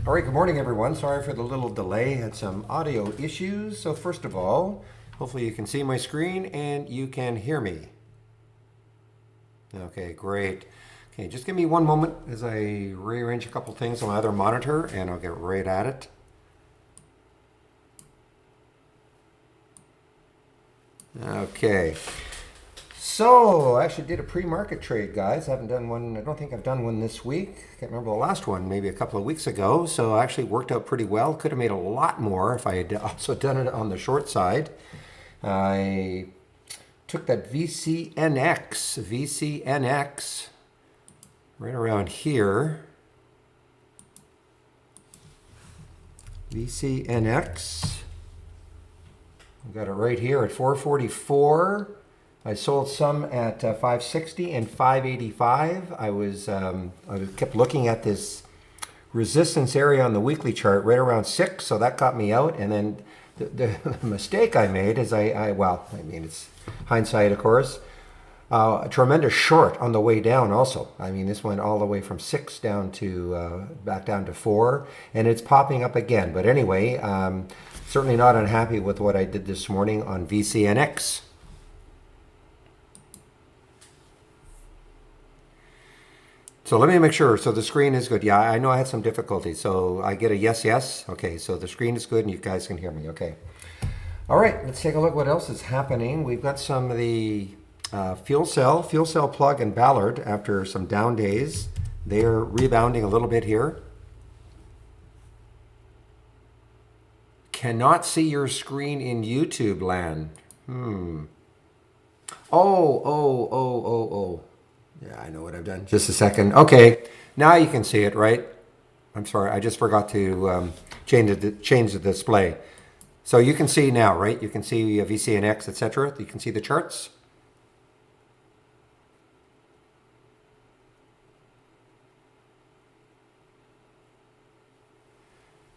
All right, good morning, everyone. Sorry for the little delay. Had some audio issues. So first of all, hopefully you can see my screen and you can hear me. Okay, great. Okay, just give me one moment as I rearrange a couple things on my other monitor and I'll get right at it. Okay. So I actually did a pre-market trade, guys. I haven't done one. I don't think I've done one this week. Can't remember the last one, maybe a couple of weeks ago. So it actually worked out pretty well. Could have made a lot more if I had also done it on the short side. I took that VCNX right around here. VCNX. I've got it right here at 444. I sold some at 560 and 585. I kept looking at this resistance area on the weekly chart right around 6, so that got me out. And then the mistake I made is it's hindsight, of course. A tremendous short on the way down also. I mean, this went all the way from 6 down to back down to 4, and it's popping up again. But anyway, certainly not unhappy with what I did this morning on VCNX. So let me make sure. So the screen is good. Yeah, I know I had some difficulty. So I get a yes, yes. Okay, so the screen is good and you guys can hear me. Okay. All right, let's take a look what else is happening. We've got some of the fuel cell plug and Ballard after some down days. They're rebounding a little bit here. Cannot see your screen in YouTube land. Oh. Yeah, I know what I've done. Just a second. Okay, now you can see it, right? I'm sorry, I just forgot to change the display. So you can see now, right? You can see VCNX, etc. You can see the charts.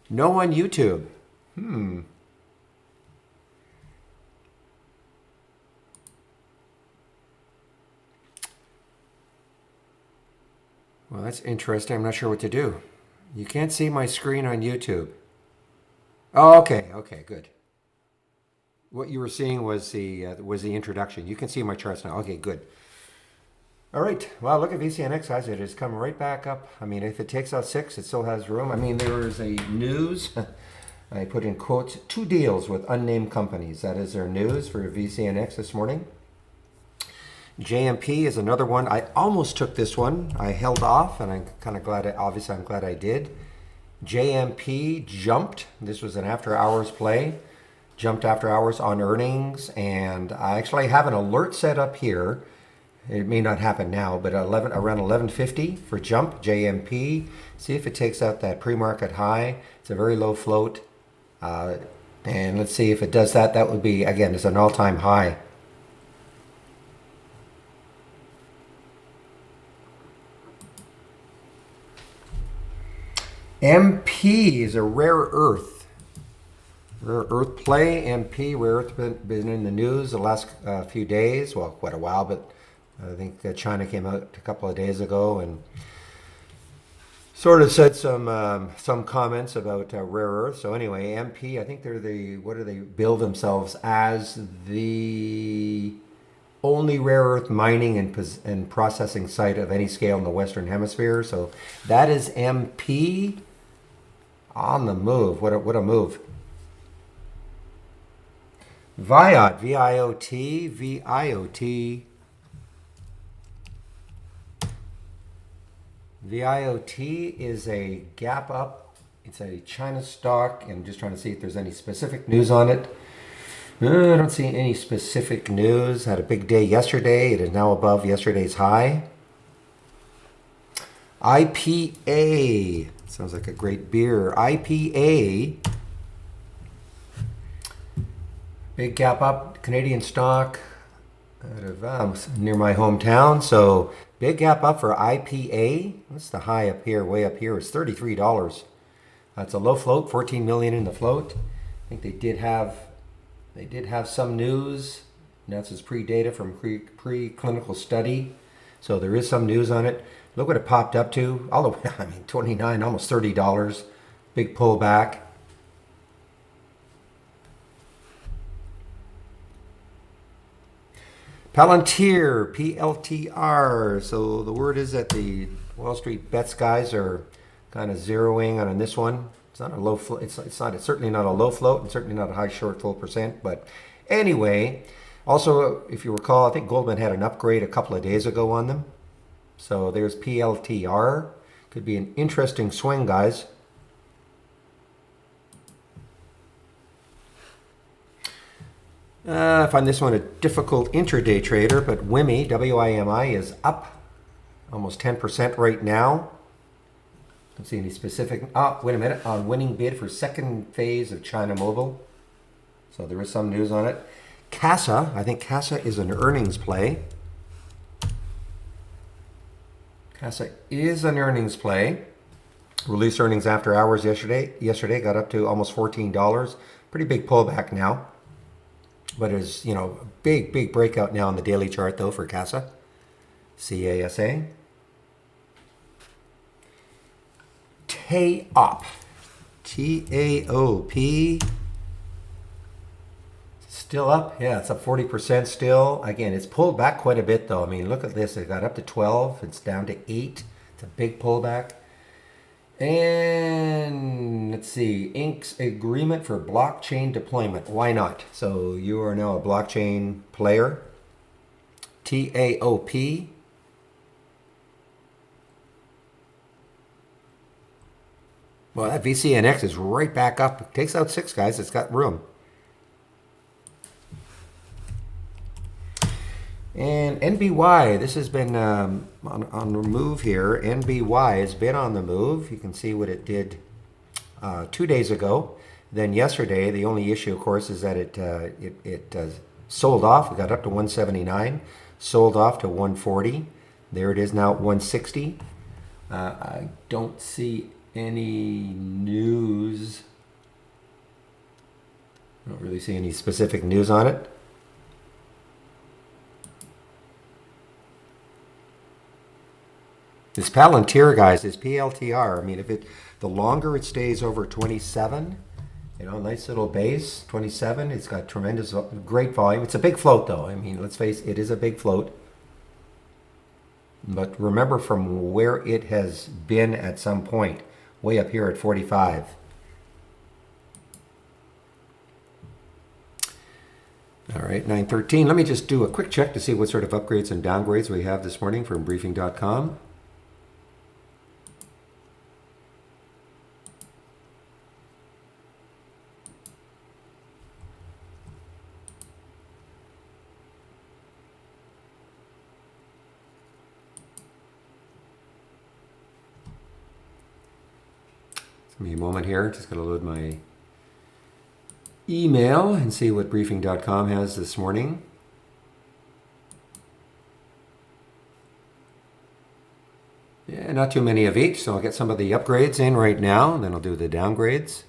No on YouTube. Well, that's interesting. I'm not sure what to do. You can't see my screen on YouTube. Oh, okay, okay, good. What you were seeing was the introduction. You can see my charts now. Okay, good. All right. Well, look at VCNX, guys. It has come right back up. I mean, if it takes out 6, it still has room. I mean, there is a news. I put in quotes, 2 deals with unnamed companies. That is their news for VCNX this morning. JMP is another one. I almost took this one. I held off, and I'm kind of glad. Obviously, I'm glad I did. JMP jumped. This was an after-hours play. Jumped after hours on earnings, and I actually have an alert set up here. It may not happen now, but around 11:50 for jump JMP. See if it takes out that pre-market high. It's a very low float, and let's see if it does that. That would be, again, it's an all-time high. MP is a rare earth. Rare earth play. MP, rare earth, been in the news the last few days. Well, quite a while, but I think China came out a couple of days ago and sort of said some comments about rare earth. So anyway, MP, I think they're what do they bill themselves as? The only rare earth mining and processing site of any scale in the Western Hemisphere. So that is MP on the move. What a move. Viot, V-I-O-T, V-I-O-T. VIOT is a gap up. It's a China stock. I'm just trying to see if there's any specific news on it. I don't see any specific news. Had a big day yesterday. It is now above yesterday's high. IPA. Sounds like a great beer. IPA. Big gap up. Canadian stock. Out of near my hometown. So big gap up for IPA. What's the high up here? Way up here is $33. That's a low float. 14 million in the float. I think they did have some news. That's his pre-data from pre-clinical study. So there is some news on it. Look what it popped up to. All the way, I mean, 29, almost $30. Big pullback. Palantir, PLTR. So the word is that the Wall Street bets guys are kind of zeroing on this one. It's not a low float. It's certainly not a low float, and certainly not a high short full percent. But anyway, also if you recall, I think Goldman had an upgrade a couple of days ago on them. So there's PLTR. Could be an interesting swing, guys. I find this one a difficult intraday trader, but WIMI, W-I-M-I, is up almost 10% right now. Don't see any specific. Oh, wait a minute. On winning bid for second phase of China Mobile. So there is some news on it. CASA. I think CASA is an earnings play. CASA is an earnings play. Released earnings after hours yesterday. Yesterday got up to almost $14. Pretty big pullback now. But it's, big breakout now on the daily chart, though, for CASA. C-A-S-A. TAOP. T-A-O-P. Still up? Yeah, it's up 40% still. Again, it's pulled back quite a bit, though. I mean, look at this. It got up to 12. It's down to 8. It's a big pullback. And let's see, Inc.'s agreement for blockchain deployment. Why not? So you are now a blockchain player. TAOP. Well, that VCNX is right back up. It takes out 6, guys. It's got room. And NBY, this has been on the move here. NBY has been on the move. You can see what it did 2 days ago. Then yesterday, the only issue, of course, is that it sold off. We got up to 179, sold off to 140. There it is now at 160. I don't see any news. I don't really see any specific news on it. This Palantir, guys, is PLTR. I mean, the longer it stays over 27, nice little base, 27. It's got tremendous, great volume. It's a big float, though. I mean, let's face it, it is a big float. But remember from where it has been at some point, way up here at 45. All right, 9:13. Let me just do a quick check to see what sort of upgrades and downgrades we have this morning from briefing.com. Give me a moment here. Just going to load my email and see what briefing.com has this morning. Yeah, not too many of each, so I'll get some of the upgrades in right now, and then I'll do the downgrades.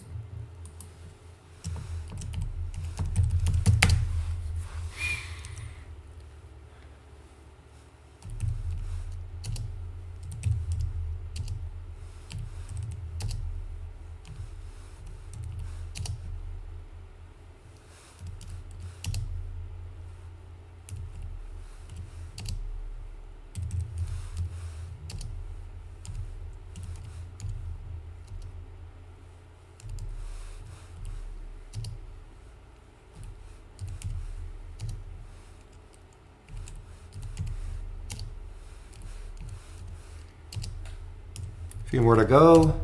A few more to go.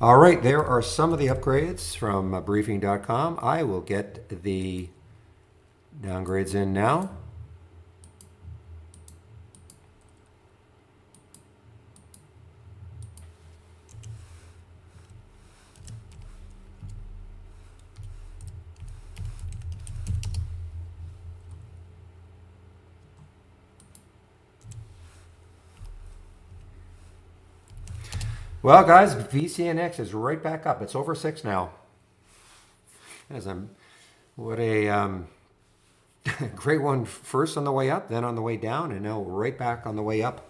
All right, there are some of the upgrades from briefing.com. I will get the downgrades in now. Well, guys, VCNX is right back up. It's over 6 now. What a great one first on the way up, then on the way down, and now right back on the way up.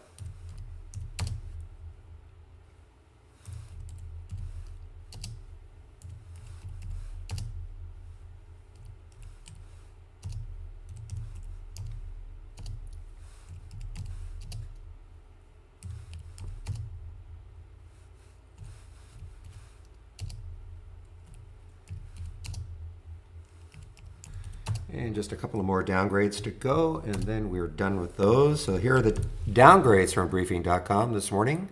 And just a couple of more downgrades to go, and then we're done with those. So here are the downgrades from briefing.com this morning.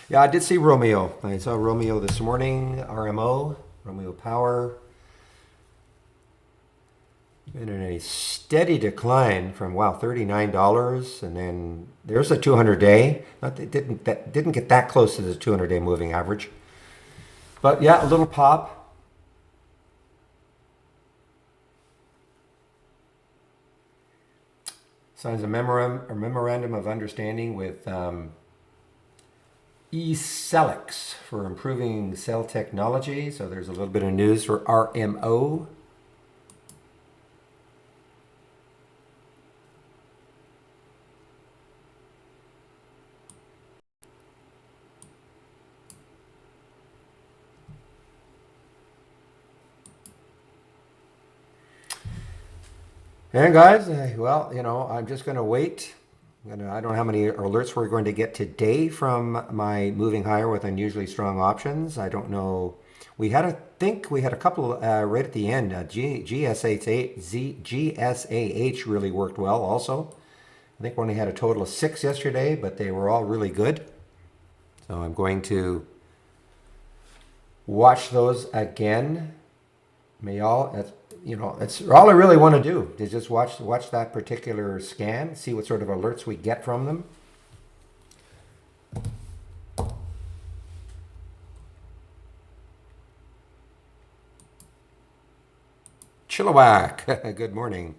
Yeah, I did see Romeo. I saw Romeo this morning, RMO, Romeo Power. Been in a steady decline from, wow, $39, and then there's a 200-day. It didn't get that close to the 200-day moving average. But yeah, a little pop. Signs a memorandum of understanding with eCellix for improving cell technology. So there's a little bit of news for RMO. And guys, well, I'm just going to wait. I don't know how many alerts we're going to get today from my moving higher with unusually strong options. I don't know I think we had a couple right at the end. GSAH really worked well also. I think we only had a total of 6 yesterday, but they were all really good. So I'm going to watch those again. May all, it's all I really want to do is just watch that particular scan, see what sort of alerts we get from them. Chilliwack, good morning.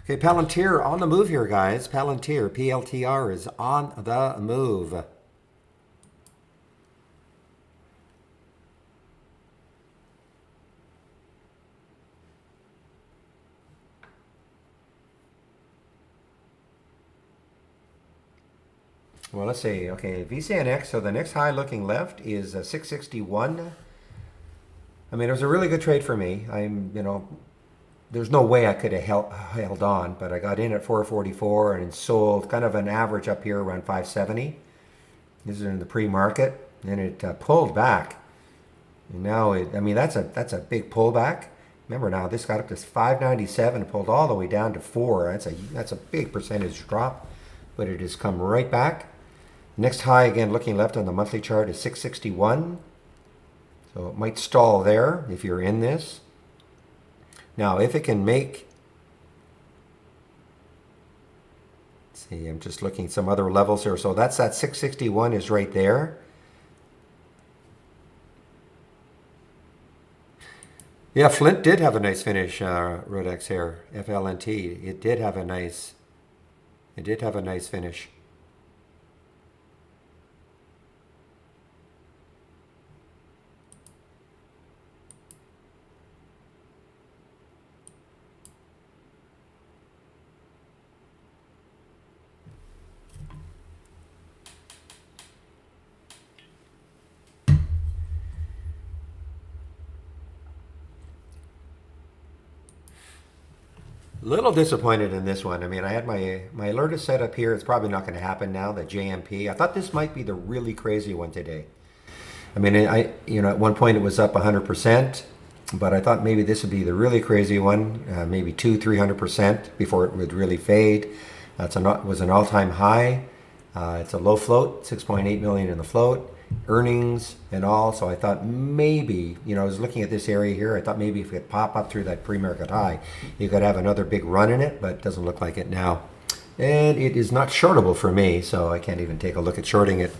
Okay, Palantir on the move here, guys. Palantir, PLTR is on the move. Well, let's see. Okay, VCNX. So the next high looking left is 661. I mean, it was a really good trade for me. There's no way I could have held on, but I got in at 444 and sold kind of an average up here around 570. This is in the pre-market, and it pulled back. And now that's a big pullback. Remember now, this got up to 597, pulled all the way down to 4. That's a big percentage drop, but it has come right back. Next high, again, looking left on the monthly chart, is 661. So it might stall there if you're in this. Now, if it can make, let's see, I'm just looking at some other levels here. So that 661 is right there. Yeah, Flint did have a nice finish, Rodex here, FLNT. It did have a nice finish. Little disappointed in this one. I mean, I had my alert is set up here. It's probably not going to happen now, the JMP. I thought this might be the really crazy one today. I mean, at one point it was up 100%, but I thought maybe this would be the really crazy one, maybe 200-300% before it would really fade. Was an all-time high. It's a low float, 6.8 million in the float, earnings and all. So I thought maybe, I was looking at this area here. I thought maybe if it could pop up through that pre-market high, you could have another big run in it, but it doesn't look like it now. And it is not shortable for me, so I can't even take a look at shorting it.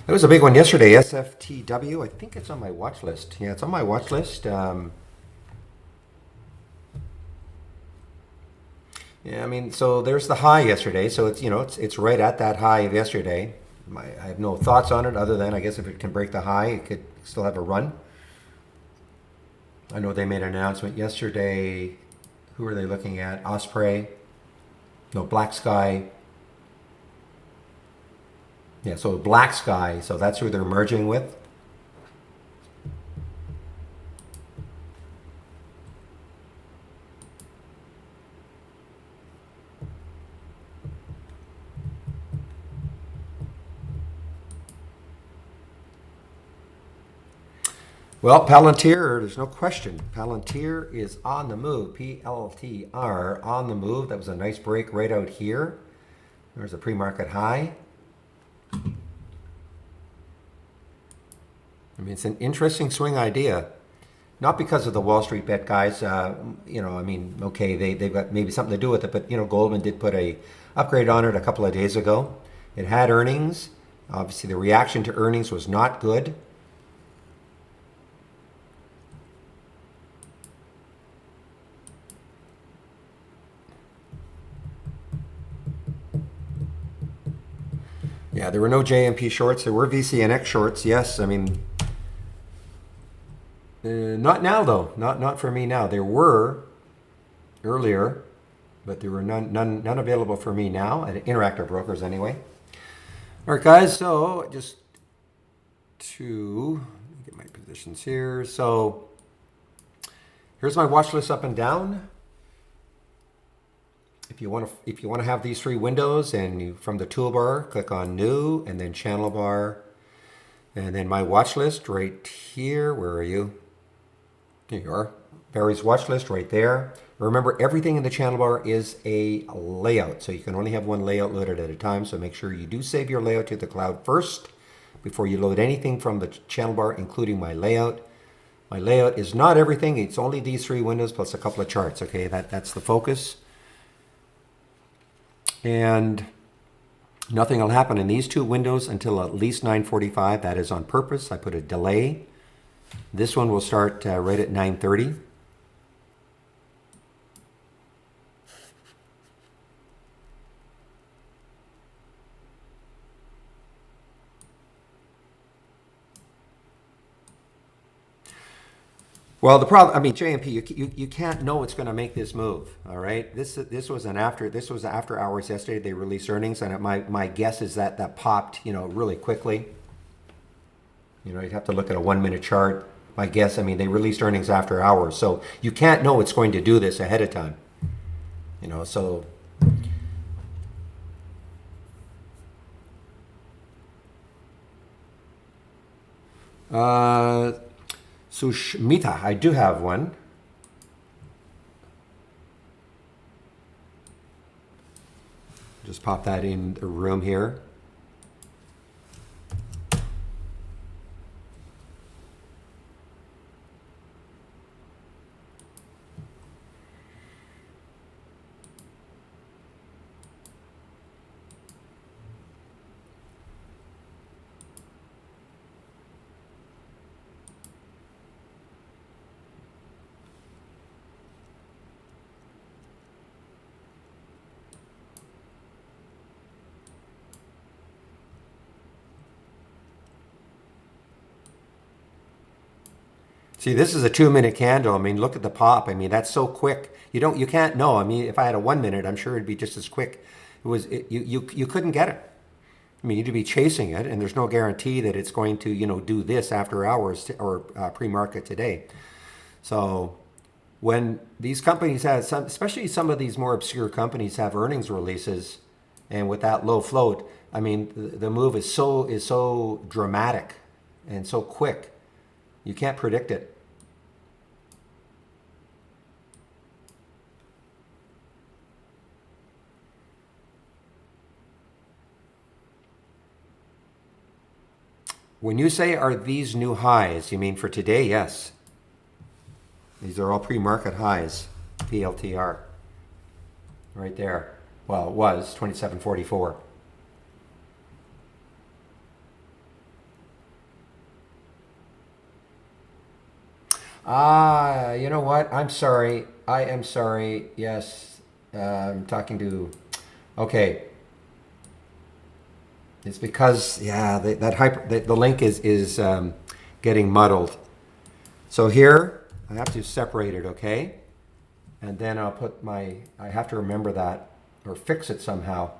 That was a big one yesterday, SFTW. I think it's on my watch list. Yeah, it's on my watch list. Yeah, I mean, so there's the high yesterday. So it's right at that high of yesterday. I have no thoughts on it other than I guess if it can break the high, it could still have a run. I know they made an announcement yesterday. Who are they looking at? Osprey. No, Black Sky. Yeah, so Black Sky. So that's who they're merging with. Well, Palantir, there's no question. Palantir is on the move. PLTR on the move. That was a nice break right out here. There's a pre-market high. I mean, it's an interesting swing idea. Not because of the Wall Street bet guys. Okay, they've got maybe something to do with it, but, Goldman did put a upgrade on it a couple of days ago. It had earnings. Obviously, the reaction to earnings was not good. Yeah, there were no JMP shorts. There were VCNX shorts, yes. I mean, not now, though. Not for me now. There were earlier, but there were none available for me now at Interactive Brokers anyway. All right, guys, so just to get my positions here. So here's my watch list up and down. If you want to have these three windows, and you, from the toolbar, click on New, and then Channel Bar, and then my watch list right here. Where are you? Here you are. Barry's watch list right there. Remember, everything in the channel bar is a layout, so you can only have one layout loaded at a time. So make sure you do save your layout to the cloud first before you load anything from the channel bar, including my layout. My layout is not everything. It's only these three windows plus a couple of charts. Okay, that's the focus. And nothing will happen in these two windows until at least 9:45. That is on purpose. I put a delay. This one will start right at 9:30. Well, the problem, I mean, JMP, you can't know what's going to make this move. All right, this was after hours yesterday. They released earnings, and my guess is that popped, really quickly. You'd have to look at a 1 minute chart. My guess, I mean, they released earnings after hours, so you can't know it's going to do this ahead of time. So. Sushmita, I do have one. Just pop that in the room here. See, this is a 2 minute candle. I mean, look at the pop. I mean, that's so quick. You can't know. I mean, if I had a 1 minute, I'm sure it'd be just as quick. You couldn't get it. I mean, you'd be chasing it, and there's no guarantee that it's going to, do this after hours or pre-market today. So when these companies have especially some of these more obscure companies have earnings releases, and with that low float, I mean, the move is so dramatic and so quick. You can't predict it. When you say, are these new highs, you mean for today? Yes. These are all pre-market highs, PLTR. Right there. Well, it was 27.44. You know what? I'm sorry. I am sorry. Yes. I'm talking to... Okay. It's because, yeah, the link is getting muddled. So here, I have to separate it, okay? And then I'll put I have to remember that, or fix it somehow.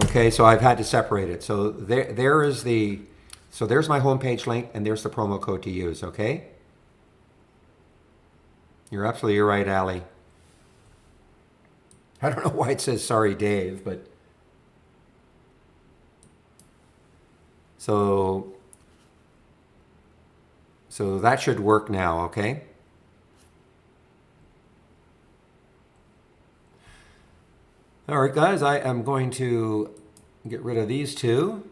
Okay, so I've had to separate it. So there's my homepage link, and there's the promo code to use, okay? You're absolutely right, Ali. I don't know why it says sorry, Dave, but so that should work now, okay? All right, guys, I am going to get rid of these two.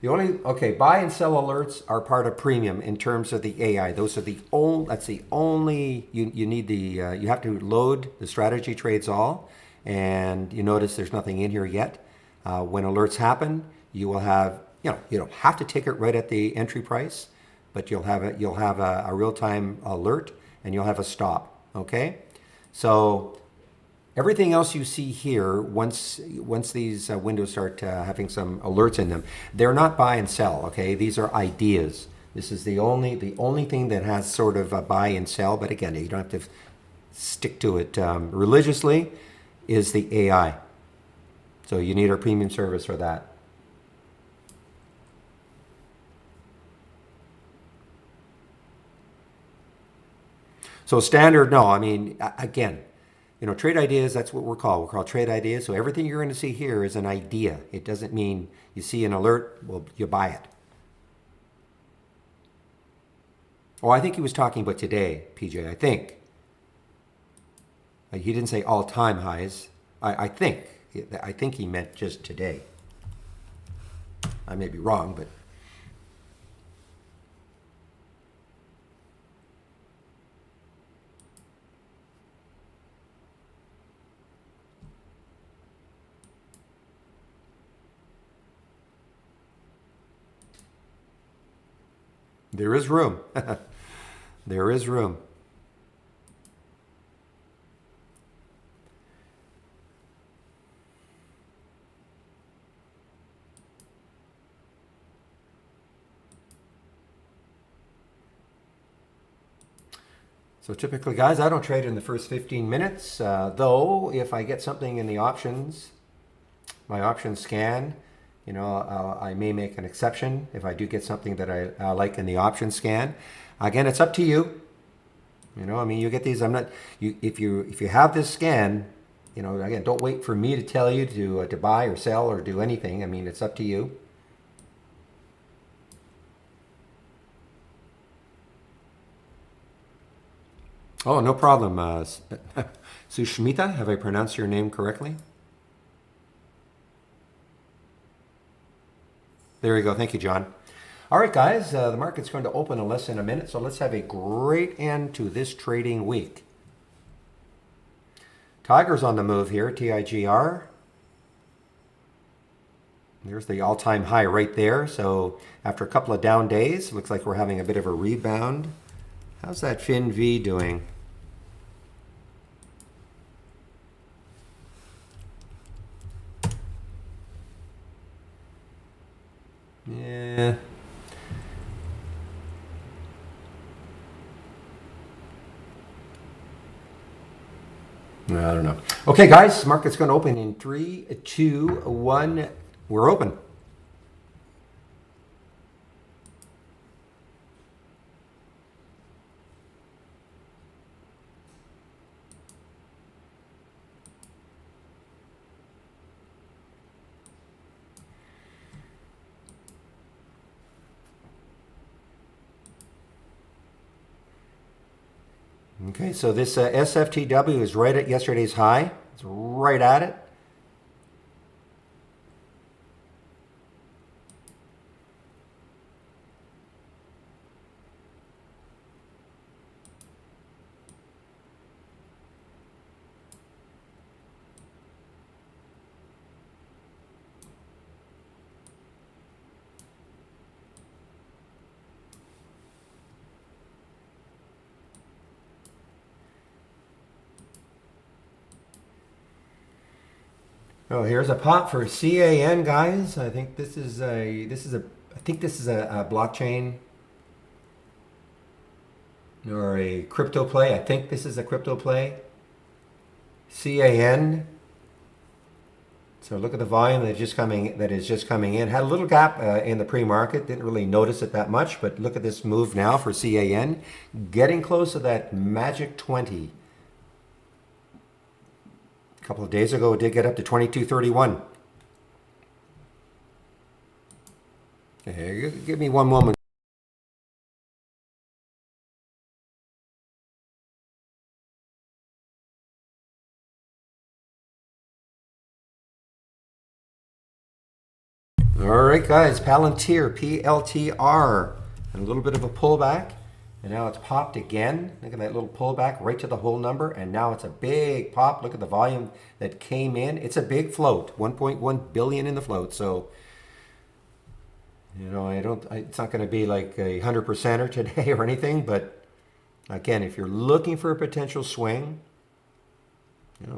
Buy and sell alerts are part of premium in terms of the AI. Those are that's the only, you need you have to load the strategy trades all, and you notice there's nothing in here yet. When alerts happen, you will have, you don't have to take it right at the entry price, but you'll have a real-time alert, and you'll have a stop, okay? So everything else you see here, once these windows start having some alerts in them, they're not buy and sell, okay? These are ideas. This is the only thing that has sort of a buy and sell, but again, you don't have to stick to it religiously, is the AI. So you need our premium service for that. So standard, no, I mean, again, trade ideas, that's what we're called. We're called trade ideas. So everything you're going to see here is an idea. It doesn't mean you see an alert, well, you buy it. Oh, I think he was talking about today, PJ, I think. He didn't say all-time highs. I think he meant just today. I may be wrong, but... There is room. There is room. So typically, guys, I don't trade in the first 15 minutes, though if I get something in the options, my options scan, I may make an exception if I do get something that I like in the option scan. Again, it's up to you. You get these. If you have this scan, again, don't wait for me to tell you to buy or sell or do anything. It's up to you. Oh, no problem. Sushmita, have I pronounced your name correctly? There you go. Thank you, John. All right, guys, the market's going to open in less than a minute, so let's have a great end to this trading week. Tiger's on the move here, TIGR. There's the all-time high right there. So after a couple of down days, looks like we're having a bit of a rebound. How's that FinV doing? Yeah. I don't know. Okay, guys, market's going to open in 3, 2, 1. We're open. Okay, so this SFTW is right at yesterday's high. It's right at it. Oh, here's a pop for CAN, guys. I think this is a blockchain or a crypto play. I think this is a crypto play. CAN. So look at the volume that is just coming in. Had a little gap in the pre-market. Didn't really notice it that much, but look at this move now for CAN, getting close to that magic 20. A couple of days ago, it did get up to 22.31. Okay, give me one moment. All right, guys, Palantir, PLTR, and a little bit of a pullback. And now it's popped again. Look at that little pullback right to the whole number. And now it's a big pop. Look at the volume that came in. It's a big float, 1.1 billion in the float. So, it's not going to be like a 100%er today or anything. But again, if you're looking for a potential swing,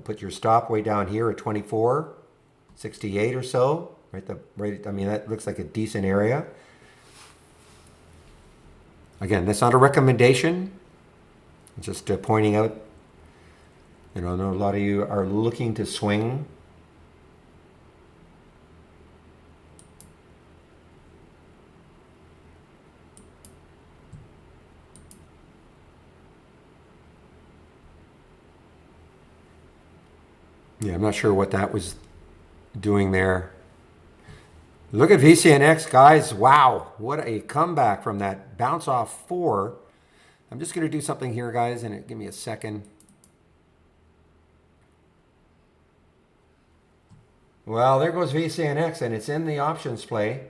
put your stop way down here at 24.68 or so. That looks like a decent area. Again, that's not a recommendation. Just pointing out You know, I know a lot of you are looking to swing. Yeah, I'm not sure what that was doing there. Look at VCNX, guys. Wow, what a comeback from that bounce off 4. I'm just going to do something here, guys, and give me a second. Well, there goes VCNX, and it's in the options play.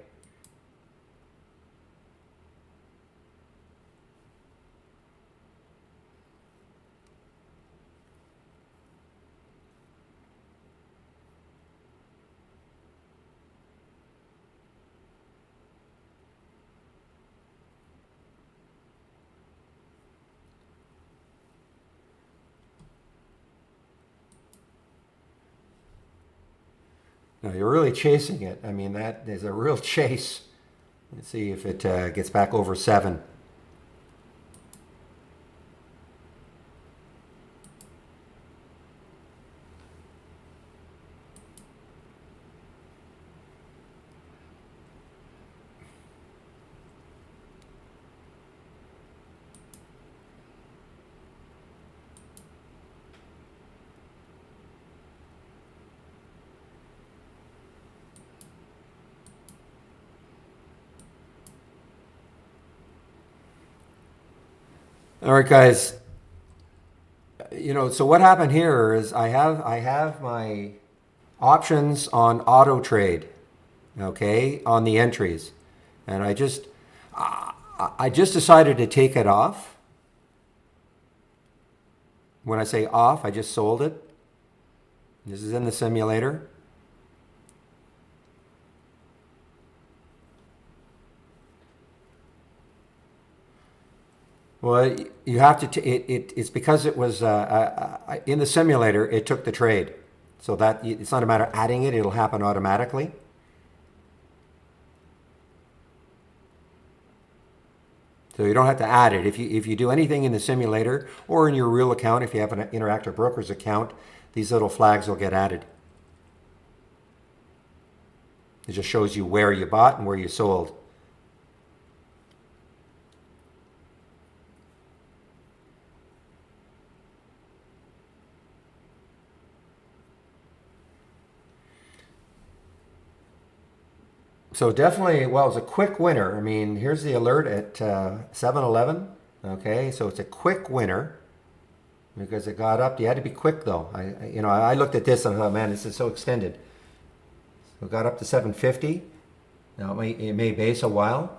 No, you're really chasing it. I mean, that is a real chase. Let's see if it gets back over 7. All right, guys. You know, so what happened here is I have my options on auto trade, okay, on the entries, and I just decided to take it off. When I say off, I just sold it. This is in the simulator. Well, you have to. It's because it was in the simulator. It took the trade, so that it's not a matter of adding it. It'll happen automatically. So you don't have to add it. If you do anything in the simulator or in your real account, if you have an Interactive Brokers account, these little flags will get added. It just shows you where you bought and where you sold. So definitely, well, it's a quick winner. I mean, here's the alert at 7:11. Okay, so it's a quick winner because it got up. You had to be quick though. I looked at this and I thought, man, this is so extended. So it got up to 750. Now it may base a while.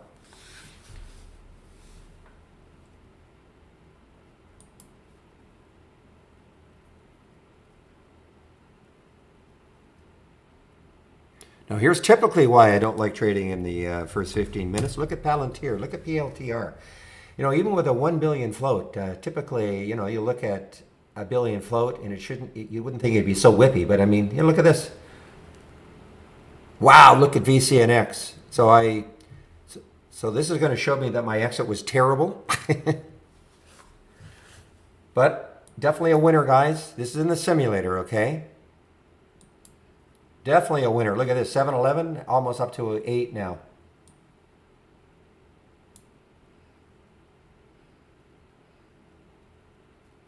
Now here's typically why I don't like trading in the first 15 minutes. Look at Palantir, look at PLTR. You know, even with a 1 billion float, typically, you know, you look at a billion float and you wouldn't think it'd be so whippy, but I mean, look at this. Wow, look at VCNX. So this is going to show me that my exit was terrible. But definitely a winner, guys. This is in the simulator, okay? Definitely a winner. Look at this, 7-11, almost up to 8 now.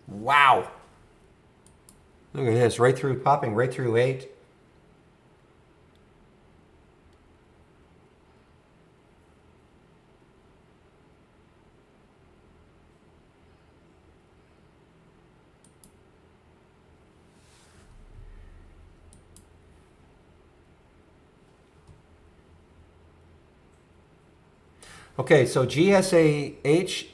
Wow. Look at this, right through, popping right through 8. Okay, so GSAH.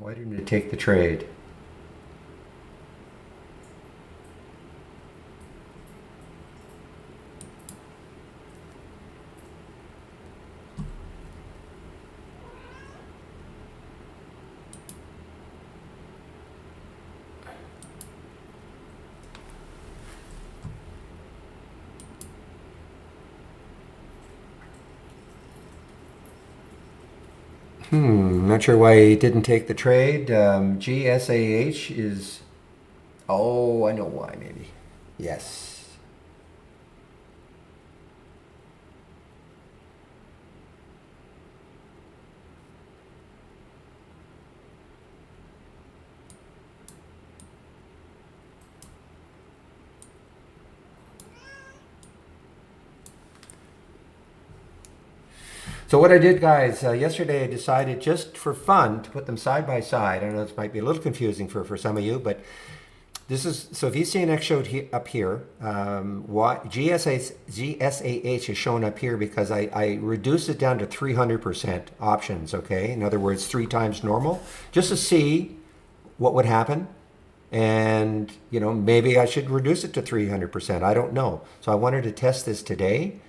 Why didn't it take the trade? Not sure why he didn't take the trade. GSAH is. Oh, I know why, maybe. Yes. So what I did, guys, yesterday I decided just for fun to put them side by side. I know this might be a little confusing for some of you, but this is, so if you see an X showed up here, GSAH is shown up here because I reduced it down to 300% options, okay? In other words, 3 times normal, just to see what would happen. And, you know, maybe I should reduce it to 300%. I don't know. So I wanted to test this today.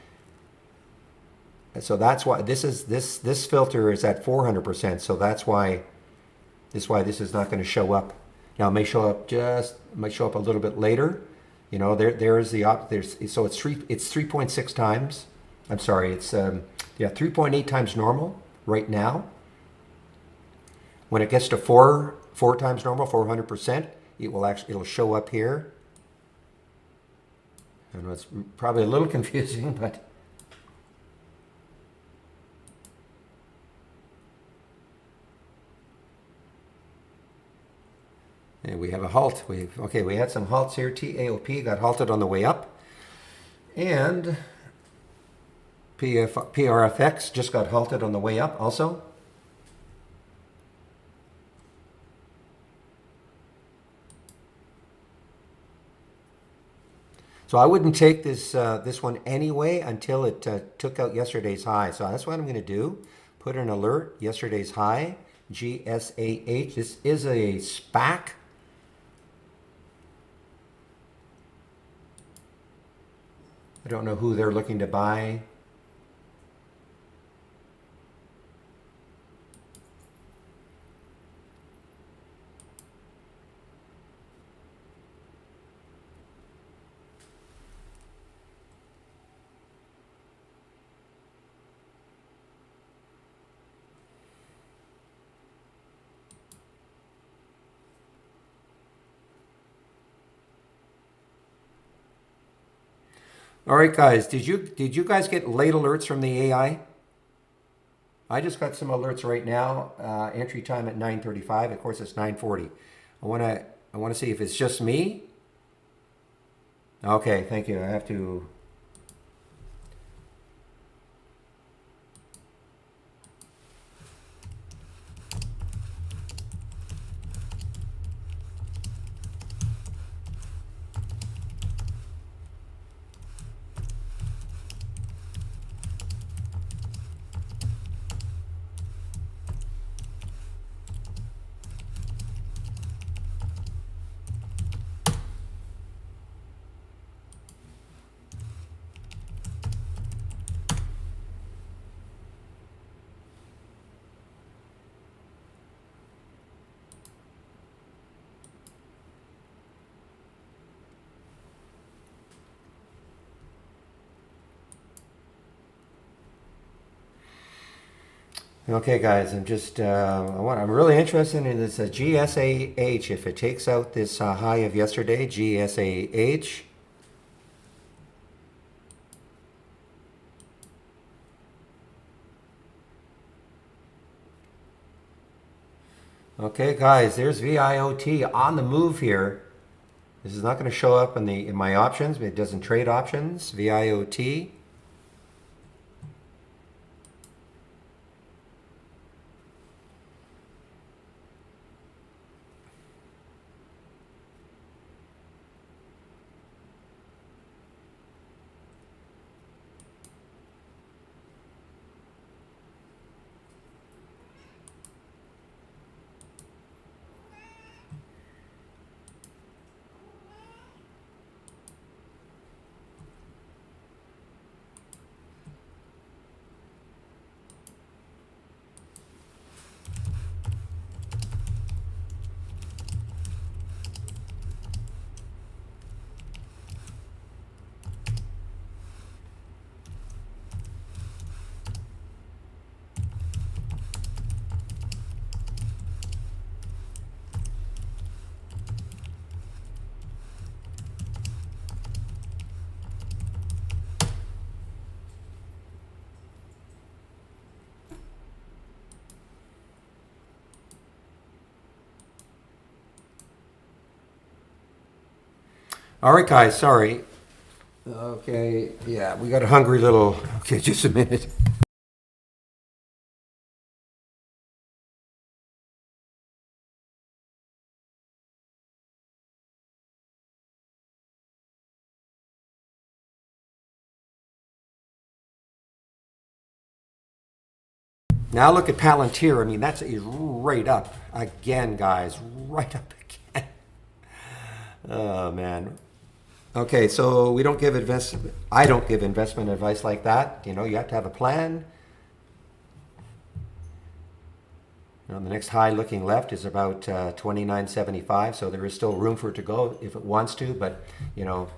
So that's why this filter is at 400%. So that's why this is not going to show up. Now it may show up a little bit later. You know, there's so it's 3.6 times. I'm sorry, it's 3.8 times normal right now. When it gets to four times normal, 400%, it'll show up here. I know it's probably a little confusing, but and we have a halt. We had some halts here. TAOP got halted on the way up. And PRFX just got halted on the way up also. So I wouldn't take this one anyway until it took out yesterday's high. So that's what I'm going to do. Put an alert, yesterday's high, GSAH. This is a SPAC. I don't know who they're looking to buy. All right, guys, did you guys get late alerts from the AI? I just got some alerts right now. Entry time at 9:35. Of course, it's 9:40. I want to see if it's just me. Okay, thank you. I have to. Okay, guys, I'm really interested in this GSAH. If it takes out this high of yesterday, GSAH. Okay, guys, there's VIOT on the move here. This is not going to show up in my options. It doesn't trade options. VIOT. All right, guys, sorry. Okay, yeah, we got a hungry little. Okay, just a minute. Now look at Palantir. I mean, that's is right up again, guys. Right up again. Oh man. Okay, so we don't give I don't give investment advice like that. You know, you have to have a plan. You know, the next high looking left is about 29.75, so there is still room for it to go if it wants to. But you know,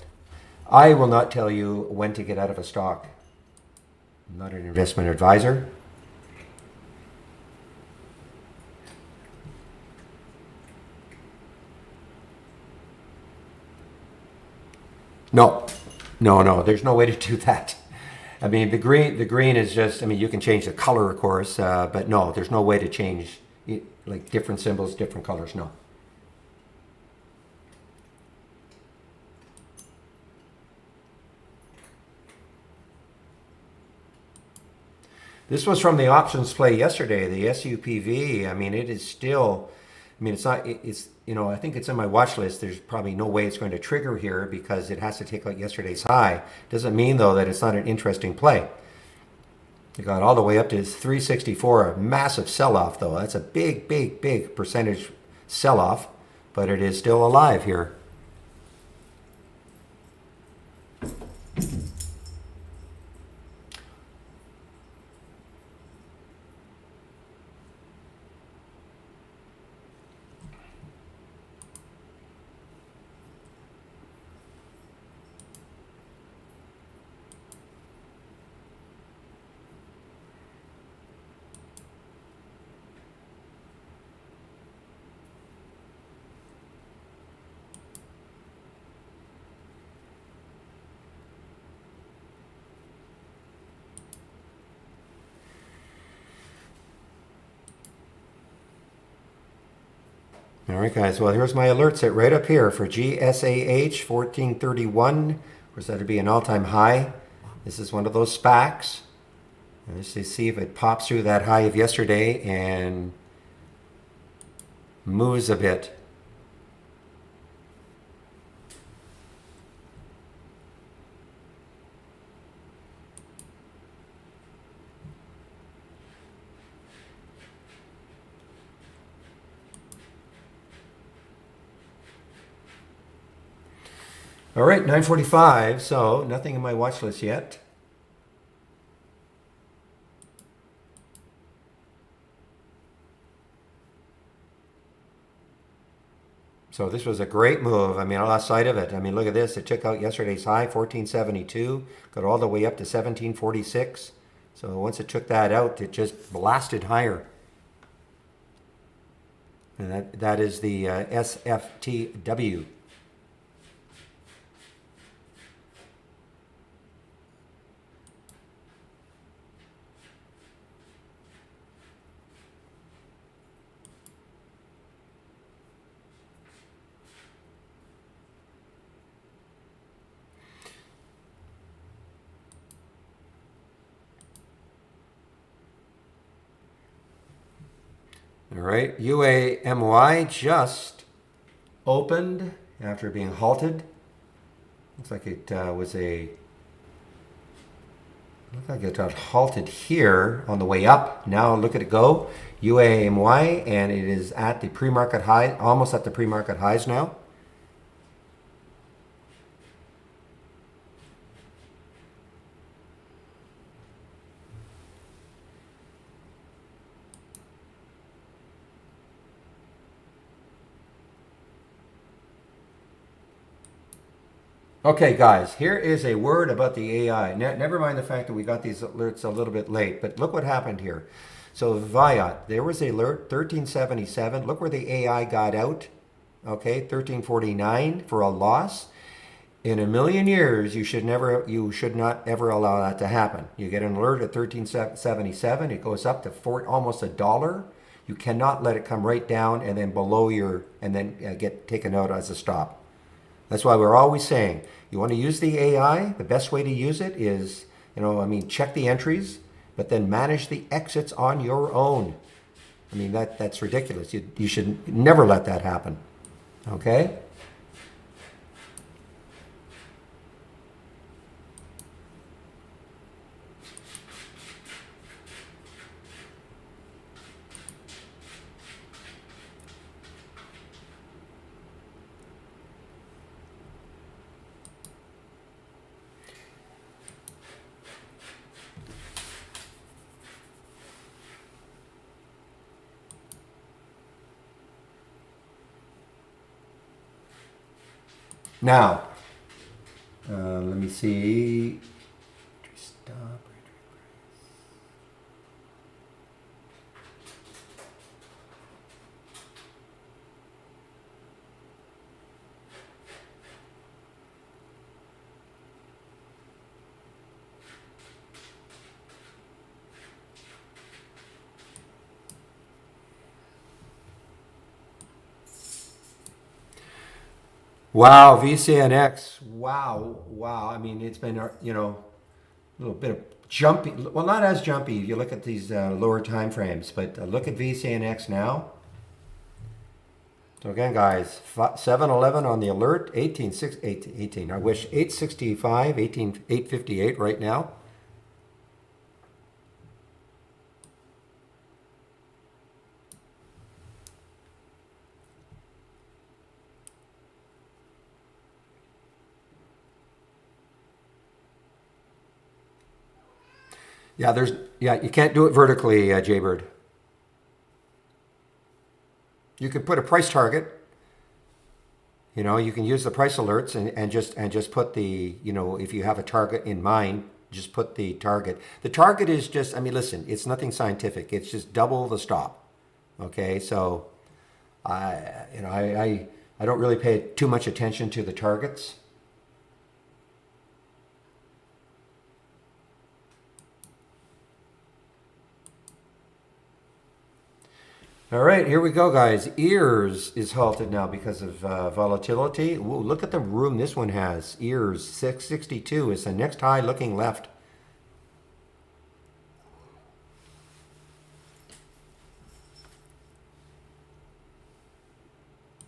I will not tell you when to get out of a stock. I'm not an investment advisor. No, no. There's no way to do that. I mean, the green is just. I mean, you can change the color, of course, but no, there's no way to change it, like different symbols, different colors. No. This was from the options play yesterday, the SUPV. I mean, it is still. I mean, it's not. It's you know. I think it's in my watch list. There's probably no way it's going to trigger here because it has to take out yesterday's high. Doesn't mean though that it's not an interesting play. It got all the way up to 364. A massive sell-off though. That's a big percentage sell-off, but it is still alive here. All right, guys. Well, here's my alert set right up here for GSAH 1431. Of course, that'd be an all-time high. This is one of those SPACs. Let's just see if it pops through that high of yesterday and moves a bit. All right, 9:45. So nothing in my watch list yet. So this was a great move. I mean, I lost sight of it. I mean, look at this. It took out yesterday's high, 1472, got all the way up to 1746. So once it took that out, it just blasted higher. And that is the SFTW. All right, UAMY just opened after being halted. Looks like it was a. Looks like it got halted here on the way up. Now look at it go, UAMY, and it is at the pre-market high, almost at the pre-market highs now. Okay, guys, here is a word about the AI. Never mind the fact that we got these alerts a little bit late, but look what happened here. So Viot, there was an alert 1377. Look where the AI got out. Okay, 1349 for a loss. In a million years, you should not ever allow that to happen. You get an alert at 1377. It goes up to almost $1. You cannot let it come right down and then below and then get taken out as a stop. That's why we're always saying, you want to use the AI, the best way to use it is, check the entries, but then manage the exits on your own. I mean, that's ridiculous. You should never let that happen. Okay? Now, let me see. Stop. Wow, VCNX. Wow. I mean, it's been, a little bit of jumpy. Well, not as jumpy if you look at these lower time frames, but look at VCNX now. So again, guys, 711 on the alert, 18. I wish 865, 858 right now. Yeah, you can't do it vertically, Jaybird. You could put a price target. You can use the price alerts and just put the, if you have a target in mind, just put the target. The target is just, I mean, listen, it's nothing scientific. It's just double the stop. Okay, so I don't really pay too much attention to the targets. All right, here we go, guys. Ears is halted now because of volatility. Ooh, look at the room this one has. Ears 662 is the next high looking left.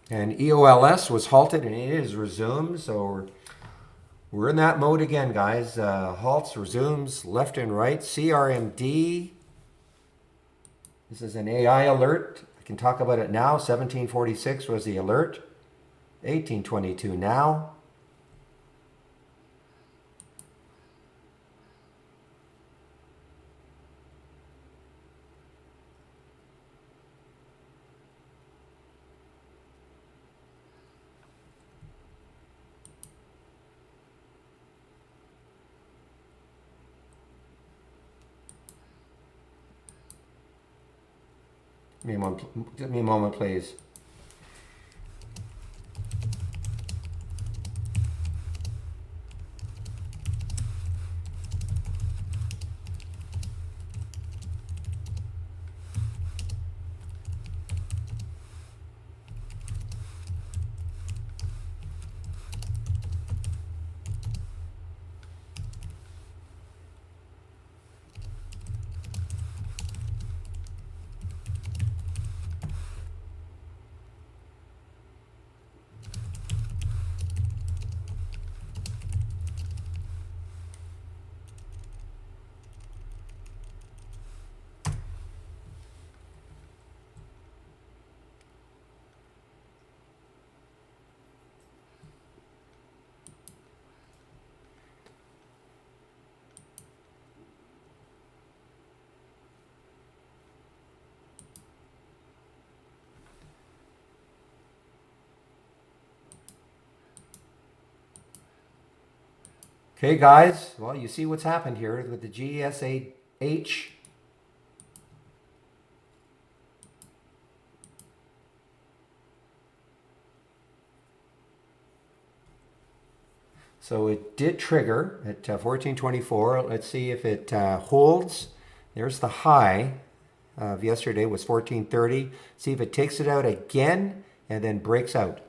And EOLS was halted and it is resumed. So we're in that mode again, guys. Halts, resumes, left and right. CRMD. This is an AI alert. I can talk about it now. 1746 was the alert. 1822 now. Give me a moment, please. Okay, guys. Well, you see what's happened here with the GSH. So it did trigger at 1424. Let's see if it holds. There's the high of yesterday was 1430. See if it takes it out again and then breaks out.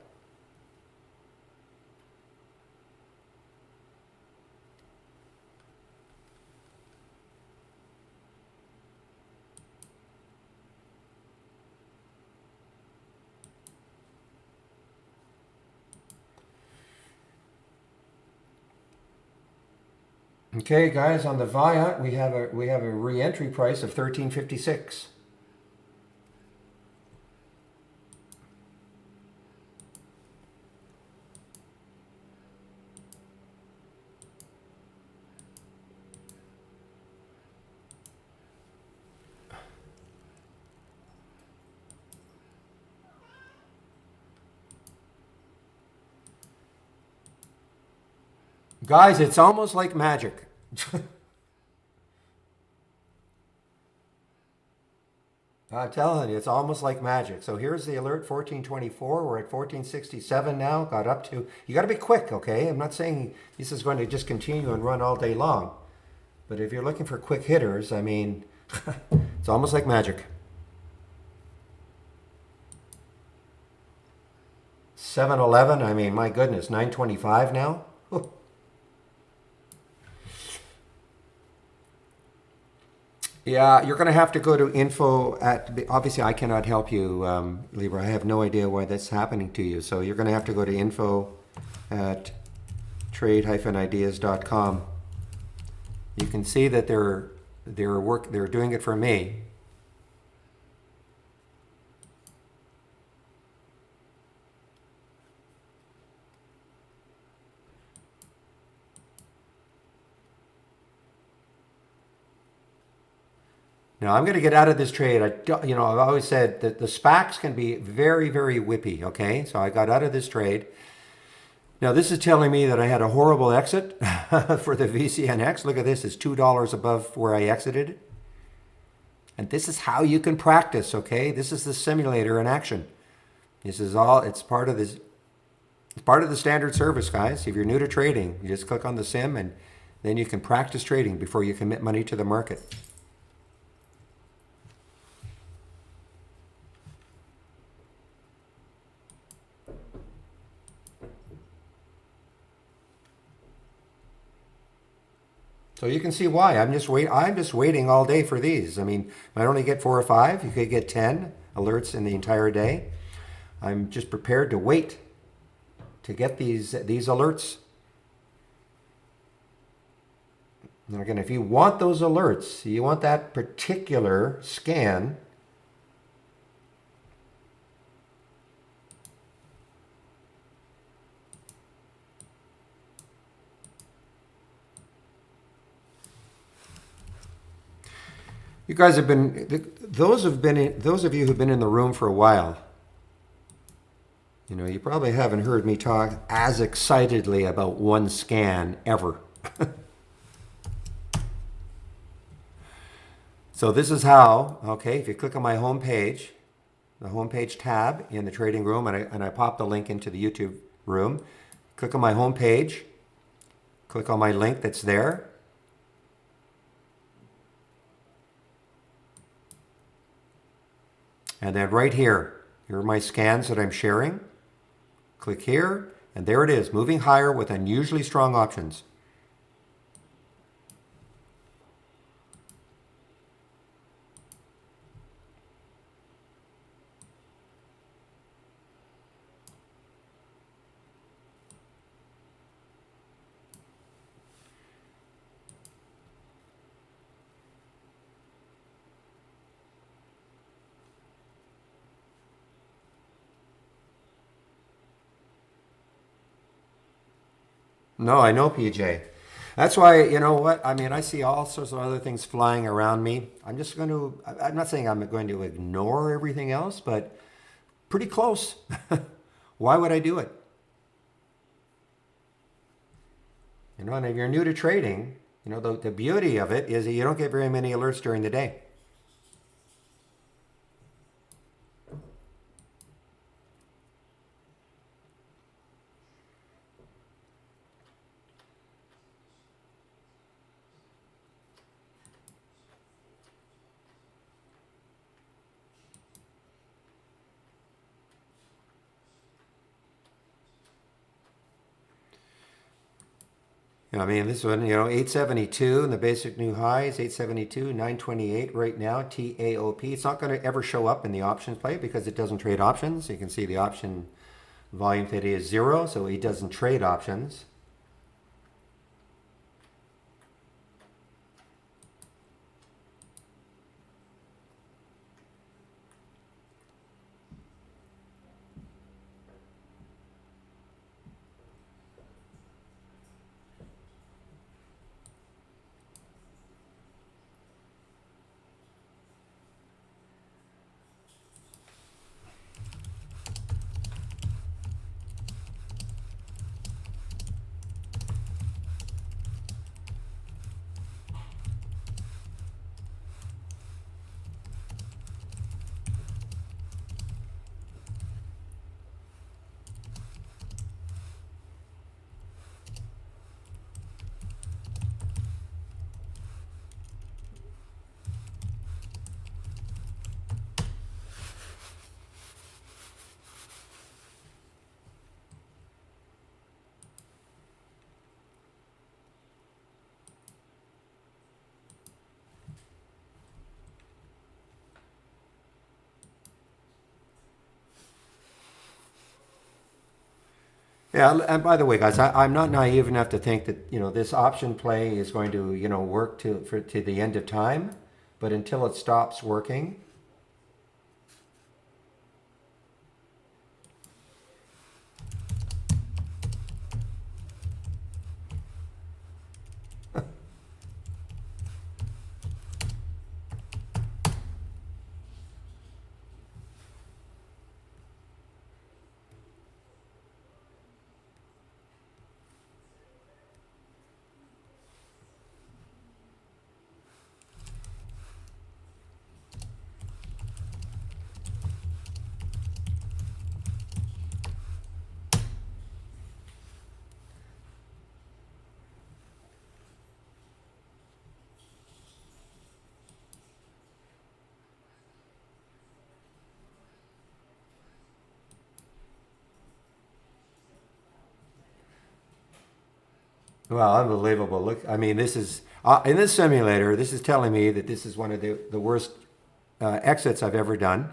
Okay, guys, on the Viant, we have a re-entry price of 13.56. Guys, it's almost like magic. I'm telling you, it's almost like magic. So here's the alert, 1424. We're at 1467 now. Got up to, you got to be quick, okay? I'm not saying this is going to just continue and run all day long. But if you're looking for quick hitters, I mean, it's almost like magic. 7-Eleven, I mean, my goodness, 925 now? Yeah, you're going to have to go to info at, obviously I cannot help you, Libra. I have no idea why that's happening to you. So you're going to have to go to info at trade-ideas.com. You can see that they're doing it for me. Now I'm going to get out of this trade. I've always said that the SPACs can be very, very whippy. Okay, so I got out of this trade. Now this is telling me that I had a horrible exit for the VCNX. Look at this; it's $2 above where I exited. And this is how you can practice. Okay, this is the simulator in action. This is all. It's part of this. It's part of the standard service, guys. If you're new to trading, you just click on the sim, and then you can practice trading before you commit money to the market. So you can see why. I'm just waiting all day for these. I mean, I might only get 4 or 5. You could get 10 alerts in the entire day. I'm just prepared to wait to get these alerts. Now again, if you want those alerts, you want that particular scan, you guys have been, those of you who've been in the room for a while, you know, you probably haven't heard me talk as excitedly about one scan ever. So this is how, okay, if you click on my home page, the home page tab in the trading room, and I pop the link into the YouTube room, click on my home page, click on my link that's there. And then right here are my scans that I'm sharing. Click here, and there it is, moving higher with unusually strong options. No, I know, PJ. That's why, you know what? I mean, I see all sorts of other things flying around me. I'm not saying I'm going to ignore everything else, but pretty close. Why would I do it? You know, and if you're new to trading, you know, the beauty of it is that you don't get very many alerts during the day. I mean, this one, you know, 872 and the basic new high is 872, 928 right now, TAOP. It's not going to ever show up in the options play because it doesn't trade options. You can see the option volume today is 0, so it doesn't trade options. Yeah, and by the way, guys, I'm not naive enough to think that this option play is going to work to the end of time, but until it stops working. Well, unbelievable. Look, I mean, this is in this simulator. This is telling me that this is one of the worst exits I've ever done.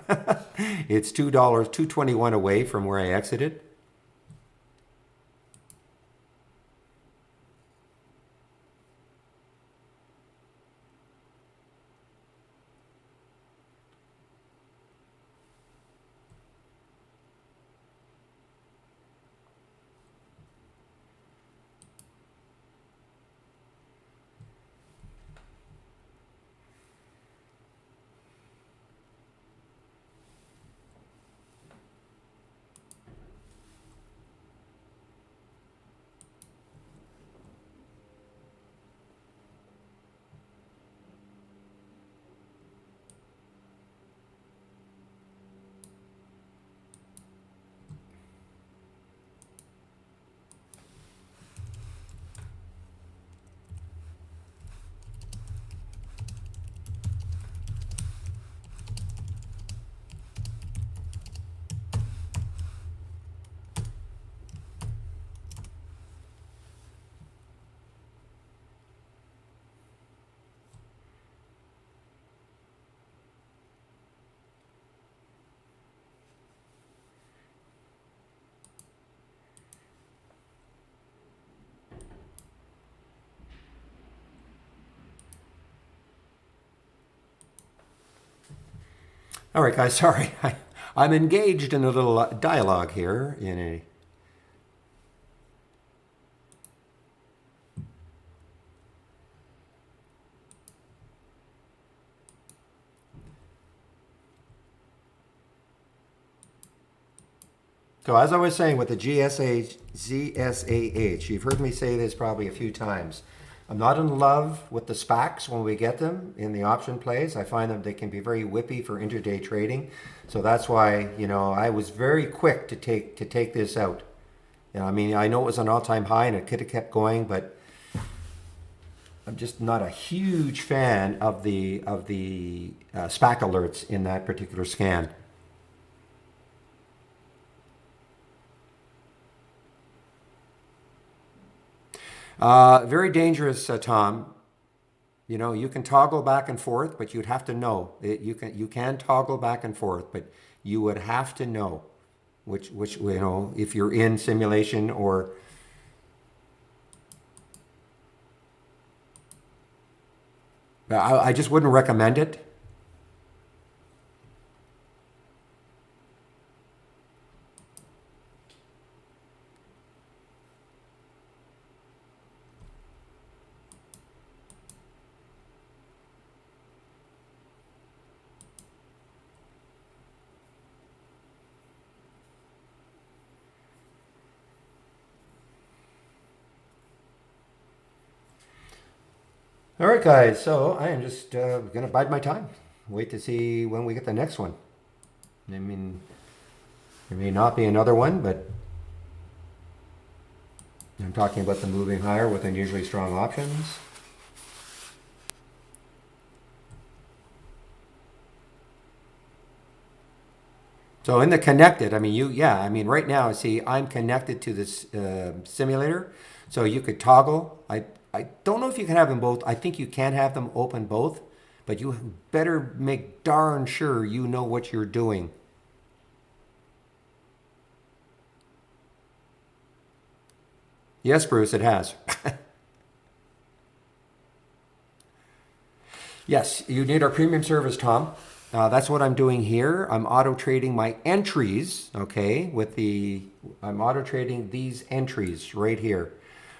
It's $2, 221 away from where I exited. All right, guys. Sorry, I'm engaged in a little dialogue here in a. So as I was saying with the ZSAH, you've heard me say this probably a few times. I'm not in love with the SPACs when we get them in the option plays. I find them they can be very whippy for intraday trading. So that's why I was very quick to take this out. I mean, I know it was an all-time high and it could have kept going, but I'm just not a huge fan of the SPAC alerts in that particular scan. Very dangerous, Tom. You can toggle back and forth, but you'd have to know. You can toggle back and forth, but you would have to know which if you're in simulation or. I just wouldn't recommend it. All right, guys. So I am just going to bide my time. Wait to see when we get the next one. I mean, there may not be another one, but I'm talking about the moving higher with unusually strong options. So in the connected, I mean, right now, see, I'm connected to this simulator. So you could toggle. I don't know if you can have them both. I think you can have them open both, but you better make darn sure you know what you're doing. Yes, Bruce, it has. Yes, you need our premium service, Tom. That's what I'm doing here. I'm auto trading my entries, okay, I'm auto trading these entries right here.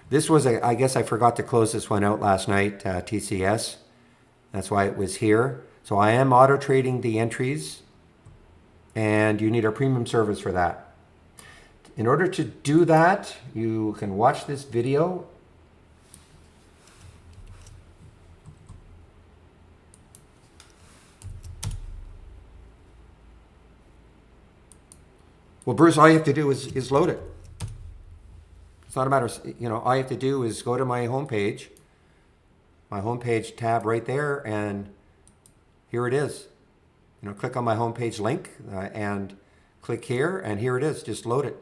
This was I guess I forgot to close this one out last night, TCS. That's why it was here. So I am auto trading the entries, and you need our premium service for that. In order to do that, you can watch this video. Well, Bruce, all you have to do is load it. It's not a matter of, all you have to do is go to my homepage tab right there, and here it is. Click on my homepage link and click here, and here it is. Just load it.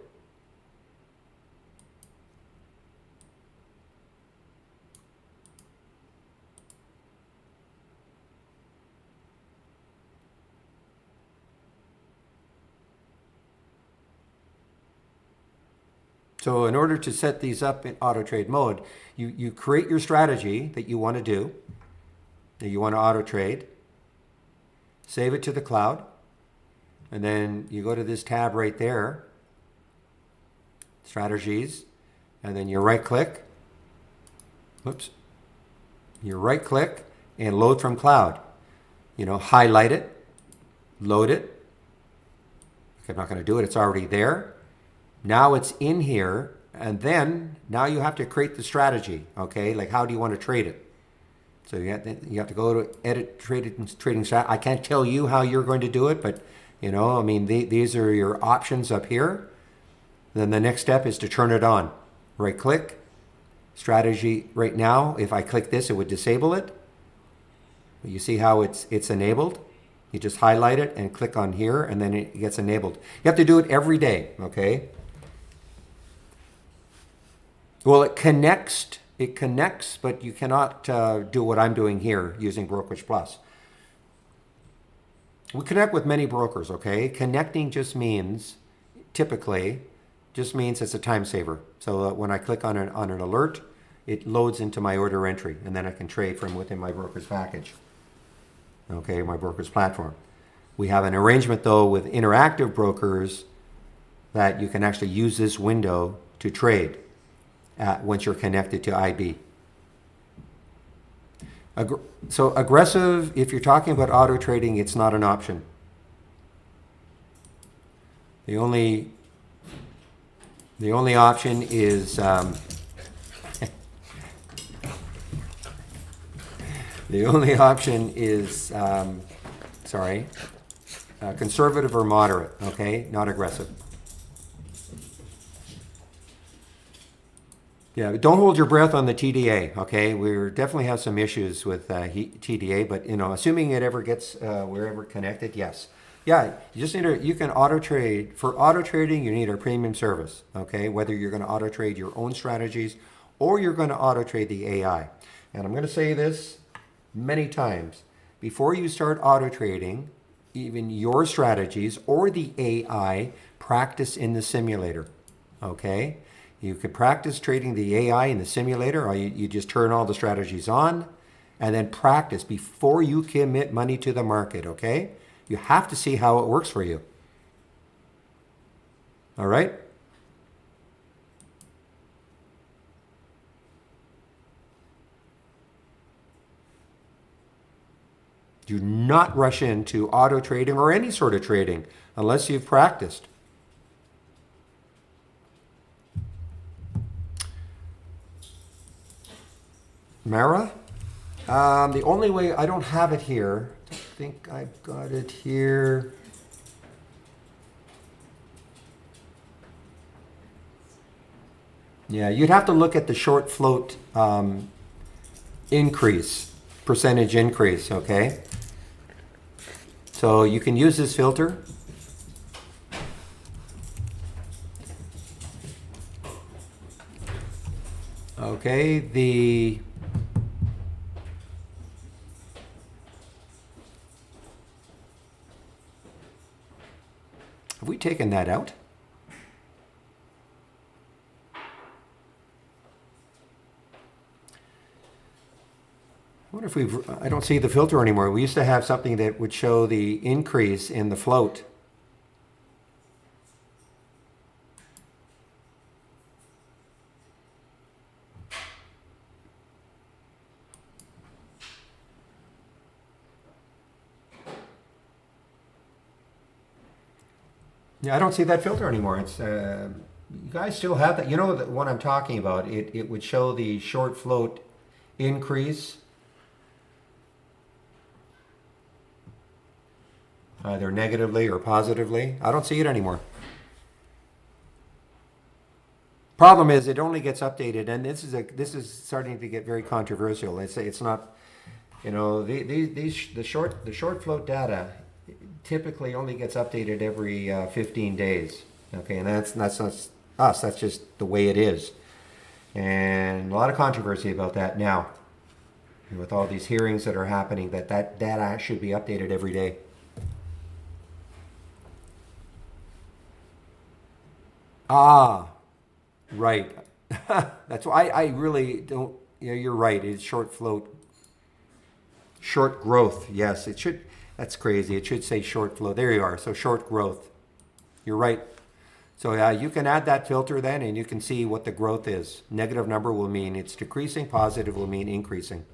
So in order to set these up in auto trade mode, you create your strategy that you want to do, that you want to auto trade, save it to the cloud, and then you go to this tab right there, strategies, and then you right click, you right click and load from cloud. Highlight it, load it. I'm not going to do it, it's already there. Now it's in here, and then now you have to create the strategy, okay? Like, how do you want to trade it? So you have to go to edit trading strategy. I can't tell you how you're going to do it, but these are your options up here. Then the next step is to turn it on. Right click, strategy. Right now, if I click this, it would disable it. You see how it's enabled? You just highlight it and click on here, and then it gets enabled. You have to do it every day, okay? Well, it connects, but you cannot do what I'm doing here using Brokerage Plus. We connect with many brokers, okay? Connecting typically it's a time saver. So when I click on an alert, it loads into my order entry, and then I can trade from within my brokerage package, okay, my brokerage platform. We have an arrangement, though, with interactive brokers that you can actually use this window to trade once you're connected to IB. So aggressive, if you're talking about auto trading, it's not an option. The only option is conservative or moderate, okay, not aggressive. Yeah, don't hold your breath on the TDA, okay? We definitely have some issues with TDA, but assuming it ever gets wherever connected, yes. Yeah, you can auto trade. For auto trading, you need our premium service, okay? Whether you're going to auto trade your own strategies or you're going to auto trade the AI. And I'm going to say this many times. Before you start auto trading, even your strategies or the AI, practice in the simulator, okay? You could practice trading the AI in the simulator, or you just turn all the strategies on and then practice before you commit money to the market, okay? You have to see how it works for you. All right? Do not rush into auto trading or any sort of trading unless you've practiced. Mara? The only way, I don't have it here. I think I've got it here. Yeah, you'd have to look at the short float percentage increase, okay? So you can use this filter. Okay, have we taken that out? wonder if I don't see the filter anymore. We used to have something that would show the increase in the float. Yeah, I don't see that filter anymore. It's you guys still have that. You know the one I'm talking about. It would show the short float increase, either negatively or positively. I don't see it anymore. Problem is, it only gets updated, and this is starting to get very controversial. It's not, you know, the short float data typically only gets updated every 15 days. Okay, and that's not us. That's just the way it is, and a lot of controversy about that now, with all these hearings that are happening. That data should be updated every day. Ah, right. That's why I really don't. Yeah, you're right. It's short float, short growth. Yes, it should. That's crazy. It should say short flow. There you are. So short growth. You're right. So you can add that filter then, and you can see what the growth is. Negative number will mean it's decreasing. Positive will mean increasing.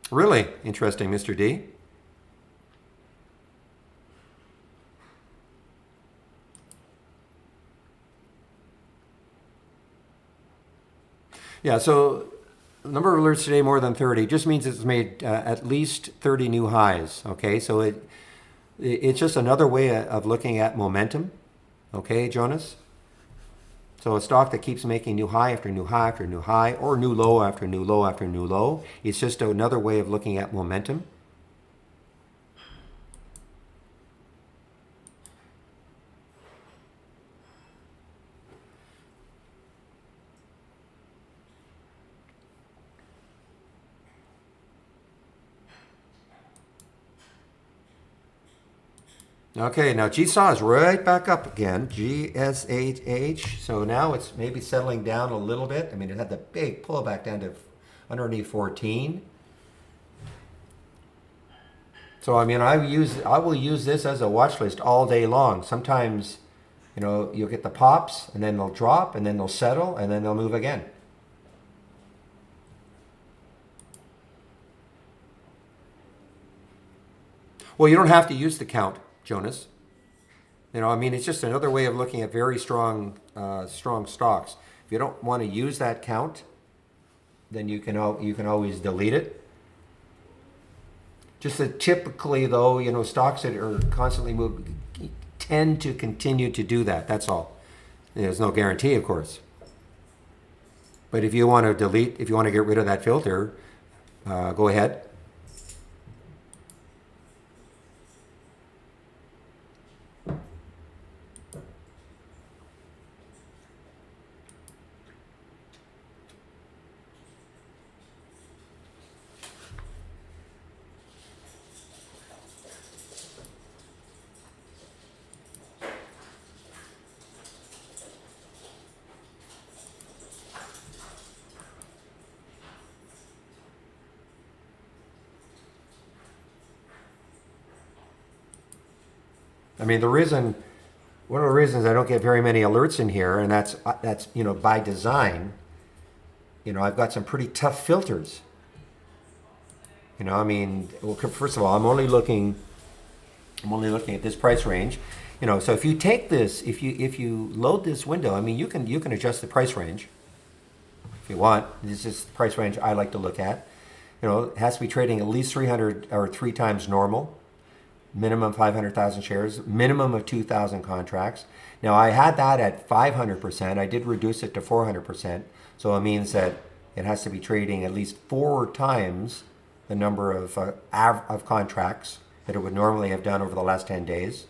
Really interesting, Mr. D. Yeah, so the number of alerts today more than 30 just means it's made at least 30 new highs. Okay, so it's just another way of looking at momentum. Okay, Jonas? So a stock that keeps making new high after new high after new high, or new low after new low after new low, it's just another way of looking at momentum. Okay, now GSAW is right back up again, GSHH. So now it's maybe settling down a little bit. I mean, it had the big pullback down to underneath 14. So I mean, I will use this as a watch list all day long. Sometimes, you know, you'll get the pops, and then they'll drop, and then they'll settle, and then they'll move again. Well, you don't have to use the count, Jonas. You know, I mean, it's just another way of looking at very strong, strong stocks. If you don't want to use that count, then you can always delete it. Just that typically, though, you know, stocks that are constantly moving tend to continue to do that. That's all. There's no guarantee, of course. But if you want to delete, if you want to get rid of that filter, go ahead. I mean, one of the reasons I don't get very many alerts in here, and that's you know, by design. You know, I've got some pretty tough filters. You know, I mean, well, first of all, I'm only looking at this price range. You know, so if you take this, if you load this window, I mean, you can adjust the price range if you want. This is the price range I like to look at. You know, it has to be trading at least 300 or 3 times normal. Minimum 500,000 shares, minimum of 2,000 contracts. Now I had that at 500%. I did reduce it to 400%. So it means that it has to be trading at least 4 times the number of contracts that it would normally have done over the last 10 days.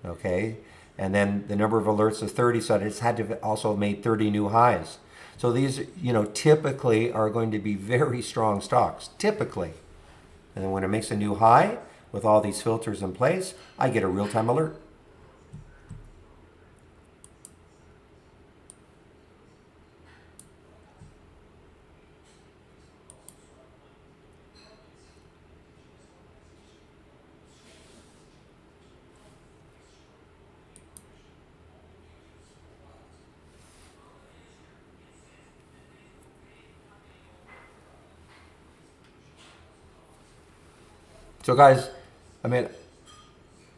Okay, and then the number of alerts is 30, so it's had to also have made 30 new highs. So these, typically are going to be very strong stocks, typically. And then when it makes a new high with all these filters in place, I get a real-time alert. So guys, I mean,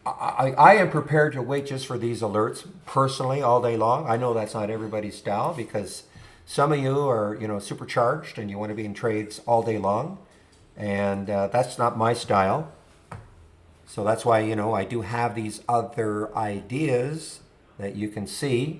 I am prepared to wait just for these alerts personally all day long. I know that's not everybody's style because some of you are, supercharged and you want to be in trades all day long. And that's not my style. So that's why, I do have these other ideas that you can see.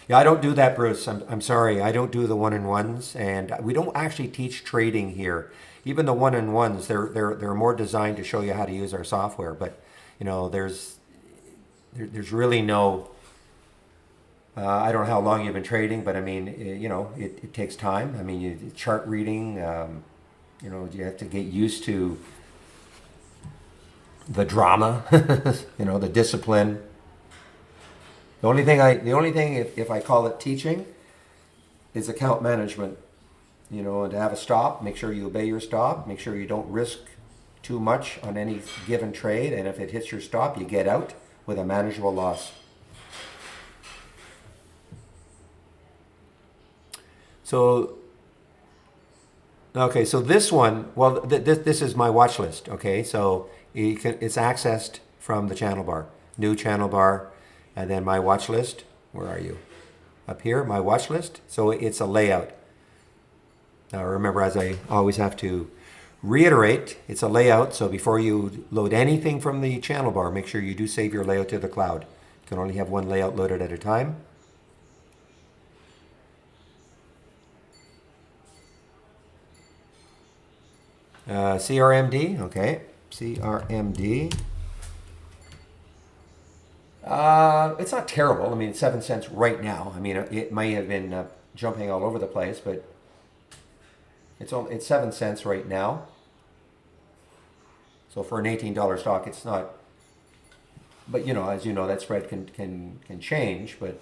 Yeah, I don't do that, Bruce. I'm sorry. I don't do the one-on-ones, and we don't actually teach trading here. Even the one-on-ones, they're more designed to show you how to use our software. But there's really no. I don't know how long you've been trading, but I mean, it takes time. I mean, chart reading. You have to get used to the drama. The discipline. The only thing, if I call it teaching, is account management. And to have a stop, make sure you obey your stop. Make sure you don't risk too much on any given trade, and if it hits your stop, you get out with a manageable loss. So, okay, so this one, well, this is my watch list. Okay, so it's accessed from the channel bar, new channel bar, and then my watch list. Where are you? Up here, my watch list. So it's a layout. Now remember, as I always have to reiterate, it's a layout. So before you load anything from the channel bar, make sure you do save your layout to the cloud. You can only have one layout loaded at a time. CRMD, okay, CRMD. It's not terrible. I mean, it's 7 cents right now. I mean, it may have been jumping all over the place, but it's 7 cents right now. So for an $18 stock, it's not. But as you know, that spread can change. But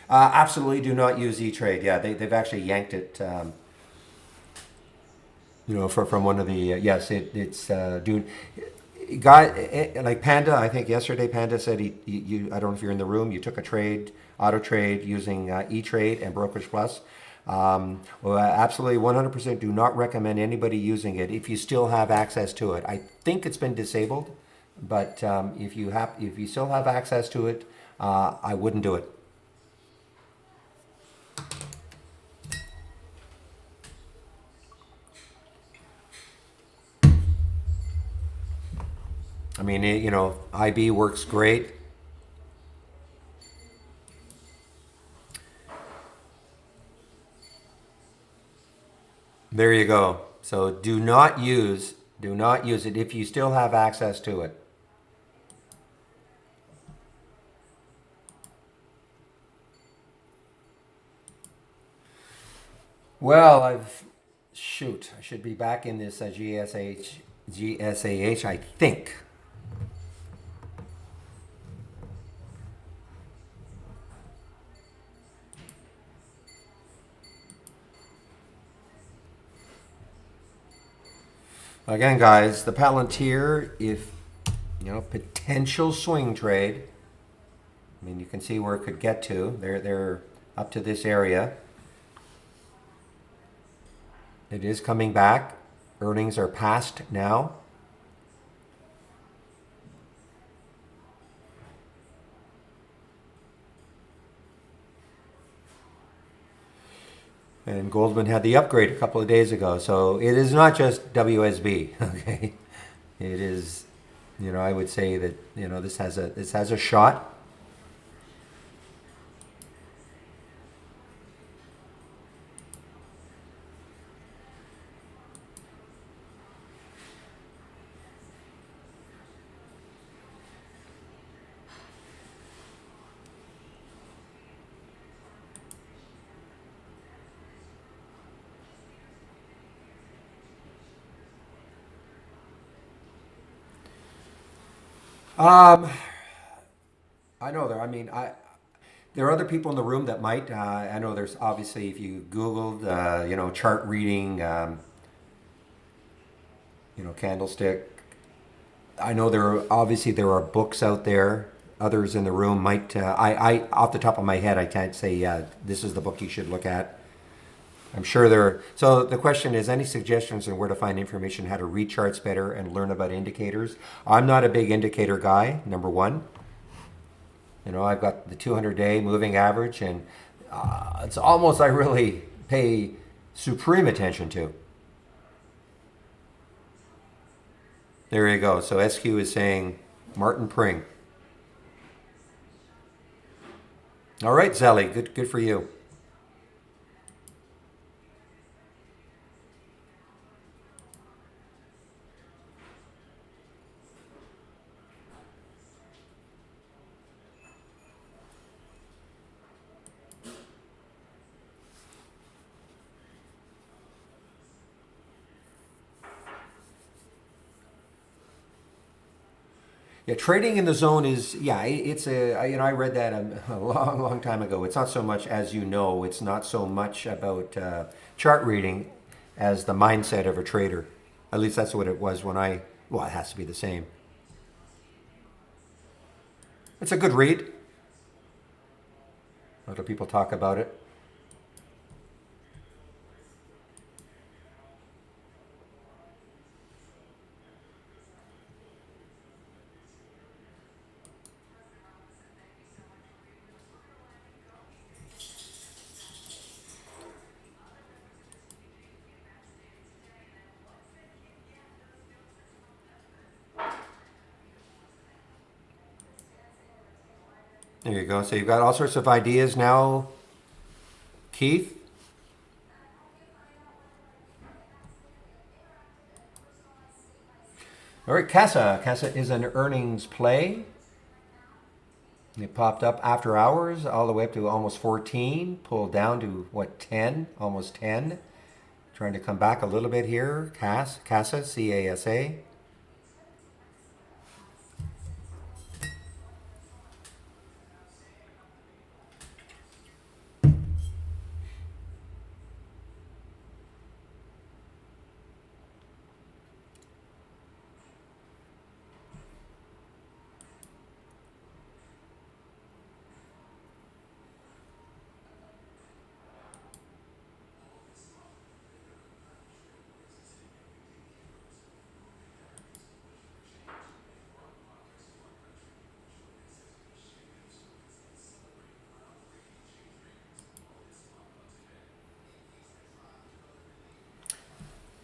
absolutely do not use E-Trade. Yeah, they've actually yanked it. From one of the yes, it's dude. Guy like Panda, I think yesterday Panda said you I don't know if you're in the room. You took a trade, auto trade using E-Trade and Brokerage Plus. Well, absolutely 100% do not recommend anybody using it if you still have access to it. I think it's been disabled, but if you still have access to it, I wouldn't do it. I mean, IB works great. There you go. So do not use it if you still have access to it. Well, I should be back in this GSAH, I think. Again, guys, the Palantir, if potential swing trade. I mean, you can see where it could get to. They're up to this area. It is coming back. Earnings are past now. And Goldman had the upgrade a couple of days ago. So it is not just WSB. Okay, it is. I would say that this has a shot. Um, I know there. I mean, there are other people in the room that might. I know there's obviously if you Googled, chart reading, candlestick. I know there are books out there. Others in the room might. I off the top of my head, I can't say. This is the book you should look at. I'm sure there are. So the question is, any suggestions on where to find information, how to read charts better, and learn about indicators? I'm not a big indicator guy. Number one. I've got the 200-day moving average, and it's almost I really pay supreme attention to. There you go. So SQ is saying Martin Pring. All right, Zelly, good for you. Yeah, trading in the zone is it's I read that a long long time ago. It's not so much as it's not so much about chart reading as the mindset of a trader. At least that's what it was when it has to be the same. It's a good read. Other people talk about it. There you go. So you've got all sorts of ideas now, Keith. All right, Casa. Casa is an earnings play. It popped up after hours all the way up to almost 14, pulled down to 10, almost 10. Trying to come back a little bit here. Casa, C-A-S-A.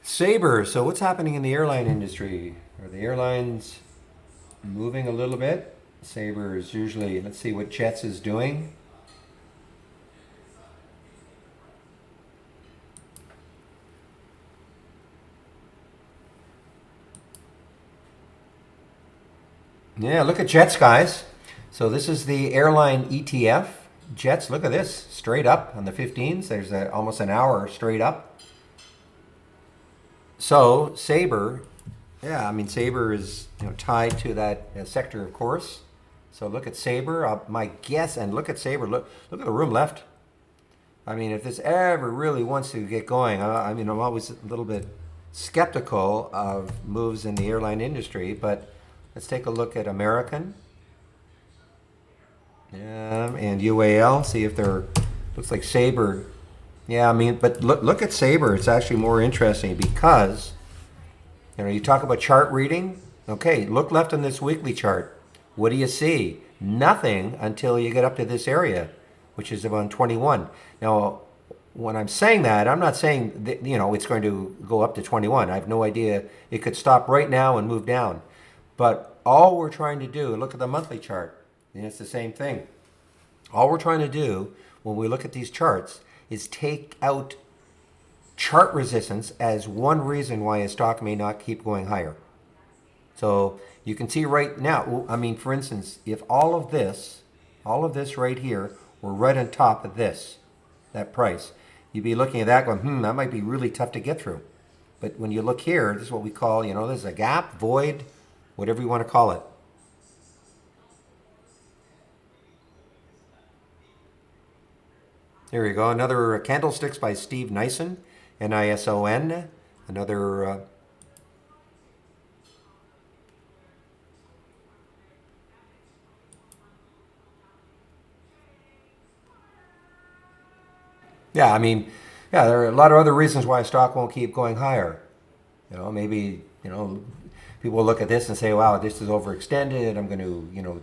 Sabre. So what's happening in the airline industry? Are the airlines moving a little bit? Sabre is usually, let's see what Jets is doing. Yeah, look at Jets, guys. So this is the airline ETF. Jets, look at this, straight up on the 15s. There's almost an hour straight up. So Sabre, yeah, I mean Sabre is tied to that sector, of course. So look at Sabre. My guess, and look at Sabre. Look at the room left. I mean, if this ever really wants to get going, I'm always a little bit skeptical of moves in the airline industry. But let's take a look at American. And UAL. See if they're. Looks like Sabre. Yeah, I mean, but look at Sabre. It's actually more interesting because, you talk about chart reading. Okay, look left on this weekly chart. What do you see? Nothing until you get up to this area, which is about 21. Now, when I'm saying that, I'm not saying that, it's going to go up to 21. I have no idea. It could stop right now and move down. But all we're trying to do, look at the monthly chart, and it's the same thing. All we're trying to do when we look at these charts is take out chart resistance as one reason why a stock may not keep going higher. So you can see right now, I mean, for instance, if all of this right here were right on top of that price, you'd be looking at that going, that might be really tough to get through. But when you look here, this is what we call, this is a gap, void, whatever you want to call it. Here we go. Another candlesticks by Steve Nison, Nison. Another. Yeah, I mean, there are a lot of other reasons why a stock won't keep going higher. Maybe, people look at this and say, wow, this is overextended. I'm going to,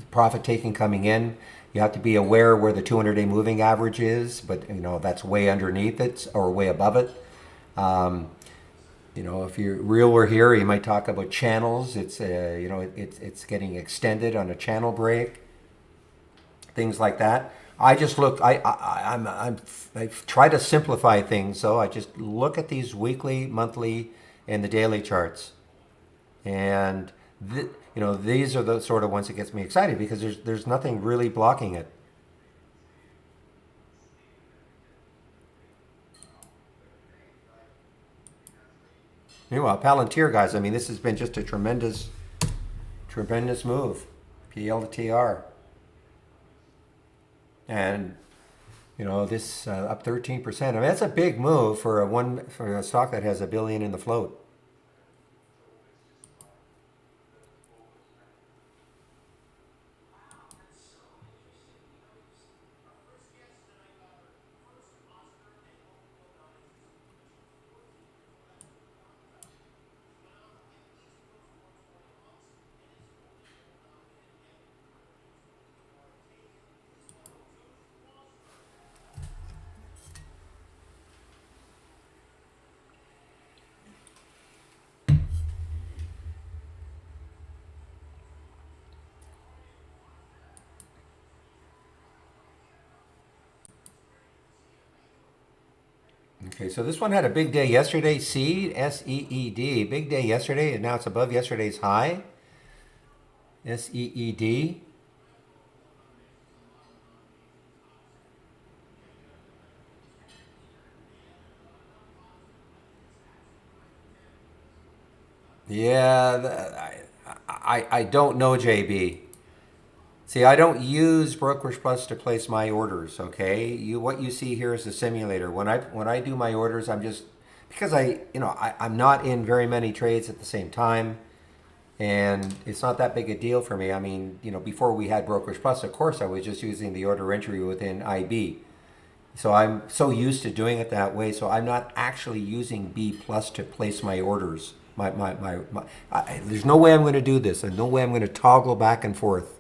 profit taking coming in. You have to be aware where the 200-day moving average is, but, that's way underneath it or way above it. If you're real were here, you might talk about channels. It's, it's getting extended on a channel break, things like that. I just look. I try to simplify things, so I just look at these weekly, monthly, and the daily charts, and these are the sort of ones that gets me excited because there's nothing really blocking it. Meanwhile, Palantir, guys, I mean, this has been just a tremendous move, PL to TR. And, this up 13%. I mean, that's a big move for a stock that has $1 billion in the float. Okay, so this one had a big day yesterday. Seed, S-E-E-D, big day yesterday, and now it's above yesterday's high. S-E-E-D. Yeah, I don't know, JB. See, I don't use Brokerage Plus to place my orders. Okay, what you see here is the simulator. When I do my orders, I'm just because I'm not in very many trades at the same time, and it's not that big a deal for me. I mean, before we had Brokerage Plus, of course, I was just using the order entry within IB. So I'm so used to doing it that way. So I'm not actually using B Plus to place my orders. There's no way I'm going to do this, and no way I'm going to toggle back and forth.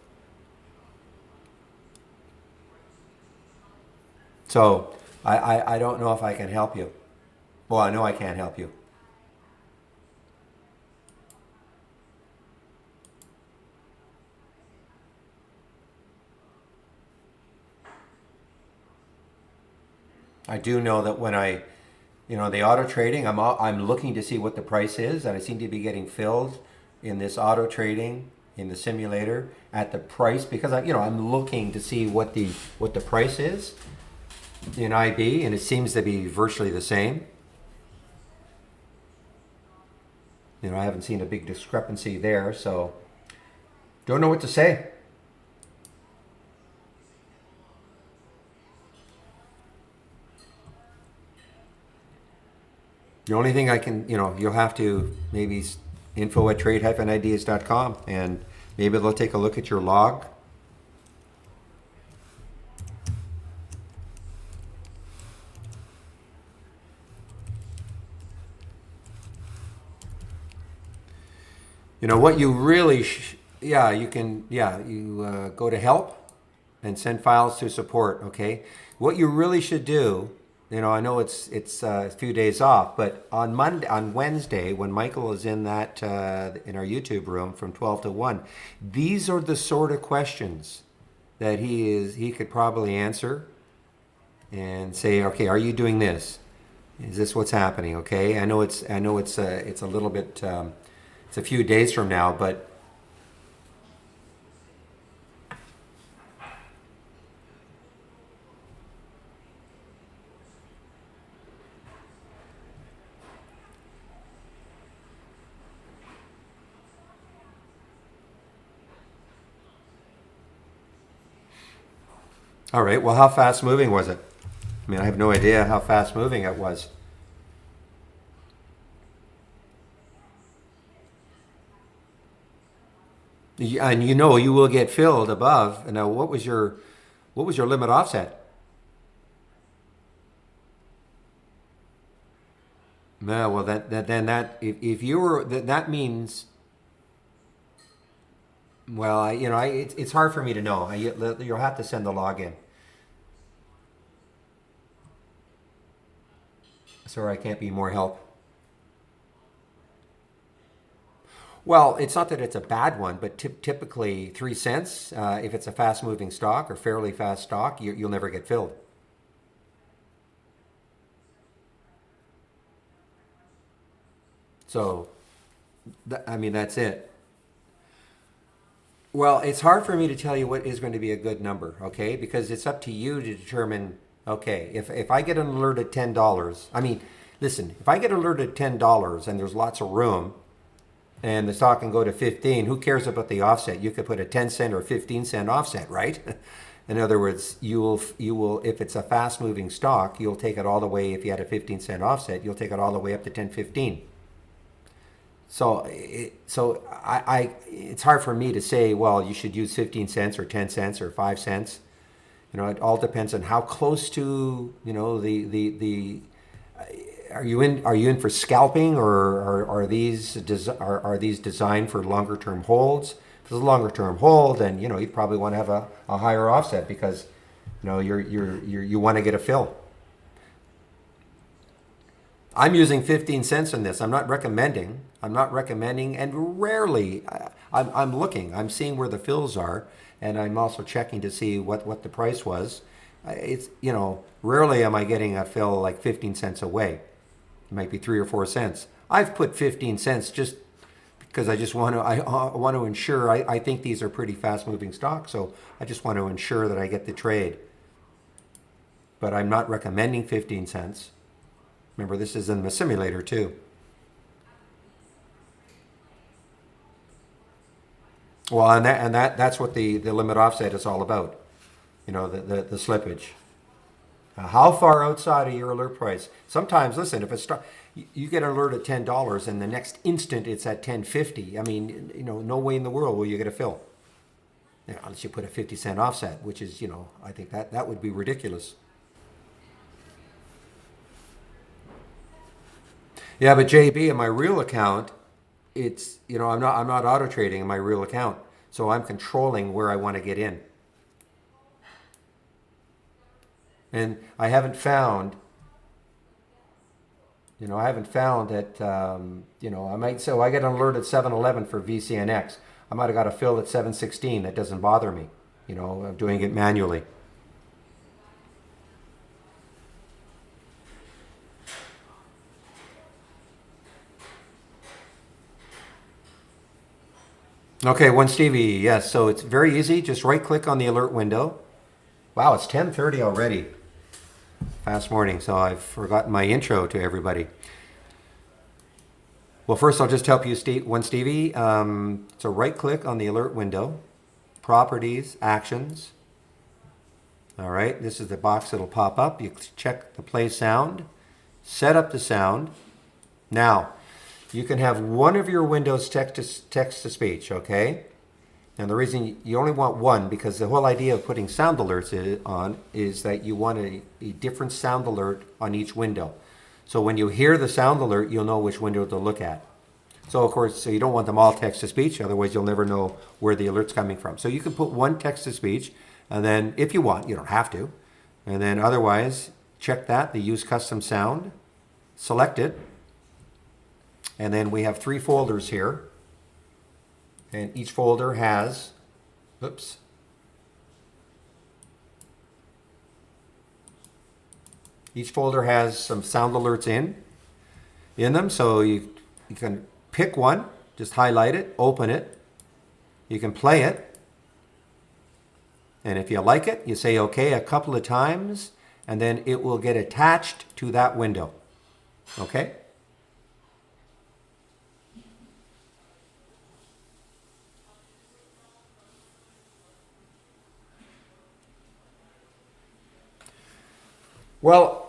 So I don't know if I can help you. Well, I know I can't help you. I do know that when the auto trading, I'm looking to see what the price is, and I seem to be getting filled in this auto trading in the simulator at the price because I'm looking to see what the price is in IB, and it seems to be virtually the same. I haven't seen a big discrepancy there, so don't know what to say. The only thing I can, you'll have to maybe info@trade-ideas.com, and maybe they'll take a look at your log. What you really, you can, you go to help and send files to support, okay? What you really should do I know it's a few days off, but on Wednesday, when Michael is in that in our YouTube room from 12 to 1, these are the sort of questions that he could probably answer and say, okay, are you doing this? Is this what's happening? Okay, I know it's a little bit it's a few days from now, but all right. Well, how fast moving was it? I mean, I have no idea how fast moving it was. And you will get filled above. And now, what was your limit offset? No, well, if you were that means, well, it's hard for me to know. You'll have to send the login. Sorry, I can't be more help. Well, it's not that it's a bad one, but typically 3 cents. If it's a fast-moving stock or fairly fast stock, you'll never get filled. So, I mean, that's it. Well, it's hard for me to tell you what is going to be a good number, okay? Because it's up to you to determine, okay, if I get an alert at $10, I mean, listen, if I get an alert at $10 and there's lots of room and the stock can go to 15, who cares about the offset? You could put a 10 cent or 15 cent offset, right? In other words, you will if it's a fast moving stock, you'll take it all the way. If you had a 15 cent offset, you'll take it all the way up to 10.15. So it's hard for me to say, well, you should use 15 cents or 10 cents or 5 cents. It all depends on how close to, the are you in for scalping, or are these designed for longer term holds? If it's a longer term hold, then you probably want to have a higher offset because you want to get a fill. I'm using 15 cents in this. I'm not recommending. And rarely I'm looking. I'm seeing where the fills are, and I'm also checking to see what the price was. It's rarely am I getting a fill like 15 cents away. It might be 3 or 4 cents. I've put 15 cents just because I want to ensure. I think these are pretty fast moving stocks, so I just want to ensure that I get the trade. But I'm not recommending 15 cents. Remember, this is in the simulator too. Well, and that's what the limit offset is all about. The slippage. How far outside of your alert price? Sometimes, listen, if it's you get an alert at $10 and the next instant it's at 10.50. I mean, no way in the world will you get a fill. Unless you put a 50 cent offset, which is, I think that would be ridiculous. Yeah, but JB, in my real account, it's I'm not auto trading in my real account, so I'm controlling where I want to get in, and I haven't found that I might so I get an alert at 7-Eleven for VCNX. I might have got a fill at 7:16. That doesn't bother me. I'm doing it manually. Okay, one Stevie. Yes, so it's very easy. Just right click on the alert window. Wow, it's 10:30 already. Fast morning, so I've forgotten my intro to everybody. Well, first I'll just help you, one Stevie. So right click on the alert window, properties, actions. All right, this is the box that'll pop up. You check the play sound, set up the sound. Now, you can have one of your windows text to speech, okay? And the reason you only want one, because the whole idea of putting sound alerts on is that you want a different sound alert on each window. So when you hear the sound alert, you'll know which window to look at. So of course, you don't want them all text to speech, otherwise you'll never know where the alert's coming from. So you can put one text to speech, and then if you want, you don't have to. And then otherwise, check that, the use custom sound, select it, and then we have 3 folders here, and each folder has, oops, each folder has some sound alerts in them, so you can pick one, just highlight it, open it, you can play it, and if you like it, you say okay a couple of times, and then it will get attached to that window. Okay? Well,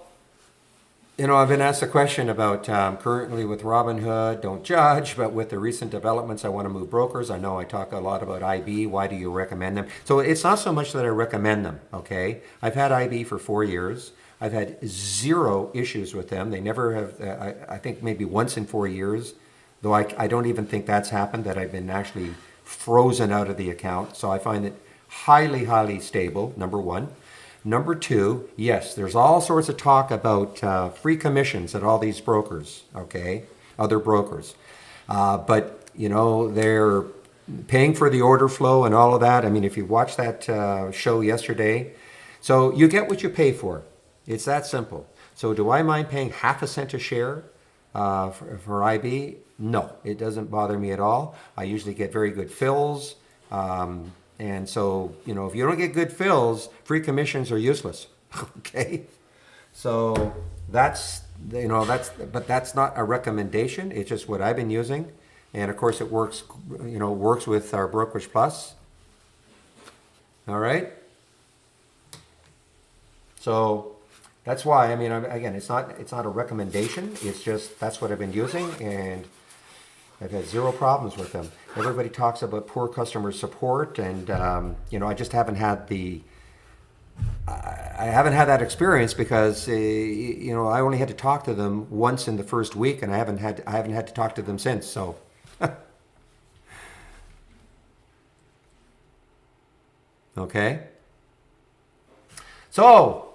you know, I've been asked a question about currently with Robinhood, don't judge, but with the recent developments, I want to move brokers. I know I talk a lot about IB. Why do you recommend them? So it's not so much that I recommend them, okay? I've had IB for 4 years. I've had 0 issues with them. They never have, I think maybe once in 4 years, though I don't even think that's happened, that I've been actually frozen out of the account. So I find it highly, highly stable, number one. Number 2, yes, there's all sorts of talk about free commissions at all these brokers, okay, other brokers. But, you know, they're paying for the order flow and all of that. I mean, if you watched that show yesterday, so you get what you pay for. It's that simple. So do I mind paying half a cent a share for IB? No, it doesn't bother me at all. I usually get very good fills. And so, you know, if you don't get good fills, free commissions are useless. Okay? So that's, you know, but that's not a recommendation. It's just what I've been using. And of course it works, you know, works with our Brokerage Plus. All right? So that's why, I mean, again, it's not a recommendation. It's just, that's what I've been using, and I've had 0 problems with them. Everybody talks about poor customer support, and you know, I just haven't had I haven't had that experience because you know, I only had to talk to them once in the first week, and I haven't had to talk to them since. So, okay. So,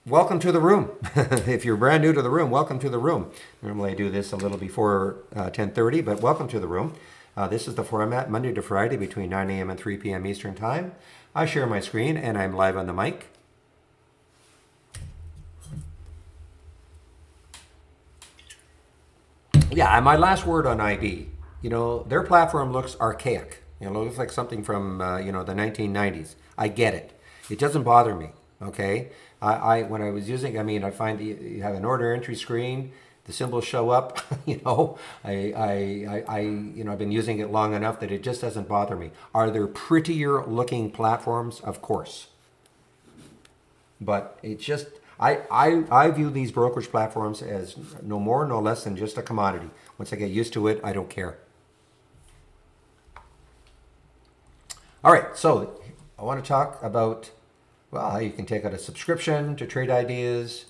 welcome to the room. If you're brand new to the room, welcome to the room. Normally I do this a little before 10:30, but welcome to the room. This is the format, Monday to Friday between 9 a.m. and 3 p.m. Eastern Time. I share my screen and I'm live on the mic. Yeah, and my last word on IB. You know, their platform looks archaic. You know, it looks like something from, you know, the 1990s. I get it. It doesn't bother me, okay? When I was using, I mean, I find you have an order entry screen, the symbols show up, you know, you know, I've been using it long enough that it just doesn't bother me. Are there prettier looking platforms? Of course. But it just, I view these brokerage platforms as no more, no less than just a commodity. Once I get used to it, I don't care. All right, so I want to talk about, well, how you can take out a subscription to Trade Ideas.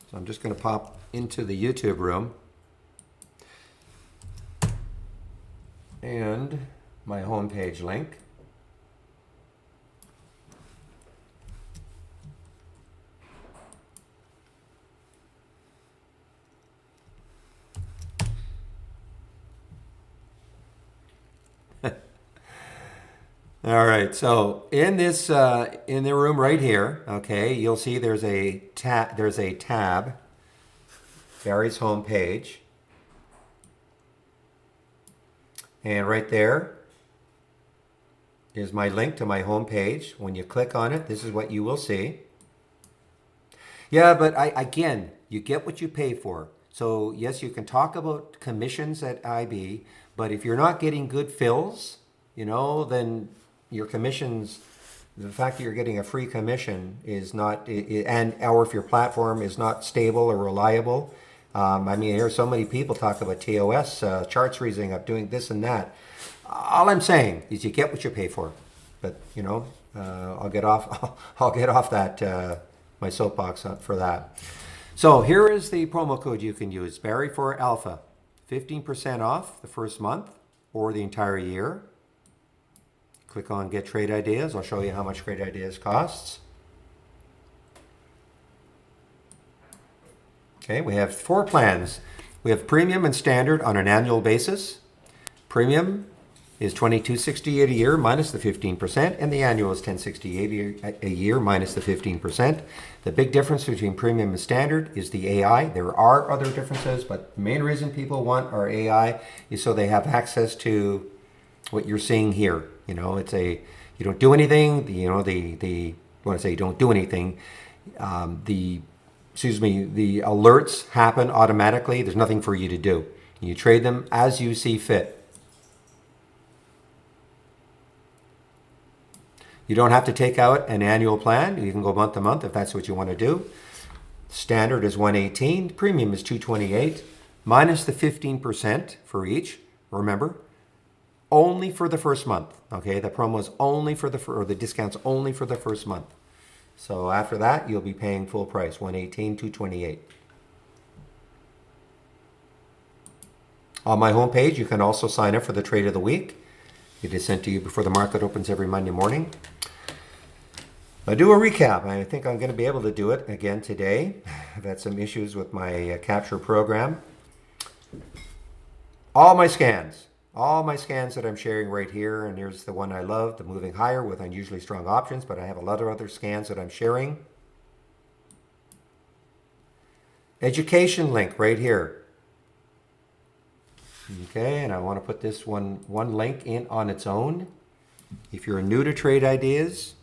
So I'm just going to pop into the YouTube room and my homepage link. All right, so in this in the room right here, okay, you'll see there's a tab, Barry's home page, and right there is my link to my home page. When you click on it, this is what you will see. Yeah, but again, you get what you pay for. So yes, you can talk about commissions at IB, but if you're not getting good fills, you know, then your commissions, the fact that you're getting a free commission is not, or if your platform is not stable or reliable. I mean, I hear so many people talk about TOS, charts freezing up, doing this and that. All I'm saying is you get what you pay for. But, you know, I'll get off that, my soapbox for that. So here is the promo code you can use, Barry for Alpha. 15% off the first month or the entire year. Click on Get Trade Ideas. I'll show you how much Trade Ideas costs. Okay, we have 4 plans. We have premium and standard on an annual basis. Premium is $22.68 a year minus the 15%, and the annual is $10.68 a year minus the 15%. The big difference between premium and standard is the AI. There are other differences, but the main reason people want our AI is so they have access to what you're seeing here. You know, it's you don't do anything. When I say you don't do anything, the alerts happen automatically. There's nothing for you to do. You trade them as you see fit. You don't have to take out an annual plan. You can go month to month if that's what you want to do. Standard is 118, premium is 228, minus the 15% for each. Remember, only for the first month. Okay, the promo is only for the discount's only for the first month. So after that, you'll be paying full price, 118, 228. On my homepage, you can also sign up for the trade of the week. It is sent to you before the market opens every Monday morning. I do a recap. I think I'm going to be able to do it again today. I've had some issues with my capture program. All my scans that I'm sharing right here, and here's the one I love, the moving higher with unusually strong options, but I have a lot of other scans that I'm sharing. Education link right here. Okay, and I want to put this one link in on its own. If you're new to Trade Ideas,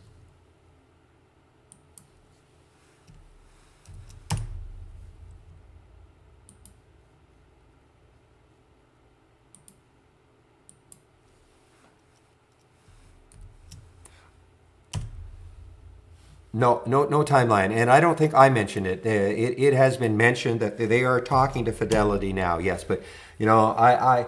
no timeline, and I don't think I mentioned it. It has been mentioned that they are talking to Fidelity now. Yes, but you know, I'm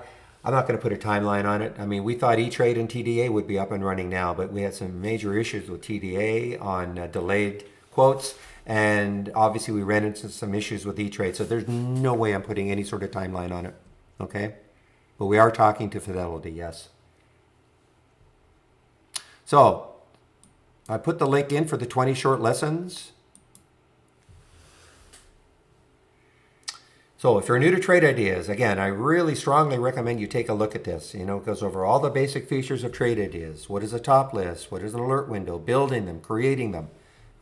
not going to put a timeline on it. I mean, we thought E-Trade and TDA would be up and running now, but we had some major issues with TDA on delayed quotes, and obviously we ran into some issues with E-Trade. So there's no way I'm putting any sort of timeline on it. Okay, but we are talking to Fidelity. Yes. So I put the link in for the 20 short lessons. So if you're new to Trade Ideas, again, I really strongly recommend you take a look at this. You know, it goes over all the basic features of Trade Ideas. What is a top list? What is an alert window? Building them, creating them.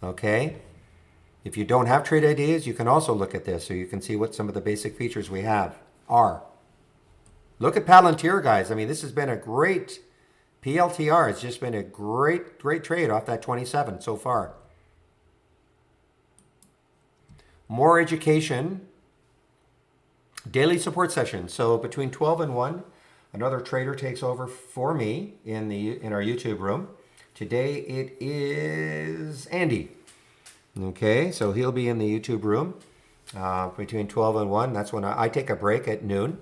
Okay? If you don't have Trade Ideas, you can also look at this so you can see what some of the basic features we have are. Look at Palantir, guys. I mean, this has been a great PLTR. It's just been a great trade off that 27 so far. More education. Daily support sessions. So between 12 and 1, another trader takes over for me in our YouTube room. Today it is Andy. Okay, so he'll be in the YouTube room between 12 and 1. That's when I take a break at noon.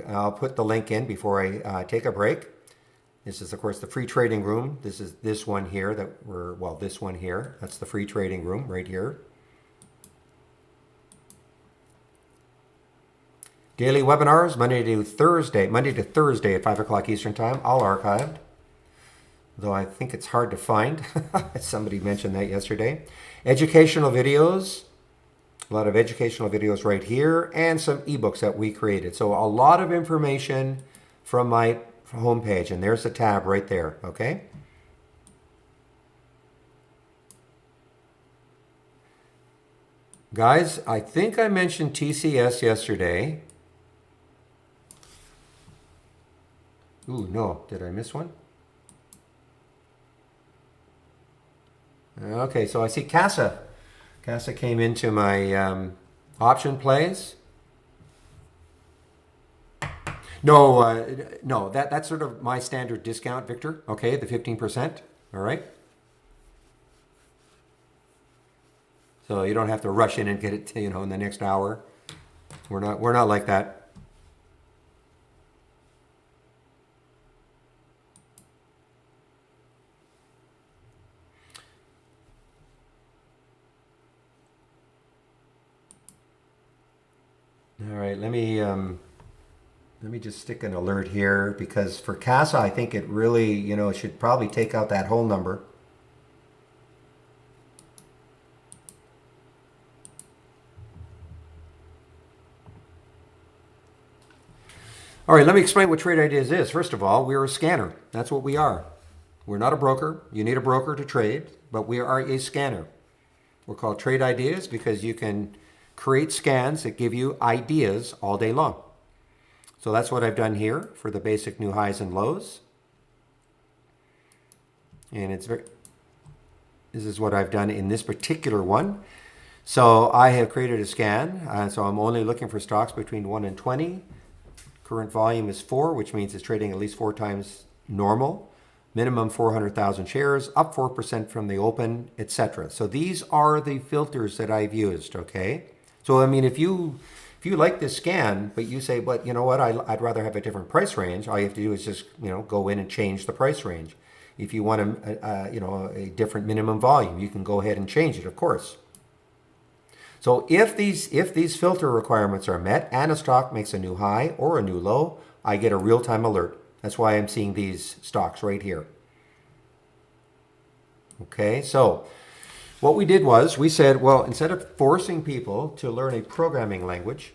I'll put the link in before I take a break. This is, of course, the free trading room. This is this one here this one here. That's the free trading room right here. Daily webinars, Monday to Thursday at 5 o'clock Eastern Time, all archived. Though I think it's hard to find. Somebody mentioned that yesterday. Educational videos. A lot of educational videos right here, and some ebooks that we created. So a lot of information from my homepage, and there's the tab right there, okay? Guys, I think I mentioned TCS yesterday. Ooh, no, did I miss one? Okay, so I see CASA. CASA came into my option plays. No, that's sort of my standard discount, Victor. Okay, the 15%. All right. So you don't have to rush in and get it, in the next hour. We're not like that. All right, let me Let me just stick an alert here because for CASA, I think it really, it should probably take out that whole number. All right, let me explain what Trade Ideas is. First of all, we're a scanner. That's what we are. We're not a broker. You need a broker to trade, but we are a scanner. We're called Trade Ideas because you can create scans that give you ideas all day long. So that's what I've done here for the basic new highs and lows. And this is what I've done in this particular one. So I have created a scan. So I'm only looking for stocks between 1 and 20. Current volume is 4, which means it's trading at least 4 times normal. Minimum 400,000 shares, up 4% from the open, etc. So these are the filters that I've used, okay? So, I mean, if you like this scan, but you say, but you know what, I'd rather have a different price range, all you have to do is just, go in and change the price range. If you want a different minimum volume, you can go ahead and change it, of course. So if these filter requirements are met and a stock makes a new high or a new low, I get a real-time alert. That's why I'm seeing these stocks right here. Okay, so what we did was we said, well, instead of forcing people to learn a programming language,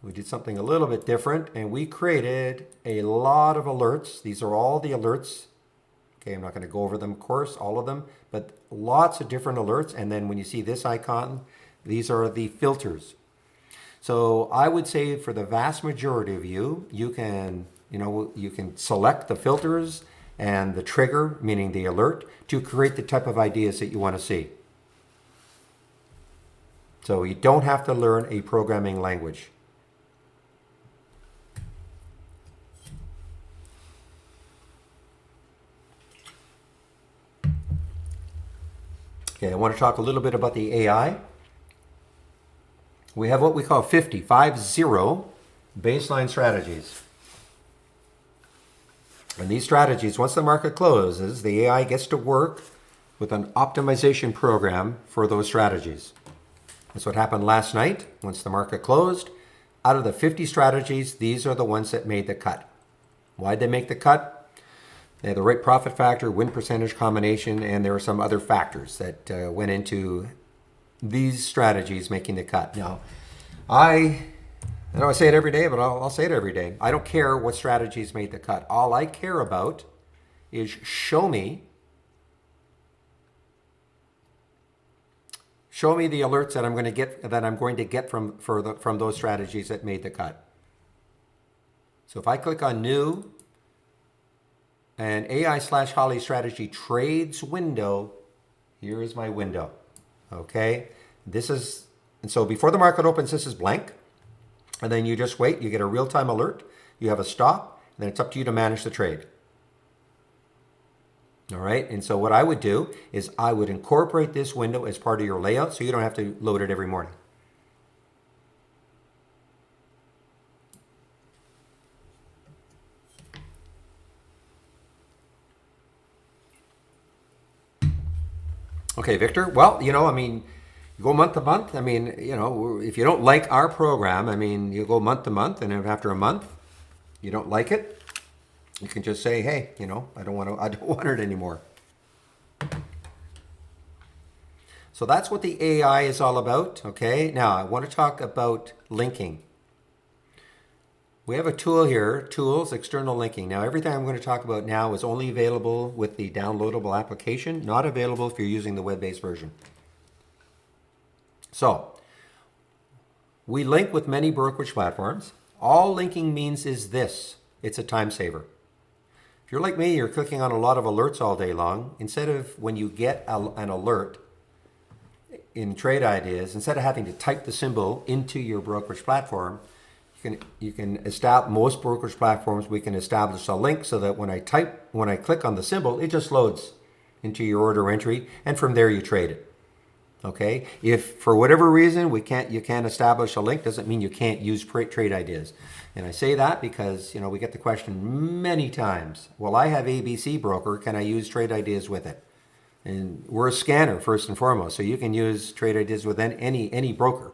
we did something a little bit different and we created a lot of alerts. These are all the alerts. Okay, I'm not going to go over them, of course, all of them, but lots of different alerts. And then when you see this icon, these are the filters. So I would say for the vast majority of you, you can select the filters and the trigger, meaning the alert, to create the type of ideas that you want to see. So you don't have to learn a programming language. Okay, I want to talk a little bit about the AI. We have what we call 50 baseline strategies. And these strategies, once the market closes, the AI gets to work with an optimization program for those strategies. That's what happened last night. Once the market closed, out of the 50 strategies, these are the ones that made the cut. Why'd they make the cut? They had the right profit factor, win percentage combination, and there were some other factors that went into these strategies making the cut. Now, I know I say it every day, but I'll say it every day. I don't care what strategies made the cut. All I care about is show me the alerts that I'm going to get from those strategies that made the cut. So if I click on new and AI/Holly strategy trades window, here is my window. Okay, and so before the market opens, this is blank. And then you just wait, you get a real-time alert, you have a stop, and then it's up to you to manage the trade. All right, and so what I would do is I would incorporate this window as part of your layout so you don't have to load it every morning. Okay, Victor, well, you go month to month. If you don't like our program, you go month to month, and if after a month you don't like it, you can just say, hey, I don't want it anymore. So that's what the AI is all about. Okay, now I want to talk about linking. We have a tool here, Tools, External Linking. Now, everything I'm going to talk about now is only available with the downloadable application, not available if you're using the web-based version. So, we link with many brokerage platforms. All linking means is this: it's a time saver. If you're like me, you're clicking on a lot of alerts all day long. Instead of when you get an alert in Trade Ideas, instead of having to type the symbol into your brokerage platform, you can establish, most brokerage platforms, we can establish a link so that when I click on the symbol, it just loads into your order entry, and from there you trade it. Okay, if for whatever reason you can't establish a link, doesn't mean you can't use Trade Ideas. And I say that because we get the question many times. Well, I have ABC Broker. Can I use Trade Ideas with it? And we're a scanner first and foremost, so you can use Trade Ideas with any broker.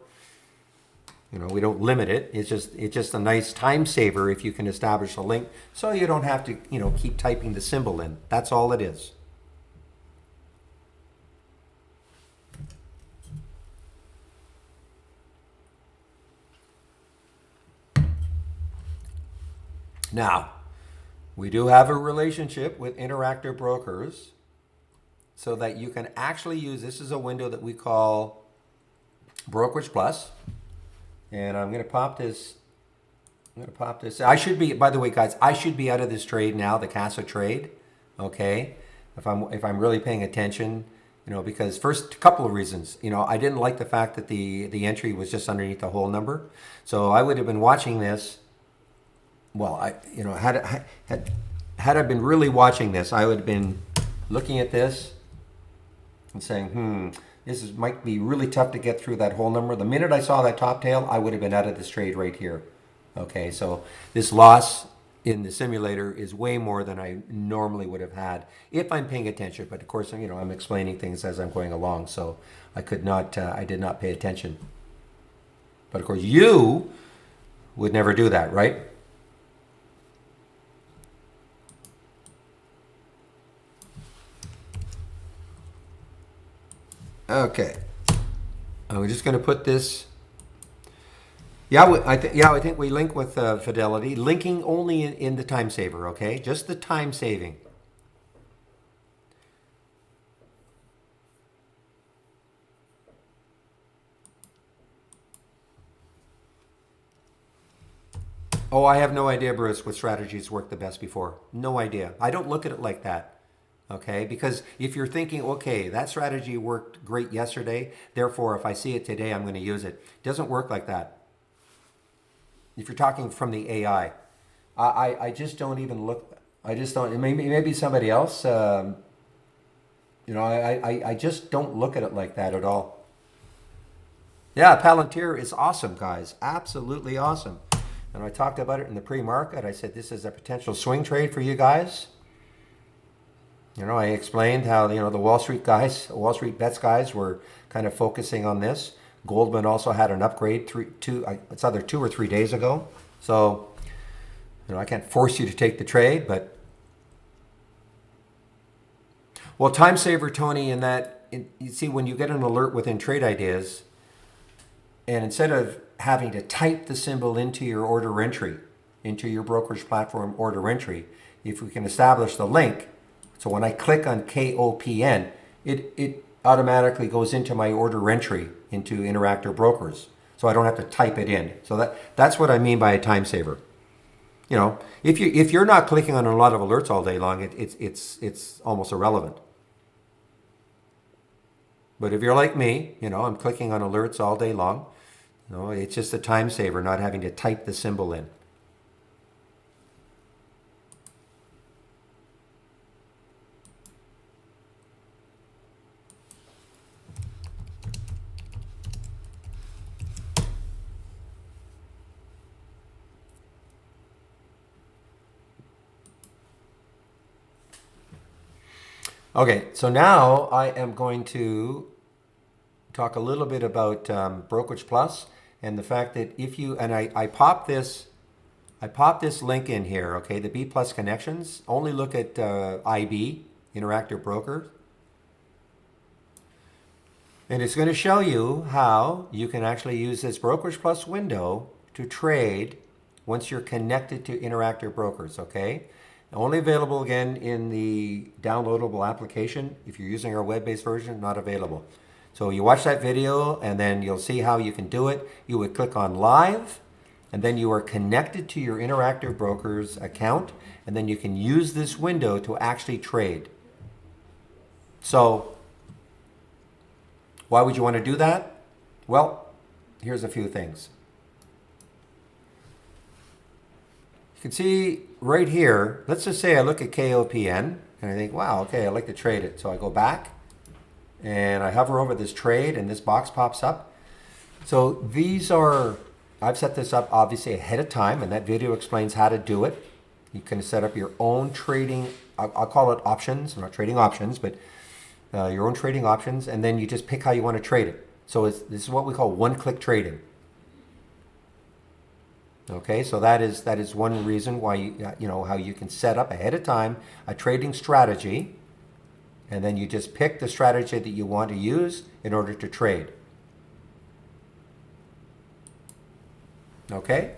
You know, we don't limit it. It's just a nice time saver if you can establish a link so you don't have to, you know, keep typing the symbol in. That's all it is. Now, we do have a relationship with Interactive Brokers so that you can actually use, this is a window that we call Brokerage Plus. And I'm going to pop this. I should be, by the way, guys, I should be out of this trade now, the CASA trade. Okay. If I'm really paying attention, you know, because first, a couple of reasons. You know, I didn't like the fact that the entry was just underneath the whole number. So I would have been watching this. Well, had I been really watching this, I would have been looking at this and saying, might be really tough to get through that whole number. The minute I saw that top tail, I would have been out of this trade right here. Okay, so this loss in the simulator is way more than I normally would have had if I'm paying attention. But of course, you know, I'm explaining things as I'm going along, so I did not pay attention. But of course, you would never do that, right? Okay, we're just going to put this. I think we link with Fidelity. Linking only in the time saver. Okay, just the time saving. Oh, I have no idea, Bruce, what strategies worked the best before. No idea. I don't look at it like that. Okay, because if you're thinking, okay, that strategy worked great yesterday, therefore if I see it today, I'm going to use it. It doesn't work like that. If you're talking from the AI, I just don't even look, I just don't, maybe somebody else, you know, I just don't look at it like that at all. Yeah, Palantir is awesome, guys. Absolutely awesome. And I talked about it in the pre-market. I said, this is a potential swing trade for you guys. You know, I explained how, you know, the Wall Street bets guys were kind of focusing on this. Goldman also had an upgrade it's either 2 or 3 days ago. So, you know, I can't force you to take the trade, but well, time saver, Tony, in that you see when you get an alert within Trade Ideas, and instead of having to type the symbol into your order entry, into your brokerage platform order entry, if we can establish the link. So when I click on KOPN, it automatically goes into my order entry into Interactive Brokers. So I don't have to type it in. So that's what I mean by a time saver. You know, if you're not clicking on a lot of alerts all day long, it's almost irrelevant. But if you're like me, you know, I'm clicking on alerts all day long. You know, it's just a time saver, not having to type the symbol in. Okay, so now I am going to talk a little bit about Brokerage Plus and the fact that if you, and I pop this link in here, okay, the B Plus connections, only look at IB, Interactive Broker. And it's going to show you how you can actually use this Brokerage Plus window to trade once you're connected to Interactive Brokers, okay? Only available again in the downloadable application. If you're using our web-based version, not available. So you watch that video and then you'll see how you can do it. You would click on live and then you are connected to your Interactive Brokers account and then you can use this window to actually trade. So why would you want to do that? Well, here's a few things. You can see right here, let's just say I look at KOPN and I think, wow, okay, I'd like to trade it. So I go back and I hover over this trade and this box pops up. So these are, I've set this up obviously ahead of time and that video explains how to do it. You can set up your own trading, I'll call it options, I'm not trading options, but your own trading options, and then you just pick how you want to trade it. So this is what we call one-click trading. Okay, so that is one reason why you know how you can set up ahead of time a trading strategy, and then you just pick the strategy that you want to use in order to trade. Okay,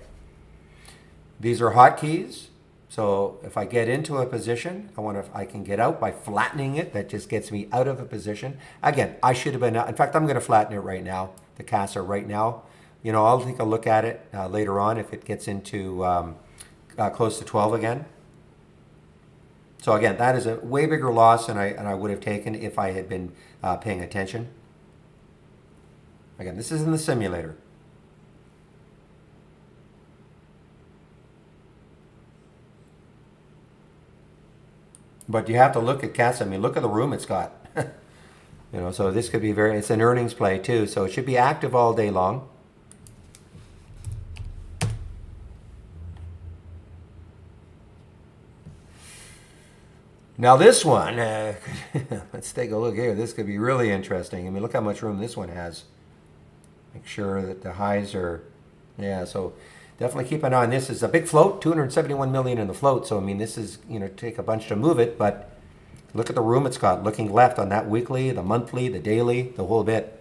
these are hotkeys. So if I get into a position, I can get out by flattening it. That just gets me out of a position. Again, I should have been, in fact, I'm going to flatten it right now, the CASA right now. You know, I'll take a look at it later on if it gets into close to 12 again. So again, that is a way bigger loss than I would have taken if I had been paying attention. Again, this is in the simulator. But you have to look at CASA. I mean, look at the room it's got. You know, so this could be it's an earnings play too. So it should be active all day long. Now this one, let's take a look here. This could be really interesting. I mean, look how much room this one has. Make sure that the highs are, yeah, so definitely keep an eye on this. It's a big float, 271 million in the float. So, I mean, this is, you know, take a bunch to move it, but look at the room it's got. Looking left on that weekly, the monthly, the daily, the whole bit.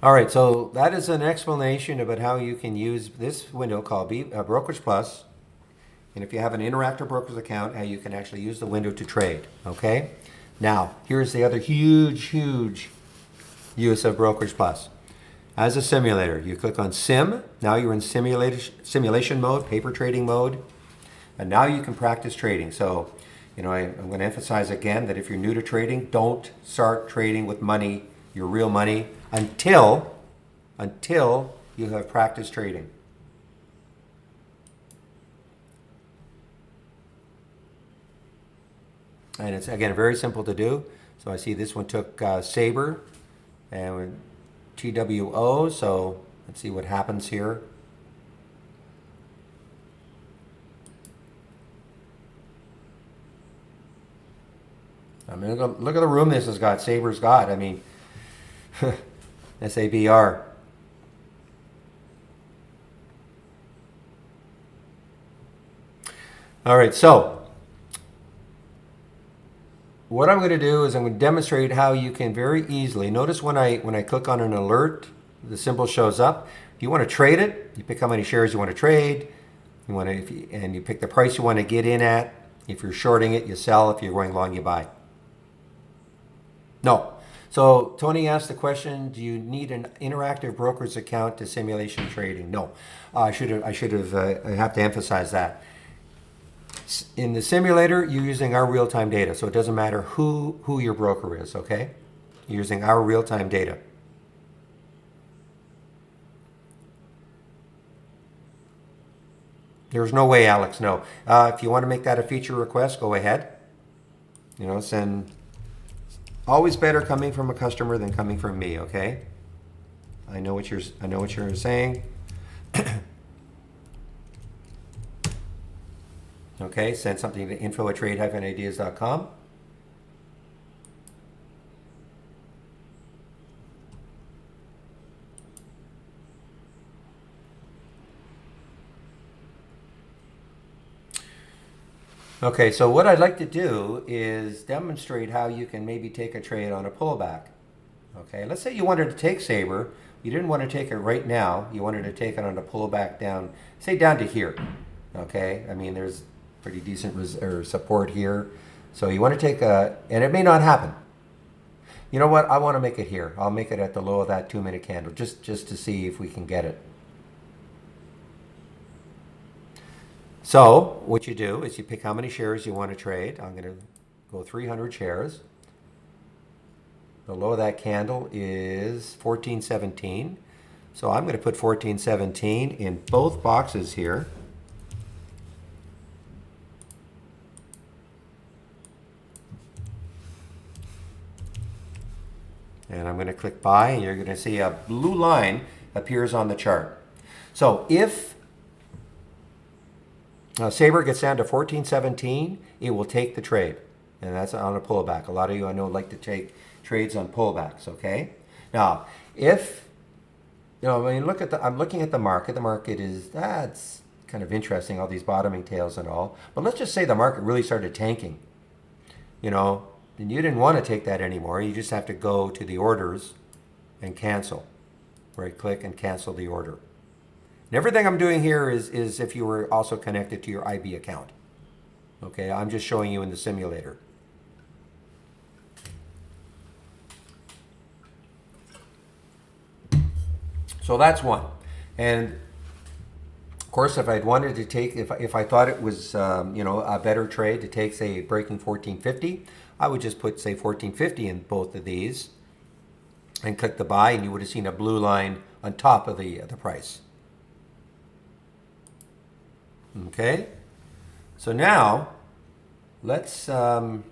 All right, so that is an explanation about how you can use this window called Brokerage Plus. And if you have an Interactive Brokers account, how you can actually use the window to trade, okay? Now, here's the other huge use of Brokerage Plus. As a simulator, you click on Sim. Now you're in simulation mode, paper trading mode. And now you can practice trading. So, you know, I'm going to emphasize again that if you're new to trading, don't start trading with money, your real money, until you have practiced trading. And it's, again, very simple to do. So I see this one took Sabre and TWO. So let's see what happens here. I mean, look at the room this has got, Sabre's got. I mean, SABR. All right, so what I'm going to do is I'm going to demonstrate how you can very easily, notice when I click on an alert, the symbol shows up. If you want to trade it, you pick how many shares you want to trade, and you pick the price you want to get in at. If you're shorting it, you sell. If you're going long, you buy. No. So Tony asked the question, do you need an Interactive Brokers account to simulation trading? No. I have to emphasize that. In the simulator, you're using our real-time data, so it doesn't matter who your broker is, okay? You're using our real-time data. There's no way, Alex, no. If you want to make that a feature request, go ahead. You know, send. Always better coming from a customer than coming from me, okay? I know what you're saying. Okay, send something to info@trade-ideas.com. Okay, so what I'd like to do is demonstrate how you can maybe take a trade on a pullback. Okay, let's say you wanted to take Sabre. You didn't want to take it right now. You wanted to take it on a pullback down, say down to here. Okay, I mean, there's pretty decent support here. So you want to take and it may not happen. You know what? I want to make it here. I'll make it at the low of that 2-minute candle just to see if we can get it. So what you do is you pick how many shares you want to trade. I'm going to go 300 shares. The low of that candle is 1417. So I'm going to put 1417 in both boxes here. And I'm going to click buy, and you're going to see a blue line appears on the chart. So if Now, Sabre gets down to 14.17, it will take the trade. And that's on a pullback. A lot of you I know like to take trades on pullbacks, okay? Now, if, when you look at I'm looking at the market. The market is, it's kind of interesting, all these bottoming tails and all. But let's just say the market really started tanking. Then you didn't want to take that anymore. You just have to go to the orders and cancel. Right click and cancel the order. And everything I'm doing here is if you were also connected to your IB account. Okay, I'm just showing you in the simulator. So that's one. And of course, if I'd wanted to take, if I thought it was, a better trade to take, say, breaking 1450, I would just put, say, 1450 in both of these and click the buy, and you would have seen a blue line on top of the price. Okay, so now let's, not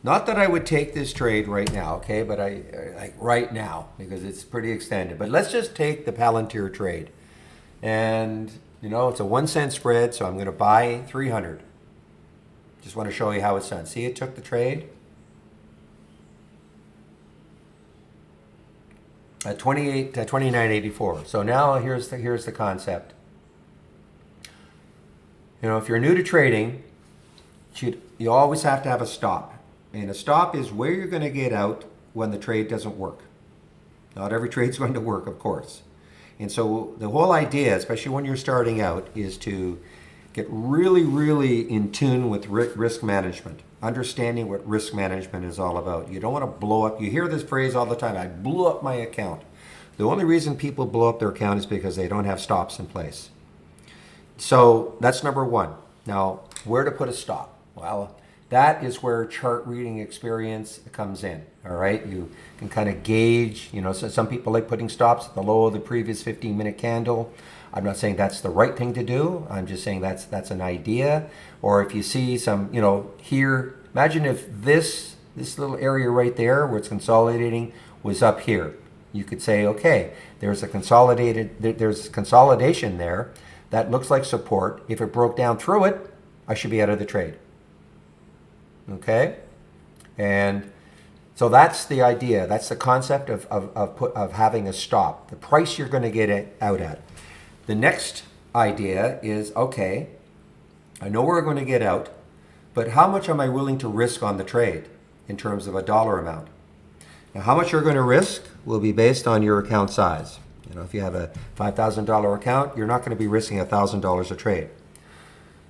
that I would take this trade right now, okay, but like right now because it's pretty extended. But let's just take the Palantir trade, and it's a 1 cent spread, so I'm going to buy 300. Just want to show you how it's done. See, it took the trade at 29.84. So now here's the concept. If you're new to trading, you always have to have a stop. And a stop is where you're going to get out when the trade doesn't work. Not every trade's going to work, of course. And so the whole idea, especially when you're starting out, is to get really, really in tune with risk management. Understanding what risk management is all about. You don't want to blow up. You hear this phrase all the time, I blew up my account. The only reason people blow up their account is because they don't have stops in place. So that's number one. Now, where to put a stop? Well, that is where chart reading experience comes in. All right, you can kind of gauge. So some people like putting stops at the low of the previous 15-minute candle. I'm not saying that's the right thing to do. I'm just saying that's an idea. Or if you see some, here, imagine if this little area right there where it's consolidating was up here. You could say, okay, there's consolidation there. That looks like support. If it broke down through it, I should be out of the trade. Okay? And so that's the idea. That's the concept of having a stop. The price you're going to get it out at. The next idea is, okay, I know where we're going to get out, but how much am I willing to risk on the trade in terms of a dollar amount? Now, how much you're going to risk will be based on your account size. If you have a $5,000 account, you're not going to be risking $1,000 a trade.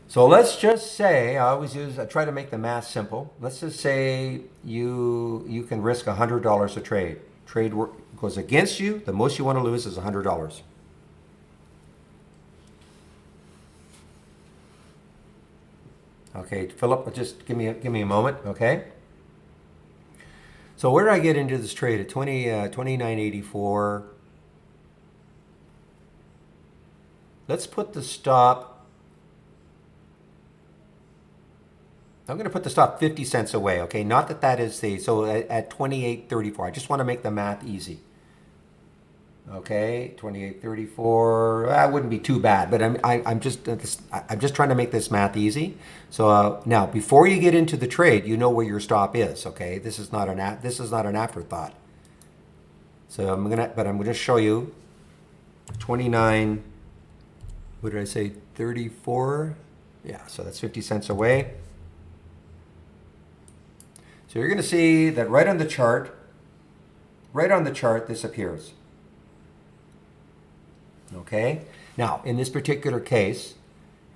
So let's just say, I try to make the math simple. Let's just say you can risk $100 a trade. Trade goes against you. The most you want to lose is $100. Okay, Philip, just give me a moment, okay? So where did I get into this trade at 29.84? Let's put the stop. I'm going to put the stop 50 cents away, okay? Not that is so at 28.34. I just want to make the math easy. Okay, 28.34. That wouldn't be too bad, but I'm just trying to make this math easy. So now, before you get into the trade, you know where your stop is. Okay, this is not an afterthought. So I'm gonna show you 29. What did I say? 34. Yeah, so that's 50 cents away. So you're going to see that right on the chart, this appears. Okay. Now, in this particular case,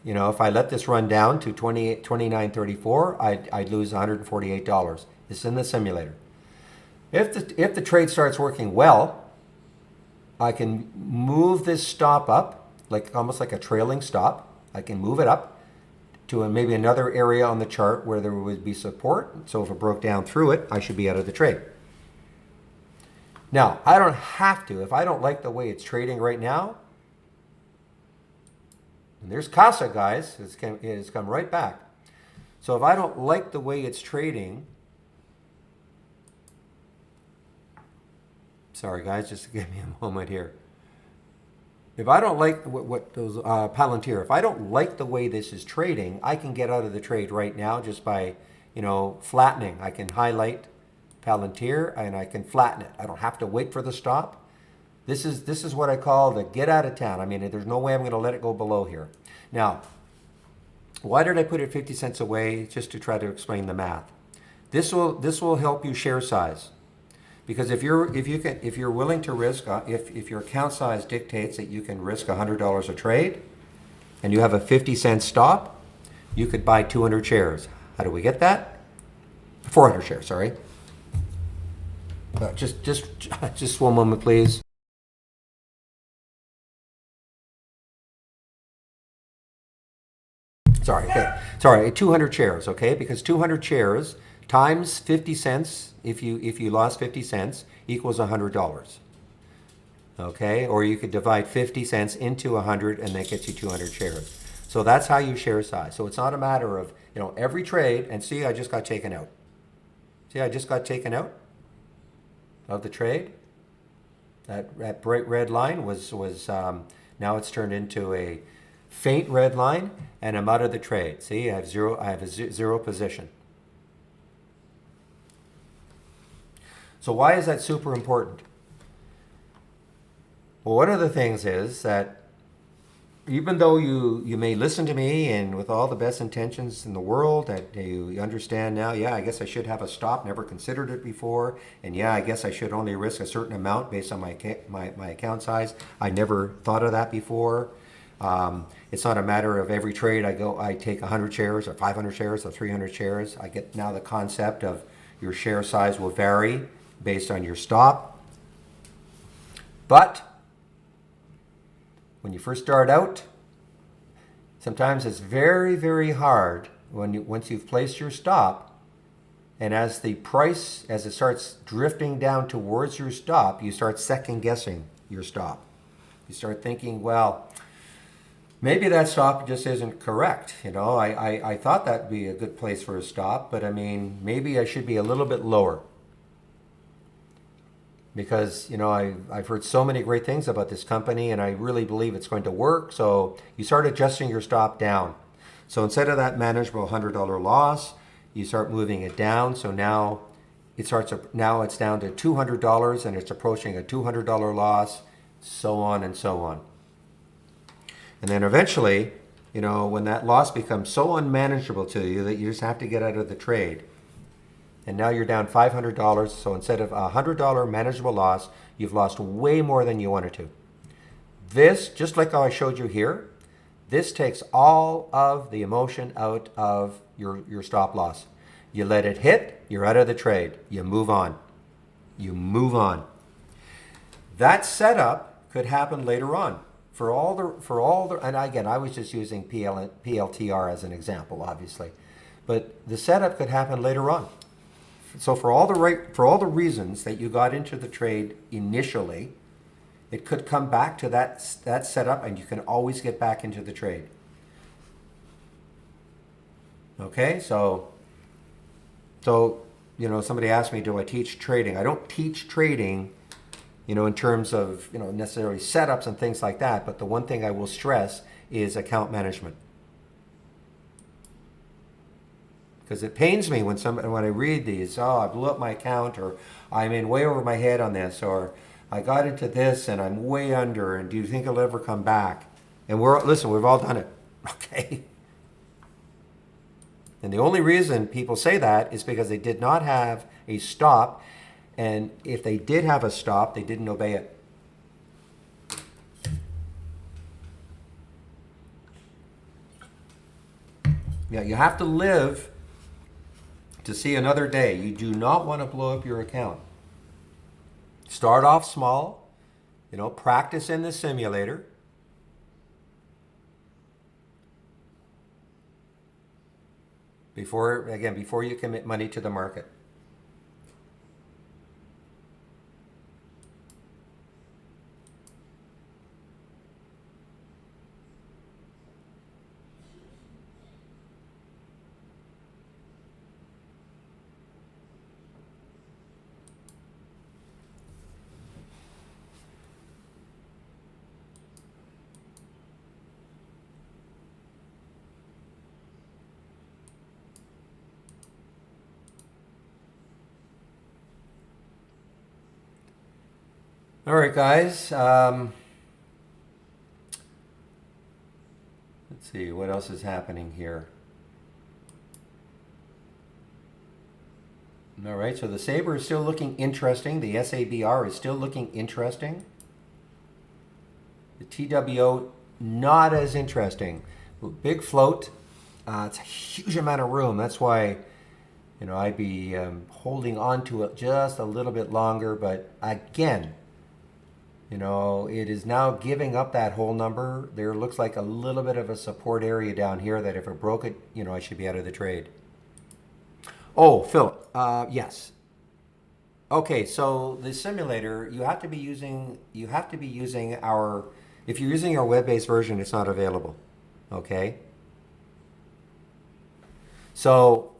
if I let this run down to 29.34, I'd lose $148. This is in the simulator. If the trade starts working well, I can move this stop up, almost like a trailing stop. I can move it up to maybe another area on the chart where there would be support. So if it broke down through it, I should be out of the trade. Now, I don't have to. If I don't like the way it's trading right now, and there's Casa, guys. It's come right back. So if I don't like the way it's trading, sorry, guys, just give me a moment here. If I don't like what those Palantir, if I don't like the way this is trading, I can get out of the trade right now just by, flattening. I can highlight Palantir and I can flatten it. I don't have to wait for the stop. This is what I call the get out of town. I mean, there's no way I'm going to let it go below here. Now, why did I put it 50 cents away? Just to try to explain the math. This will help you share size. Because if you're willing to risk, if your account size dictates that you can risk $100 a trade, and you have a 50-cent stop, you could buy 200 shares. How do we get that? 400 shares. Sorry. Just one moment, please. Sorry, 200 shares. Okay, because 200 shares times 50 cents, if you lost 50 cents, equals $100. Okay, or you could divide 50 cents into 100 and that gets you 200 shares. So that's how you share size. So it's not a matter of, every trade, and see, I just got taken out. See, I just got taken out of the trade. That bright red line was now it's turned into a faint red line, and I'm out of the trade. See, I have zero position. So why is that super important? Well, one of the things is that even though you may listen to me and with all the best intentions in the world, that you understand now, yeah, I guess I should have a stop, never considered it before, and yeah, I guess I should only risk a certain amount based on my account size. I never thought of that before. It's not a matter of every trade I take 100 shares or 500 shares or 300 shares. I get now the concept of your share size will vary based on your stop. But when you first start out, sometimes it's very, very hard once you've placed your stop, and as the price, as it starts drifting down towards your stop, you start second guessing your stop. You start thinking, well, maybe that stop just isn't correct. I thought that'd be a good place for a stop, but I mean, maybe I should be a little bit lower. Because, I've heard so many great things about this company and I really believe it's going to work. So you start adjusting your stop down. So instead of that manageable $100 loss, you start moving it down. So now it's down to $200 and it's approaching a $200 loss, so on and so on. And then eventually, when that loss becomes so unmanageable to you that you just have to get out of the trade. And now you're down $500. So instead of a $100 manageable loss, you've lost way more than you wanted to. This, just like how I showed you here, this takes all of the emotion out of your stop loss. You let it hit, you're out of the trade. You move on. You move on. That setup could happen later on. For all the, and again, I was just using PLTR as an example, obviously, but the setup could happen later on. So for all the reasons that you got into the trade initially, it could come back to that setup, and you can always get back into the trade. Okay, so somebody asked me, do I teach trading? I don't teach trading, in terms of necessarily setups and things like that. But the one thing I will stress is account management. Because it pains me when I read these, I blew up my account, or I'm in way over my head on this, or I got into this and I'm way under, and do you think it'll ever come back? And we've all done it, okay? And the only reason people say that is because they did not have a stop, and if they did have a stop, they didn't obey it. Yeah, you have to live to see another day. You do not want to blow up your account. Start off small, practice in the simulator. Before you commit money to the market. All right, guys. Let's see what else is happening here. All right, so the Sabre is still looking interesting. The SABR is still looking interesting. The TWO, not as interesting. Big float. It's a huge amount of room. That's why, I'd be holding on to it just a little bit longer. But again, it is now giving up that whole number. There looks like a little bit of a support area down here that if it broke it, I should be out of the trade. Oh, Philip, yes. Okay, so the simulator, you have to be using our, if you're using our web-based version, it's not available, okay? So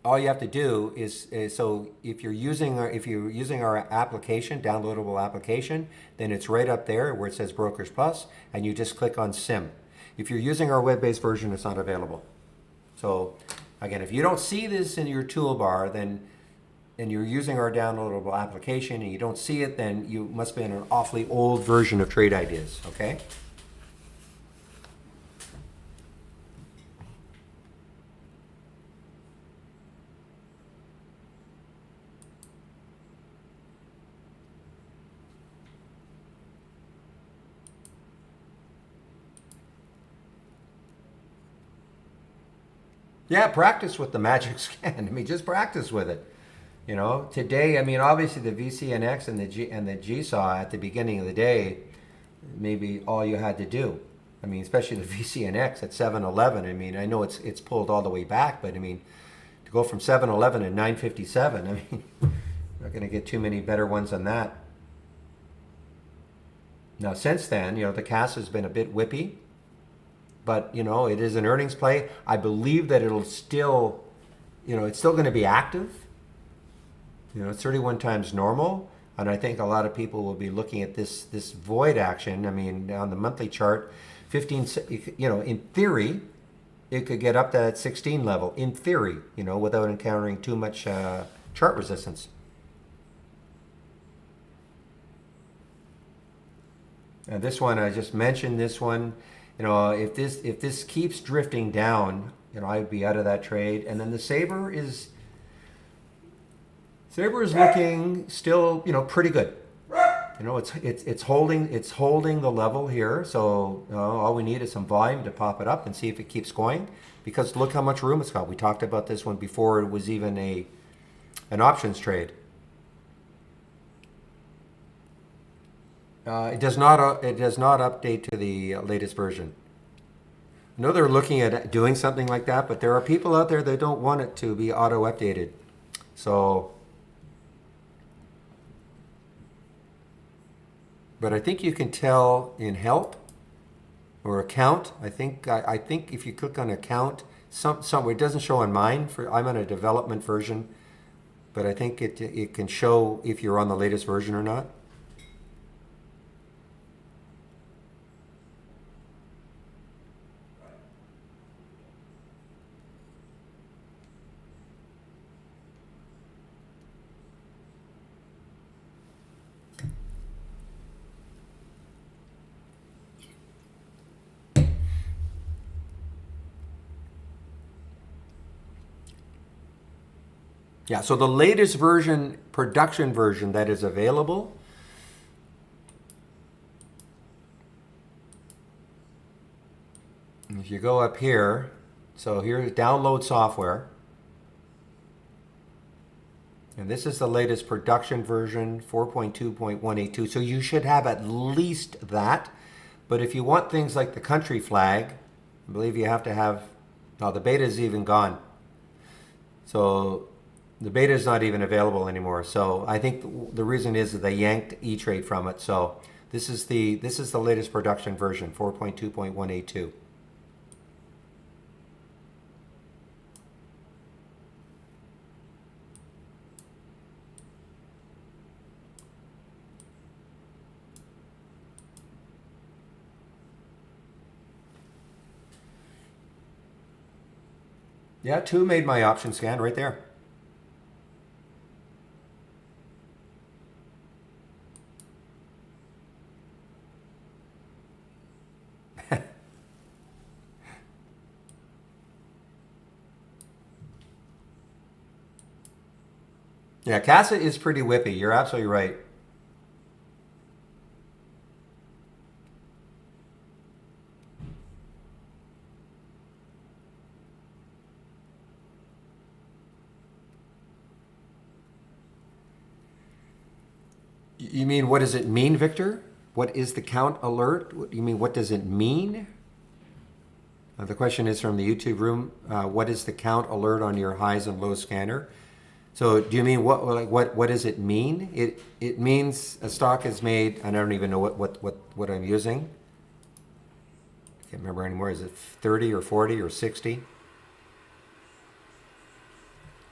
all you have to do is so if you're using our application, downloadable application, then it's right up there where it says Brokerage Plus, and you just click on Sim. If you're using our web-based version, it's not available. So again, if you don't see this in your toolbar, then you're using our downloadable application and you don't see it, then you must be in an awfully old version of Trade Ideas, okay? Yeah, practice with the Magic Scan. I mean, just practice with it. Today, I mean, obviously the VCNX and the GSAW at the beginning of the day, maybe all you had to do. I mean, especially the VCNX at 711. I mean, I know it's pulled all the way back, but I mean, to go from 711 to 957, I mean, not going to get too many better ones than that. Now, since then, the CAS has been a bit whippy. But, it is an earnings play. I believe that it'll still, it's still going to be active. It's 31 times normal. And I think a lot of people will be looking at this void action. I mean, on the monthly chart, 15, in theory, it could get up to that 16 level, in theory, without encountering too much chart resistance. And this one, I just mentioned this one. If this keeps drifting down, I'd be out of that trade. And then the Sabre is looking still, pretty good. It's holding the level here. So all we need is some volume to pop it up and see if it keeps going. Because look how much room it's got. We talked about this one before it was even an options trade. It does not update to the latest version. I know they're looking at doing something like that, but there are people out there that don't want it to be auto-updated. So, but I think you can tell in Help or Account. I think if you click on Account, somewhere it doesn't show on mine. I'm on a development version, but I think it can show if you're on the latest version or not. Yeah, so the latest version, production version that is available, if you go up here, so here's download software. And this is the latest production version, 4.2.182. So you should have at least that. But if you want things like the country flag, I believe you have to have, no, the beta is even gone. So the beta is not even available anymore. So I think the reason is that they yanked E-Trade from it. So this is the latest production version, 4.2.182. Yeah, 2 made my option scan right there. Yeah, Casa is pretty whippy. You're absolutely right. You mean what does it mean, Victor? What is the count alert? You mean what does it mean? The question is from the YouTube room. What is the count alert on your highs and lows scanner? So do you mean what does it mean? It means a stock is made, and I don't even know what I'm using. I can't remember anymore. Is it 30 or 40 or 60?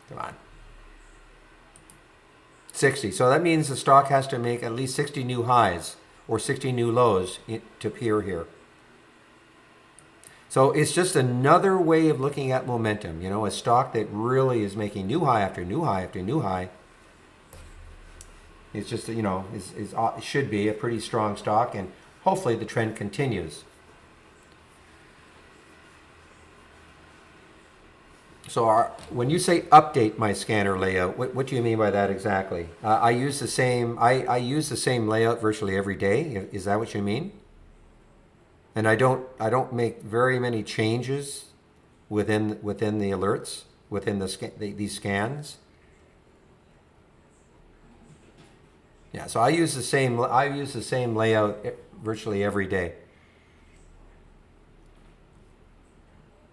Come on. 60. So that means the stock has to make at least 60 new highs or 60 new lows to appear here. So it's just another way of looking at momentum. You know, a stock that really is making new high after new high after new high. It's just, you know, it should be a pretty strong stock, and hopefully the trend continues. So when you say update my scanner layout, what do you mean by that exactly? I use the same. I use the same layout virtually every day. Is that what you mean? And I don't make very many changes within the alerts within these scans. Yeah. So I use the same layout virtually every day.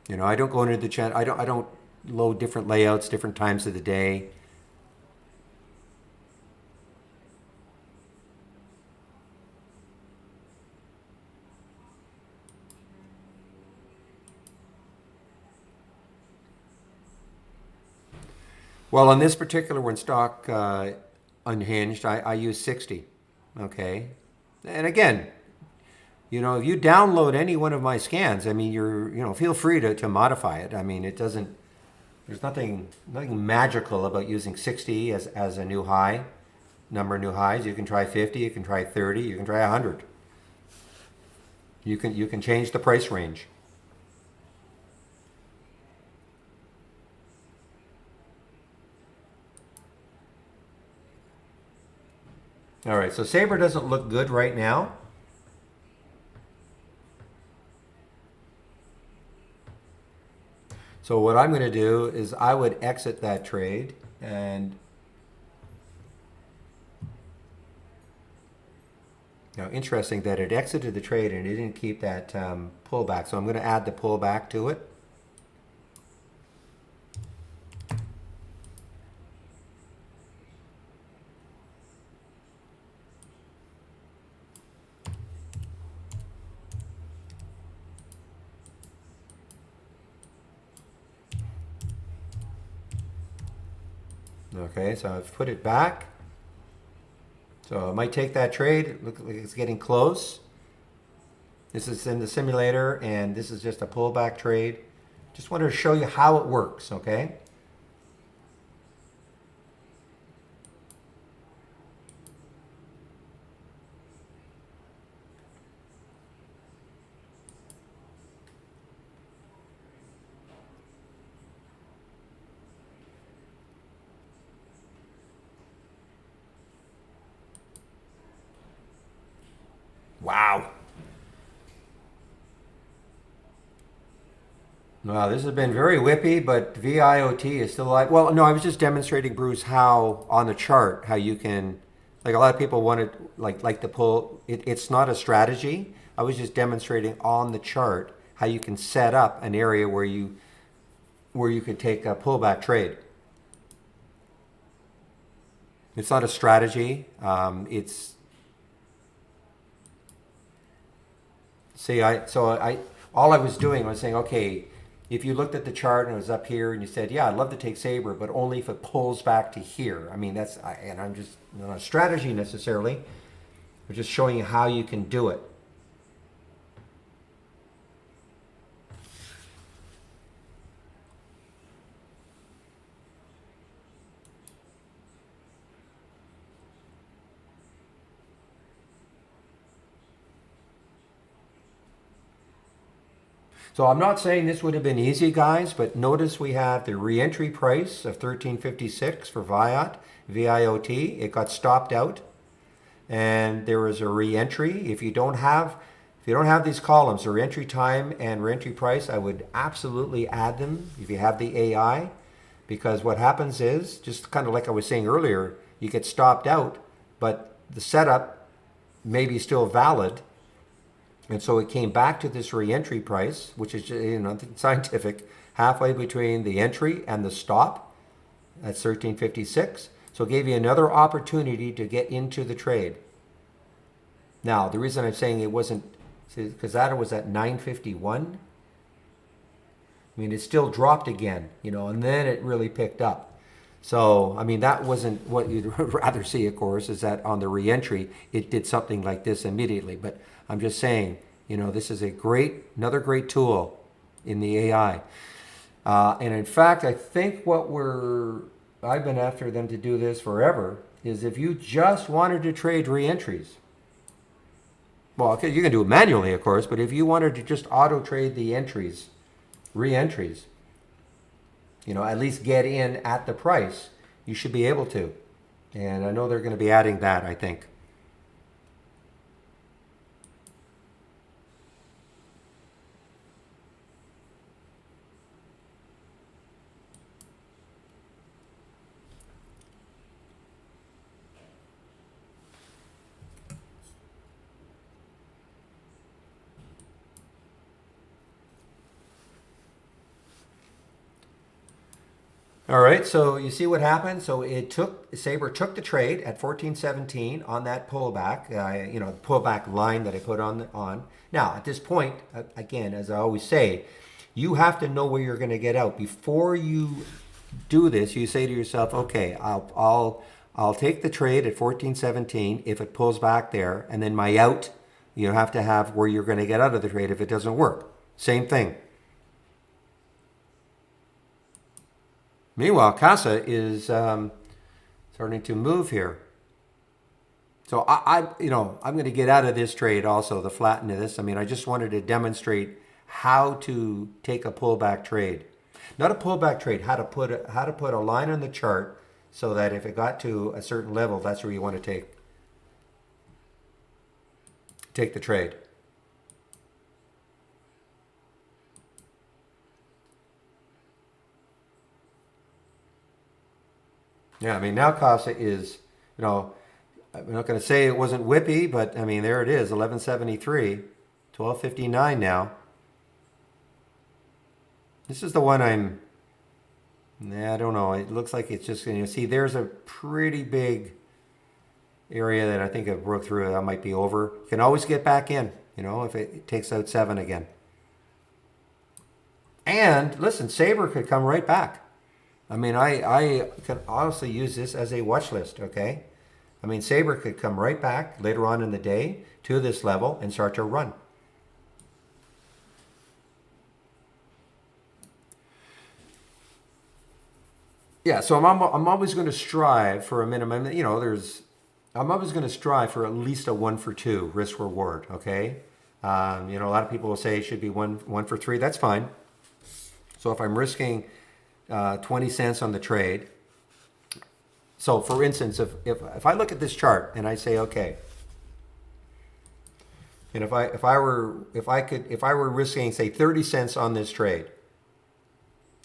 You know, I don't go into the chat. I don't load different layouts, different times of the day. Well, on this particular one, stock unhinged, I use 60. Okay. And again, you know, if you download any one of my scans, I mean, feel free to modify it. I mean, it doesn't, there's nothing magical about using 60 as a new high, number of new highs. You can try 50, you can try 30, you can try 100. You can change the price range. All right, so Sabre doesn't look good right now. So what I'm going to do is I would exit that trade, and now interesting that it exited the trade and it didn't keep that pullback. So I'm going to add the pullback to it. Okay, so I've put it back. So I might take that trade. It looks like it's getting close. This is in the simulator, and this is just a pullback trade. Just wanted to show you how it works, okay? Wow. Wow, this has been very whippy, but VIOT is still alive. Well, no, I was just demonstrating, Bruce, how on the chart, how you can, like a lot of people wanted, like to pull, it's not a strategy. I was just demonstrating on the chart how you can set up an area where you can take a pullback trade. It's not a strategy. It's see, all I was doing was saying, okay, if you looked at the chart and it was up here and you said, yeah, I'd love to take Sabre, but only if it pulls back to here. I mean, and I'm just not a strategy necessarily. We're just showing you how you can do it. So I'm not saying this would have been easy, guys, but notice we have the reentry price of 1356 for VIOT. It got stopped out, and there was a reentry. If you don't have these columns, the reentry time and reentry price, I would absolutely add them if you have the AI, because what happens is, just kind of like I was saying earlier, you get stopped out, but the setup may be still valid. And so it came back to this reentry price, which is, scientific, halfway between the entry and the stop. That's 1356. So it gave you another opportunity to get into the trade. Now, the reason I'm saying it wasn't, because that was at 951. I mean, it still dropped again, and then it really picked up. So, I mean, that wasn't what you'd rather see, of course, is that on the reentry, it did something like this immediately. But I'm just saying, this is another great tool in the AI. And in fact, I think I've been after them to do this forever, is if you just wanted to trade reentries, well, okay, you can do it manually, of course, but if you wanted to just auto trade the reentries, at least get in at the price, you should be able to. And I know they're going to be adding that, I think. All right, so you see what happened. So Sabre took the trade at 14.17 on that pullback, pullback line that I put on. Now at this point, again, as I always say, you have to know where you're going to get out before you do this. You say to yourself, okay, I'll take the trade at 14.17 if it pulls back there, and then my out, you have to have where you're going to get out of the trade if it doesn't work. Same thing. Meanwhile, Casa is starting to move here. So I'm going to get out of this trade also, the flatten this. I mean, I just wanted to demonstrate how to take a pullback trade. Not a pullback trade, how to put a line on the chart so that if it got to a certain level, that's where you want to take the trade. Yeah, I mean, now Casa is, I'm not going to say it wasn't whippy, but I mean, there it is, 1173, 1259 now. This is the one I don't know. It looks like it's just, see, there's a pretty big area that I think I broke through. That might be over. You can always get back in, if it takes out 7 again. And listen, Sabre could come right back. I mean, I can honestly use this as a watch list, okay? I mean, Sabre could come right back later on in the day to this level and start to run. Yeah, so I'm always going to strive for a minimum. I'm always going to strive for at least a 1 for 2 risk reward, okay? A lot of people will say it should be 1 for 3. That's fine. So if I'm risking 20 cents on the trade. So for instance, if I look at this chart and I say, okay, and if I were risking, say, 30 cents on this trade,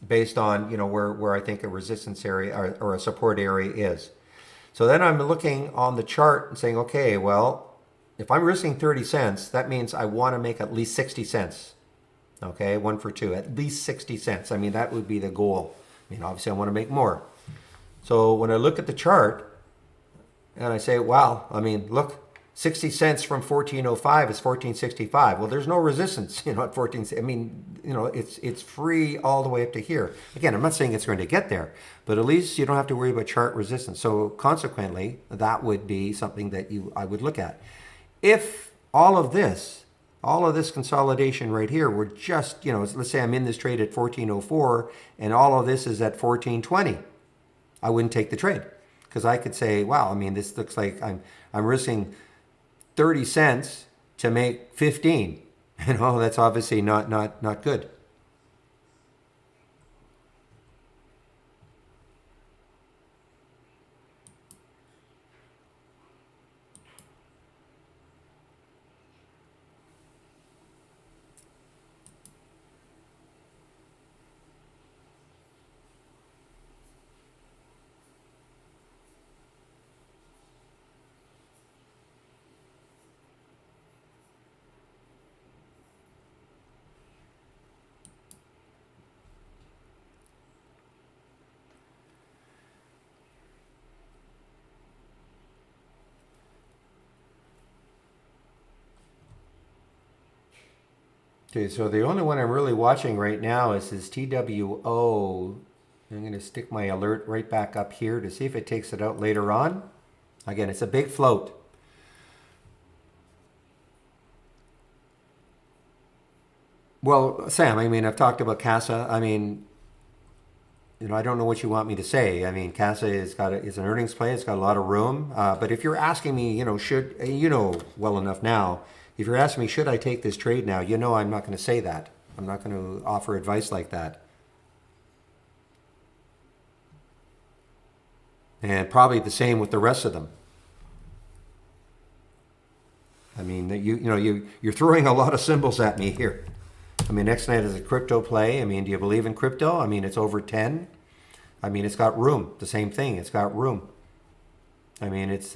based on where I think a resistance area or a support area is. So then I'm looking on the chart and saying, okay, well, if I'm risking 30 cents, that means I want to make at least 60 cents. Okay, 1 for 2, at least 60 cents. I mean, that would be the goal. I mean, obviously I want to make more. So when I look at the chart and I say, wow, I mean, look, 60 cents from 1405 is 1465. Well, there's no resistance, at 14. I mean, it's free all the way up to here. Again, I'm not saying it's going to get there, but at least you don't have to worry about chart resistance. So consequently, that would be something that I would look at. If all of this consolidation right here, we're just, let's say I'm in this trade at 1404 and all of this is at 1420. I wouldn't take the trade because I could say, wow, I mean, this looks like I'm risking 30 cents to make 15. That's obviously not good. Okay, so the only one I'm really watching right now is this TWO. I'm going to stick my alert right back up here to see if it takes it out later on. Again, it's a big float. Well, Sam, I mean, I've talked about CASA. I mean, I don't know what you want me to say. I mean, CASA is an earnings play. It's got a lot of room. But if you're asking me, well enough now, if you're asking me, should I take this trade now? I'm not going to say that. I'm not going to offer advice like that. And probably the same with the rest of them. I mean, you're throwing a lot of symbols at me here. I mean, next night is a crypto play. I mean, do you believe in crypto? I mean, it's over 10. I mean, it's got room. The same thing. It's got room. I mean, it's.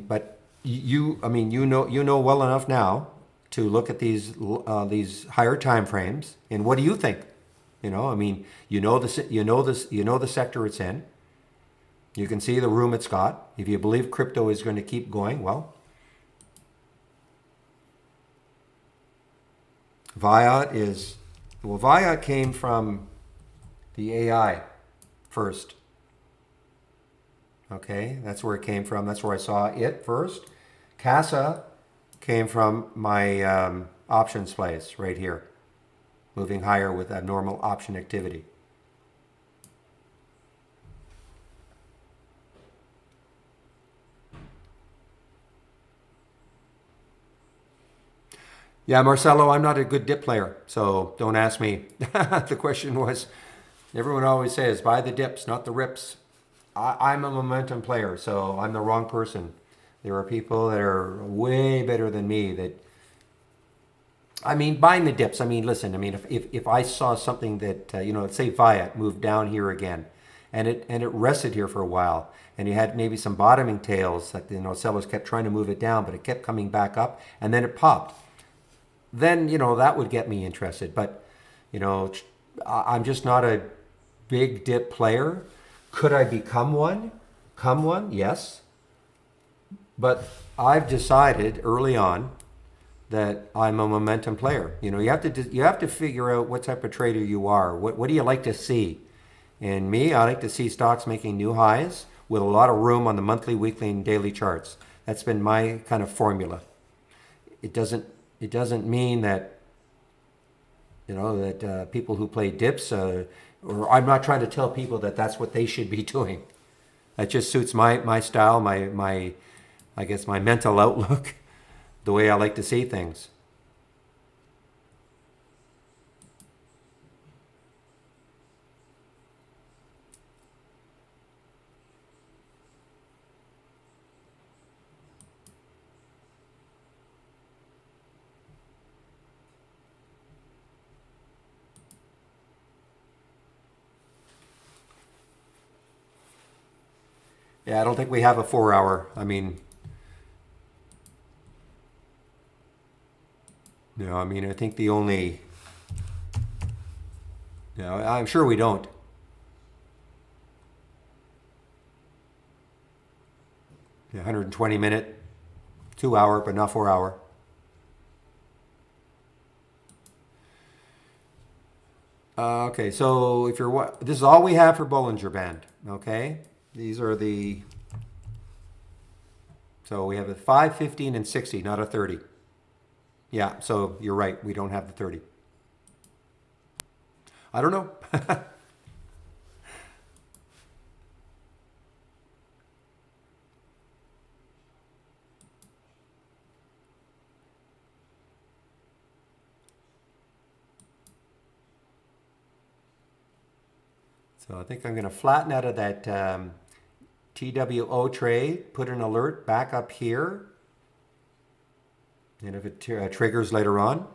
But you know well enough now to look at these higher time frames. And what do you think? I mean, the sector it's in. You can see the room it's got. If you believe crypto is going to keep going, well, Viat came from the AI first. Okay, that's where it came from. That's where I saw it first. CASA came from my options plays right here, moving higher with abnormal option activity. Yeah, Marcelo, I'm not a good dip player, so don't ask me. The question was, everyone always says, buy the dips, not the rips. I'm a momentum player, so I'm the wrong person. There are people that are way better than me that, I mean, buying the dips. I mean, listen, I mean, if I saw something that, let's say Viat moved down here again, and it rested here for a while, and you had maybe some bottoming tails that, sellers kept trying to move it down, but it kept coming back up, and then it popped. Then, that would get me interested. But, I'm just not a big dip player. Could I become one? Come one? Yes. But I've decided early on that I'm a momentum player. You have to figure out what type of trader you are. What do you like to see? And me, I like to see stocks making new highs with a lot of room on the monthly, weekly, and daily charts. That's been my kind of formula. It doesn't mean that people who play dips, or I'm not trying to tell people that that's what they should be doing. That just suits my style, my I guess my mental outlook, the way I like to see things. Yeah, I don't think we have a 4 hour. I mean, I think the only, I'm sure we don't. Yeah, 120-minute, 2 hour, but not 4 hour. Okay, so this is all we have for Bollinger Band. Okay, these are so we have a 5, 15, and 60, not a 30. Yeah, so you're right. We don't have the 30. I don't know. So I think I'm going to flatten out of that TWO trade, put an alert back up here. And if it triggers later on.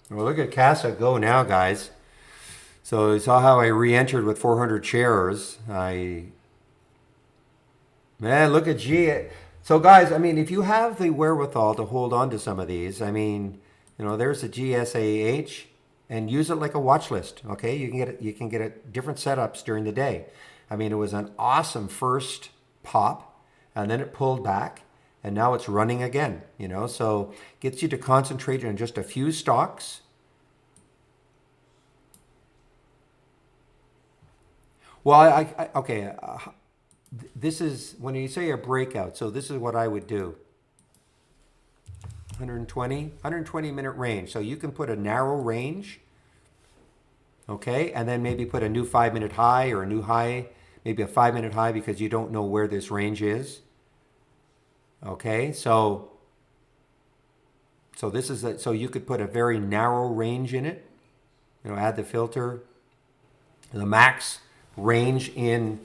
Well, look at Casa go now, guys. So you saw how I re-entered with 400 shares. Man, look at G. So guys, I mean, if you have the wherewithal to hold on to some of these, I mean, there's a GSAH, and use it like a watch list. Okay, you can get it different setups during the day. I mean, it was an awesome first pop, and then it pulled back, and now it's running again. So gets you to concentrate on just a few stocks. Well, okay. This is when you say a breakout. So this is what I would do. 120 minute range. So you can put a narrow range. Okay, and then maybe put a new 5-minute high or a new high, maybe a 5-minute high because you don't know where this range is. Okay, so this is so you could put a very narrow range in it. Add the filter. The max range in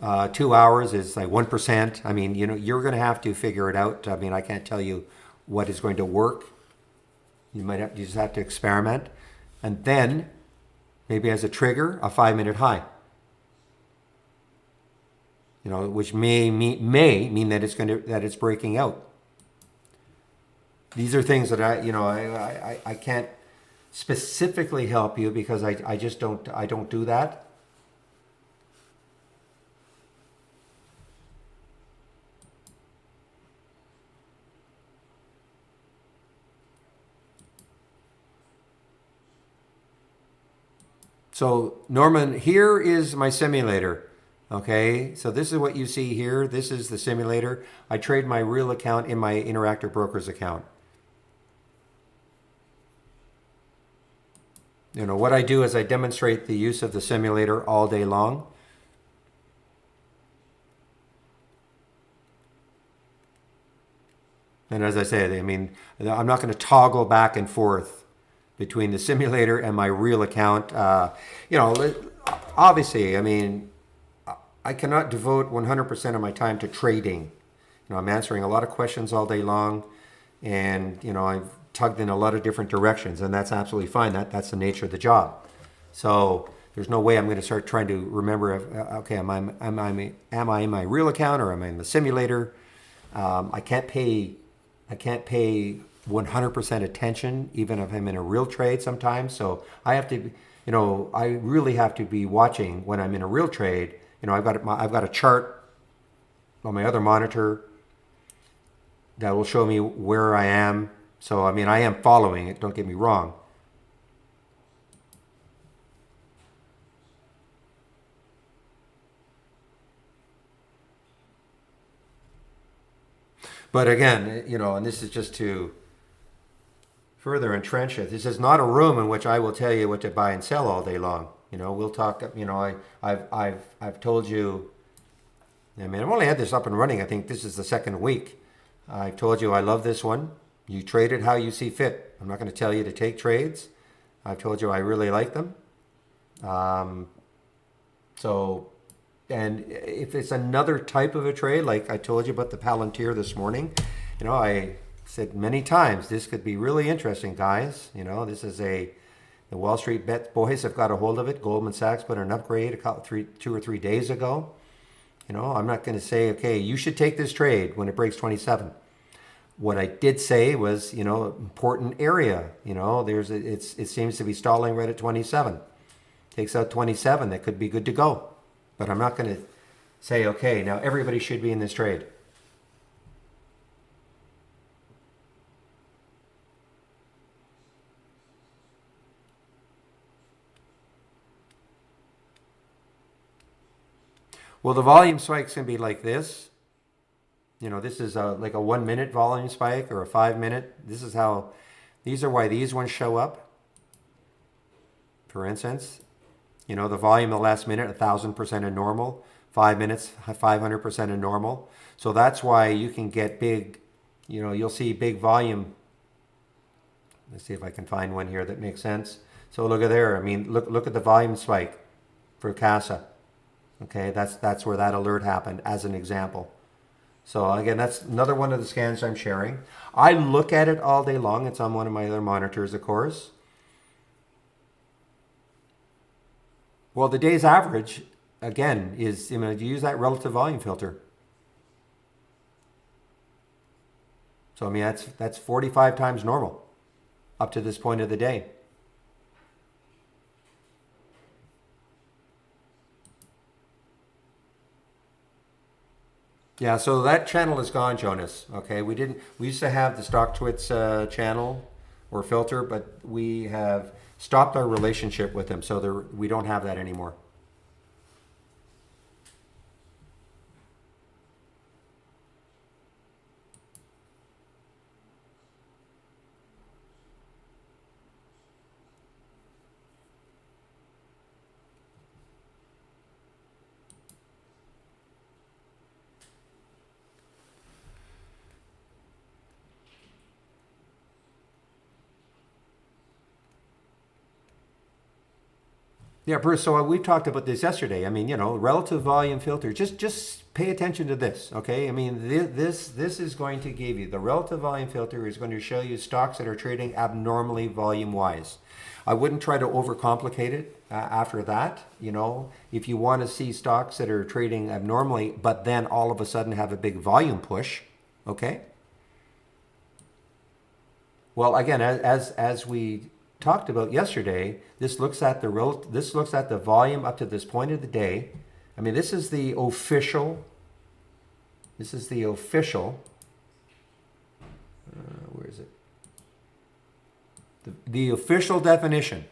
2 hours is like 1%. I mean, you're going to have to figure it out. I mean, I can't tell you what is going to work. You just have to experiment, and then maybe as a trigger, a 5-minute high. Which may mean that it's breaking out. These are things that I can't specifically help you because I just don't do that. So Norman, here is my simulator. Okay, so this is what you see here. This is the simulator. I trade my real account in my Interactive Brokers account. What I do is I demonstrate the use of the simulator all day long. And as I said, I mean, I'm not going to toggle back and forth between the simulator and my real account. Obviously, I mean, I cannot devote 100% of my time to trading. I'm answering a lot of questions all day long, and I've tugged in a lot of different directions, and that's absolutely fine. That's the nature of the job. So there's no way I'm going to start trying to remember. Okay, am I in my real account or am I in the simulator? I can't pay 100% attention, even if I'm in a real trade sometimes. So I have to, I really have to be watching when I'm in a real trade. I've got a chart on my other monitor that will show me where I am. So, I mean, I am following it, don't get me wrong. But again, and this is just to further entrench it. This is not a room in which I will tell you what to buy and sell all day long. We'll talk. I've told you. I mean, I've only had this up and running. I think this is the second week. I've told you I love this one. You trade it how you see fit. I'm not going to tell you to take trades. I've told you I really like them. And if it's another type of a trade, like I told you about the Palantir this morning, I said many times this could be really interesting, guys. This is the Wall Street Bet boys have got a hold of it. Goldman Sachs put an upgrade 2 or 3 days ago. I'm not going to say, okay, you should take this trade when it breaks 27. What I did say was, important area. It seems to be stalling right at 27. Takes out 27, that could be good to go. But I'm not going to say, okay, now everybody should be in this trade. Well, the volume spikes can be like this. This is like a 1 minute volume spike or a 5 minute. These are why these ones show up. For instance, the volume the last minute, 1,000% of normal, 5 minutes, 500% of normal. So that's why you can get big, you'll see big volume. Let's see if I can find one here that makes sense. So look at there. I mean, look at the volume spike for CASA. Okay, that's where that alert happened as an example. So again, that's another one of the scans I'm sharing. I look at it all day long. It's on one of my other monitors, of course. Well, the day's average, again, is, you use that relative volume filter. So I mean, that's 45 times normal up to this point of the day. Yeah, so that channel is gone, Jonas. Okay, we used to have the StockTwits channel or filter, but we have stopped our relationship with them, so we don't have that anymore. Yeah, Bruce, so we've talked about this yesterday. I mean, relative volume filter, just pay attention to this, okay? I mean, this is going to give you, the relative volume filter is going to show you stocks that are trading abnormally volume-wise. I wouldn't try to overcomplicate it after that. If you want to see stocks that are trading abnormally, but then all of a sudden have a big volume push, okay? Well, again, as we talked about yesterday, this looks at the volume up to this point of the day. I mean, this is the official. Where is it? The official definition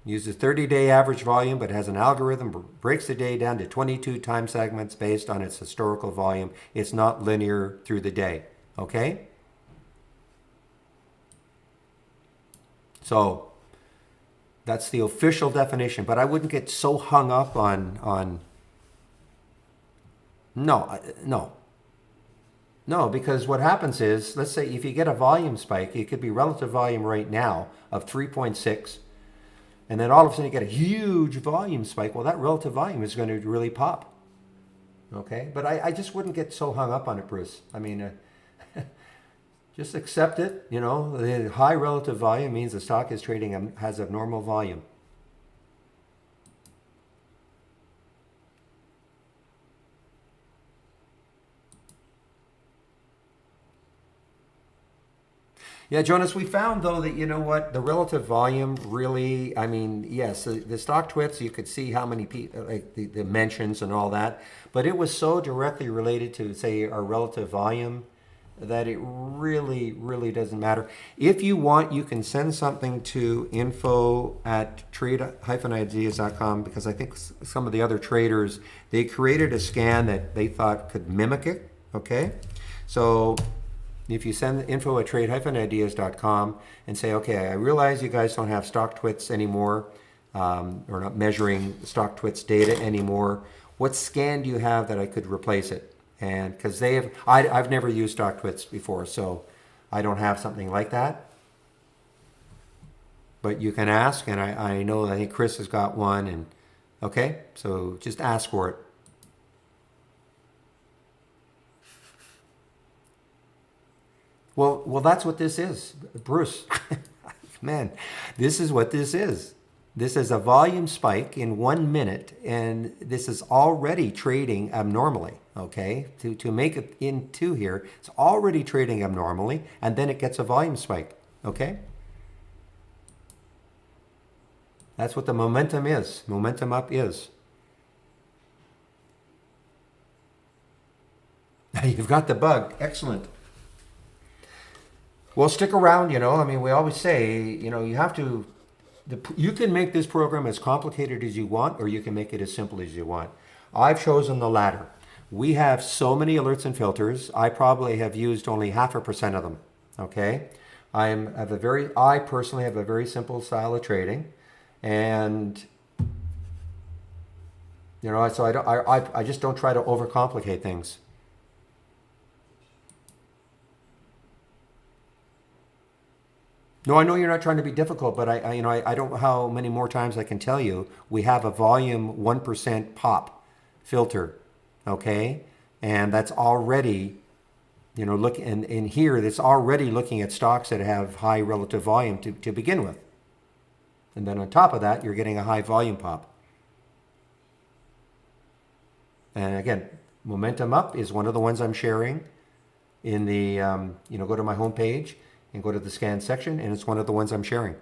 uses 30-day average volume, but has an algorithm, breaks the day down to 22 time segments based on its historical volume. It's not linear through the day. Okay? So that's the official definition, but I wouldn't get so hung up on no, because what happens is, let's say if you get a volume spike, it could be relative volume right now of 3.6, and then all of a sudden you get a huge volume spike. Well, that relative volume is going to really pop. Okay, but I just wouldn't get so hung up on it, Bruce. I mean, just accept it. The high relative volume means the stock is trading has abnormal volume. Yeah, Jonas, we found though that, the relative volume really, I mean, yes, the StockTwits, you could see how many people, like the mentions and all that, but it was so directly related to, say, our relative volume that it really doesn't matter. If you want, you can send something to info@trade-ideas.com, because I think some of the other traders, they created a scan that they thought could mimic it, okay? So if you send info@trade-ideas.com and say, okay, I realize you guys don't have StockTwits anymore, or not measuring StockTwits data anymore, what scan do you have that I could replace it? And because I've never used StockTwits before, so I don't have something like that. But you can ask, and I think Chris has got one, and okay, so just ask for it. Well, that's what this is, Bruce. Man, this is what this is. This is a volume spike in 1 minute, and this is already trading abnormally, okay? To make it into here, it's already trading abnormally, and then it gets a volume spike, okay? That's what the momentum is. Momentum up is. You've got the bug. Excellent. Well, stick around, I mean, we always say, you have to, you can make this program as complicated as you want, or you can make it as simple as you want. I've chosen the latter. We have so many alerts and filters. I probably have used only 0.5% of them. Okay, I personally have a very simple style of trading, and so I just don't try to overcomplicate things. No, I know you're not trying to be difficult, but I don't know how many more times I can tell you we have a volume 1% pop filter, okay, and that's already look in here. That's already looking at stocks that have high relative volume to begin with, and then on top of that, you're getting a high volume pop. And again, momentum up is one of the ones I'm sharing in the go to my homepage and go to the scan section, and it's one of the ones I'm sharing.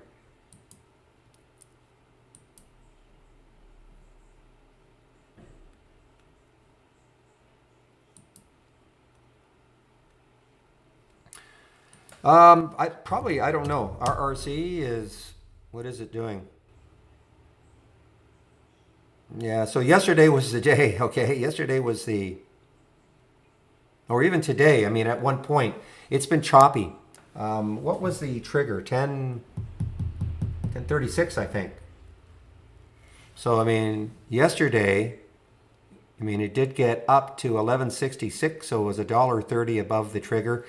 I don't know. RRC is, what is it doing? Yeah, so yesterday was the day, okay? Yesterday was or even today, I mean, at one point, it's been choppy. What was the trigger? 1036, I think. So, I mean, yesterday, it did get up to 1166, so it was $1.30 above the trigger.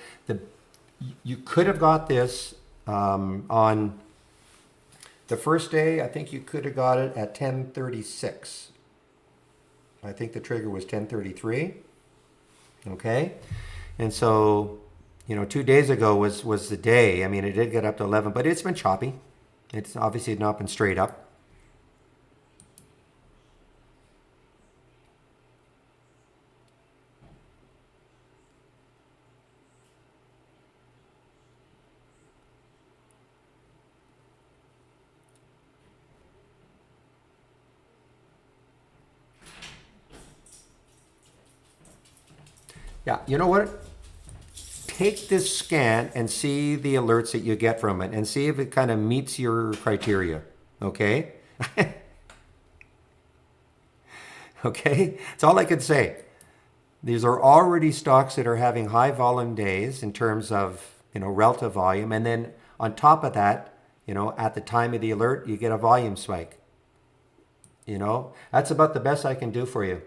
You could have got this on the first day. I think you could have got it at 1036. I think the trigger was 1033. Okay, and so 2 days ago was the day. I mean, it did get up to 11, but it's been choppy. It's obviously not been straight up. Yeah, you know what? Take this scan and see the alerts that you get from it and see if it kind of meets your criteria. Okay? Okay? That's all I could say. These are already stocks that are having high volume days in terms of, relative volume. And then on top of that, at the time of the alert, you get a volume spike. That's about the best I can do for you.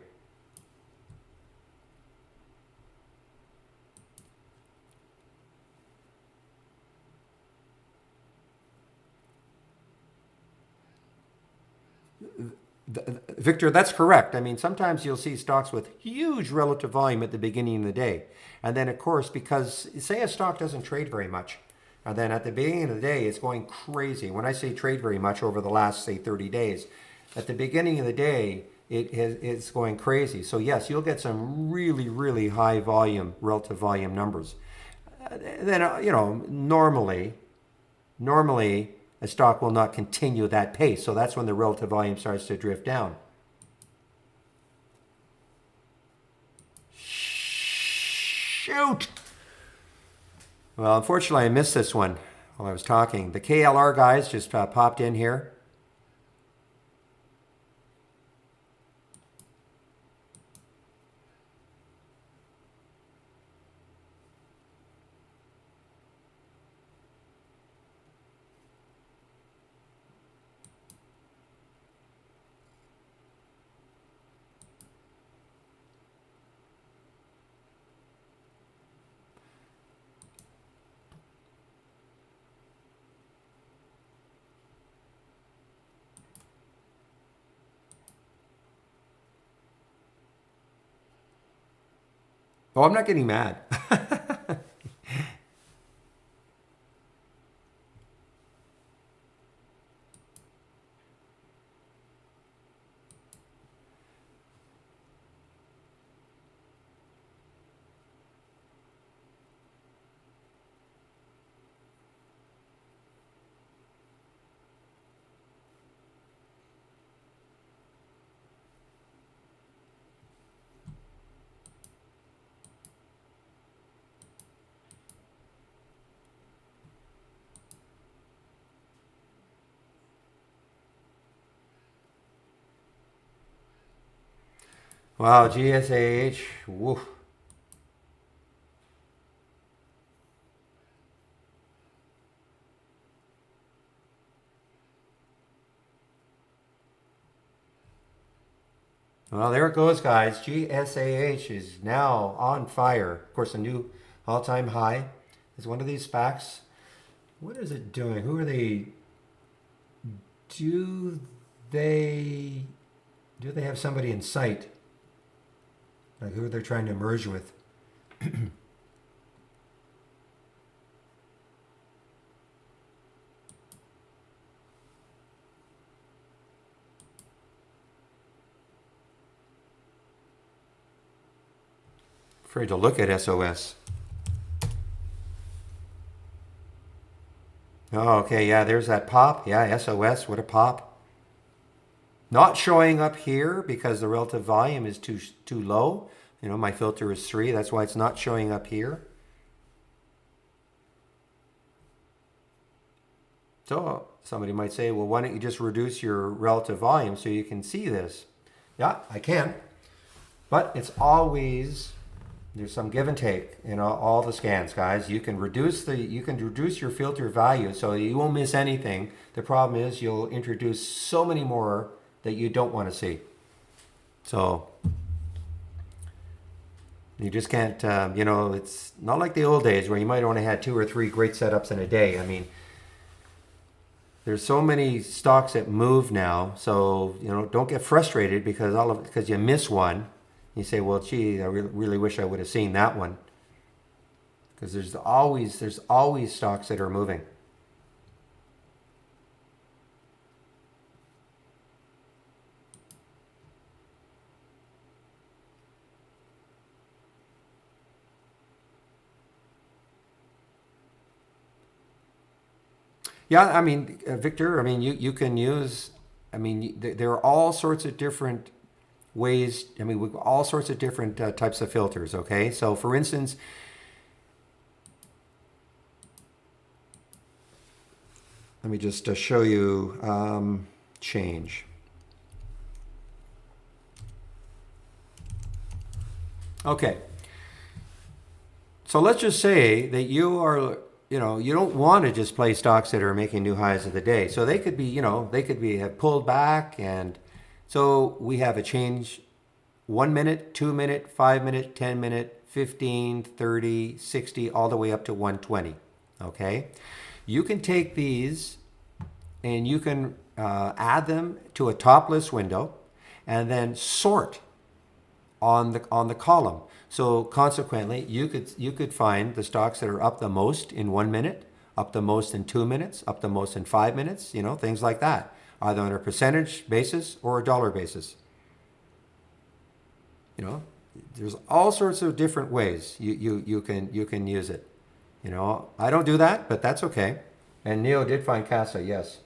Victor, that's correct. I mean, sometimes you'll see stocks with huge relative volume at the beginning of the day. And then, of course, because say a stock doesn't trade very much, and then at the beginning of the day, it's going crazy. When I say trade very much over the last, say, 30 days, at the beginning of the day, it's going crazy. So, yes, you'll get some really, really high volume, relative volume numbers. Then, normally, a stock will not continue that pace. So that's when the relative volume starts to drift down. Shoot! Well, unfortunately, I missed this one while I was talking. The KLR guys just popped in here. Oh, I'm not getting mad. Wow, GSAH. Woof. Well, there it goes, guys. GSAH is now on fire. Of course, a new all-time high is one of these SPACs. What is it doing? Who are they? Do they do they have somebody in sight? Like who they're trying to merge with? Afraid to look at SOS. Oh, okay, yeah, there's that pop. Yeah, SOS, what a pop. Not showing up here because the relative volume is too low. You know, my filter is 3. That's why it's not showing up here. So somebody might say, well, why don't you just reduce your relative volume so you can see this? Yeah, I can. But it's always, there's some give and take in all the scans, guys. You can reduce your filter value so you won't miss anything. The problem is you'll introduce so many more that you don't want to see. So you just can't, you know, it's not like the old days where you might only had 2 or 3 great setups in a day. I mean, there's so many stocks that move now, so you know, don't get frustrated because you miss one. You say, well, gee, I really wish I would have seen that one, because there's always stocks that are moving. Yeah, I mean, Victor, I mean, you can use, I mean, there are all sorts of different ways. I mean, with all sorts of different types of filters. Okay, so for instance, let me just show you change. Okay, so let's just say that you are, you know, you don't want to just play stocks that are making new highs of the day. So they could be, you know, have pulled back, and so we have a change 1 minute, 2 minute, 5 minute, 10 minute, 15, 30, 60, all the way up to 120. Okay. You can take these and you can add them to a top list window and then sort on the column. So consequently, you could find the stocks that are up the most in 1 minute, up the most in 2 minutes, up the most in 5 minutes, you know, things like that, either on a percentage basis or a dollar basis. You know, there's all sorts of different ways you can use it. You know, I don't do that, but that's okay. And Neo did find Casa, yes.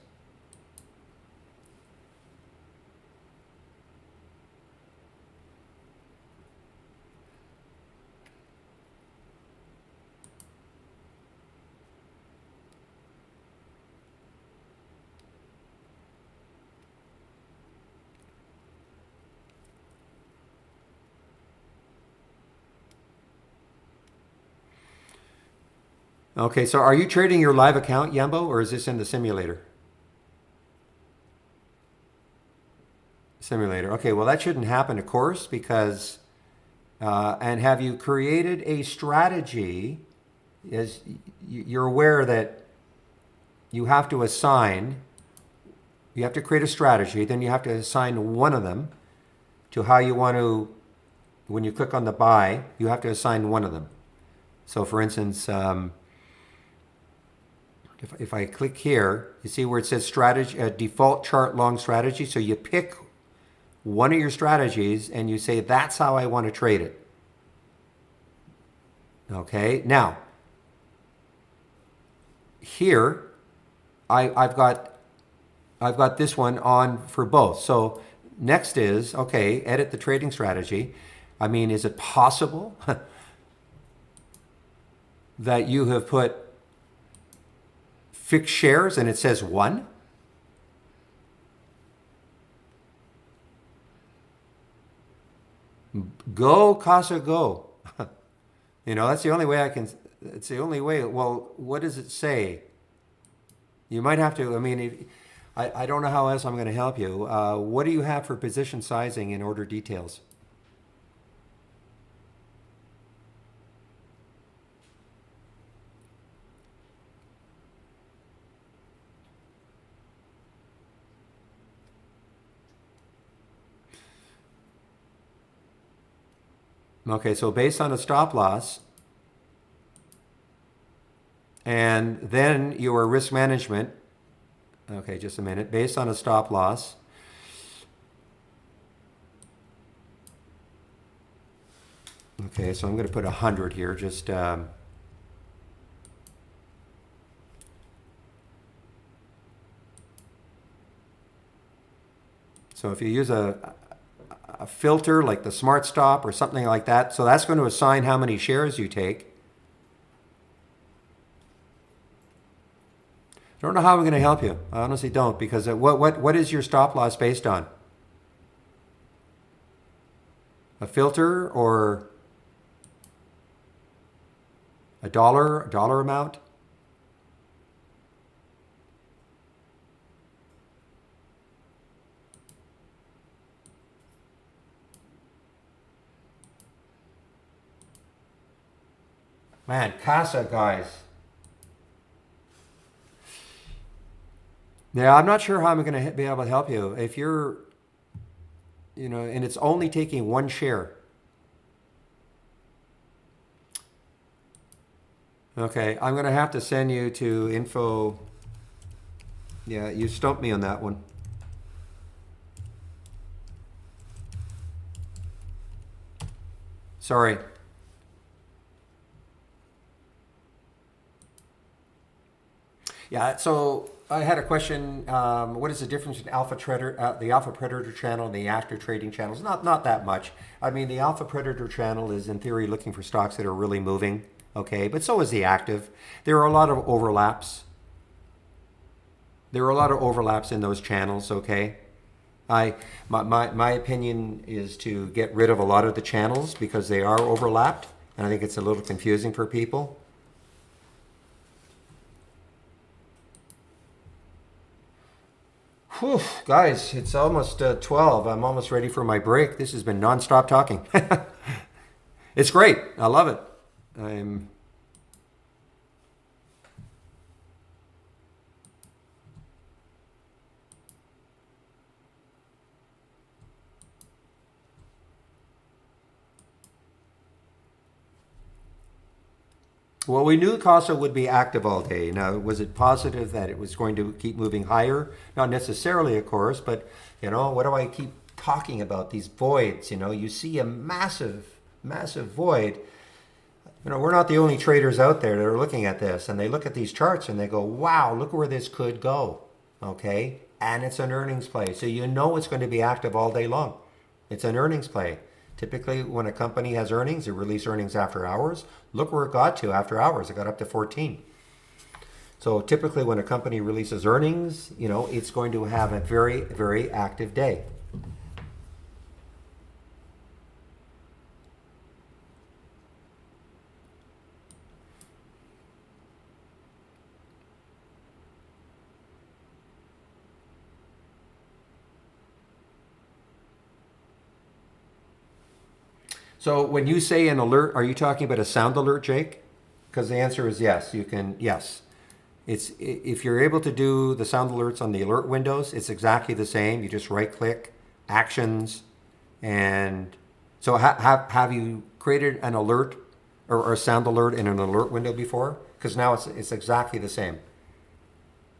Okay, so are you trading your live account, Yambo, or is this in the simulator? Simulator. Okay, well, that shouldn't happen, of course, because, and have you created a strategy? As you're aware that you have to create a strategy, then you have to assign one of them to how you want to, when you click on the buy, you have to assign one of them. So for instance, if I click here, you see where it says strategy, default chart long strategy. So you pick one of your strategies and you say, that's how I want to trade it. Okay, now, here, I've got this one on for both. So next is, okay, edit the trading strategy. I mean, is it possible that you have put fixed shares and it says 1? Go, Casa, go. You know, that's the only way I can, it's the only way. Well, what does it say? You might have to, I mean, I don't know how else I'm going to help you. What do you have for position sizing and order details? Okay, so based on a stop loss, and then your risk management, okay, just a minute, based on a stop loss, okay, so I'm going to put 100 here, just, so if you use a filter like the Smart Stop or something like that, so that's going to assign how many shares you take. I don't know how I'm going to help you. I honestly don't, because what is your stop loss based on? A filter or a dollar amount? Man, Casa, guys. Yeah, I'm not sure how I'm going to be able to help you. If you're, you know, and it's only taking one share. Okay, I'm going to have to send you to info. Yeah, you stumped me on that one. Sorry. Yeah, so I had a question. What is the difference in the Alpha Predator channel and the active trading channels? Not that much. I mean, the Alpha Predator channel is in theory looking for stocks that are really moving, okay? But so is the active. There are a lot of overlaps. There are a lot of overlaps in those channels, okay? My opinion is to get rid of a lot of the channels because they are overlapped, and I think it's a little confusing for people. Whew, guys, it's almost 12. I'm almost ready for my break. This has been nonstop talking. It's great. I love it. I'm Well, we knew Casa would be active all day. Now, was it positive that it was going to keep moving higher? Not necessarily, of course, but you know, what do I keep talking about? These voids, you know, you see a massive, massive void. You know, we're not the only traders out there that are looking at this, and they look at these charts and they go, wow, look where this could go. Okay? And it's an earnings play. So you know it's going to be active all day long. It's an earnings play. Typically, when a company has earnings, they release earnings after hours. Look where it got to after hours. It got up to 14. So typically, when a company releases earnings, you know, it's going to have a very, very active day. So when you say an alert, are you talking about a sound alert, Jake? Because the answer is yes. You can, yes. It's if you're able to do the sound alerts on the alert windows, it's exactly the same. You just right click, actions, and so have you created an alert or a sound alert in an alert window before? Because now it's exactly the same.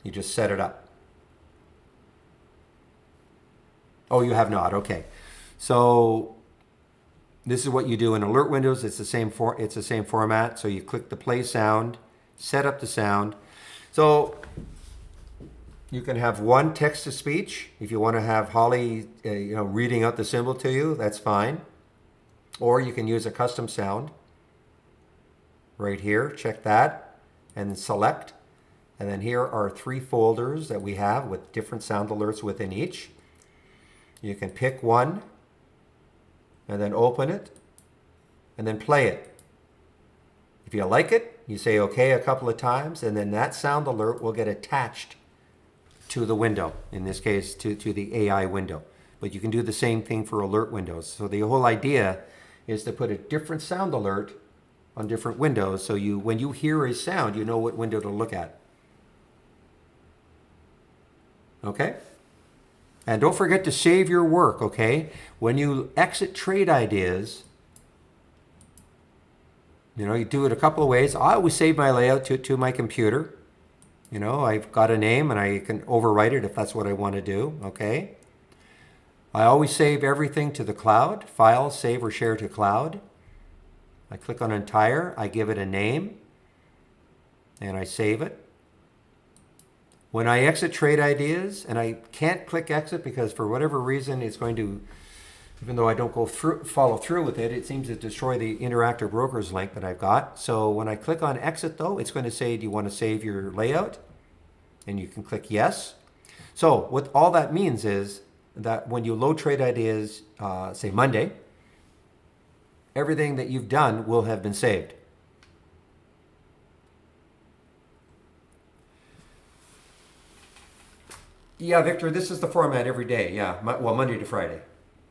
You just set it up. Oh, you have not. Okay. So this is what you do in alert windows. It's the same format. So you click the play sound, set up the sound. So you can have one text to speech. If you want to have Holly, reading out the symbol to you, that's fine. Or you can use a custom sound right here. Check that and select. And then here are 3 folders that we have with different sound alerts within each. You can pick one. and then open it, and then play it. If you like it, you say okay a couple of times, and then that sound alert will get attached to the window, in this case to the AI window. But you can do the same thing for alert windows. So the whole idea is to put a different sound alert on different windows, so when you hear a sound, you know what window to look at. Okay? And don't forget to save your work, okay? When you exit trade ideas, you do it a couple of ways. I always save my layout to my computer. I've got a name and I can overwrite it if that's what I want to do, okay? I always save everything to the cloud. File, save, or share to cloud. I click on entire, I give it a name, and I save it. When I exit trade ideas, and I can't click exit because for whatever reason it's going to, even though I don't follow through with it, it seems to destroy the Interactive Brokers link that I've got. So when I click on exit though, it's going to say, do you want to save your layout? And you can click yes. So what all that means is that when you load trade ideas, say Monday, everything that you've done will have been saved. Yeah, Victor, this is the format every day. Yeah, well, Monday to Friday,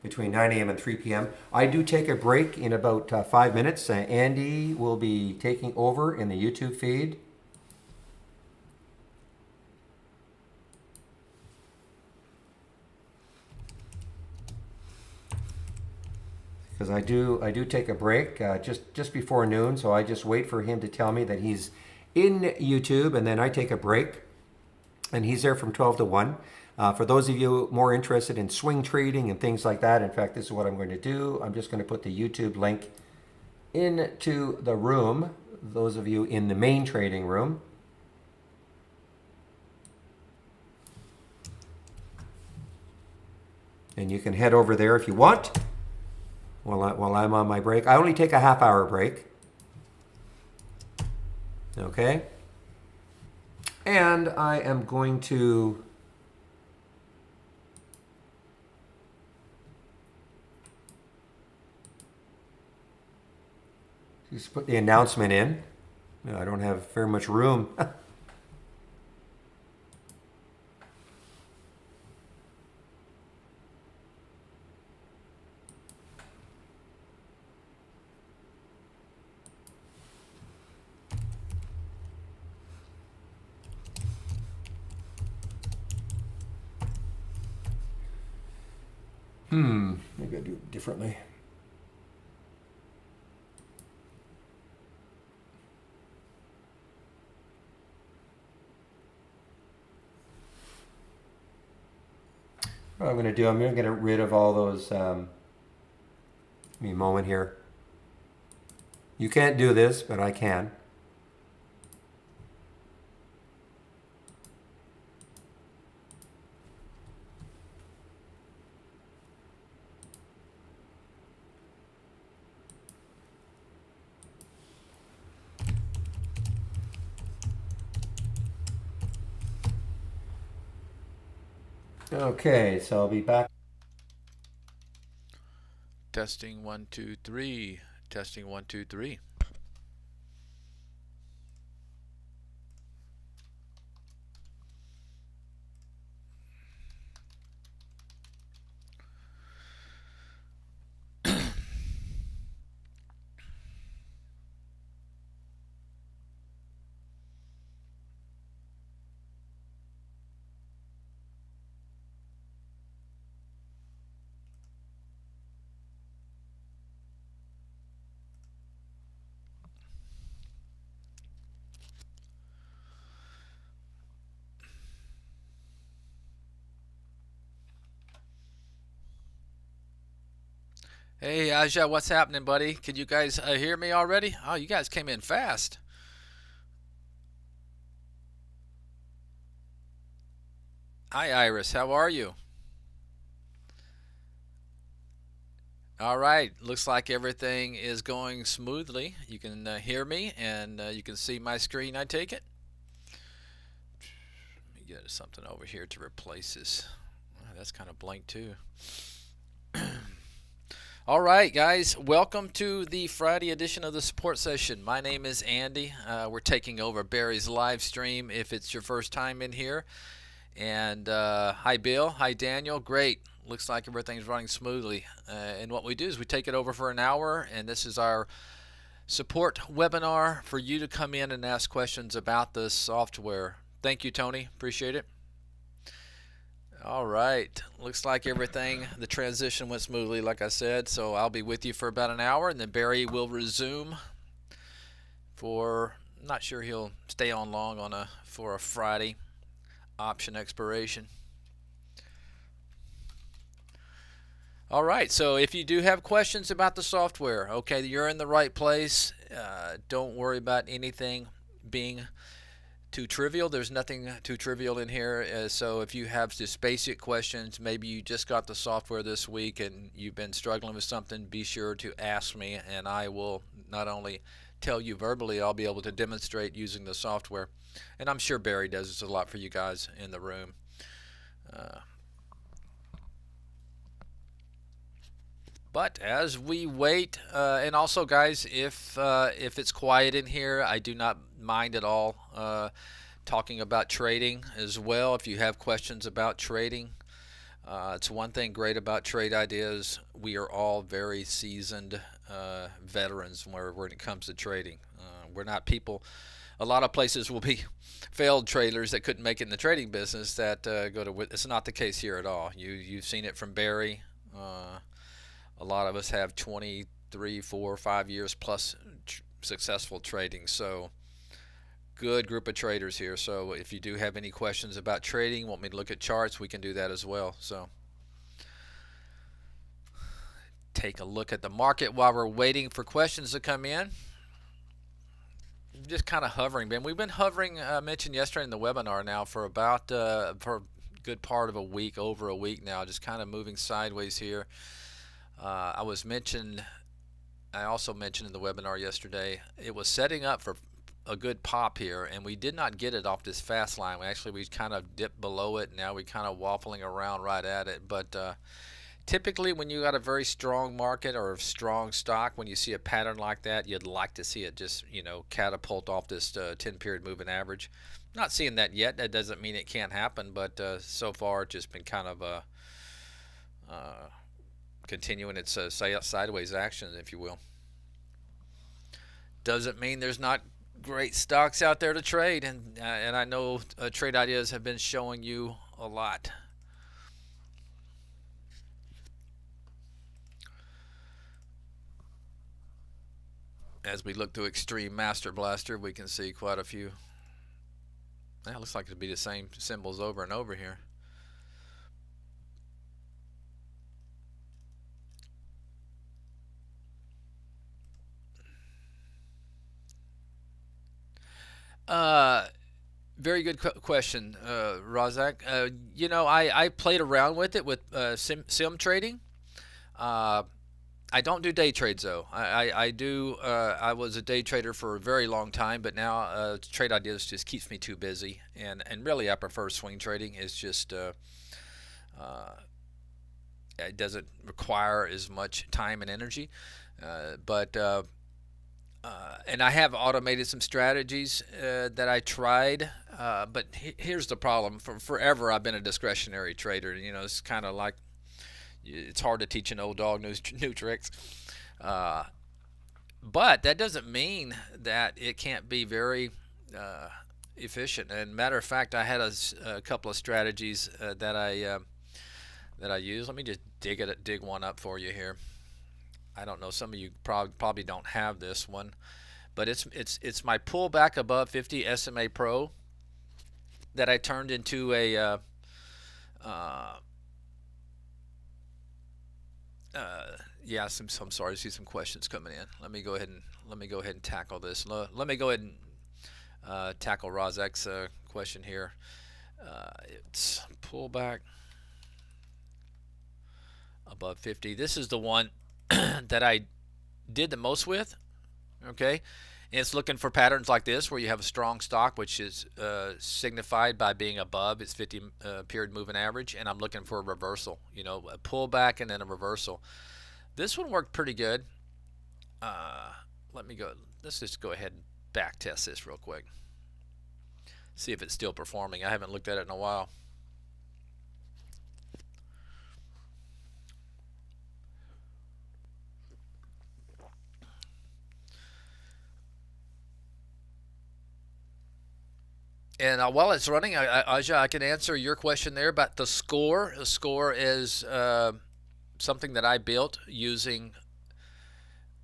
between 9 a.m. and 3 p.m. I do take a break in about 5 minutes. Andy will be taking over in the YouTube feed. Because I do take a break just before noon, so I just wait for him to tell me that he's in YouTube, and then I take a break, and he's there from 12 to 1. For those of you more interested in swing trading and things like that, in fact, this is what I'm going to do. I'm just going to put the YouTube link into the room, those of you in the main trading room. And you can head over there if you want while I'm on my break. I only take a half-hour break. Okay? And I am going to just put the announcement in. I don't have very much room. Maybe I'll do it differently. What I'm going to do, I'm going to get rid of all those, give me a moment here. You can't do this, but I can. Okay, so I'll be back. Testing 1 2 3. Testing 1 2 3. Hey, Aja, what's happening, buddy? Can you guys hear me already? Oh, you guys came in fast. Hi, Iris. How are you? All right. Looks like everything is going smoothly. You can hear me, and you can see my screen, I take it. Let me get something over here to replace this. Oh, that's kind of blank, too. All right, guys, welcome to the Friday edition of the support session. My name is Andy. We're taking over Barry's live stream if it's your first time in here. And hi, Bill. Hi, Daniel. Great. Looks like everything's running smoothly. And what we do is we take it over for an hour, and this is our support webinar for you to come in and ask questions about the software. Thank you, Tony. Appreciate it. All right. Looks like everything, the transition went smoothly, like I said. So I'll be with you for about an hour, and then Barry will resume for, not sure he'll stay on long for a Friday option expiration. All right, so if you do have questions about the software, okay, you're in the right place. Don't worry about anything being too trivial. There's nothing too trivial in here. So if you have just basic questions, maybe you just got the software this week and you've been struggling with something, be sure to ask me, and I will not only tell you verbally, I'll be able to demonstrate using the software. And I'm sure Barry does this a lot for you guys in the room. But as we wait, and also, guys, if it's quiet in here, I do not mind at all talking about trading as well. If you have questions about trading, it's one thing great about Trade Ideas. We are all very seasoned veterans when it comes to trading. We're not people. A lot of places will be failed traders that couldn't make it in the trading business that go to. It's not the case here at all. You've seen it from Barry. A lot of us have 23, 4, 5 years plus successful trading. So good group of traders here. So if you do have any questions about trading, want me to look at charts, we can do that as well. So take a look at the market while we're waiting for questions to come in. Just kind of hovering, Ben. We've been hovering, I mentioned yesterday in the webinar now, for about for a good part of a week, over a week now, just kind of moving sideways here. I also mentioned in the webinar yesterday, it was setting up for a good pop here, and we did not get it off this fast line. We kind of dipped below it, and now we're kind of waffling around right at it. But typically when you got a very strong market or a strong stock, when you see a pattern like that, you'd like to see it just, catapult off this 10-period moving average. Not seeing that yet. That doesn't mean it can't happen, but so far it's just been kind of continuing its sideways action, if you will. Doesn't mean there's not great stocks out there to trade, and I know Trade Ideas have been showing you a lot. As we look through Extreme Master Blaster, we can see quite a few. It looks like it'd be the same symbols over and over here. Very good question, Razak. I played around with it with sim trading. I don't do day trades though. I do. I was a day trader for a very long time, but now Trade Ideas just keeps me too busy, and really I prefer swing trading. It's just it doesn't require as much time and energy, but and I have automated some strategies that I tried, but here's the problem. For forever, I've been a discretionary trader. It's kind of like it's hard to teach an old dog new tricks. But that doesn't mean that it can't be very efficient. And matter of fact, I had a couple of strategies that I use. Let me just dig one up for you here. I don't know, some of you probably don't have this one, but it's my pullback above 50 SMA Pro that I turned into a I'm sorry, I see some questions coming in. Let me go ahead and tackle this. Let me go ahead and tackle Razak's question here. It's pullback above 50. This is the one that I did the most with. Okay, and it's looking for patterns like this where you have a strong stock, which is signified by being above its 50 period moving average, and I'm looking for a reversal, a pullback and then a reversal. This one worked pretty good. Uh, let me go. Let's just go ahead and back test this real quick. See if it's still performing. I haven't looked at it in a while. And while it's running, Aja, I can answer your question there about the score. The score is something that I built using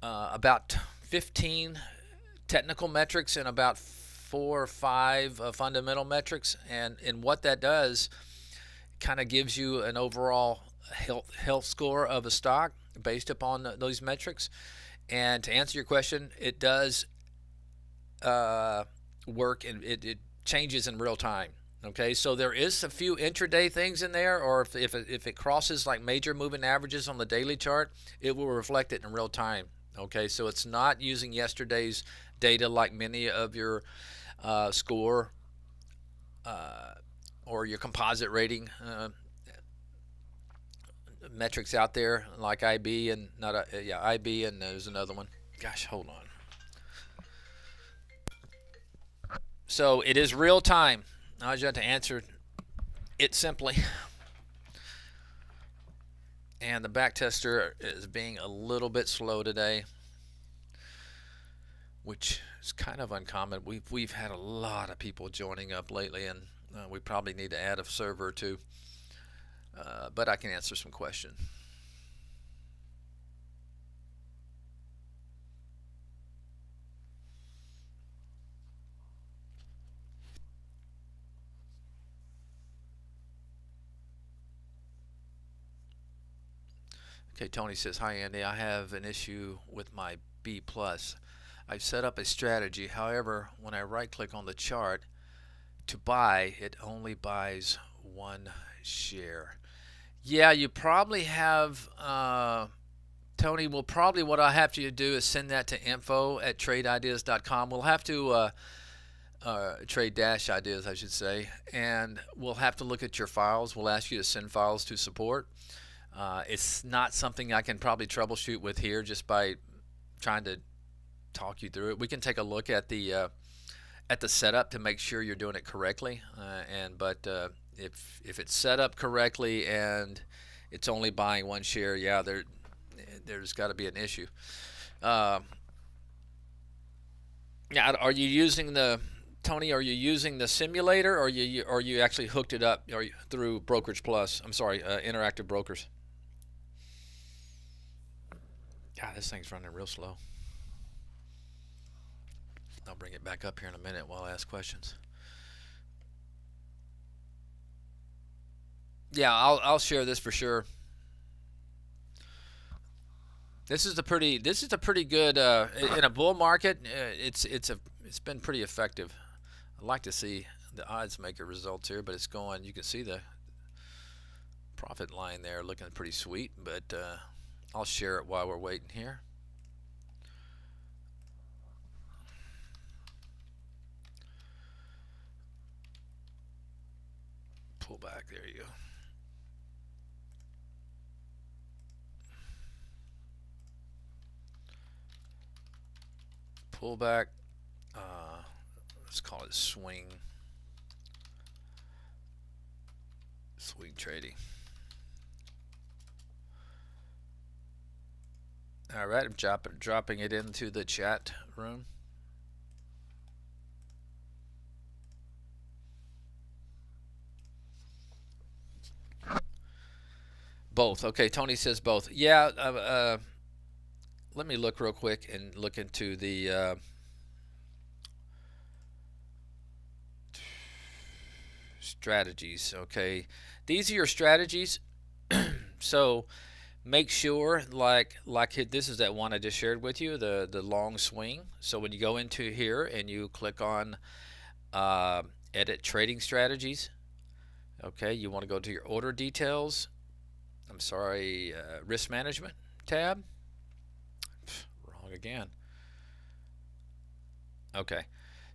about 15 technical metrics and about 4 or 5 fundamental metrics. And what that does kind of gives you an overall health score of a stock based upon those metrics. And to answer your question, it does work, and it changes in real time. Okay, so there is a few intraday things in there, or if it crosses like major moving averages on the daily chart, it will reflect it in real time. Okay, so it's not using yesterday's data like many of your score or your composite rating metrics out there, like IB and IB, and there's another one. Gosh, hold on. So it is real time. I just have to answer it simply. And the back tester is being a little bit slow today, which is kind of uncommon. We've had a lot of people joining up lately, and we probably need to add a server or two. But I can answer some questions. Okay, Tony says, hi Andy, I have an issue with my B+. I've set up a strategy. However, when I right click on the chart to buy, it only buys 1 share. Yeah, you probably have, Tony, what I have to do is send that to info@tradeideas.com. We'll have to, trade-ideas, I should say, and we'll have to look at your files. We'll ask you to send files to support. It's not something I can probably troubleshoot with here just by trying to talk you through it. We can take a look at the setup to make sure you're doing it correctly. But if it's set up correctly and it's only buying 1 share, yeah, there's got to be an issue. Yeah, are you using Tony? Are you using the simulator, or you actually hooked it up through Brokerage Plus? I'm sorry, Interactive Brokers. God, this thing's running real slow. I'll bring it back up here in a minute while I ask questions. Yeah, I'll share this for sure. This is a pretty good in a bull market. It's been pretty effective. I'd like to see the odds maker results here, but it's going. You can see the profit line there looking pretty sweet, but I'll share it while we're waiting here. Pull back, there you go. Pull back, let's call it swing trading. All right, I'm dropping it into the chat room. Both. Okay, Tony says both. Yeah, let me look real quick and look into the strategies. Okay, these are your strategies. So make sure, like this is that one I just shared with you, the long swing. So when you go into here and you click on edit trading strategies, okay, you want to go to your order details. I'm sorry, risk management tab. Wrong again. Okay,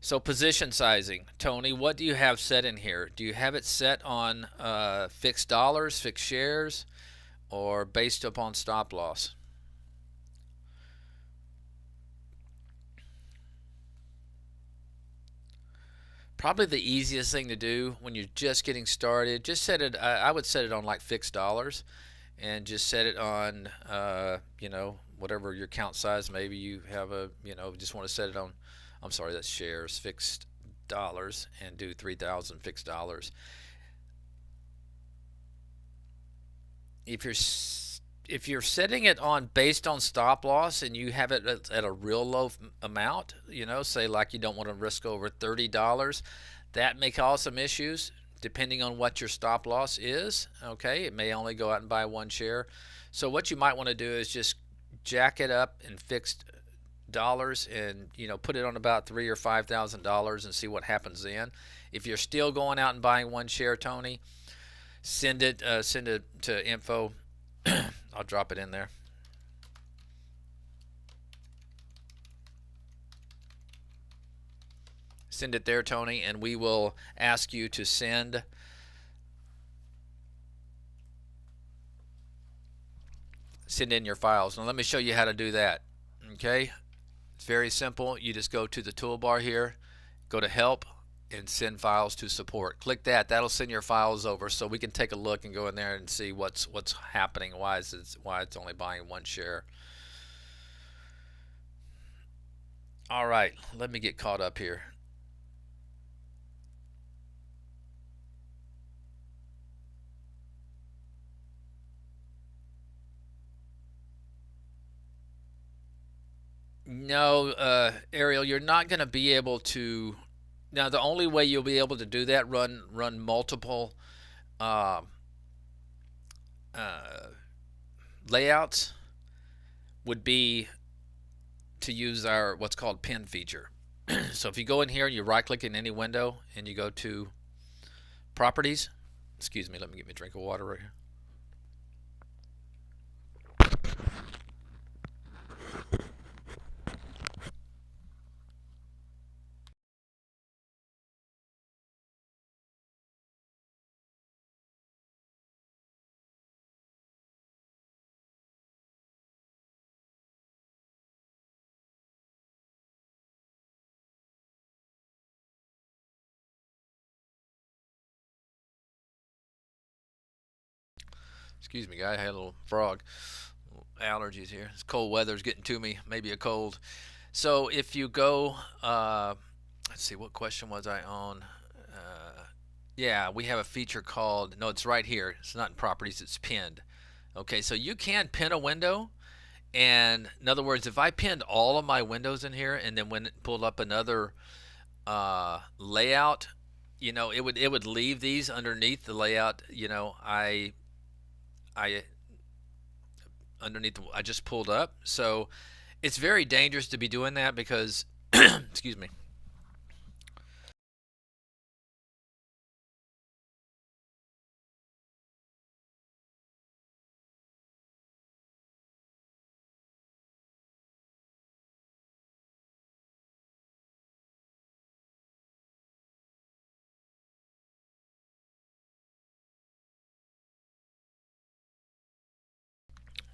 so position sizing. Tony, what do you have set in here? Do you have it set on fixed dollars, fixed shares, or based upon stop loss? Probably the easiest thing to do when you're just getting started, just set it, I would set it on like fixed dollars, and just set it on, whatever your count size. Maybe you have just want to set it on, I'm sorry, that's shares, fixed dollars, and do 3,000 fixed dollars. If you're if you're setting it on based on stop loss and you have it at a real low amount, say like you don't want to risk over $30, that may cause some issues depending on what your stop loss is. Okay, it may only go out and buy one share. So what you might want to do is just jack it up in fixed dollars, and put it on about $3,000 or $5,000 and see what happens then. If you're still going out and buying one share, Tony, send it to info. I'll drop it in there. Send it there, Tony, and we will ask you to send in your files. Now let me show you how to do that. Okay, it's very simple. You just go to the toolbar here, go to help, and send files to support. Click that. That'll send your files over, so we can take a look and go in there and see what's happening. Why it's only buying one share. All right, let me get caught up here. No, Ariel, you're not going to be able to. Now, the only way you'll be able to do that, run multiple uh, uh, layouts, would be to use our what's called pin feature. So if you go in here and you right click in any window and you go to properties, excuse me, let me get me a drink of water right here. Excuse me, guy. I had a little frog. Allergies here. This cold weather's getting to me. Maybe a cold. So if you go, let's see, what question was I on? Yeah, we have a feature called, no, it's right here. It's not in properties, it's pinned. Okay, so you can pin a window. And in other words, if I pinned all of my windows in here and then when it pulled up another layout, it would leave these underneath the layout. I underneath I just pulled up. So it's very dangerous to be doing that because excuse me.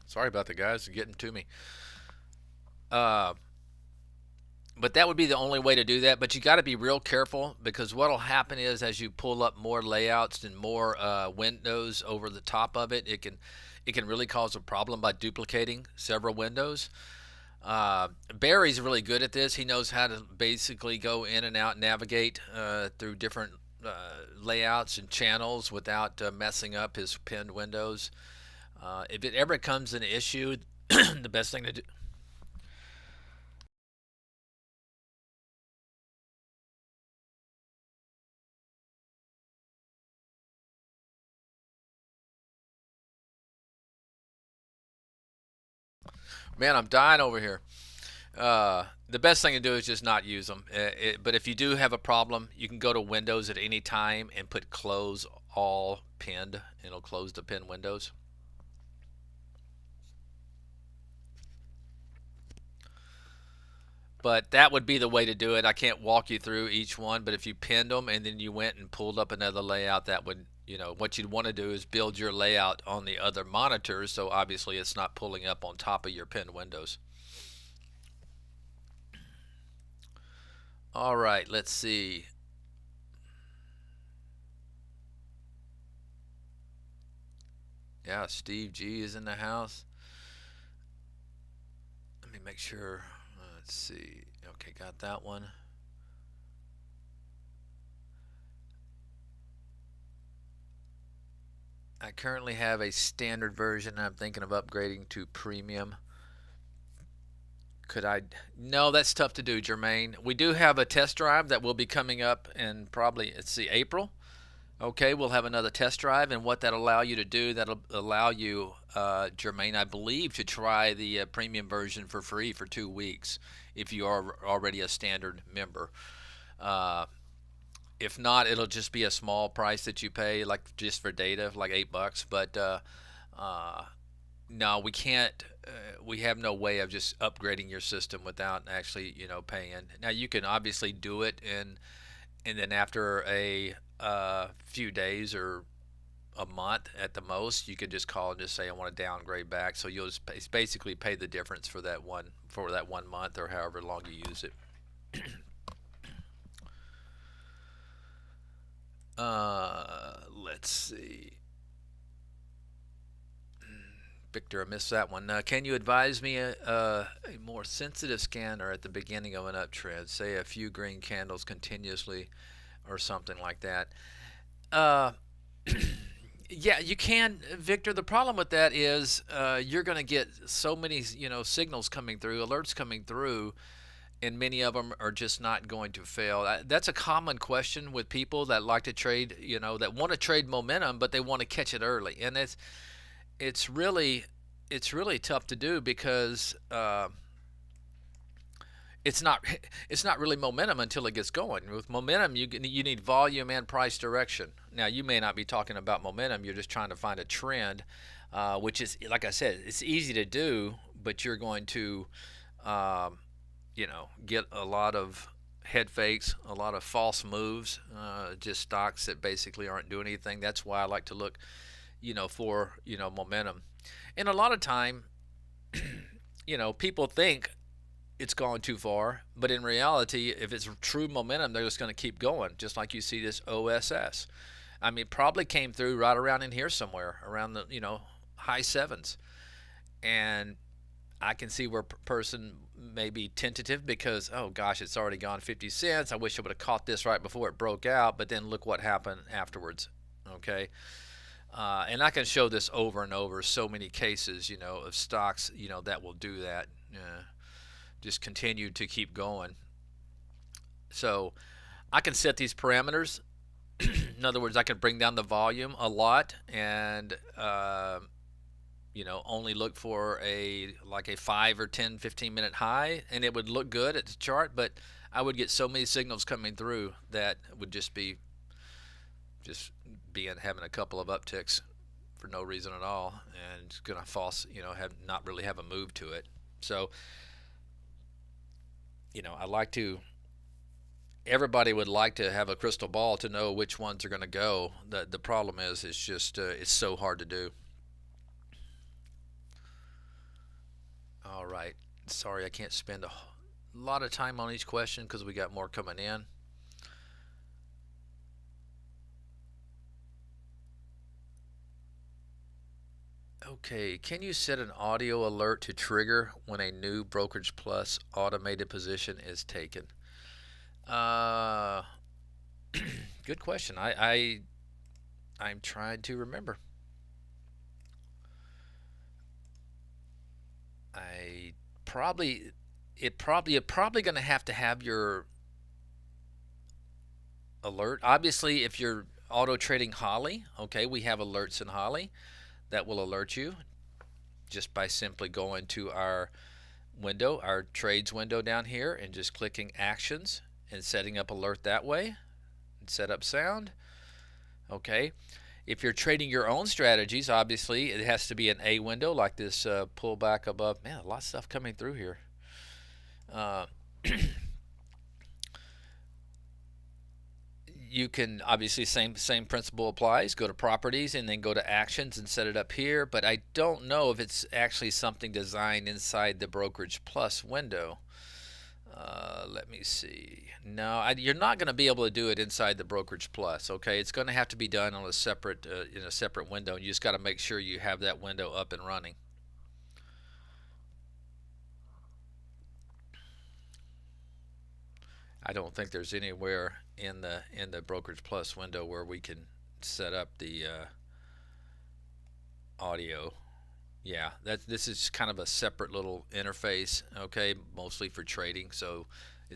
Sorry about the guys getting to me. Uh, but that would be the only way to do that. But you got to be real careful because what'll happen is as you pull up more layouts and more windows over the top of it, it can really cause a problem by duplicating several windows. Barry's really good at this. He knows how to basically go in and out, navigate through different layouts and channels without messing up his pinned windows. If it ever comes an issue, the best thing to do. Man, I'm dying over here. The best thing to do is just not use them. But if you do have a problem, you can go to Windows at any time and put close all pinned, and it'll close the pinned windows. But that would be the way to do it. I can't walk you through each one, but if you pinned them and then you went and pulled up another layout, that would, what you'd want to do is build your layout on the other monitors, so obviously it's not pulling up on top of your pinned windows. All right, let's see. Yeah, Steve G is in the house. Let me make sure. Let's see. Okay, got that one. I currently have a standard version. I'm thinking of upgrading to premium. Could I? No, that's tough to do, Jermaine. We do have a test drive that will be coming up in probably, let's see, April. Okay, we'll have another test drive, and what that'll allow you to do, that'll allow you, Jermaine, I believe, to try the premium version for free for 2 weeks if you are already a standard member. Uh, if not, it'll just be a small price that you pay, like just for data, like $8. But uh, no, we can't. We have no way of just upgrading your system without actually, paying. Now you can obviously do it, and then after a few days or a month at the most, you could just call and just say I want to downgrade back. So you'll just basically pay the difference for that one month or however long you use it. Let's see. Victor, I missed that one. Can you advise me a more sensitive scanner at the beginning of an uptrend, say a few green candles continuously or something like that? Uh, yeah, you can, Victor. The problem with that is you're going to get so many, signals coming through, alerts coming through, and many of them are just not going to fail. That's a common question with people that like to trade, that want to trade momentum, but they want to catch it early, and it's really it's really tough to do because it's not it's not really momentum until it gets going. With momentum, you need volume and price direction. Now, you may not be talking about momentum; you're just trying to find a trend, which is, like I said, it's easy to do, but you're going to um, get a lot of head fakes, a lot of false moves, just stocks that basically aren't doing anything. That's why I like to look, for momentum. And a lot of time, people think it's gone too far, but in reality, if it's true momentum, they're just going to keep going. Just like you see this OSS. I mean, probably came through right around in here somewhere, around the high sevens, and I can see where a person may be tentative because, oh gosh, it's already gone 50 cents. I wish I would have caught this right before it broke out, but then look what happened afterwards. Okay. And I can show this over and over, so many cases, of stocks, that will do that. Just continue to keep going. So I can set these parameters. In other words, I can bring down the volume a lot and, only look for a 5 or 10, 15-minute high, and it would look good at the chart, but I would get so many signals coming through that would just be having a couple of upticks for no reason at all, and it's gonna have not really have a move to it. So, I like to. Everybody would like to have a crystal ball to know which ones are going to go. The problem is, it's just it's so hard to do. All right. Sorry, I can't spend a lot of time on each question because we got more coming in. Okay, can you set an audio alert to trigger when a new Brokerage Plus automated position is taken? Uh, Good question. I'm trying to remember. I probably you're probably going to have your alert. Obviously, if you're auto trading Holly, okay, we have alerts in Holly that will alert you just by simply going to our window, our trades window down here, and just clicking actions and setting up alert that way and set up sound. Okay. If you're trading your own strategies, obviously it has to be an A window like this pullback above. Man, a lot of stuff coming through here. You can obviously same principle applies. Go to properties and then go to actions and set it up here. But I don't know if it's actually something designed inside the Brokerage Plus window. Let me see. No, you're not going to be able to do it inside the Brokerage Plus. Okay, it's going to have to be done on a separate in a separate window. You just got to make sure you have that window up and running. I don't think there's anywhere in the Brokerage Plus window where we can set up the audio. Yeah, this is kind of a separate little interface, okay, mostly for trading. So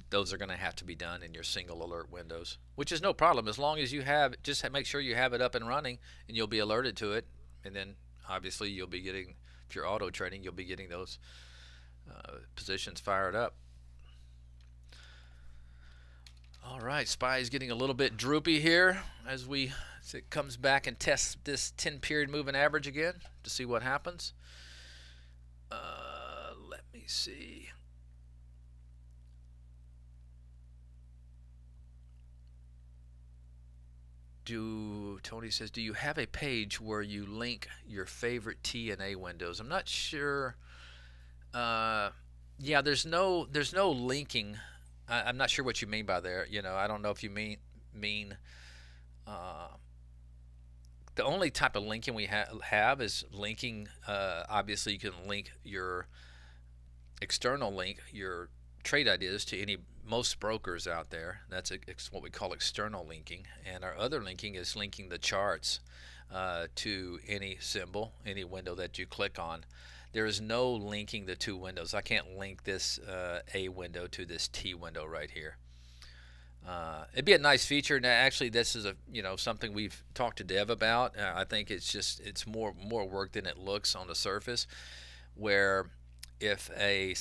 those are going to have to be done in your single alert windows, which is no problem as long as you have make sure you have it up and running, and you'll be alerted to it. And then obviously you'll be getting, if you're auto trading, you'll be getting those positions fired up. All right, SPY is getting a little bit droopy here as it comes back and tests this 10-period moving average again to see what happens. Let me see. Tony says, do you have a page where you link your favorite T and A windows? I'm not sure. Yeah, there's no linking. I'm not sure what you mean by there. I don't know if you mean the only type of linking we have is linking. Obviously, you can link your external link, your trade ideas to most brokers out there. That's what we call external linking. And our other linking is linking the charts to any symbol, any window that you click on. There is no linking the two windows. I can't link this A window to this T window right here. It'd be a nice feature. Now, actually, this is something we've talked to Dev about. I think it's more work than it looks on the surface. Where if a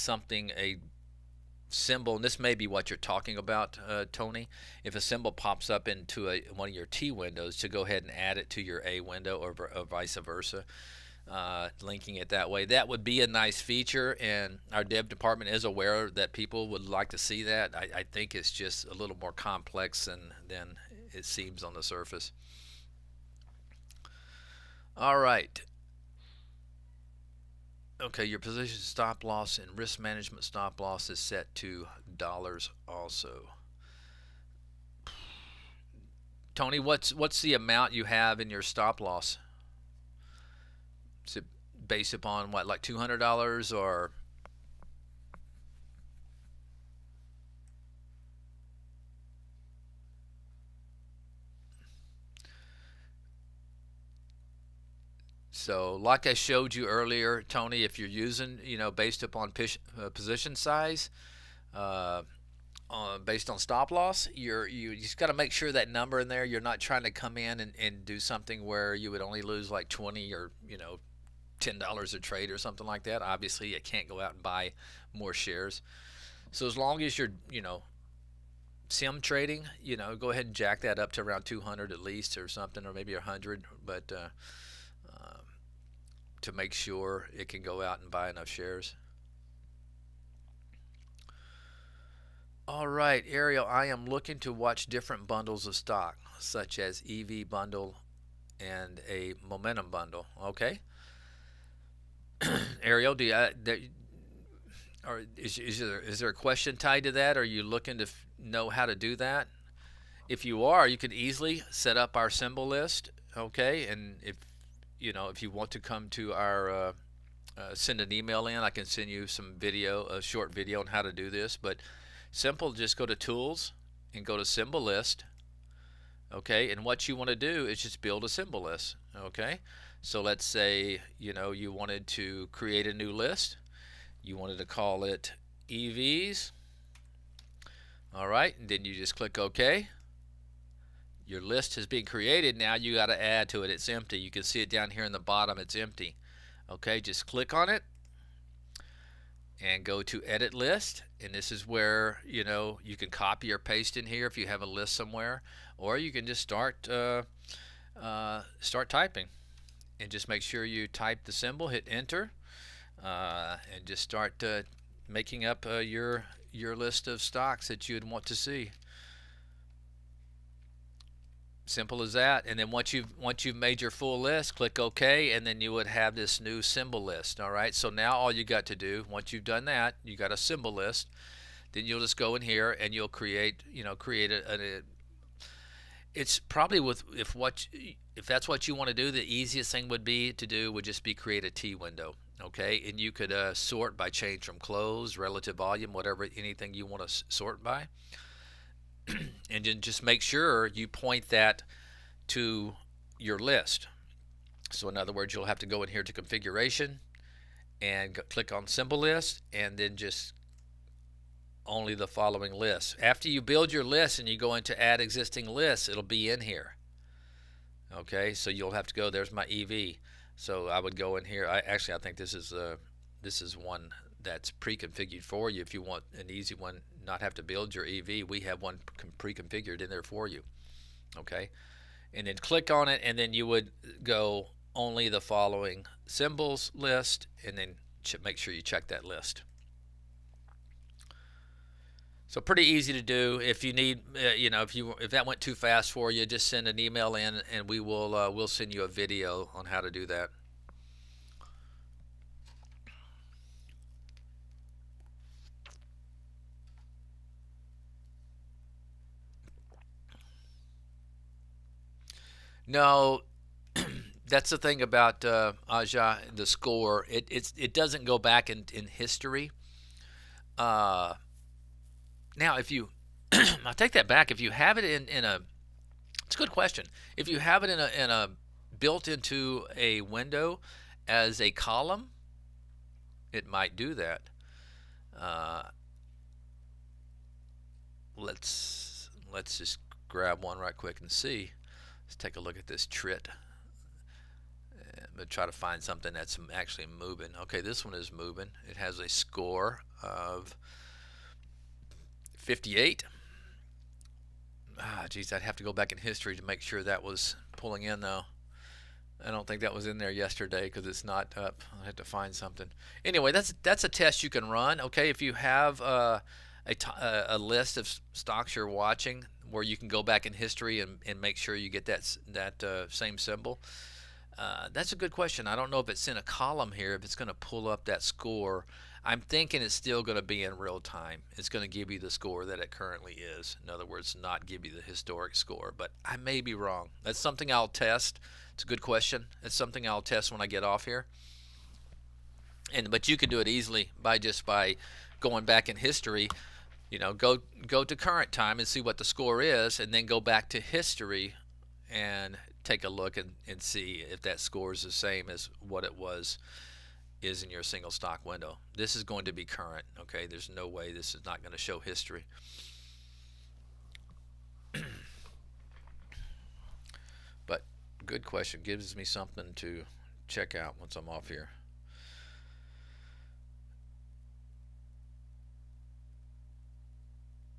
symbol, and this may be what you're talking about, Tony, if a symbol pops up into one of your T windows, to go ahead and add it to your A window or vice versa. Linking it that way, that would be a nice feature, and our dev department is aware that people would like to see that. I think it's just a little more complex than it seems on the surface. All right. Okay, your position stop loss and risk management stop loss is set to dollars also. Tony, what's the amount you have in your stop loss? Is it based upon what, like $200 or? So like I showed you earlier, Tony, if you're using, based upon position size, based on stop loss, you just got to make sure that number in there, you're not trying to come in and do something where you would only lose like 20 or $10 a trade or something like that. Obviously, you can't go out and buy more shares. So as long as you're, sim trading, go ahead and jack that up to around 200 at least or something, or maybe 100, but to make sure it can go out and buy enough shares. All right, Ariel, I am looking to watch different bundles of stock, such as EV bundle and a momentum bundle. Okay. Ariel, is there a question tied to that? Are you looking to know how to do that? If you are, you can easily set up our symbol list. Okay, and if you want to come to our send an email in, I can send you a short video on how to do this. But simple, just go to Tools and go to Symbol List. Okay, and what you want to do is just build a symbol list. Okay, so let's say you wanted to create a new list. You wanted to call it EVs. All right, and then you just click OK. Your list has been created. Now you got to add to it. It's empty. You can see it down here in the bottom. It's empty. Okay, just click on it and go to Edit List. And this is where you can copy or paste in here if you have a list somewhere, or you can just start typing, and just make sure you type the symbol, hit Enter, and just start making up your list of stocks that you'd want to see. Simple as that. And then once you've made your full list, click OK, and then you would have this new symbol list. All right, so now all you got to do, once you've done that, you got a symbol list. then you'll just go in here and you'll create, create a it's probably with if that's what you want to do, the easiest thing would just be create a T window. Okay, and you could sort by change from close, relative volume, whatever, anything you want to sort by, and then just make sure you point that to your list. So in other words, you'll have to go in here to configuration and click on symbol list, and then just only the following lists. After you build your list and you go into add existing lists, it'll be in here. Okay, so you'll have to go, there's my EV. So I would go in here. I think this is one that's pre-configured for you. If you want an easy one, not have to build your EV, we have one pre-configured in there for you. Okay, and then click on it, and then you would go only the following symbols list, and then make sure you check that list. So pretty easy to do. If you need, if that went too fast for you, just send an email in, and we'll send you a video on how to do that. No, that's the thing about Aja, the score. It doesn't go back in history. Now, if you, I'll take that back. If you have it in a, it's a good question. If you have it in a built into a window as a column, it might do that. Let's just grab one right quick and see. Let's take a look at this trit. I'm gonna try to find something that's actually moving. Okay, this one is moving. It has a score of 58. Geez, I'd have to go back in history to make sure that was pulling in, though. I don't think that was in there yesterday because it's not up. I have to find something. Anyway, that's a test you can run. Okay, if you have a list of stocks you're watching where you can go back in history and make sure you get that same symbol. That's a good question. I don't know if it's in a column here, if it's going to pull up that score. I'm thinking it's still going to be in real time. It's going to give you the score that it currently is. In other words, not give you the historic score. But I may be wrong. That's something I'll test. It's a good question. It's something I'll test when I get off here. But you can do it easily by going back in history. Go to current time and see what the score is, and then go back to history and take a look and see if that score is the same as what it is in your single stock window. This is going to be current. Okay, there's no way this is not going to show history. But good question, gives me something to check out once I'm off here.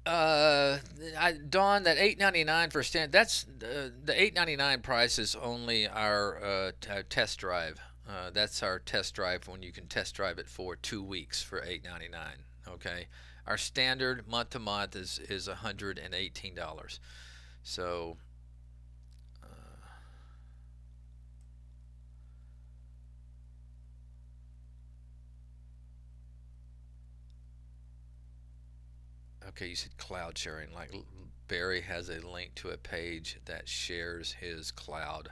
Dawn, that $8.99 for stand. That's the $8.99 price is only our test drive. That's our test drive when you can test drive it for 2 weeks for $8.99. Okay, our standard month to month is $118. So okay, you said cloud sharing. Like Barry has a link to a page that shares his cloud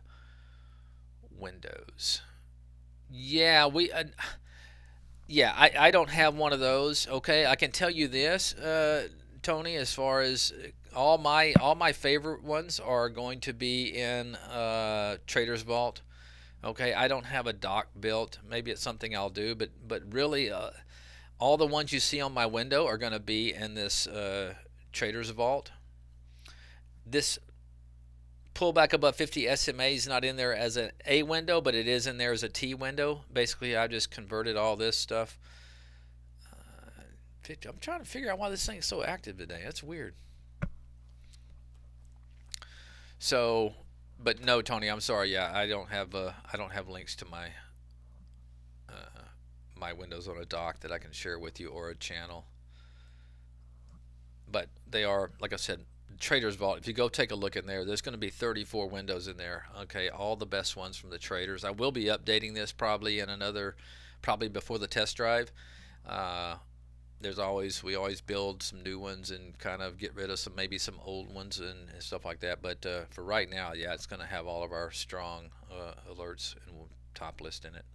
windows. Yeah, I don't have one of those. Okay, I can tell you this, Tony. As far as all my favorite ones are going to be in Trader's Vault. Okay, I don't have a dock built. Maybe it's something I'll do, but really, all the ones you see on my window are going to be in this Trader's Vault. This pull back above 50 SMA is not in there as an A window, but it is in there as a T window. Basically, I've just converted all this stuff. I'm trying to figure out why this thing is so active today. That's weird. So, but no, Tony, I'm sorry. Yeah, I don't have links to my my windows on a dock that I can share with you, or a channel. But they are, like I said, Trader's Vault. If you go take a look in there, there's going to be 34 windows in there. Okay, all the best ones from the traders. I will be updating this probably before the test drive. we always build some new ones and kind of get rid of some old ones and stuff like that. But for right now, yeah, it's going to have all of our strong alerts and top list in it.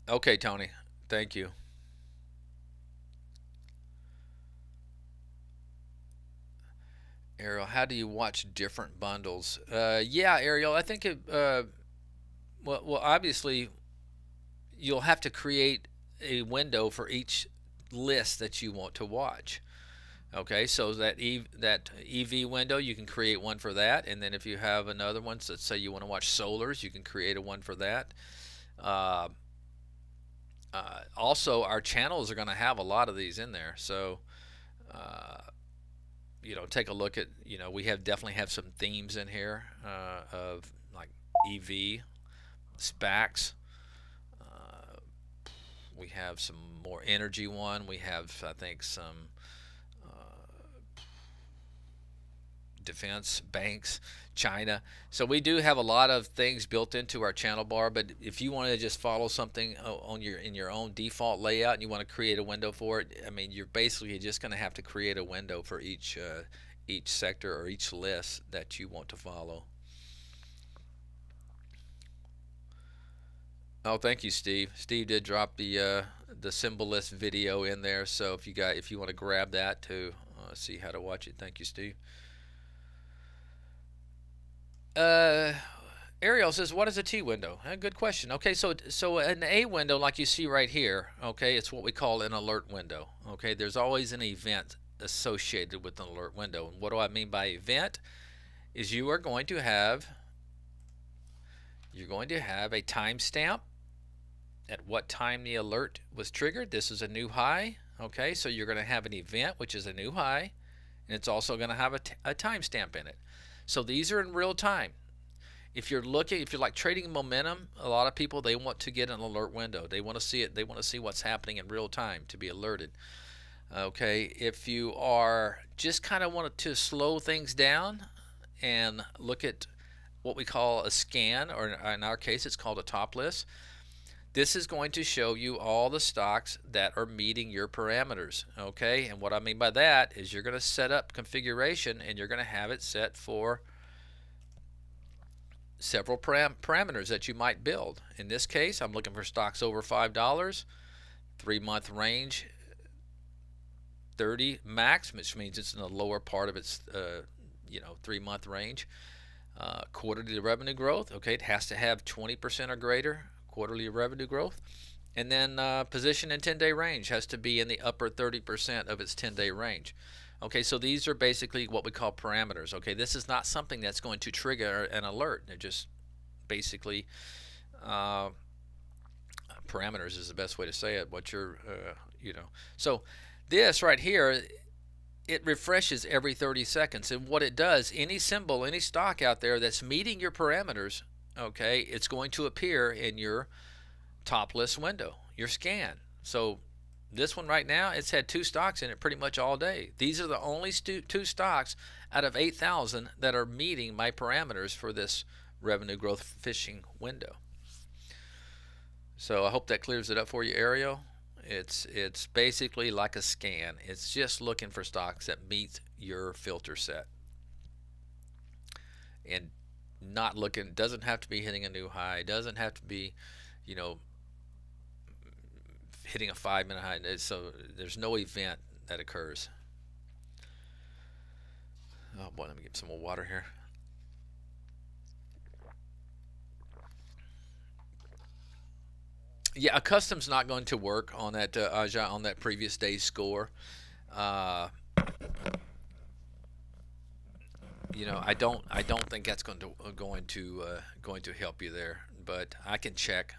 Okay, Tony. Thank you. Ariel, how do you watch different bundles? Yeah, Ariel, I think obviously you'll have to create a window for each list that you want to watch. Okay, so that EV window, you can create one for that, and then if you have another one, so let's say you want to watch solars, you can create a one for that. Uh, Also, our channels are going to have a lot of these in there, so uh, take a look at, we have definitely have some themes in here of like EV, SPACs. Uh, we have some more energy one. We have, I think, some defense, banks, China. So we do have a lot of things built into our channel bar. But if you want to just follow something on your own default layout and you want to create a window for it, I mean, you're basically just going to have to create a window for each sector or each list that you want to follow. Oh, thank you, Steve. Steve did drop the symbol list video in there. So if you want to grab that to see how to watch it, thank you, Steve. Uh, Ariel says, "What is a T window?" Good question. Okay, so an A window, like you see right here, okay, it's what we call an alert window. Okay, there's always an event associated with an alert window. And what do I mean by event? Is you're going to have a timestamp at what time the alert was triggered. This is a new high. Okay, so you're going to have an event, which is a new high, and it's also going to have a timestamp in it. So these are in real time. If you're like trading momentum, a lot of people, they want to get an alert window. They want to see it. They want to see what's happening in real time to be alerted. Okay, if you are just kind of want to slow things down and look at what we call a scan, or in our case, it's called a top list. This is going to show you all the stocks that are meeting your parameters. Okay, and what I mean by that is you're going to set up configuration and you're going to have it set for several parameters that you might build. In this case, I'm looking for stocks over $5, 3-month range, 30 max, which means it's in the lower part of its 3-month range. Quarterly revenue growth, okay, it has to have 20% or greater quarterly revenue growth. And then position in 10-day range has to be in the upper 30% of its 10-day range. Okay, so these are basically what we call parameters. Okay, this is not something that's going to trigger an alert. They're just basically parameters is the best way to say it. What you're, So this right here, it refreshes every 30 seconds. And what it does, any symbol, any stock out there that's meeting your parameters, okay, it's going to appear in your top list window, your scan. So this one right now, it's had 2 stocks in it pretty much all day. These are the only 2 stocks out of 8,000 that are meeting my parameters for this revenue growth fishing window. So I hope that clears it up for you, Ariel. It's basically like a scan. It's just looking for stocks that meet your filter set. And not looking, doesn't have to be hitting a new high, doesn't have to be, hitting a 5-minute high. So there's no event that occurs. Oh boy, let me get some more water here. Yeah, a custom's not going to work on that Aja, on that previous day's score. Uh, I don't think that's going to help you there. But I can check,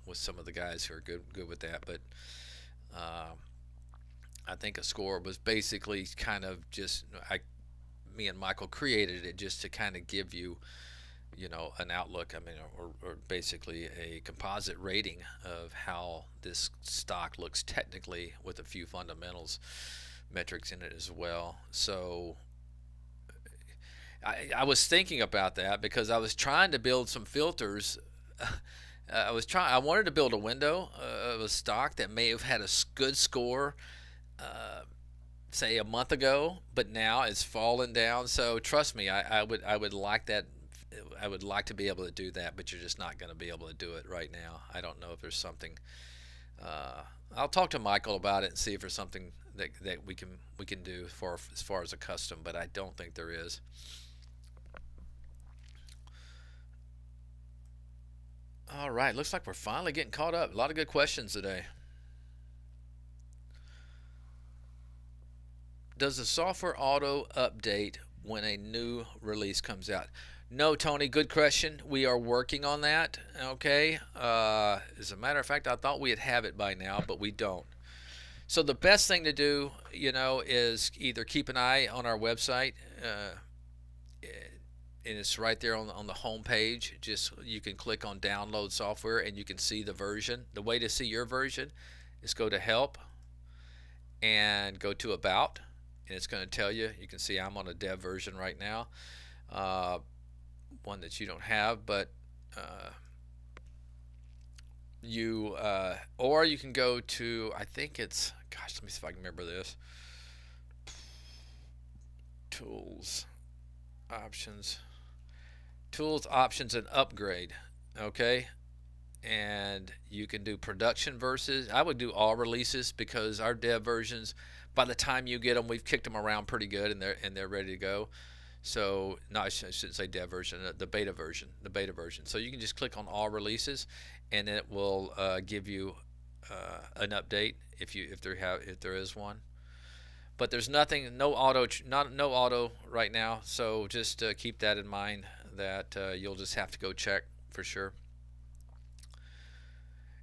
with some of the guys who are good with that. But uh, I think a score was basically kind of just me and Michael created it just to kind of give you, an outlook. I mean, or basically a composite rating of how this stock looks technically with a few fundamentals metrics in it as well. So I was thinking about that because I was trying to build some filters I wanted to build a window of a stock that may have had a good score, say a month ago, but now it's fallen down. So trust me, I would like that. I would like to be able to do that, but you're just not going to be able to do it right now. I don't know if there's something. Uh, I'll talk to Michael about it and see if there's something that we can do for as far as a custom, but I don't think there is. All right, looks like we're finally getting caught up. A lot of good questions today. Does the software auto update when a new release comes out? No, Tony, good question. We are working on that. Okay. As a matter of fact, I thought we'd have it by now, but we don't. So the best thing to do, is either keep an eye on our website, and it's right there on the home page. Just you can click on download software and you can see the version. The way to see your version is go to help and go to about, and it's going to tell you. You can see I'm on a dev version right now, one that you don't have, but or you can go to, I think it's, gosh, let me see if I can remember this. Tools, options, and upgrade. Okay, and you can do production versus. I would do all releases because our dev versions, by the time you get them, we've kicked them around pretty good, and they're ready to go. So no, I shouldn't say dev version, the beta version, So you can just click on all releases, and it will give you an update if there is one. But there's nothing, no auto right now. So just keep that in mind that you'll just have to go check for sure.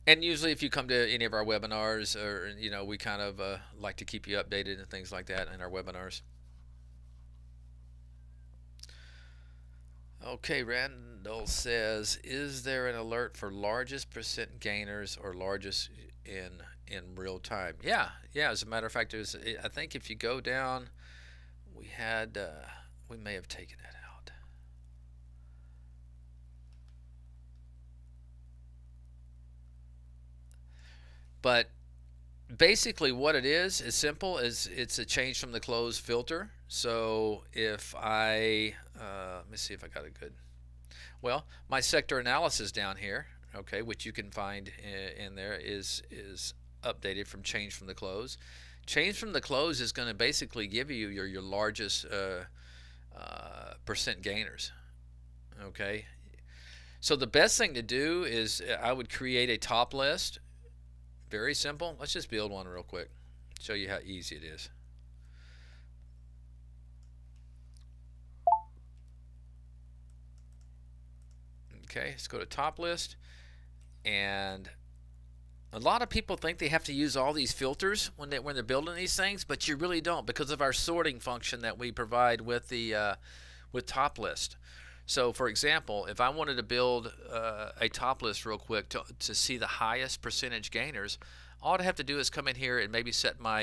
And usually, if you come to any of our webinars, or we kind of like to keep you updated and things like that in our webinars. Okay, Randall says, is there an alert for largest percent gainers or largest in real time? Yeah. As a matter of fact, I think if you go down, we may have taken that out. But basically, what it is simple. It's a change from the close filter. So if let me see if I got a good. Well, my sector analysis down here, okay, which you can find in there, is updated from change from the close. Change from the close is going to basically give you your largest percent gainers. Okay, so the best thing to do is I would create a top list. Very simple. Let's just build one real quick. Show you how easy it is. Okay, let's go to top list, and a lot of people think they have to use all these filters when they're building these things, but you really don't, because of our sorting function that we provide with the with top list. So, for example, if I wanted to build a top list real quick to see the highest percentage gainers, all I'd have to do is come in here and maybe set my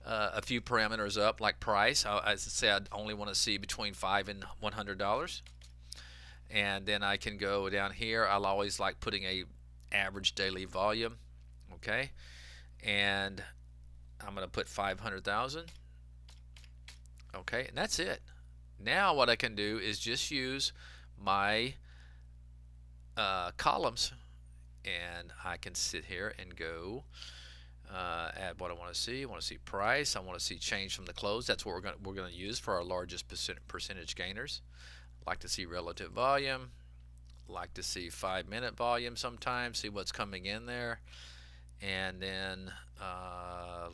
a few parameters up, like price. I say I'd only want to see between $5 and $100. And then I can go down here. I'll always like putting a average daily volume, okay, and I'm going to put 500,000, okay, and that's it. Now what I can do is just use my columns, and I can sit here and go add what I want to see. I want to see price. I want to see change from the close. That's what we're going to use for our largest percentage gainers. Like to see relative volume, like to see 5-minute volume sometimes, see what's coming in there, and then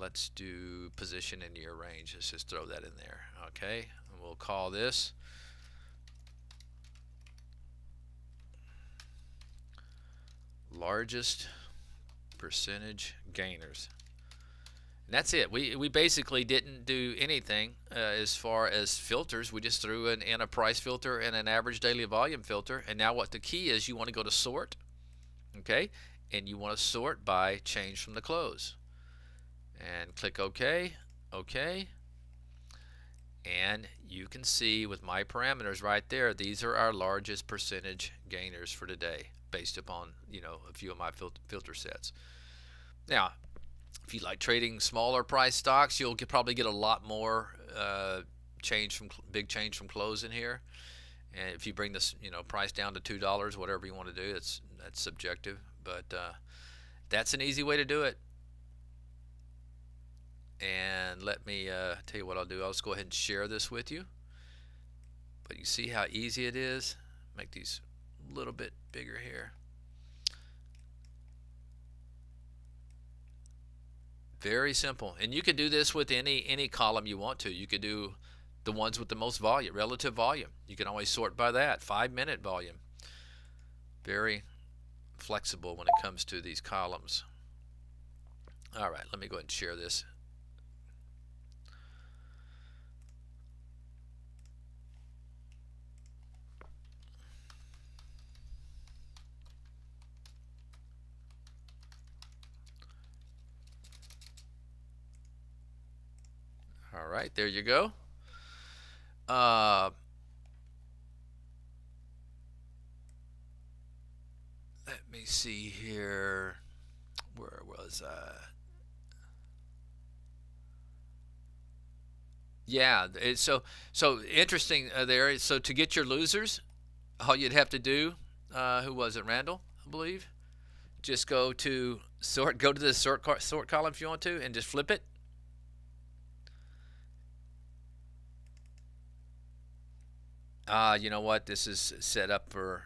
let's do position in your range. Let's just throw that in there, okay, and we'll call this largest percentage gainers. And that's it. We basically didn't do anything as far as filters. We just threw in a price filter and an average daily volume filter. And now what the key is, you want to go to sort, okay? And you want to sort by change from the close. And click OK, OK. And you can see with my parameters right there, these are our largest percentage gainers for today based upon, a few of my filter sets. Now, if you like trading smaller price stocks, you'll probably get a lot more big change from close in here. And if you bring this, price down to $2, whatever you want to do, that's subjective. But that's an easy way to do it. And let me tell you what I'll do. I'll just go ahead and share this with you. But you see how easy it is. Make these a little bit bigger here. Very simple. And you can do this with any column you want to. You could do the ones with the most volume, relative volume. You can always sort by that. 5-minute volume. Very flexible when it comes to these columns. All right, let me go ahead and share this. All right, there you go. Let me see here. Where was I? Yeah, it's so interesting there. So to get your losers, all you'd have to do, who was it? Randall, I believe. Just go to sort. Go to the sort column if you want to, and just flip it. You know what? This is set up for.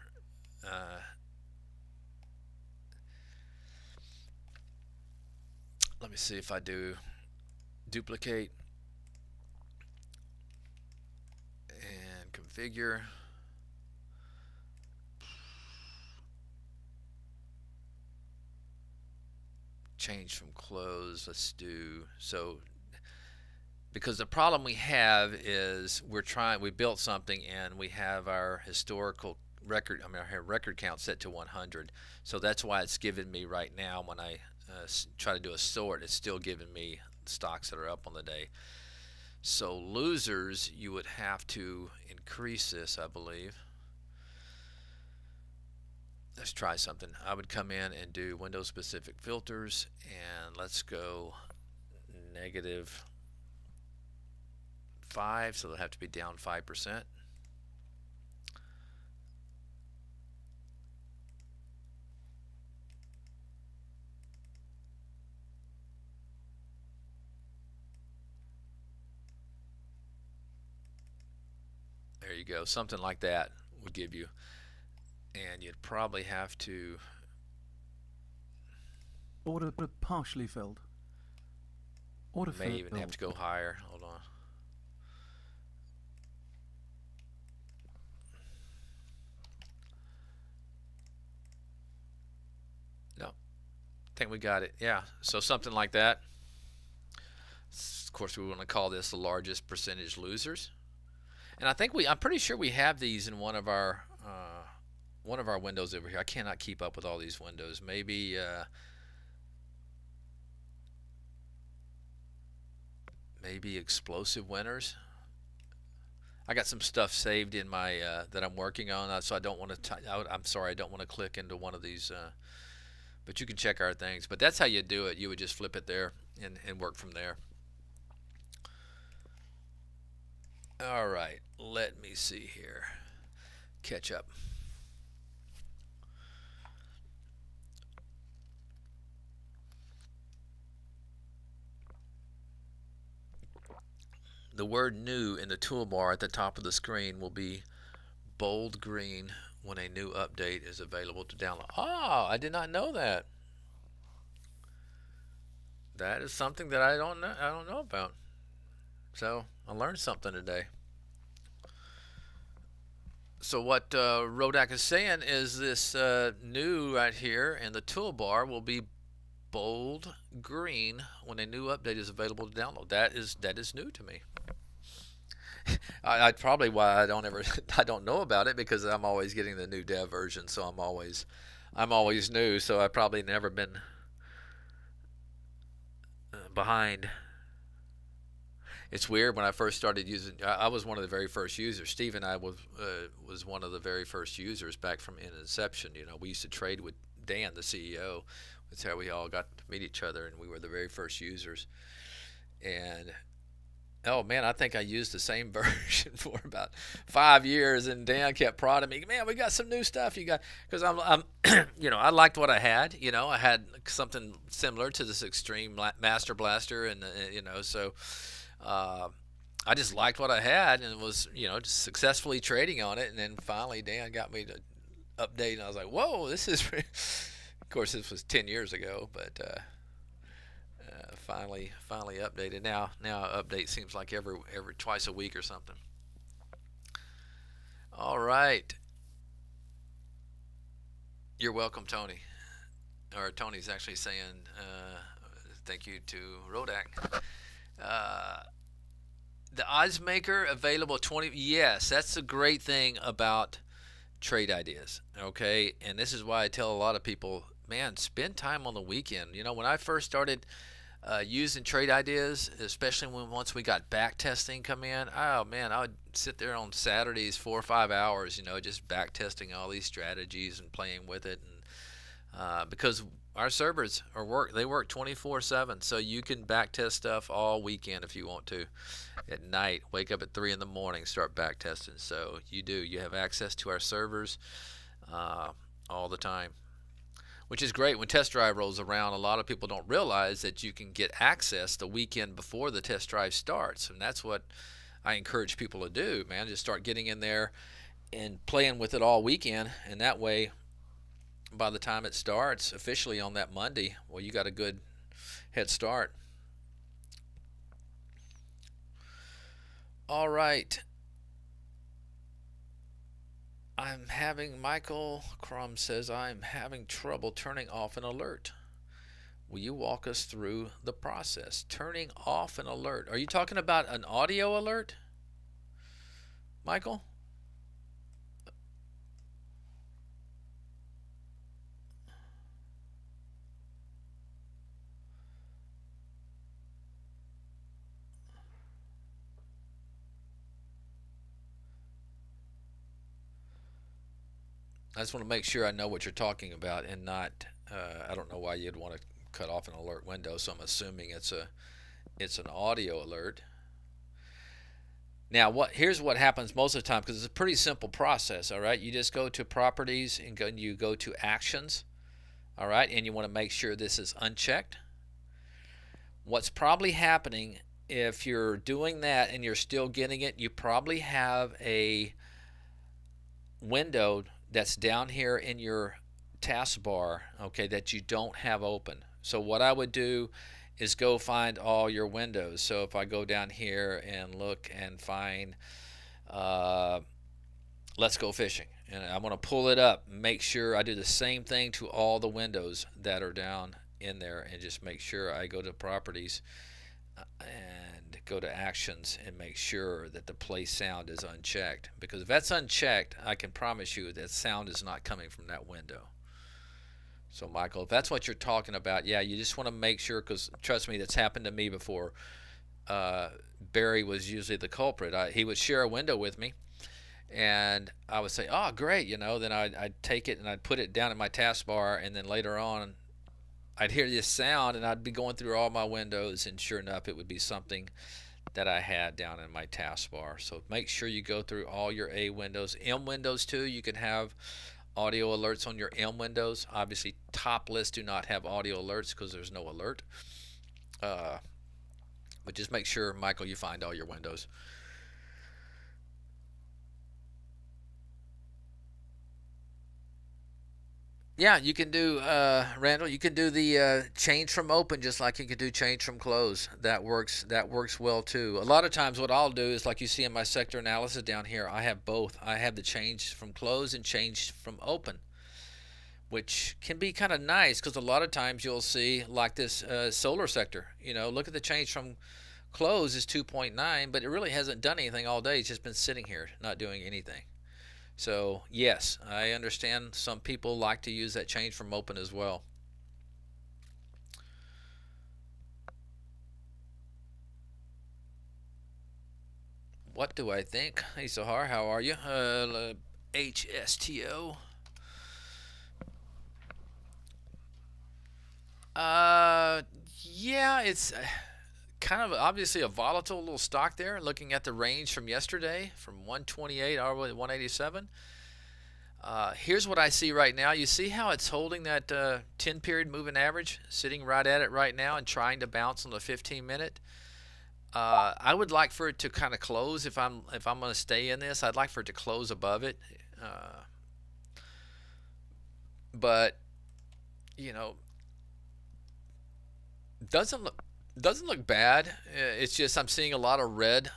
Let me see if I do duplicate and configure. Change from close. Let's do so. Because the problem we have is we built something and we have our historical record, our record count set to 100. So that's why it's giving me right now when I try to do a sort, it's still giving me stocks that are up on the day. So losers, you would have to increase this, I believe. Let's try something. I would come in and do window specific filters, and let's go -5, so they'll have to be down 5%. There you go. Something like that would give you. And you'd probably have to. Order partially filled. Order may even have to go higher. Hold on. No, I think we got it. Yeah, so something like that. Of course, we want to call this the largest percentage losers. And I think I'm pretty sure we have these in one of our windows over here. I cannot keep up with all these windows. Maybe explosive winners. I got some stuff saved in my that I'm working on, so I don't want to. I'm sorry, I don't want to click into one of these. But you can check our things. But that's how you do it. You would just flip it there and work from there. All right, let me see here. Catch up. The word new in the toolbar at the top of the screen will be bold green when a new update is available to download. Oh, I did not know that. That is something that I don't know about. So I learned something today. So what Rodak is saying is this new right here in the toolbar will be bold green when a new update is available to download. That is new to me. I probably why I don't know about it, because I'm always getting the new dev version, so I'm always new, so I've probably never been behind. It's weird when I first started using. I was one of the very first users. Steve and I was one of the very first users back from inception. We used to trade with Dan, the CEO. That's how we all got to meet each other, and we were the very first users. And oh man, I think I used the same version for about 5 years, and Dan kept prodding me. Man, we got some new stuff. You got because I'm I liked what I had. I had something similar to this Extreme Master Blaster, and so I just liked what I had, and was just successfully trading on it. And then finally, Dan got me to update, and I was like, whoa, this is. Of course, this was 10 years ago, but. Finally updated. Now update seems like every twice a week or something. All right. You're welcome, Tony. Or Tony's actually saying thank you to Rodak. The odds maker available 20. Yes, that's the great thing about trade ideas. Okay, and this is why I tell a lot of people, man, spend time on the weekend. When I first started using trade ideas, especially once we got back testing come in, oh man, I would sit there on Saturdays 4 or 5 hours, just back testing all these strategies and playing with it, and because our servers they work 24/7, so you can back test stuff all weekend if you want to. At night, wake up at 3 in the morning, start back testing. So you have access to our servers all the time. Which is great. When test drive rolls around, a lot of people don't realize that you can get access the weekend before the test drive starts, and that's what I encourage people to do, man. Just start getting in there and playing with it all weekend, and that way by the time it starts officially on that Monday, well, you got a good head start. All right. Michael Crum says, I'm having trouble turning off an alert. Will you walk us through the process? Turning off an alert. Are you talking about an audio alert, Michael? I just want to make sure I know what you're talking about, and not. I don't know why you'd want to cut off an alert window, so I'm assuming it's an audio alert. Now, here's what happens most of the time, because it's a pretty simple process. All right, you just go to properties and you go to actions. All right, and you want to make sure this is unchecked. What's probably happening if you're doing that and you're still getting it, you probably have a window that's down here in your taskbar, okay, that you don't have open. So what I would do is go find all your windows. So if I go down here and look and find Let's Go Fishing, and I'm going to pull it up, make sure I do the same thing to all the windows that are down in there, and just make sure I go to properties and go to actions and make sure that the play sound is unchecked, because if that's unchecked, I can promise you that sound is not coming from that window. So Michael, if that's what you're talking about, yeah, you just want to make sure, because trust me, that's happened to me before. Barry was usually the culprit. He would share a window with me, and I would say, oh great, then I'd take it and I'd put it down in my taskbar, and then later on I'd hear this sound, and I'd be going through all my windows, and sure enough, it would be something that I had down in my taskbar. So make sure you go through all your A windows. M windows too, you can have audio alerts on your M windows. Obviously, top lists do not have audio alerts because there's no alert. But just make sure, Michael, you find all your windows. Yeah, you can do, Randall, you can do the change from open just like you can do change from close. That works well too. A lot of times what I'll do is, like you see in my sector analysis down here, I have both. I have the change from close and change from open, which can be kind of nice, because a lot of times you'll see like this solar sector. Look at the change from close is 2.9, but it really hasn't done anything all day. It's just been sitting here not doing anything. So yes, I understand some people like to use that change from open as well. what do I think? Hey, Sahar, how are you? HSTO. Uh, yeah, it's kind of obviously a volatile little stock there. Looking at the range from yesterday, from 128 all the way to 187. Here's what I see right now. You see how it's holding that 10 period moving average, sitting right at it right now, and trying to bounce on the 15-minute. I would like for it to kind of close if I'm going to stay in this. I'd like for it to close above it, uh, but you know, doesn't look bad. It's just I'm seeing a lot of red.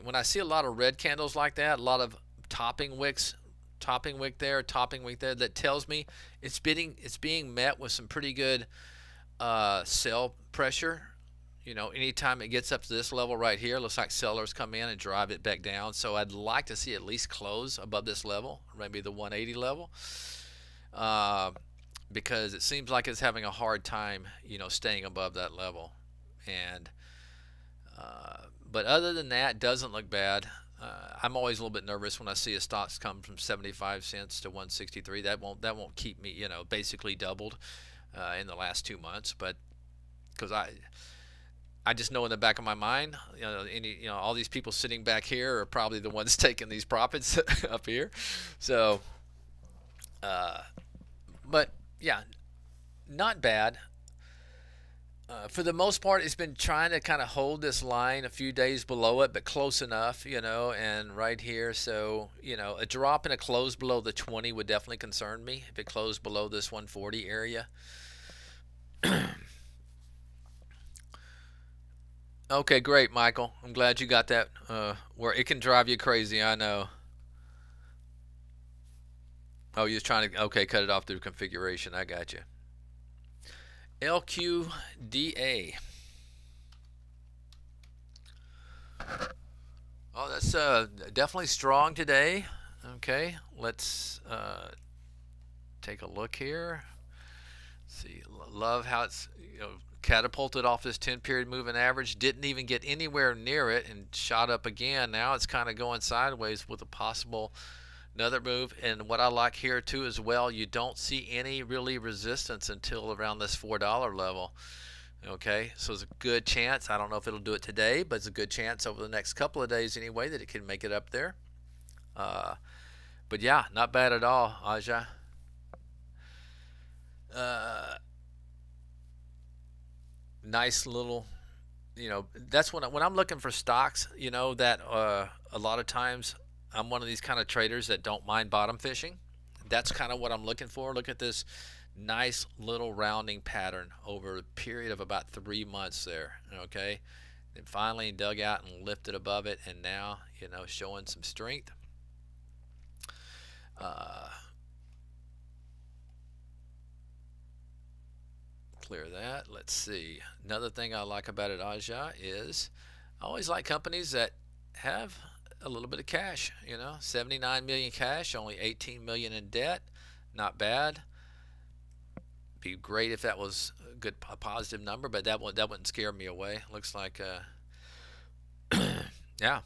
When I see a lot of red candles like that, a lot of topping wicks, topping wick there, topping wick there. That tells me it's being met with some pretty good sell pressure. Anytime it gets up to this level right here, looks like sellers come in and drive it back down. So I'd like to see at least close above this level, maybe the 180 level, uh, because it seems like it's having a hard time, staying above that level. And but other than that, doesn't look bad. I'm always a little bit nervous when I see a stocks come from 75 cents to 163. That won't keep me, basically doubled in the last 2 months, but because I just know in the back of my mind, all these people sitting back here are probably the ones taking these profits up here. So, but yeah, not bad. For the most part, it's been trying to kind of hold this line a few days below it, but close enough, and right here. So, a drop and a close below the 20 would definitely concern me if it closed below this 140 area. Okay, great, Michael. I'm glad you got that. Where it can drive you crazy, I know. Oh, you're trying to, okay, cut it off through configuration. I got you. LQDA. Oh, that's definitely strong today. Okay, let's take a look here. See, love how it's catapulted off this 10 period moving average. Didn't even get anywhere near it and shot up again. Now it's kind of going sideways with a possible another move. And what I like here too as well, you don't see any really resistance until around this $4 level. Okay, so it's a good chance. I don't know if it'll do it today, but it's a good chance over the next couple of days anyway that it can make it up there. But yeah, not bad at all, Aja. Nice little, that's when I'm looking for stocks, that a lot of times I'm one of these kind of traders that don't mind bottom fishing. That's kind of what I'm looking for. Look at this nice little rounding pattern over a period of about 3 months there. Okay, then finally dug out and lifted above it, and now showing some strength. Clear that. Let's see. Another thing I like about it, Aja, is I always like companies that have a little bit of cash. 79 million cash, only 18 million in debt. Not bad. Be great if that was a positive number, but that wouldn't scare me away. Looks like, yeah,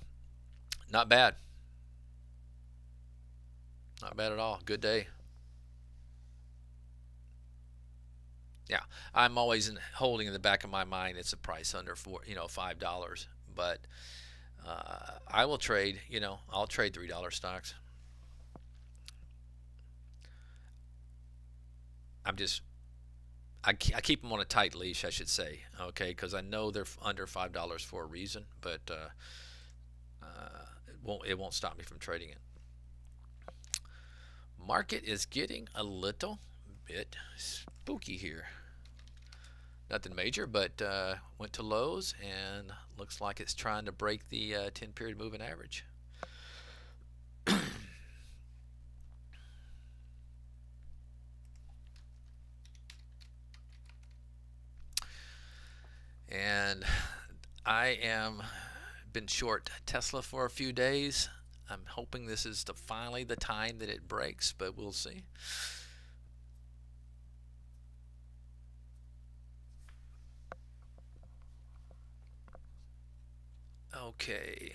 not bad. Not bad at all. Good day. Yeah, I'm always holding in the back of my mind it's a price under $5, but I will trade. I'll trade $3 stocks. I keep them on a tight leash, I should say. Okay, because I know they're under $5 for a reason, but it won't stop me from trading it. Market is getting a little bit spooky here. Nothing major, but went to lows and looks like it's trying to break the 10 period moving average. And I am been short Tesla for a few days. I'm hoping this is finally the time that it breaks, but we'll see. Okay.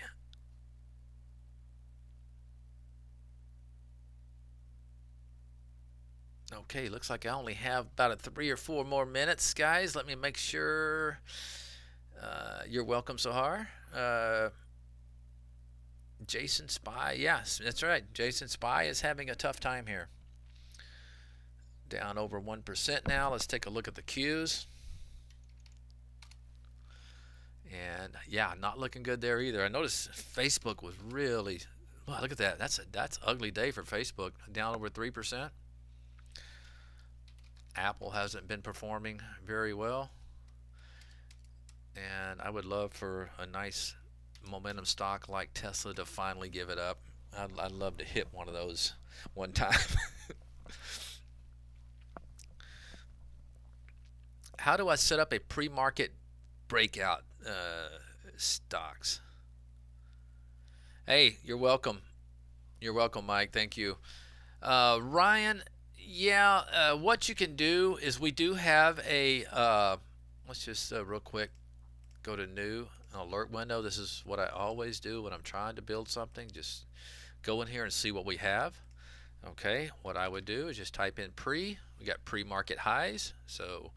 Okay, looks like I only have about 3 or 4 more minutes, guys. Let me make sure. You're welcome, Sahar. Jason Spy, yes, that's right. Jason Spy is having a tough time here. Down over 1% now. Let's take a look at the Qs. And yeah, not looking good there either. I noticed Facebook was really, wow, look at that. That's ugly day for Facebook. Down over 3%. Apple hasn't been performing very well. And I would love for a nice momentum stock like Tesla to finally give it up. I'd love to hit one of those one time. How do I set up a pre-market breakout stocks? Hey, you're welcome. You're welcome, Mike. Thank you. Ryan, yeah, what you can do is we do have a, let's just real quick go to new alert window. This is what I always do when I'm trying to build something. Just go in here and see what we have. Okay, what I would do is just type in pre. We got pre-market highs. So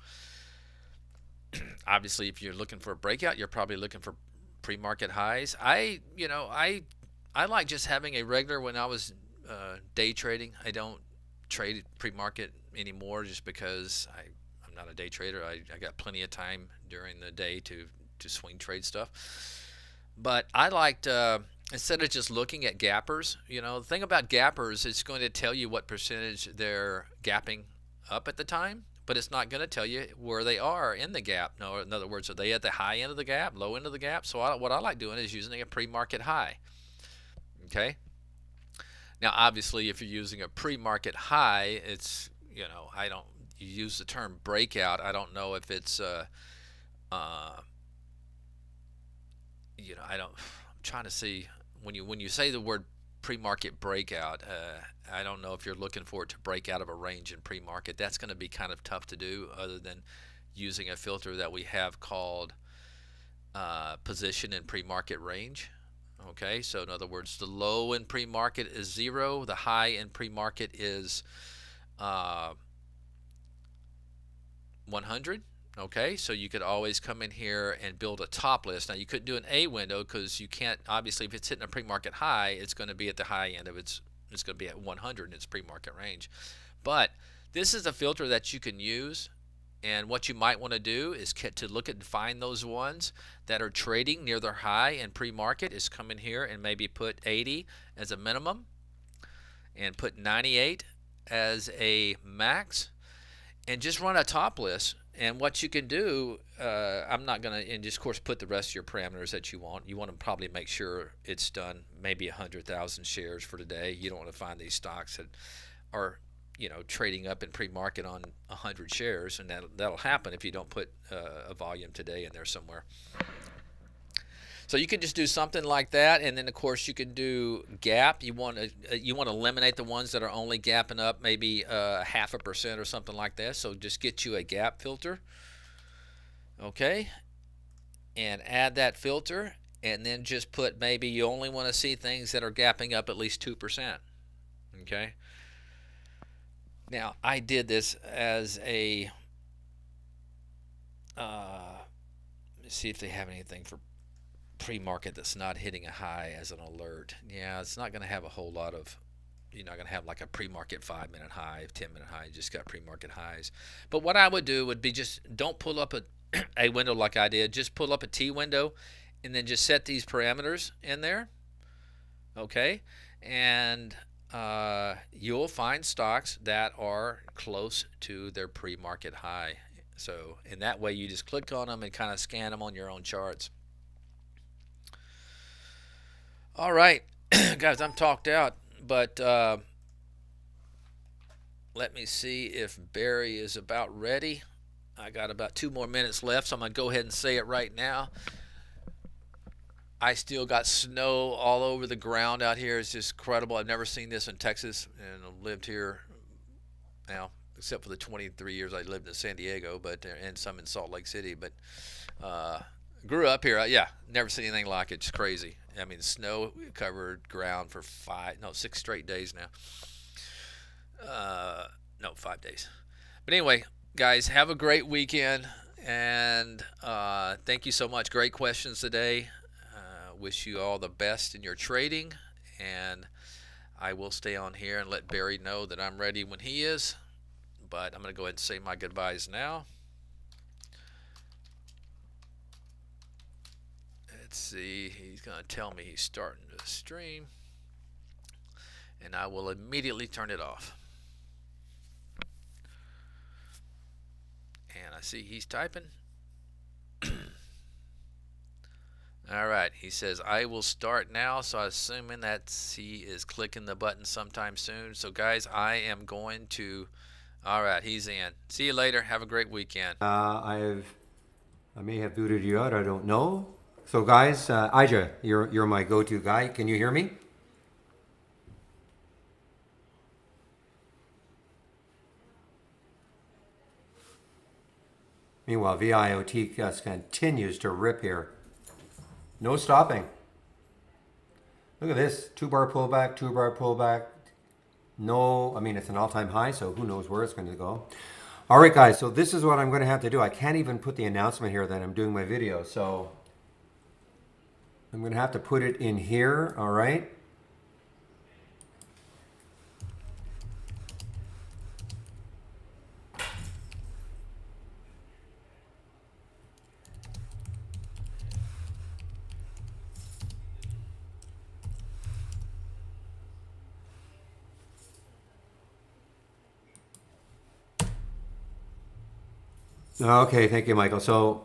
obviously, if you're looking for a breakout, you're probably looking for pre-market highs. I like just having a regular. When I was day trading, I don't trade pre-market anymore just because I'm not a day trader. I got plenty of time during the day to swing trade stuff. But I liked instead of just looking at gappers, the thing about gappers, it's going to tell you what percentage they're gapping up at the time, but it's not going to tell you where they are in the gap. No, in other words, are they at the high end of the gap, low end of the gap? So what I like doing is using a pre-market high. Okay. Now, obviously, if you're using a pre-market high, it's you use the term breakout. I don't know if it's I'm trying to see when you say the word pre-market breakout. I don't know if you're looking for it to break out of a range in pre-market. That's going to be kind of tough to do, other than using a filter that we have called position in pre-market range. Okay, so in other words, the low in pre-market is 0, the high in pre-market is 100. Okay, so you could always come in here and build a top list. Now, you couldn't do an A window because you can't, obviously, if it's hitting a pre-market high, it's going to be at the high end of it's going to be at 100 in its pre-market range. But this is a filter that you can use, and what you might want to do is to look at and find those ones that are trading near their high in pre-market, is come in here and maybe put 80 as a minimum and put 98 as a max, and just run a top list. And what you can do, I'm not going to, and just of course put the rest of your parameters that you want. You want to probably make sure it's done maybe 100,000 shares for today. You don't want to find these stocks that are trading up in pre-market on 100 shares, and that'll happen if you don't put a volume today in there somewhere. So you can just do something like that, and then of course you can do gap. You want to eliminate the ones that are only gapping up maybe 0.5% or something like that. So just get you a gap filter, okay, and add that filter, and then just put maybe you only want to see things that are gapping up at least 2%. Okay. Now I did this as a let's see if they have anything for pre-market that's not hitting a high as an alert. Yeah, it's not going to have a whole lot of, you're not going to have like a pre-market 5-minute high, 10-minute high. You just got pre-market highs. But what I would do would be just don't pull up a window like I did. Just pull up a T window and then just set these parameters in there. Okay, and you'll find stocks that are close to their pre-market high. So in that way, you just click on them and kind of scan them on your own charts. All right, guys, I'm talked out, but let me see if Barry is about ready. I got about 2 more minutes left, so I'm going to go ahead and say it right now. I still got snow all over the ground out here. It's just incredible. I've never seen this in Texas, and I've lived here now, except for the 23 years I lived in San Diego, and some in Salt Lake City. But grew up here. Yeah, never seen anything like it. It's crazy. I mean, snow covered ground for 6 straight days now. No, 5 days. But anyway, guys, have a great weekend, and thank you so much. Great questions today. Wish you all the best in your trading, and I will stay on here and let Barry know that I'm ready when he is. But I'm going to go ahead and say my goodbyes now. Let's see. He's going to tell me he's starting to stream, and I will immediately turn it off. And I see he's typing. All right, he says I will start now, so I'm assuming that he is clicking the button sometime soon. So guys, I am going to, all right, he's in. See you later. Have a great weekend. I may have booted you out. I don't know. So guys, Ija, you're my go-to guy. Can you hear me? Meanwhile, VIOT continues to rip here. No stopping. Look at this. 2-bar pullback, 2-bar pullback. No, I mean, it's an all-time high, so who knows where it's going to go. All right, guys, so this is what I'm going to have to do. I can't even put the announcement here that I'm doing my video, so I'm going to have to put it in here, all right? Okay, thank you, Michael. So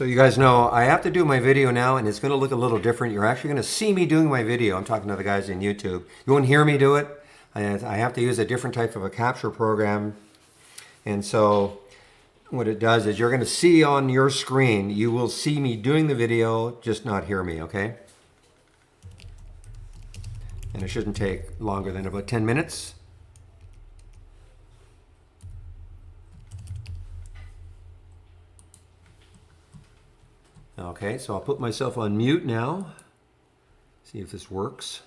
you guys know I have to do my video now, and it's going to look a little different. You're actually going to see me doing my video. I'm talking to the guys in YouTube. You won't hear me do it. I have to use a different type of a capture program. And so what it does is you're going to see on your screen, you will see me doing the video, just not hear me, okay? And it shouldn't take longer than about 10 minutes. Okay, so I'll put myself on mute now. See if this works.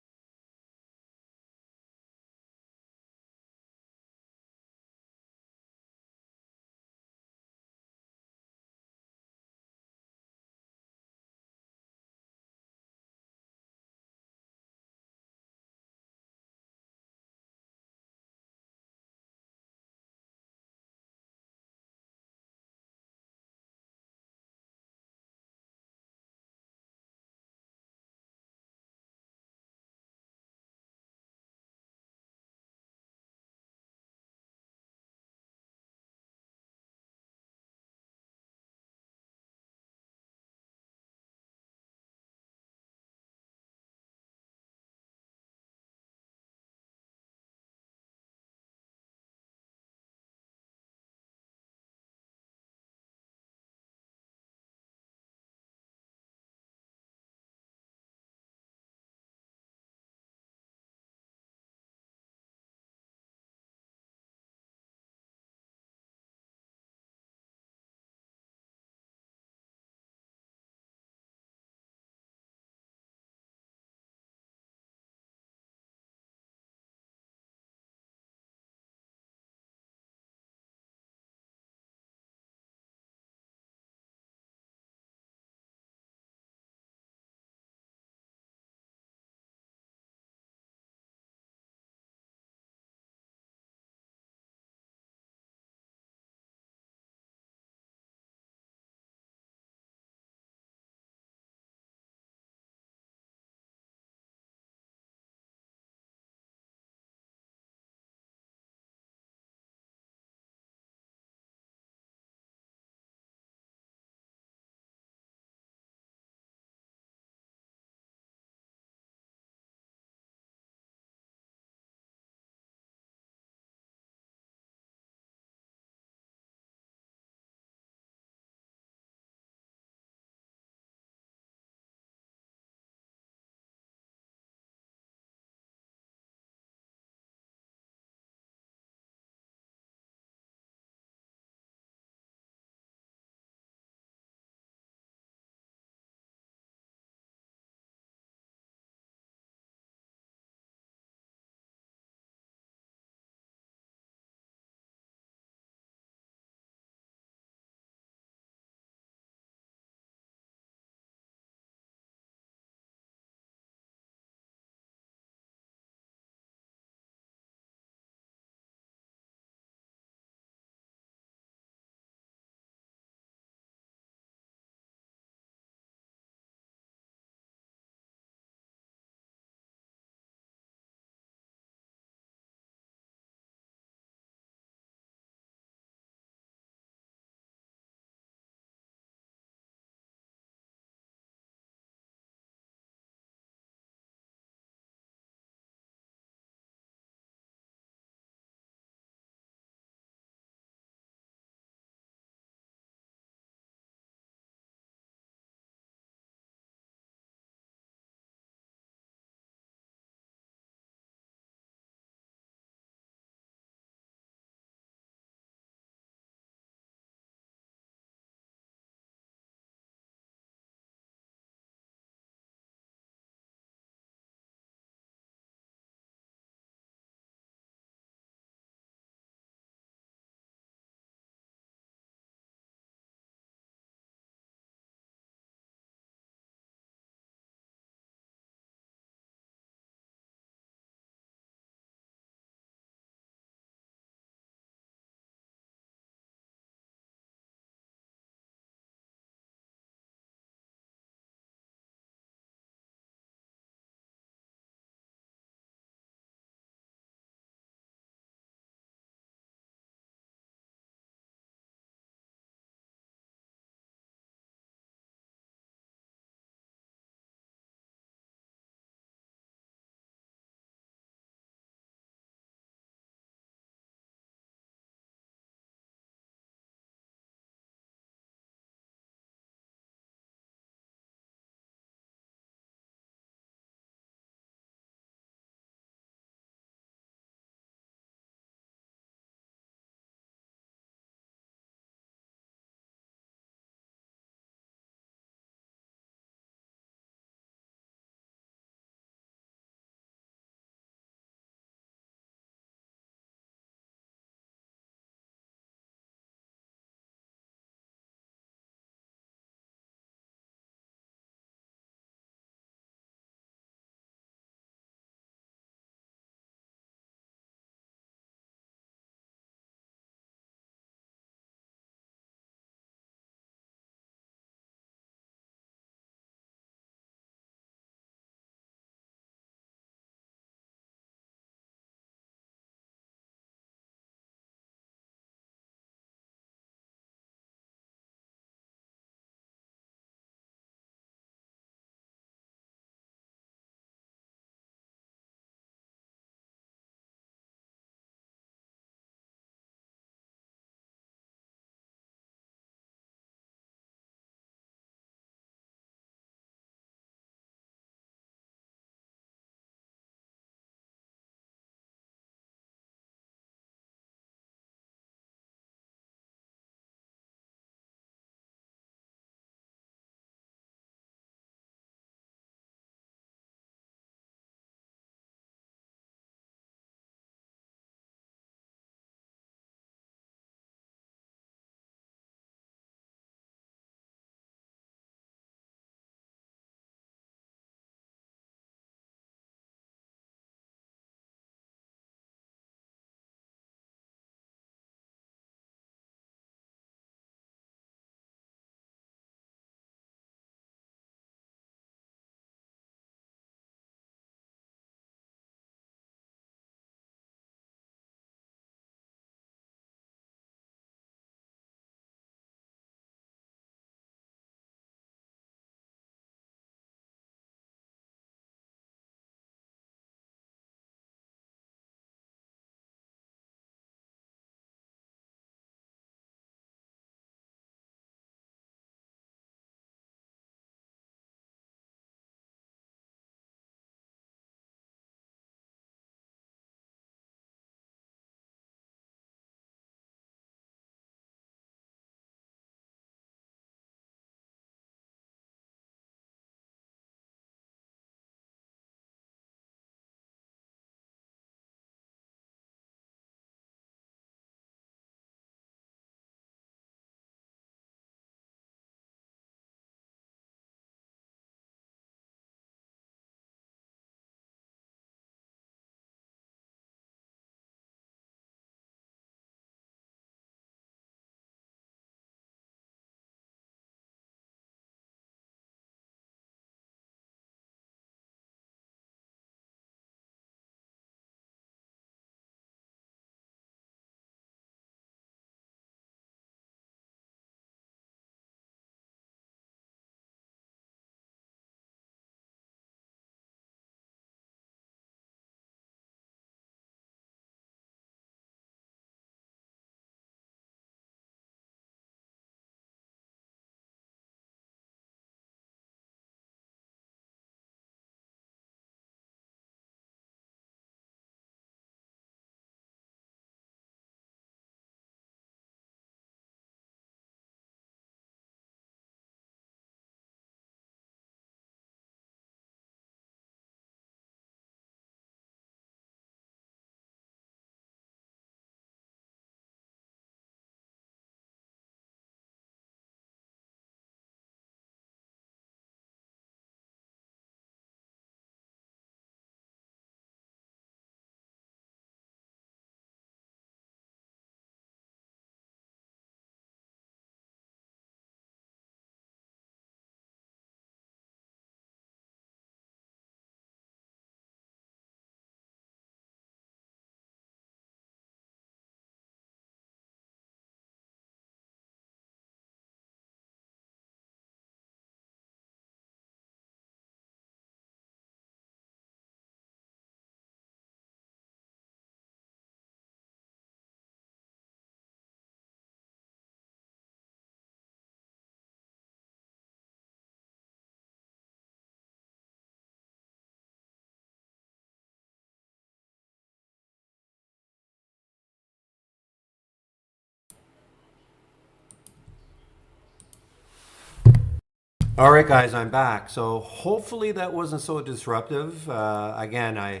All right, guys, I'm back. So hopefully that wasn't so disruptive. Again,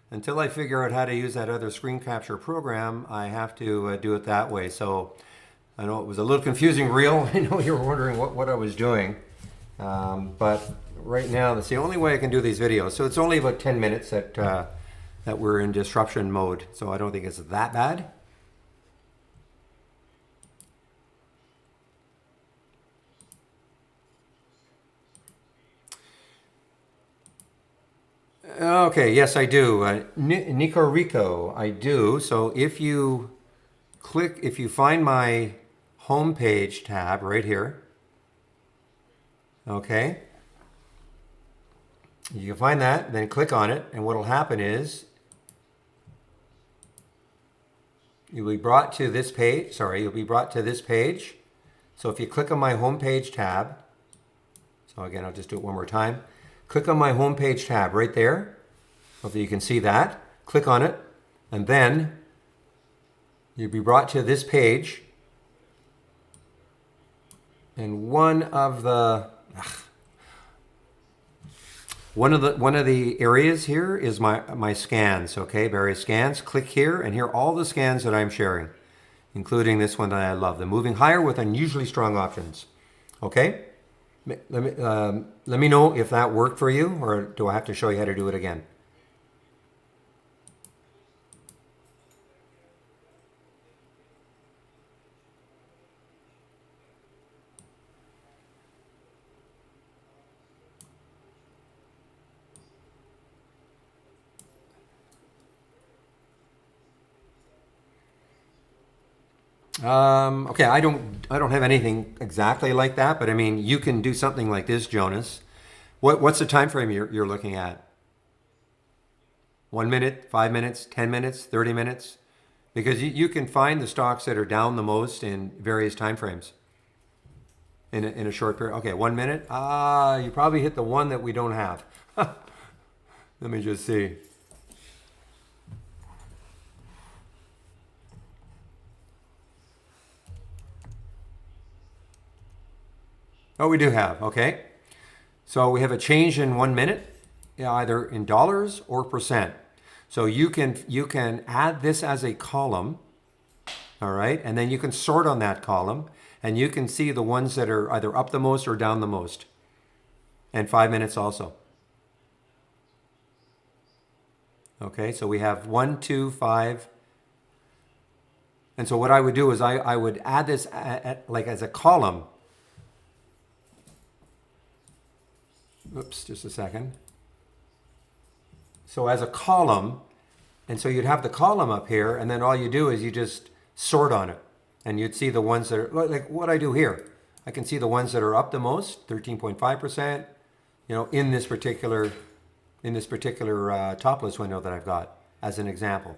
until I figure out how to use that other screen capture program, I have to do it that way. So I know it was a little confusing reel. I know you were wondering what I was doing. But right now, that's the only way I can do these videos. So it's only about 10 minutes that we're in disruption mode. So I don't think it's that bad. Okay, yes, I do. Nico Rico, I do. So if you find my homepage tab right here, okay, you can find that, then click on it, and what will happen is you'll be brought to this page. Sorry, you'll be brought to this page. So if you click on my homepage tab, so again, I'll just do it one more time. Click on my homepage tab right there. Hopefully you can see that. Click on it, and then you'll be brought to this page. And one of the areas here is my scans. Okay, various scans. Click here, and here are all the scans that I'm sharing, including this one that I love, the moving higher with unusually strong options. Okay. Let me know if that worked for you, or do I have to show you how to do it again? Okay, I don't have anything exactly like that, but I mean, you can do something like this, Jonas. What's the time frame you're looking at? 1 minute, 5 minutes, 10 minutes, 30 minutes? Because you can find the stocks that are down the most in various time frames in a short period. Okay, 1 minute. You probably hit the one that we don't have. Let me just see. Oh, we do have, okay. So we have a change in 1 minute, either in dollars or percent. So you can add this as a column, all right, and then you can sort on that column, and you can see the ones that are either up the most or down the most. And 5 minutes also. Okay, so we have 1, 2, 5. And so what I would do is I would add this like as a column. Oops, just a second. So as a column, and so you'd have the column up here, and then all you do is you just sort on it. And you'd see the ones that are, like what I do here. I can see the ones that are up the most, 13.5%, in this particular top list window that I've got, as an example.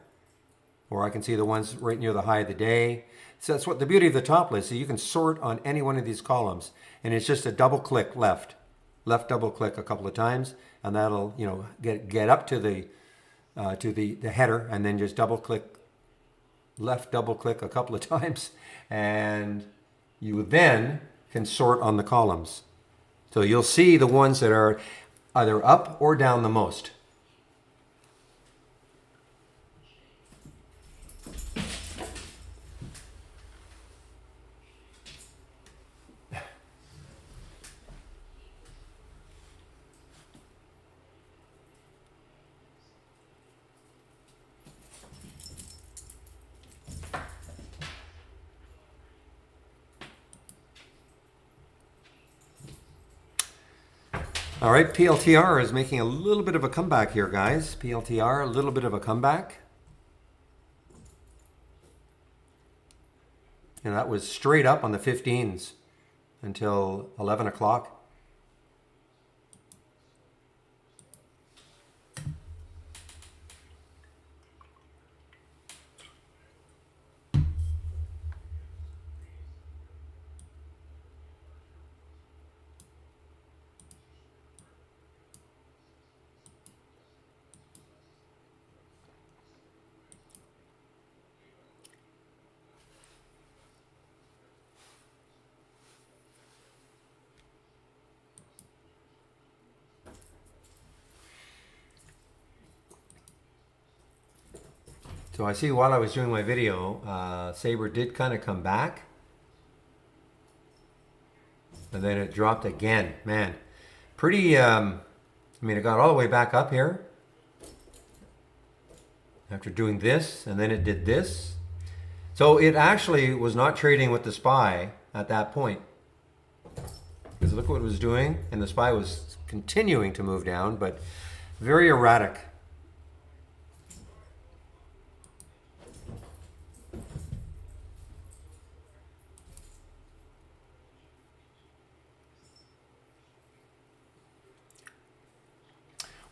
Or I can see the ones right near the high of the day. So that's what the beauty of the top list. So you can sort on any one of these columns, and it's just a double click left double click a couple of times, and that'll get up to the header, and then just double click left double click a couple of times, and you then can sort on the columns. So you'll see the ones that are either up or down the most. All right, PLTR is making a little bit of a comeback here, guys. PLTR, a little bit of a comeback. And that was straight up on the 15s until 11 o'clock. So I see while I was doing my video, Sabre did kind of come back. And then it dropped again. Man, pretty, I mean, it got all the way back up here after doing this, and then it did this. So it actually was not trading with the SPY at that point. Because look what it was doing, and the SPY was continuing to move down, but very erratic.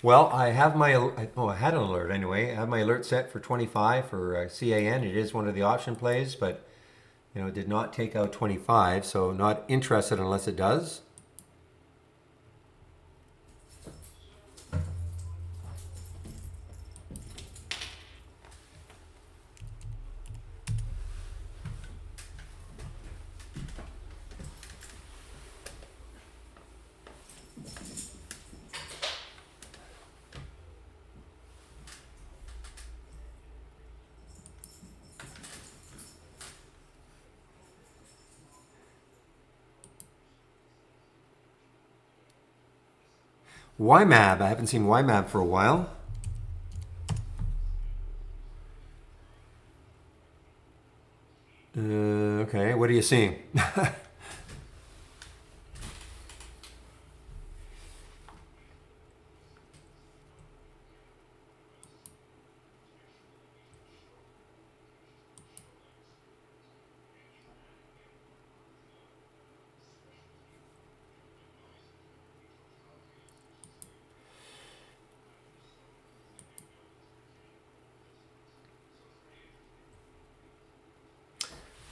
Well, I have my, I had an alert anyway. I have my alert set for 25 for CAN. It is one of the option plays, but it did not take out 25, so not interested unless it does. YMAB, I haven't seen YMAB for a while. Okay, what are you seeing?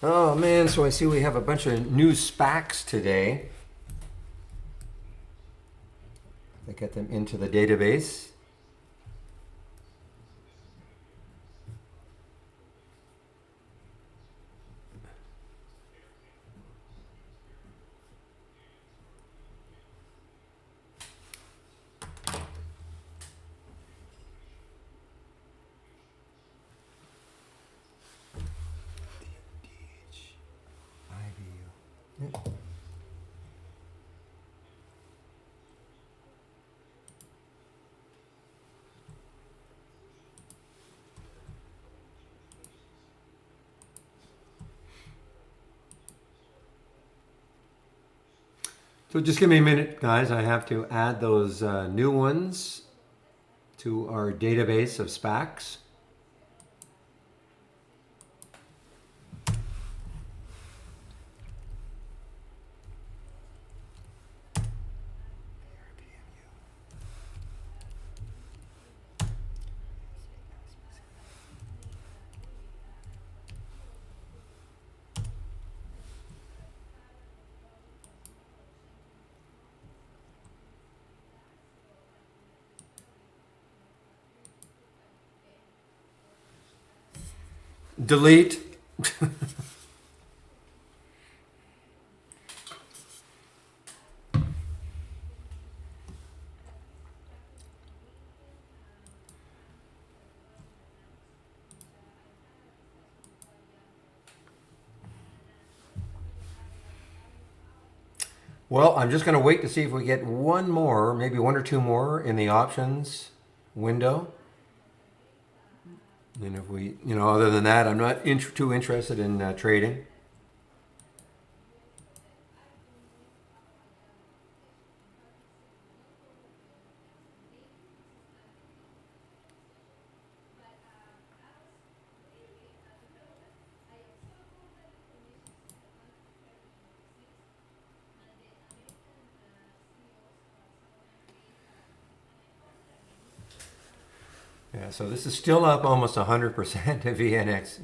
Oh man, so I see we have a bunch of new SPACs today. I get them into the database. So just give me a minute, guys. I have to add those new ones to our database of SPACs. Delete. Well, I'm just going to wait to see if we get one more, maybe one or two more in the options window. And if we, other than that, I'm not too interested in trading. Yeah, so this is still up almost 100% of VCNX.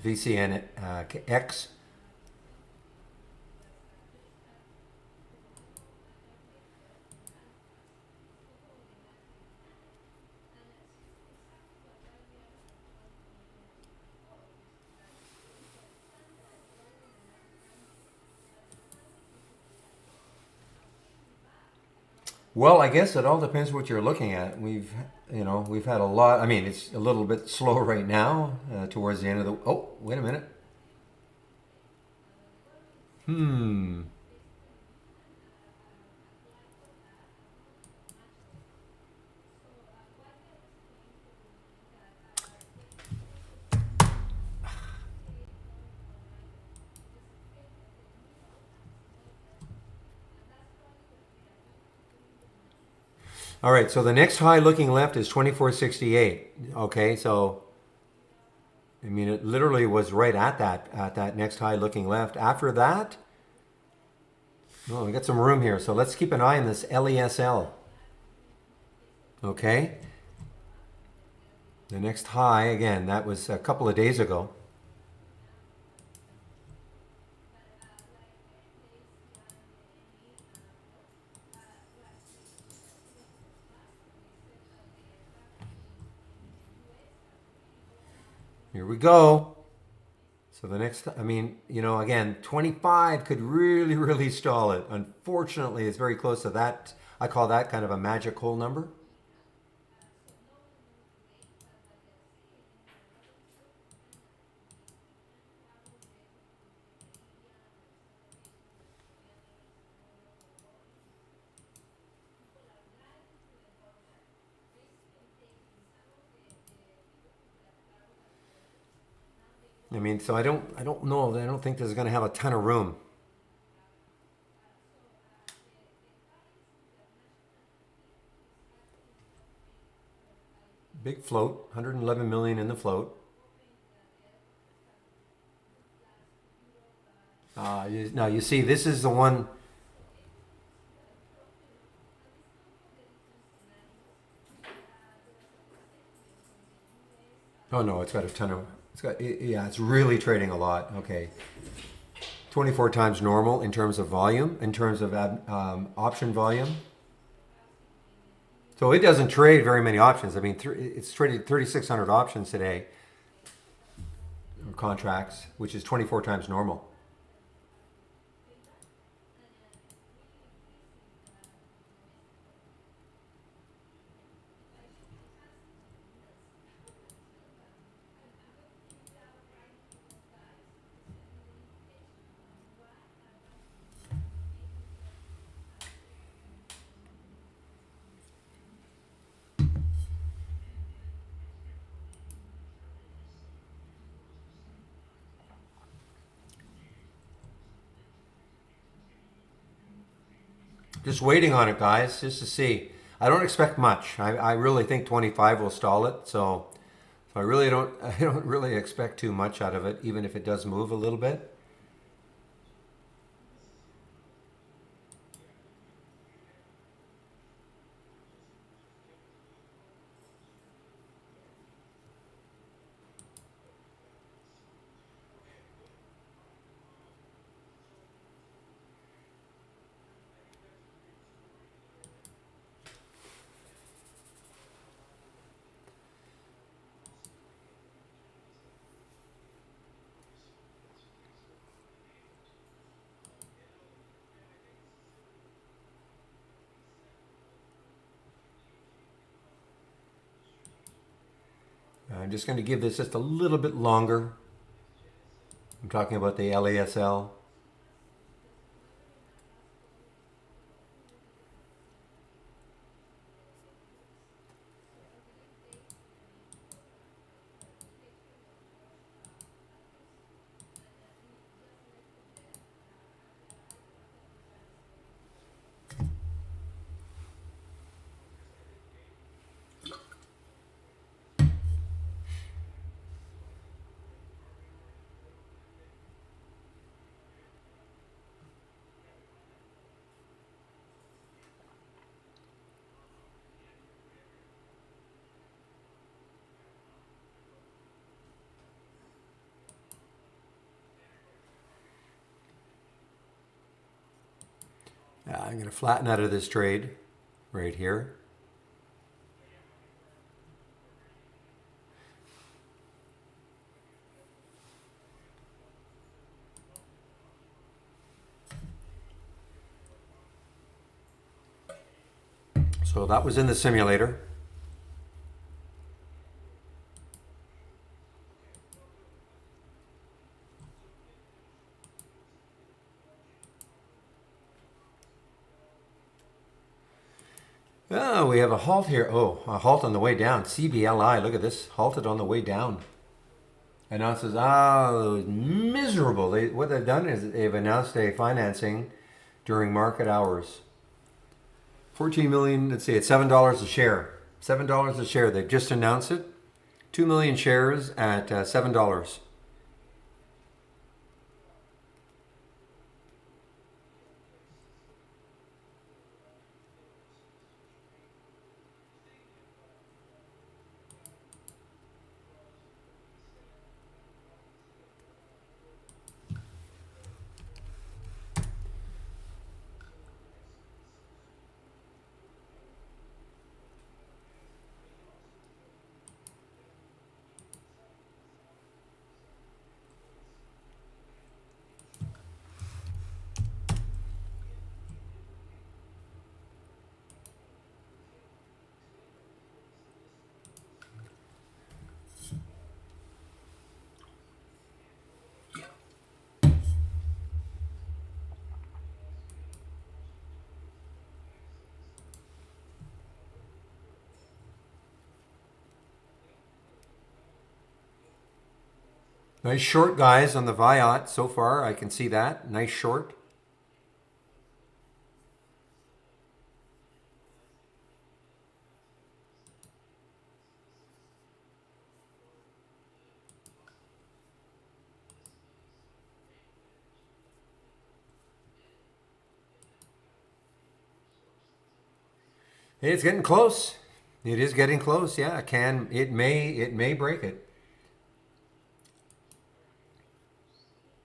Well, I guess it all depends what you're looking at. We've had a lot. I mean, it's a little bit slow right now towards the end of the. Oh, wait a minute. Hmm. All right. So the next high looking left is 2468. Okay. So I mean, it literally was right at that next high looking left. After that, oh, we got some room here. So let's keep an eye on this LESL. Okay. The next high, again, that was a couple of days ago. Here we go. So the next, I mean, again, 25 could really, really stall it. Unfortunately, it's very close to that. I call that kind of a magic hole number. I mean, so I don't know. I don't think this is going to have a ton of room. Big float, 111 million in the float. Now you see, this is the one. Oh no, it's got a ton of. Yeah, it's really trading a lot. Okay, 24 times normal in terms of volume, in terms of option volume. So it doesn't trade very many options. I mean, it's traded 3,600 options today, or contracts, which is 24 times normal. Just waiting on it, guys, just to see. I don't expect much. I really think 25 will stall it. So I really don't. I don't really expect too much out of it, even if it does move a little bit. I'm just going to give this just a little bit longer. I'm talking about the LASL. I'm going to flatten out of this trade right here. So that was in the simulator. Oh, we have a halt here. Oh, a halt on the way down. CBLI, look at this. Halted on the way down. Announces, oh, it was miserable. What they've done is they've announced a financing during market hours. 14 million, let's see, it's $7 a share. $7 a share. They've just announced it. 2 million shares at $7. Nice short, guys, on the Viot so far. I can see that. Nice short. Hey, it's getting close. It is getting close. Yeah, it may break it.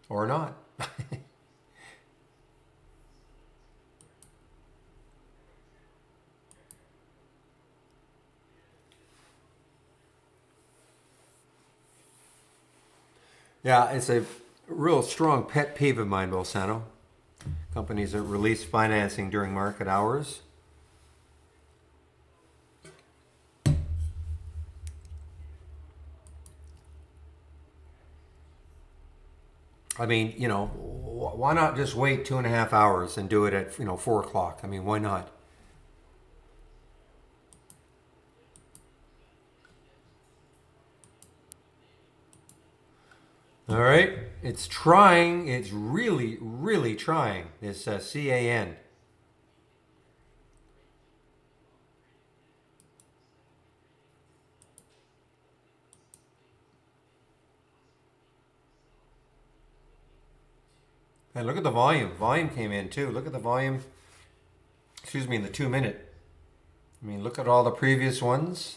Or not. Yeah, it's a real strong pet peeve of mine, Bolsano. Companies that release financing during market hours. I mean, why not just wait 2.5 hours and do it at 4 o'clock? I mean, why not? All right, it's trying. It's really, really trying. This CAN. And look at the volume. Volume came in too. Look at the volume. Excuse me, in the 2 minute. I mean, look at all the previous ones.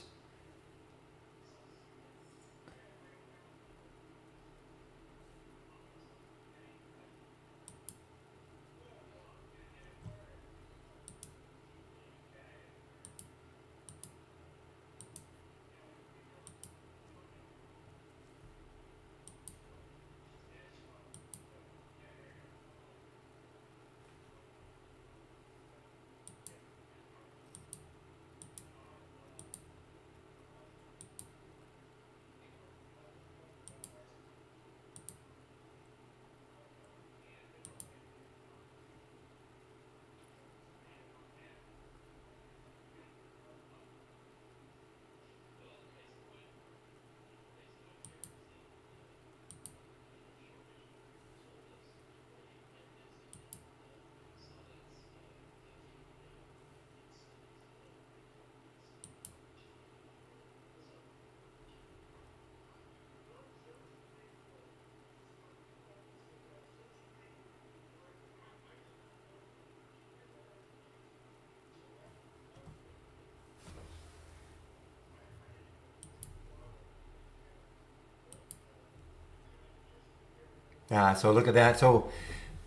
So look at that. So,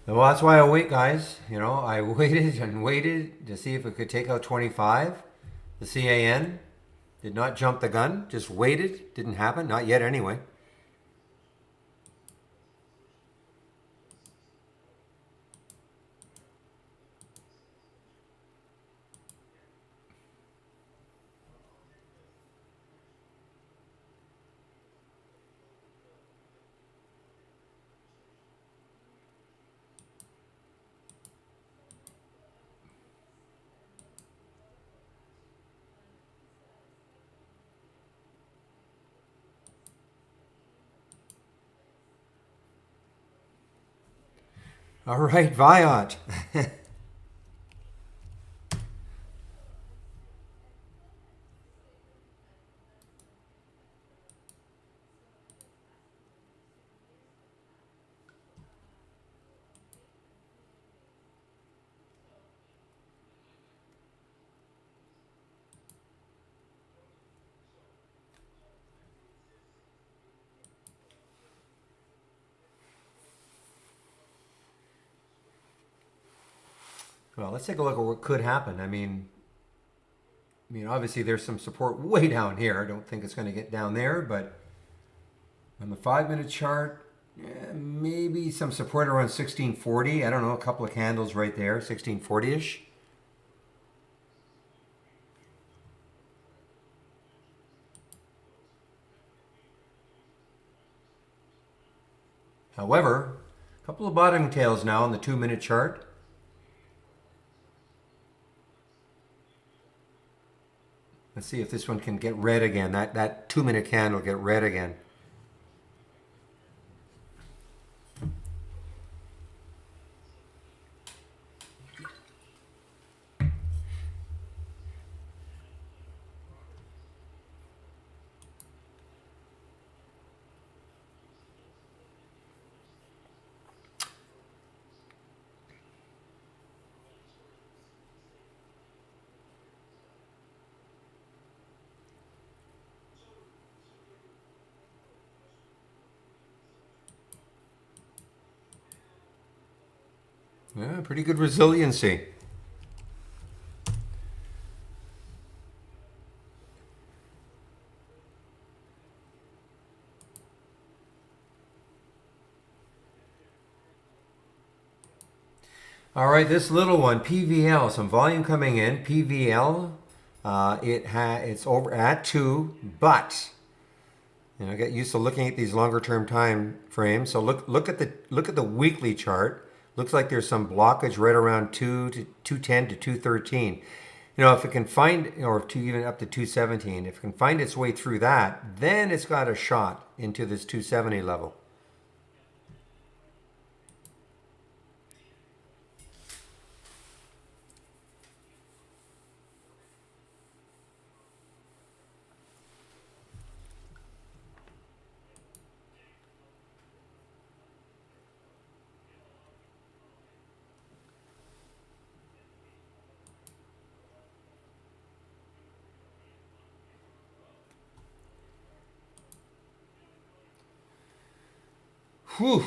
well, that's why I wait, guys. I waited and waited to see if it could take out 25. The CAN did not jump the gun. Just waited. Didn't happen. Not yet, anyway. All right, Viot. Well, let's take a look at what could happen. Obviously there's some support way down here. I don't think it's going to get down there, but on the 5-minute chart, maybe some support around 1640. I don't know, a couple of candles right there, 1640-ish. However, a couple of bottom tails now on the 2-minute chart. Let's see if this one can get red again. That 2-minute candle get red again. Yeah, pretty good resiliency. All right, this little one, PVL, some volume coming in. PVL, it's over at 2, but get used to looking at these longer term time frames. So look at the weekly chart. Looks like there's some blockage right around 2 to 210 to 213. If it can find, or even up to 217, if it can find its way through that, then it's got a shot into this 270 level. Whew,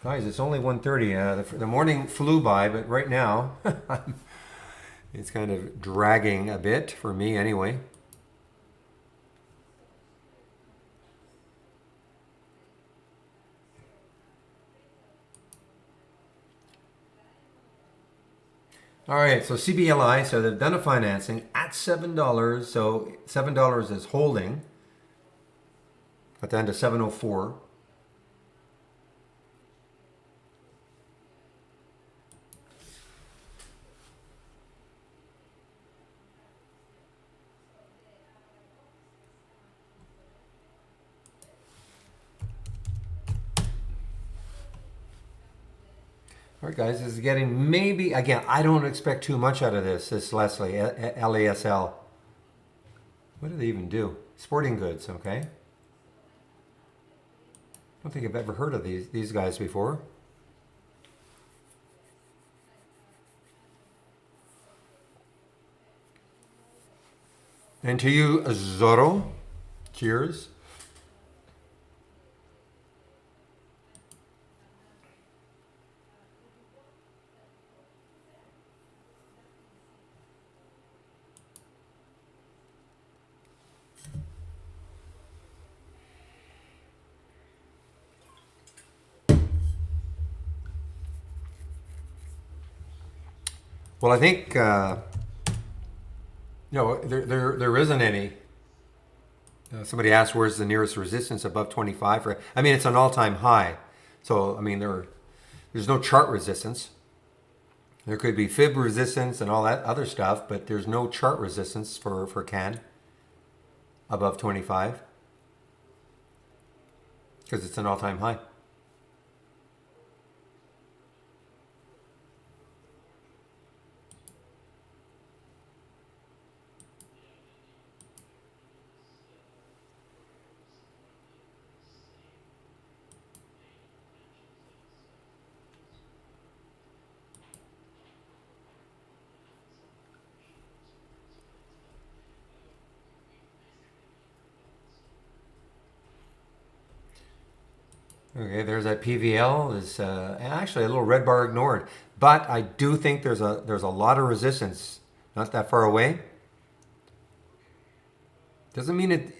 guys, it's only 1:30. The morning flew by, but right now it's kind of dragging a bit for me anyway. All right, so CBLI, so they've done a financing at $7. So $7 is holding. Got down to 704. All right, guys, this is getting maybe, again, I don't expect too much out of this Leslie, LASL. What do they even do? Sporting goods, okay. I don't think I've ever heard of these guys before. And to you, Zorro, cheers. Well, I think there isn't any. Somebody asked where's the nearest resistance above 25. It's an all-time high. So there's no chart resistance. There could be fib resistance and all that other stuff, but there's no chart resistance for CAN above 25 because it's an all-time high. Okay, there's that PVL. Is actually a little red bar ignored, but I do think there's a lot of resistance, not that far away. Doesn't mean it.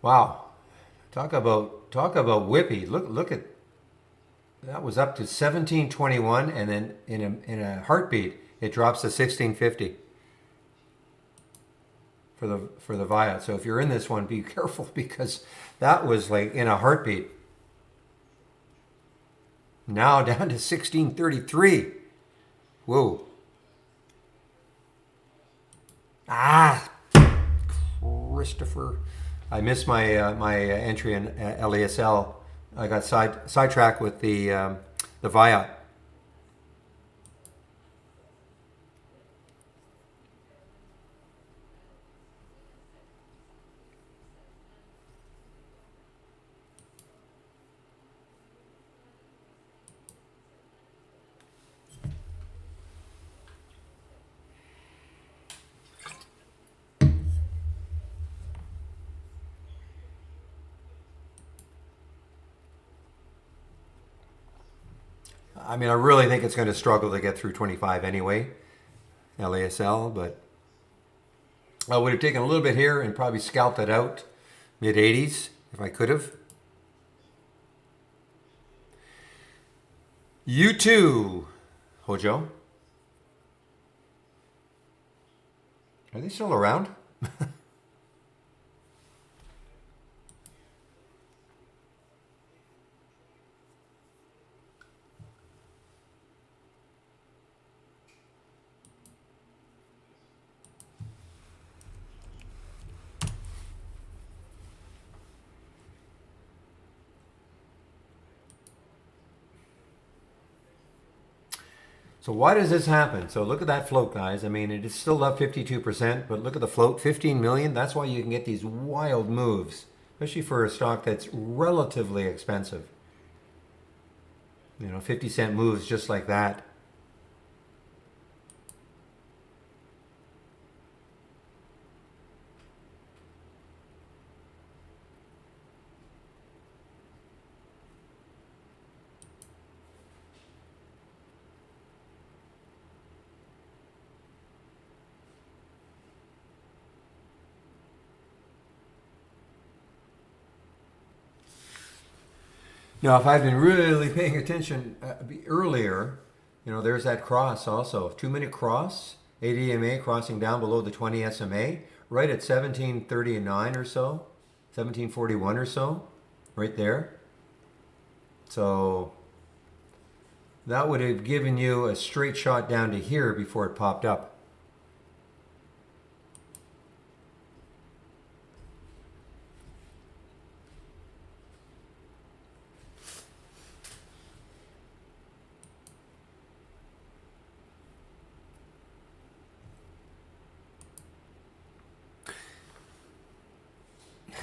Wow, talk about whippy. Look at that, was up to 1721, and then in a heartbeat it drops to 1650 for the VIA. So if you're in this one, be careful because that was like in a heartbeat. Now down to 1633. Whoa. Ah, Christopher. I missed my entry in LASL. I got sidetracked with the VIA. I mean, I really think it's going to struggle to get through 25 anyway, LASL, but I would have taken a little bit here and probably scalped it out mid 80s if I could have. You too, Hojo. Are they still around? So why does this happen? So look at that float, guys. I mean, it is still up 52%, but look at the float, 15 million. That's why you can get these wild moves, especially for a stock that's relatively expensive. 50-cent moves just like that. Now, if I'd been really paying attention earlier, there's that cross also. 2-minute cross, 80 EMA crossing down below the 20 SMA, right at 1739 or so, 1741 or so, right there. So that would have given you a straight shot down to here before it popped up.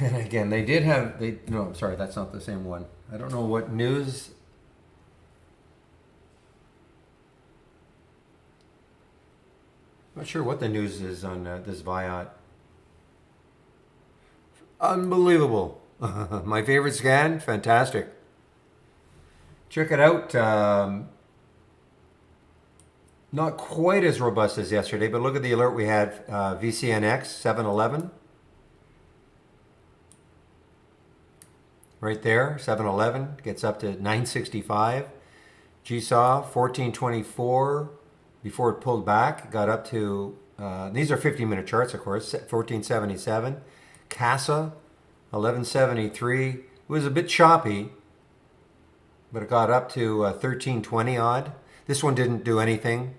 And again, they did have, no, I'm sorry, that's not the same one. I don't know what news. I'm not sure what the news is on this Viot. Unbelievable. My favorite scan, fantastic. Check it out. Not quite as robust as yesterday, but look at the alert we had. VCNX 711. Right there, 711 gets up to 965. GSAW 1424 before it pulled back, got up to, these are 50-minute charts, of course, 1477. CASA 1173. It was a bit choppy, but it got up to 1320 odd. This one didn't do anything.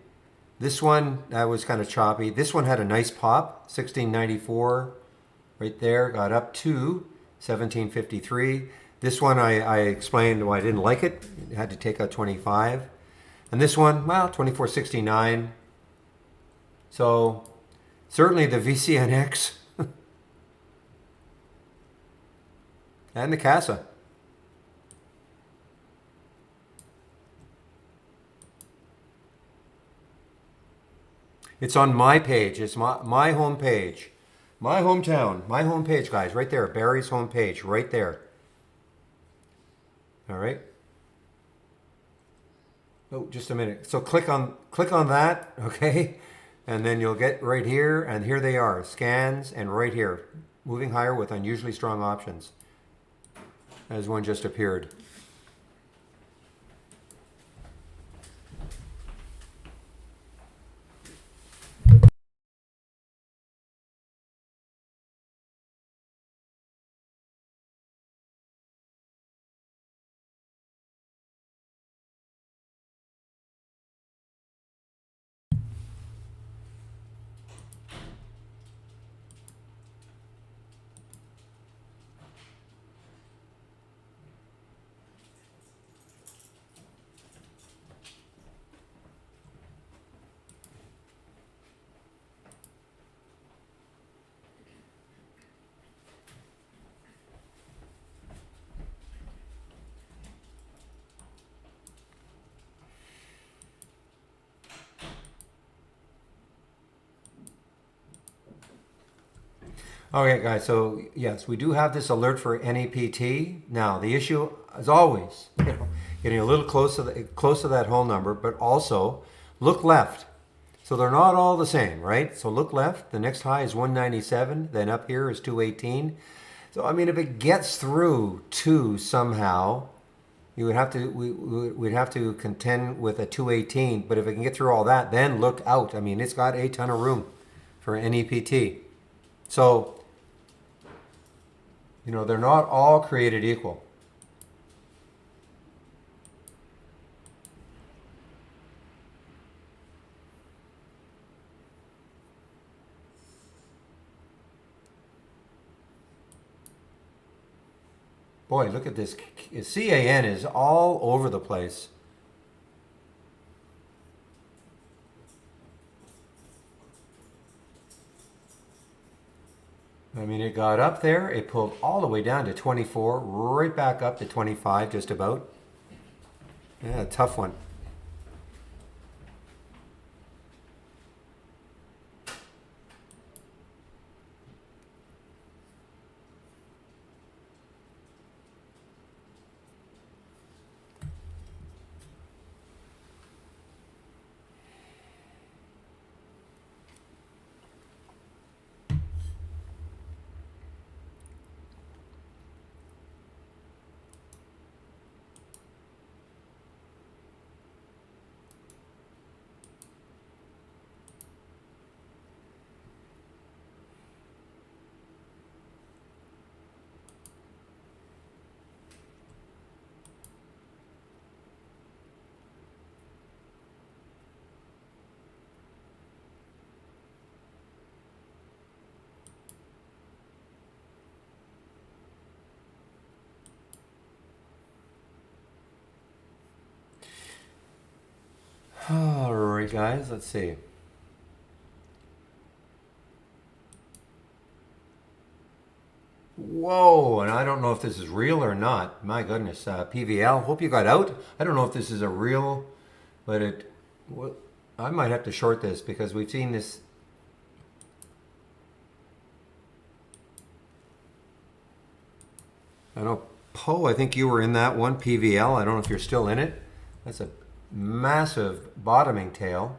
This one, that was kind of choppy. This one had a nice pop, 1694 right there, got up to 1753. This one I explained why I didn't like it. It had to take out 25. And this one, well, 2469. So certainly the VCNX and the CASA. It's on my page. It's my home page. My hometown, my homepage, guys, right there. Barry's homepage, right there. All right. Oh, just a minute. So click on that, okay? And then you'll get right here, and here they are, scans, and right here, moving higher with unusually strong options. As one just appeared. Okay, guys, so yes, we do have this alert for NEPT. Now, the issue, as always, getting a little close to that whole number, but also look left. So they're not all the same, right? So look left, the next high is 197, then up here is 218. So, I mean, if it gets through 2 somehow, you would have to, we'd have to contend with a 218, but if it can get through all that, then look out. I mean, it's got a ton of room for NEPT. So, they're not all created equal. Boy, look at this. CAN is all over the place. I mean, it got up there, it pulled all the way down to 24, right back up to 25 just about. Yeah, tough one. All right, guys, let's see. Whoa, and I don't know if this is real or not. My goodness, PVL, hope you got out. I don't know if this is a real, but I might have to short this because we've seen this. I know, Poe, I think you were in that one, PVL. I don't know if you're still in it. That's a massive bottoming tail.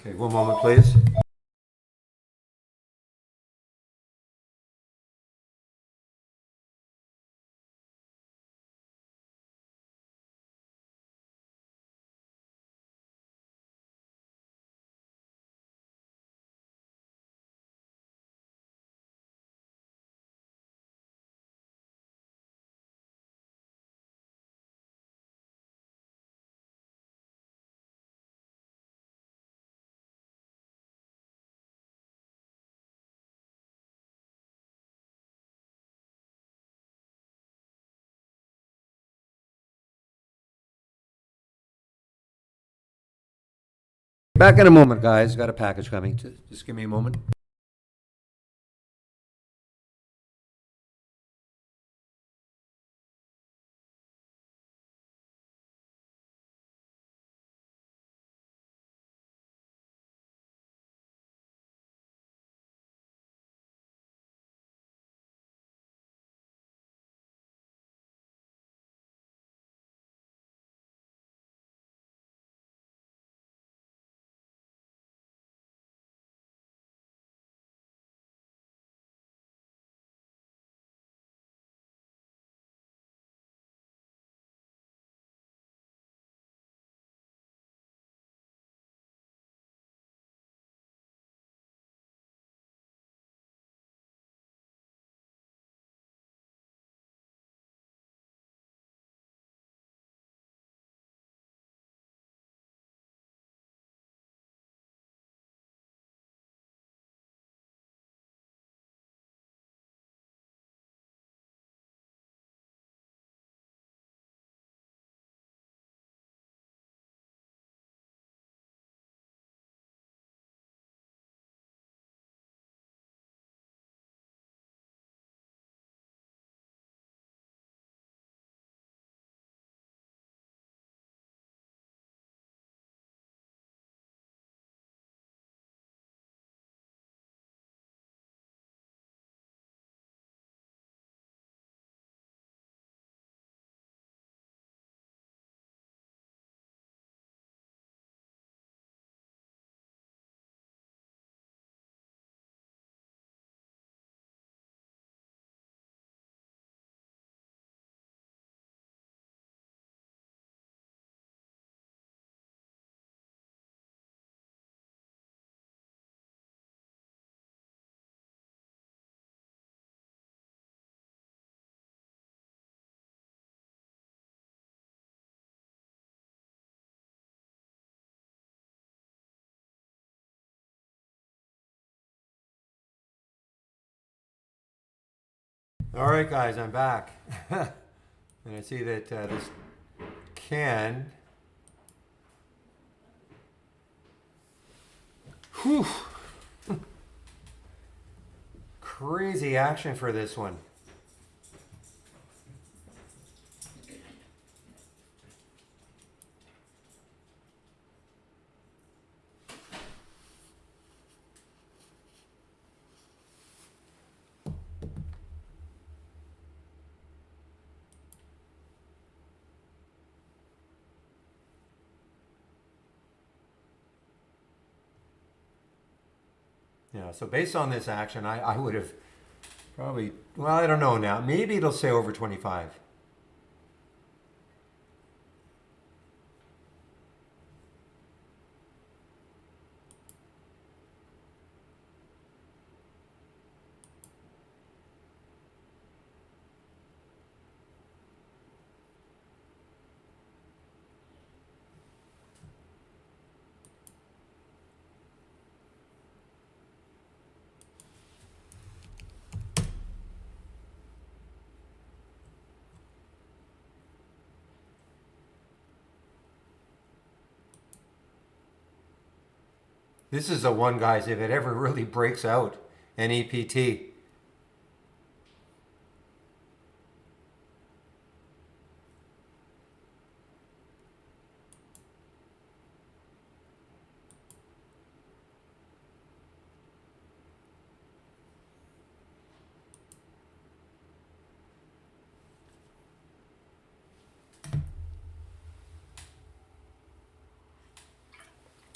Okay, one moment, please. Back in a moment, guys. Got a package coming. Just give me a moment. All right, guys, I'm back. And I see that this can. Whew. Crazy action for this one. Yeah, so based on this action, I would have probably, well, I don't know now. Maybe it'll say over 25. This is the one, guys, if it ever really breaks out, NEPT.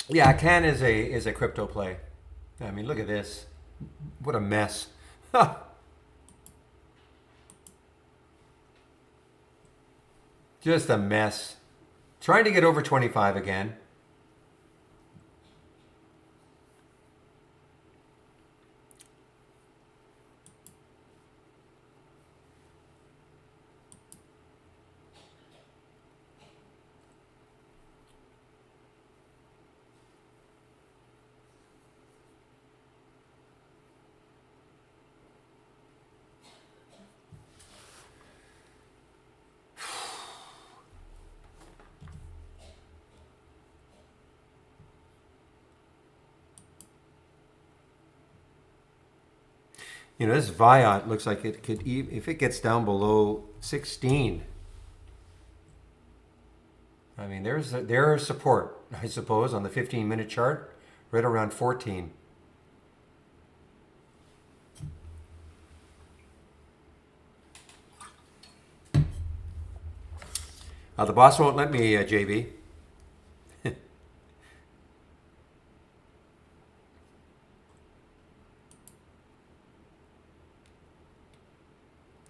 Yeah, CAN is a crypto play. I mean, look at this. What a mess. Just a mess. Trying to get over 25 again. You know, this Viot looks like it could, if it gets down below 16. I mean, there's support, I suppose, on the 15-minute chart, right around 14. The boss won't let me, JB.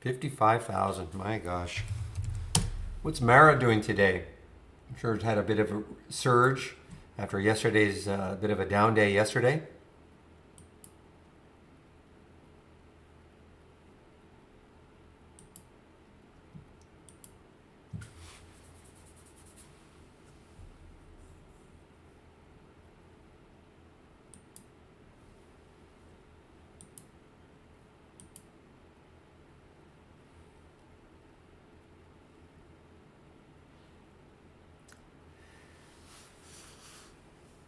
$55,000, my gosh. What's Mara doing today? I'm sure it had a bit of a surge after yesterday's bit of a down day yesterday.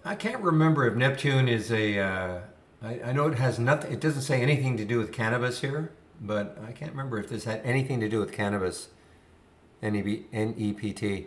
I can't remember if Neptune is a. I know it has nothing. It doesn't say anything to do with cannabis here, but I can't remember if this had anything to do with cannabis. NEPT.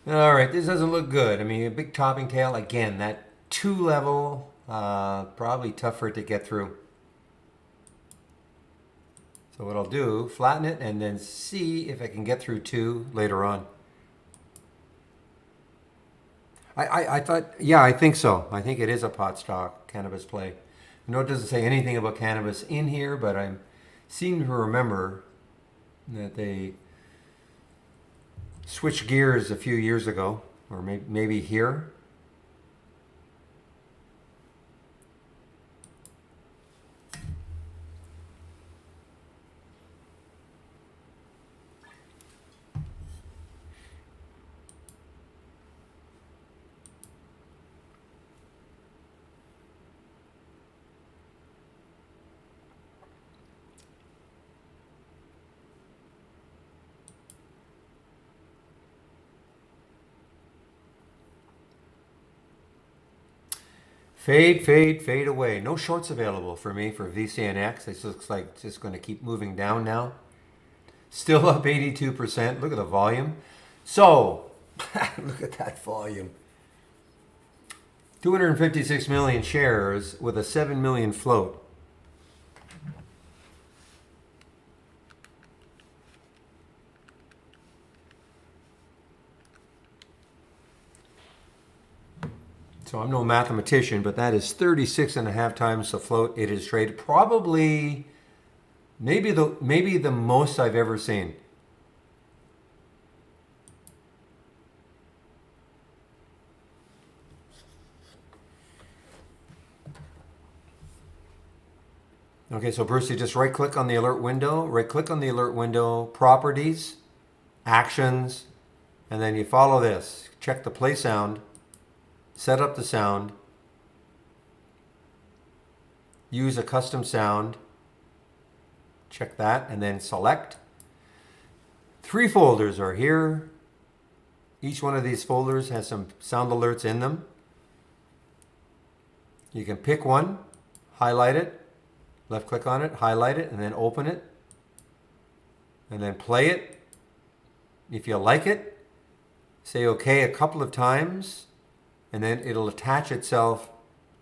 All right, this doesn't look good. I mean, a big topping tail. Again, that 2 level, probably tough for it to get through. So what I'll do, flatten it and then see if I can get through 2 later on. I thought, yeah, I think so. I think it is a pot stock cannabis play. I know it doesn't say anything about cannabis in here, but I seem to remember that they switched gears a few years ago, or maybe here. Fade, fade, fade away. No shorts available for me for VCNX. This looks like it's just going to keep moving down now. Still up 82%. Look at the volume. So, look at that volume. 256 million shares with a 7 million float. So I'm no mathematician, but that is 36 and a half times the float it is traded. Probably, maybe the most I've ever seen. Okay, so Brucey, just right click on the alert window, properties, actions, and then you follow this. Check the play sound. Set up the sound, use a custom sound, check that, and then select. 3 folders are here. Each one of these folders has some sound alerts in them. You can pick one, highlight it, left click on it, highlight it, and then open it, and then play it. If you like it, say okay a couple of times, and then it'll attach itself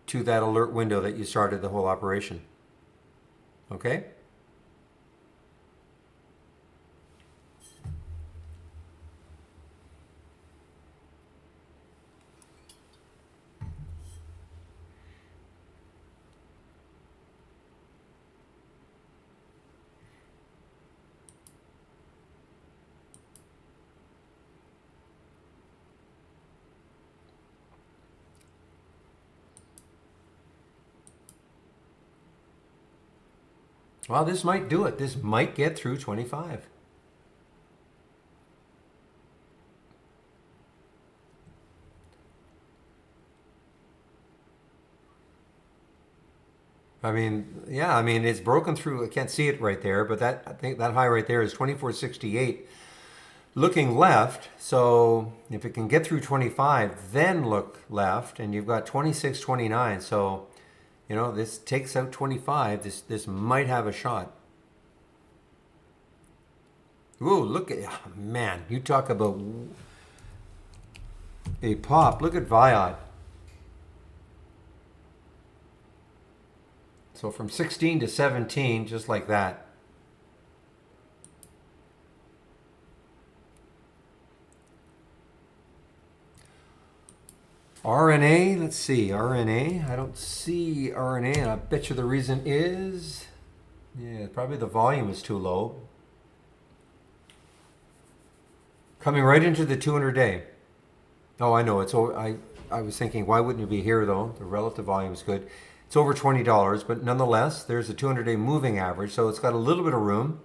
to that alert window that you started the whole operation. Okay? Well, this might do it. This might get through 25. I mean, yeah, I mean, it's broken through. I can't see it right there, but that, I think that high right there is 2468. Looking left, so if it can get through 25, then look left, and you've got 2629. So, you know, this takes out 25. This might have a shot. Ooh, look at, oh, man, you talk about a pop. Look at Viot. So from 16 to 17, just like that. RNA, let's see, RNA. I don't see RNA, and I bet you the reason is, yeah, probably the volume is too low. Coming right into the 200-day. Oh, I know. I was thinking, why wouldn't you be here though? The relative volume is good. It's over $20, but nonetheless, there's a 200-day moving average, so it's got a little bit of room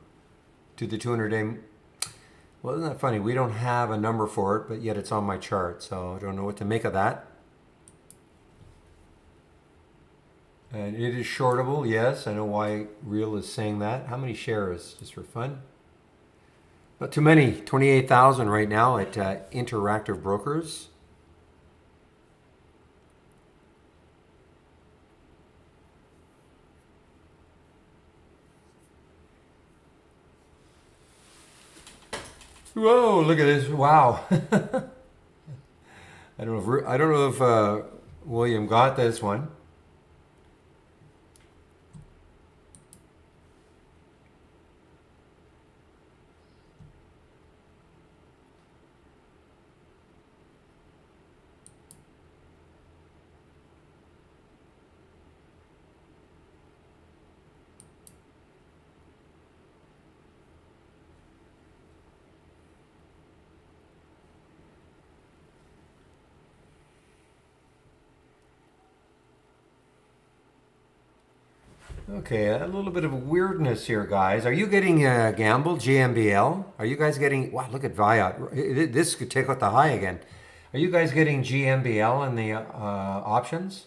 to the 200-day. Well, isn't that funny? We don't have a number for it, but yet it's on my chart, so I don't know what to make of that. And it is shortable, yes. I know why Real is saying that. How many shares, just for fun? Not too many. 28,000 right now at Interactive Brokers. Whoa! Look at this! Wow. I don't know if William got this one. Okay, a little bit of weirdness here, guys. Are you getting Gamble, GMBL? Are you guys getting, wow, look at Viot. This could take out the high again. Are you guys getting GMBL in the options?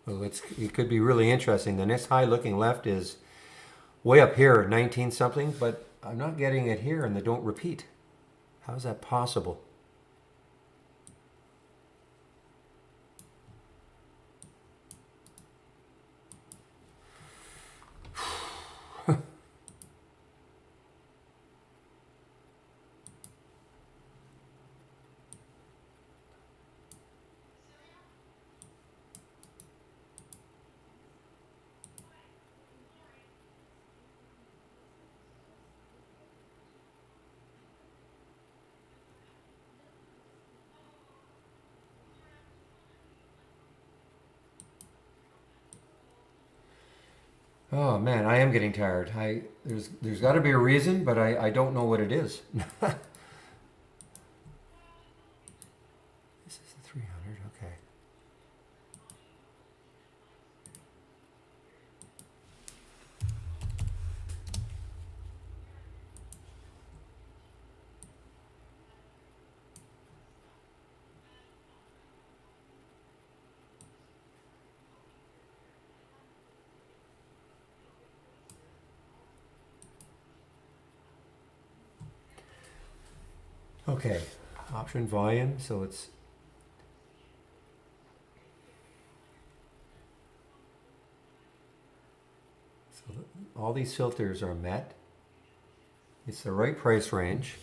Well, it could be really interesting. The next high looking left is way up here, 19 something, but I'm not getting it here and they don't repeat. How is that possible? Oh man, I am getting tired. There's got to be a reason, but I don't know what it is. This is the 300, okay. Okay, option volume, so it's so all these filters are met. It's the right price range.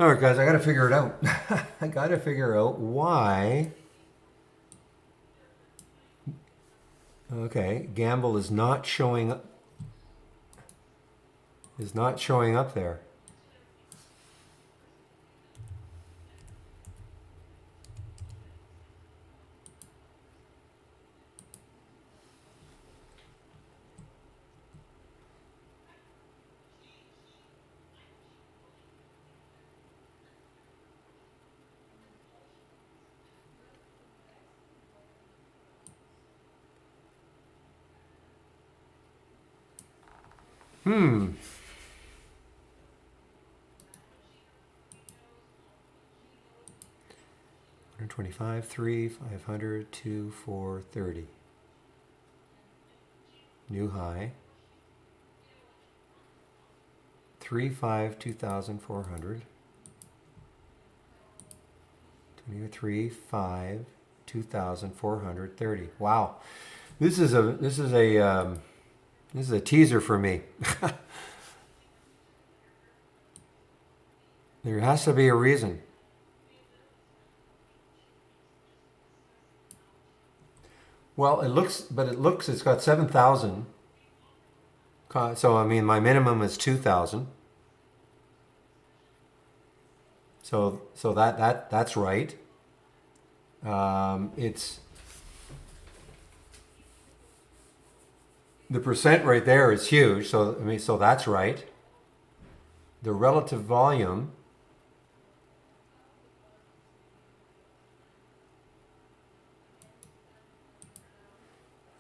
All right, guys, I got to figure it out. I got to figure out why. Okay, Gamble is not showing up. Is not showing up there. Hmm. 125, 3, 500, 2, 4, 30. New high. 3, 5, 2,400. 23, 5, 2,430. Wow. This is a teaser for me. There has to be a reason. Well, it's got 7,000. So, I mean, my minimum is 2,000. So that's right. It's the percent right there is huge. So, I mean, so that's right. The relative volume.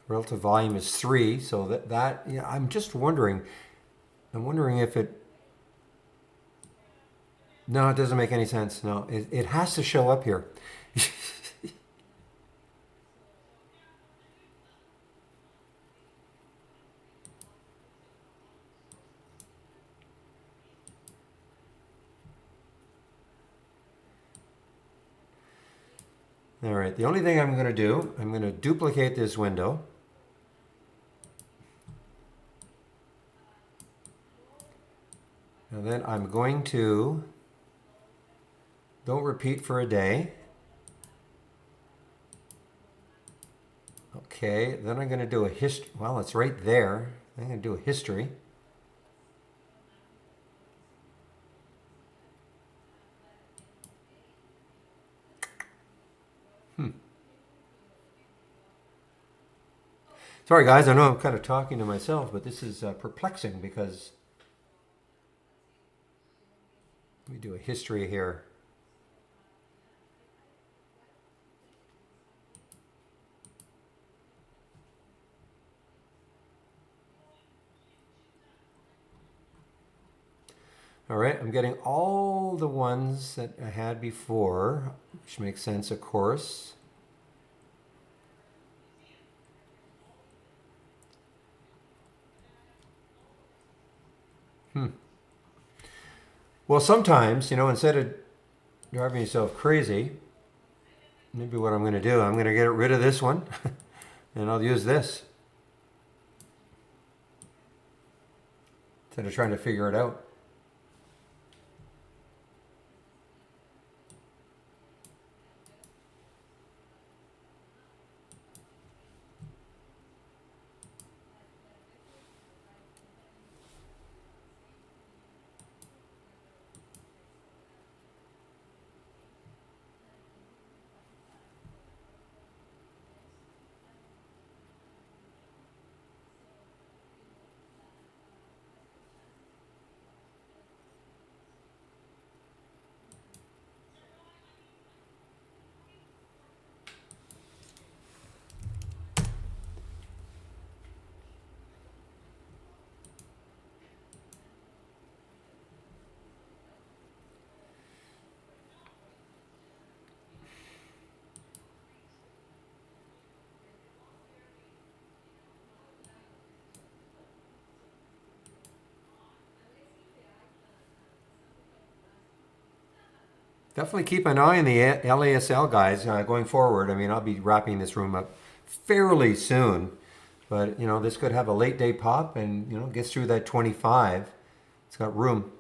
Relative volume is 3, so that yeah, I'm just wondering. I'm wondering if it. No, it doesn't make any sense. No, it has to show up here. All right. The only thing I'm going to do, I'm going to duplicate this window. And then I'm going to, don't repeat for a day. Okay, then I'm going to do a history. Well, it's right there. I'm going to do a history. Sorry, guys, I know I'm kind of talking to myself, but this is perplexing because let me do a history here. All right, I'm getting all the ones that I had before, which makes sense, of course. Well, sometimes, instead of driving yourself crazy, maybe what I'm going to do, I'm going to get rid of this one, and I'll use this. Instead of trying to figure it out. Definitely keep an eye on the LASL guys going forward. I mean, I'll be wrapping this room up fairly soon, but this could have a late day pop and gets through that 25. It's got room.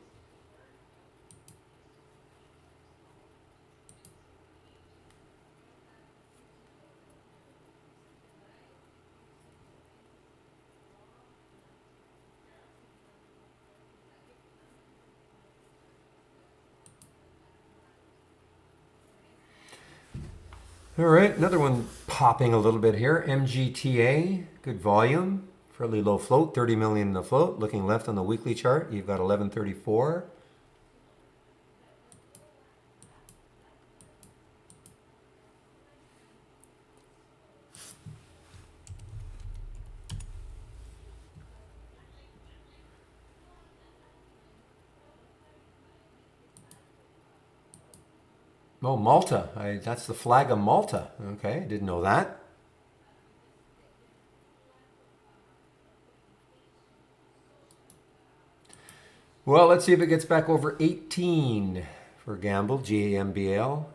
All right, another one popping a little bit here. MGTA, good volume, fairly low float, 30 million in the float. Looking left on the weekly chart, you've got 1134. Oh, Malta. That's the flag of Malta. Okay, didn't know that. Well, let's see if it gets back over 18 for Gamble, GAMBL.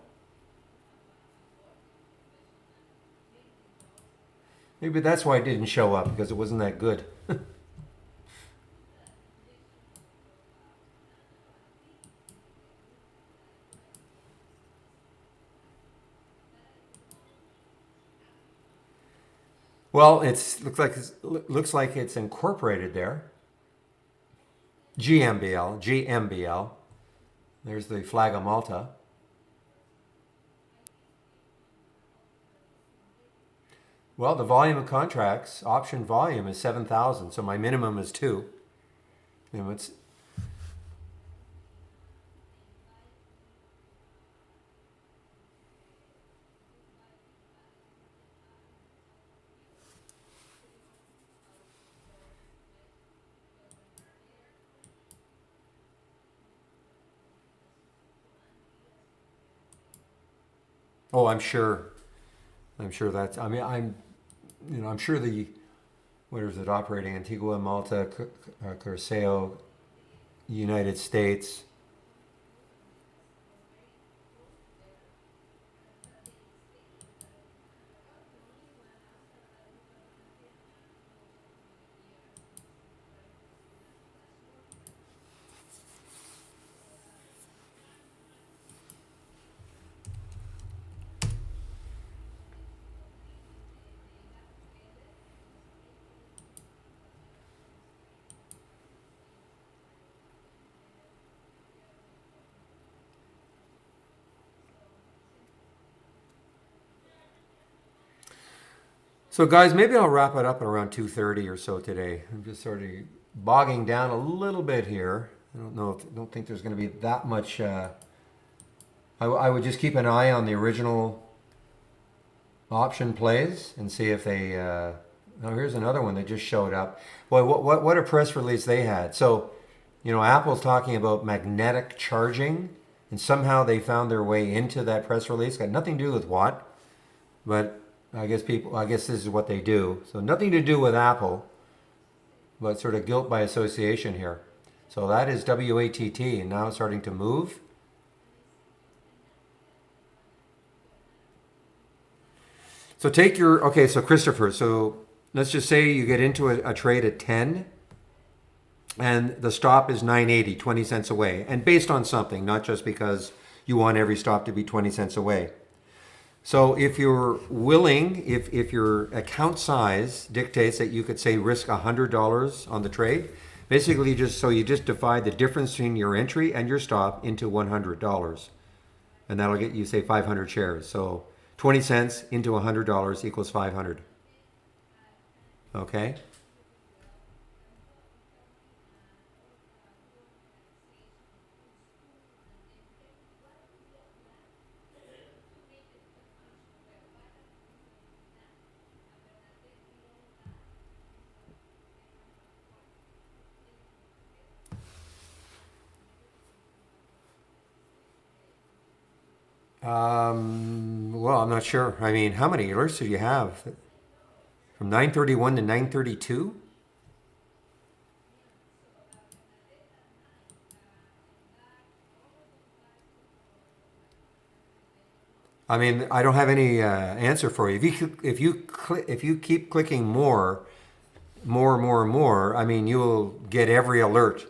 Maybe that's why it didn't show up, because it wasn't that good. Well, looks like it's incorporated there. GMBL. There's the flag of Malta. Well, the volume of contracts, option volume is 7,000, so my minimum is 2. And it's Oh, I'm sure. I'm sure that's. I mean, I'm sure the. Where is it operating? Antigua, Malta, Curacao, United States. So, guys, maybe I'll wrap it up at around 2:30 or so today. I'm just sort of bogging down a little bit here. I don't think there's going to be that much. I would just keep an eye on the original option plays and see if they. Oh, here's another one that just showed up. Boy, what a press release they had. So, Apple's talking about magnetic charging, and somehow they found their way into that press release. Got nothing to do with what, but I guess this is what they do. So nothing to do with Apple, but sort of guilt by association here. So that is WATT, and now it's starting to move. So so Christopher, so let's just say you get into a trade at 10 and the stop is 980, 20 cents away. And based on something, not just because you want every stop to be 20 cents away. So if you're willing, if your account size dictates that you could say risk $100 on the trade, basically you just divide the difference between your entry and your stop into $100. And that'll get you, say, 500 shares. So 20 cents into $100 equals 500. Okay? Well, I'm not sure. I mean, how many alerts do you have? From 9:31 to 9:32? I mean, I don't have any answer for you. If you keep clicking more, I mean, you will get every alert.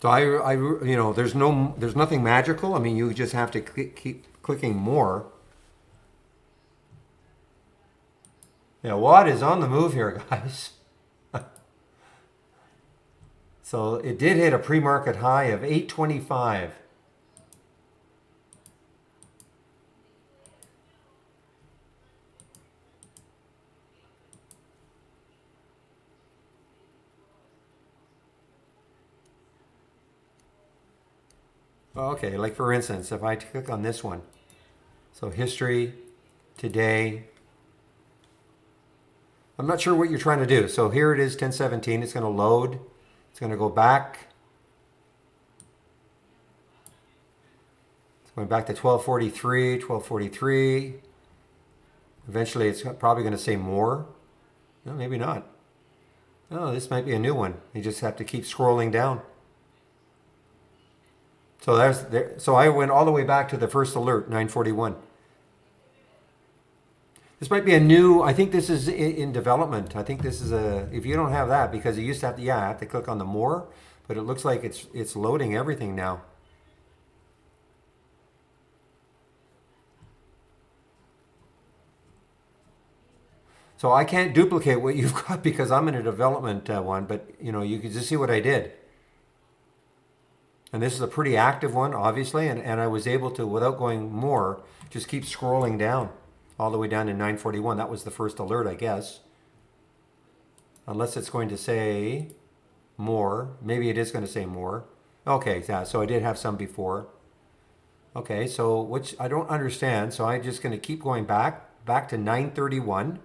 So there's nothing magical. I mean, you just have to keep clicking more. Yeah, Watt is on the move here, guys. So it did hit a pre-market high of 825. Okay, like for instance, if I click on this one, so history, today, I'm not sure what you're trying to do. So here it is, 1017. It's going to load. It's going to go back. It's going back to 1243, 1243. Eventually, it's probably going to say more. No, maybe not. Oh, this might be a new one. You just have to keep scrolling down. So so I went all the way back to the first alert, 941. This might be a new, I think this is in development. I think this is if you don't have that, because you used to have to, I have to click on the more, but it looks like it's loading everything now. So I can't duplicate what you've got because I'm in a development one, but you can just see what I did. And this is a pretty active one, obviously, and I was able to, without going more, just keep scrolling down all the way down to 941. That was the first alert, I guess. Unless it's going to say more. Maybe it is going to say more. Okay, yeah, so I did have some before. Okay, so which I don't understand, so I'm just going to keep going back to 931.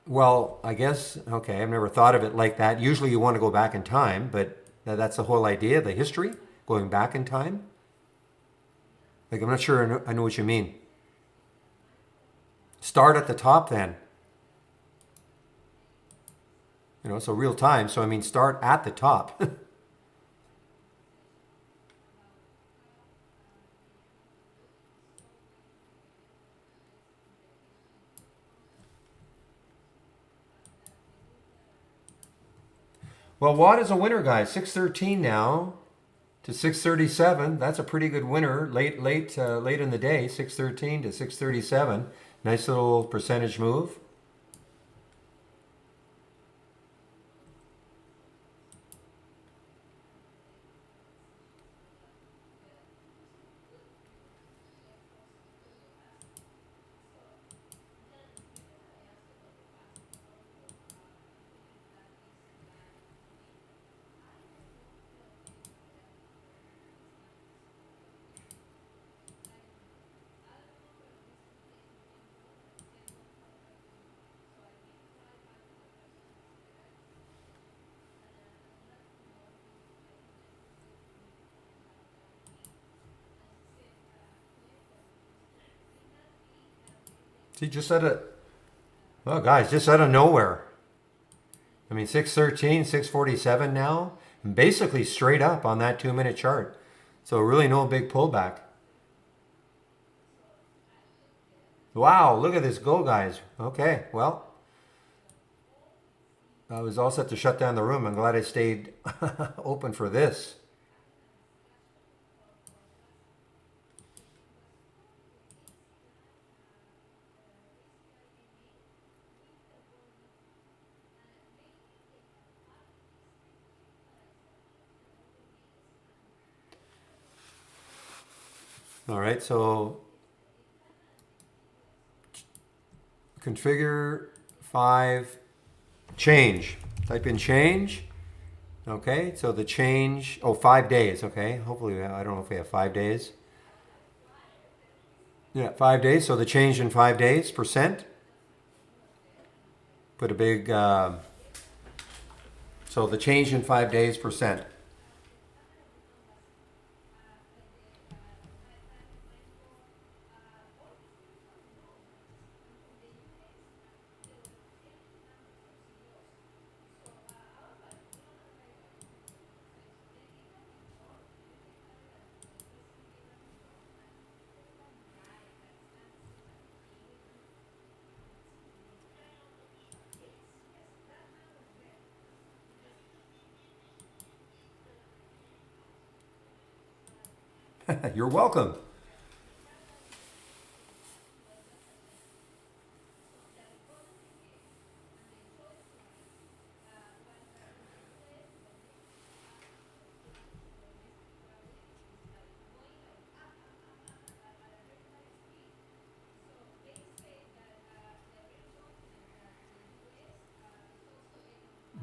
Well, I guess, okay, I've never thought of it like that. Usually you want to go back in time, but that's the whole idea, the history, going back in time. Like, I'm not sure I know what you mean. Start at the top then. So real time, so I mean start at the top. Well, Watt is a winner, guys. 613 now to 637. That's a pretty good winner. Late in the day, 613 to 637. Nice little percentage move. See, well, guys, just out of nowhere. I mean, 613, 647 now, and basically straight up on that 2-minute chart. So really no big pullback. Wow, look at this go, guys. Okay, well, I was all set to shut down the room. I'm glad I stayed open for this. All right, so configure 5, change. Type in change. Okay, so the change, 5 days, okay. Hopefully, I don't know if we have 5 days. Yeah, 5 days, so the change in 5 days, percent. Put a big, so the change in 5 days, percent. You're welcome.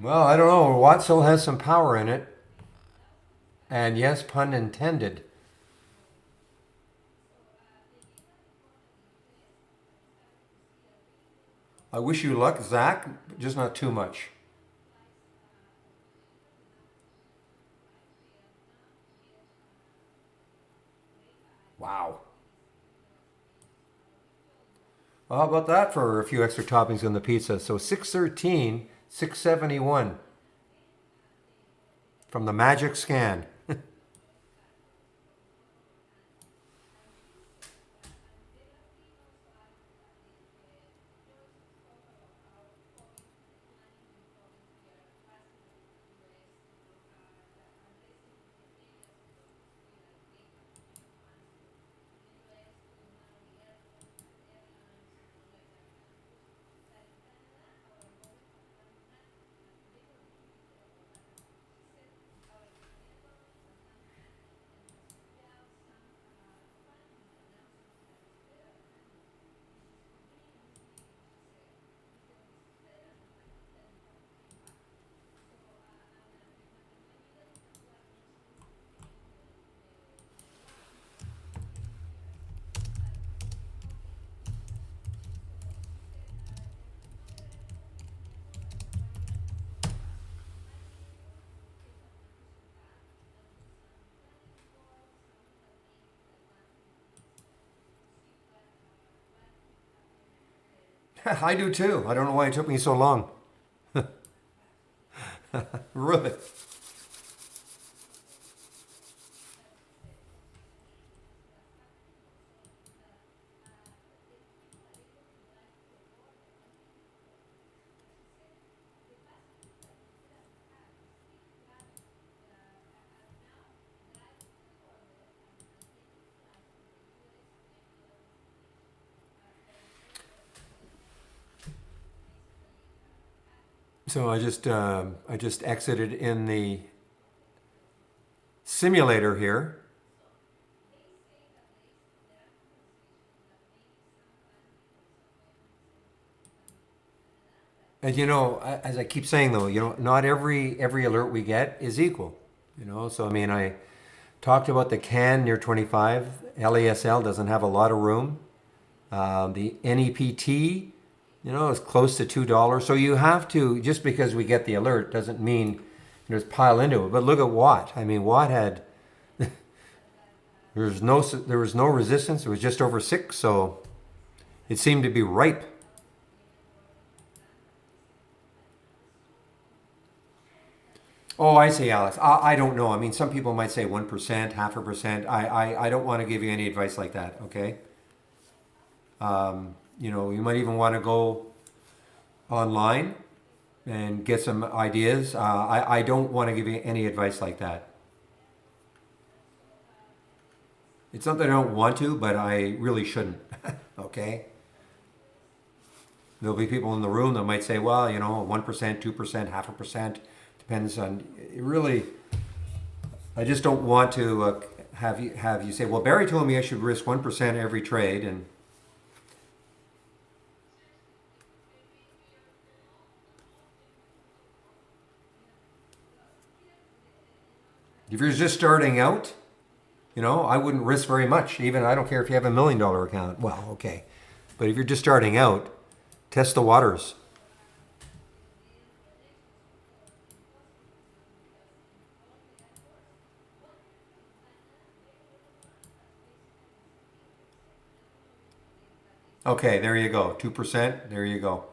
Well, I don't know. Watt still has some power in it. And yes, pun intended. I wish you luck, Zach, but just not too much. Wow. Well, how about that for a few extra toppings on the pizza? So 613, 671 from the Magic Scan. I do too. I don't know why it took me so long. Really. So I just exited in the simulator here. And as I keep saying though, not every alert we get is equal. So I mean, I talked about the CAN near 25. LASL doesn't have a lot of room. The NEPT, is close to $2. So you have to, just because we get the alert doesn't mean just pile into it. But look at Watt. I mean, Watt had there was no resistance. It was just over 6, so it seemed to be ripe. Oh, I see, Alex. I don't know. I mean, some people might say 1%, half a percent. I don't want to give you any advice like that, okay? You might even want to go online and get some ideas. I don't want to give you any advice like that. It's not that I don't want to, but I really shouldn't, okay? There'll be people in the room that might say, well, 1%, 2%, half a percent. Depends on, it really, I just don't want to have you say, well, Barry told me I should risk 1% every trade, and if you're just starting out, I wouldn't risk very much. Even I don't care if you have $1 million account. Well, okay, but if you're just starting out, test the waters. Okay, there you go. 2%. There you go.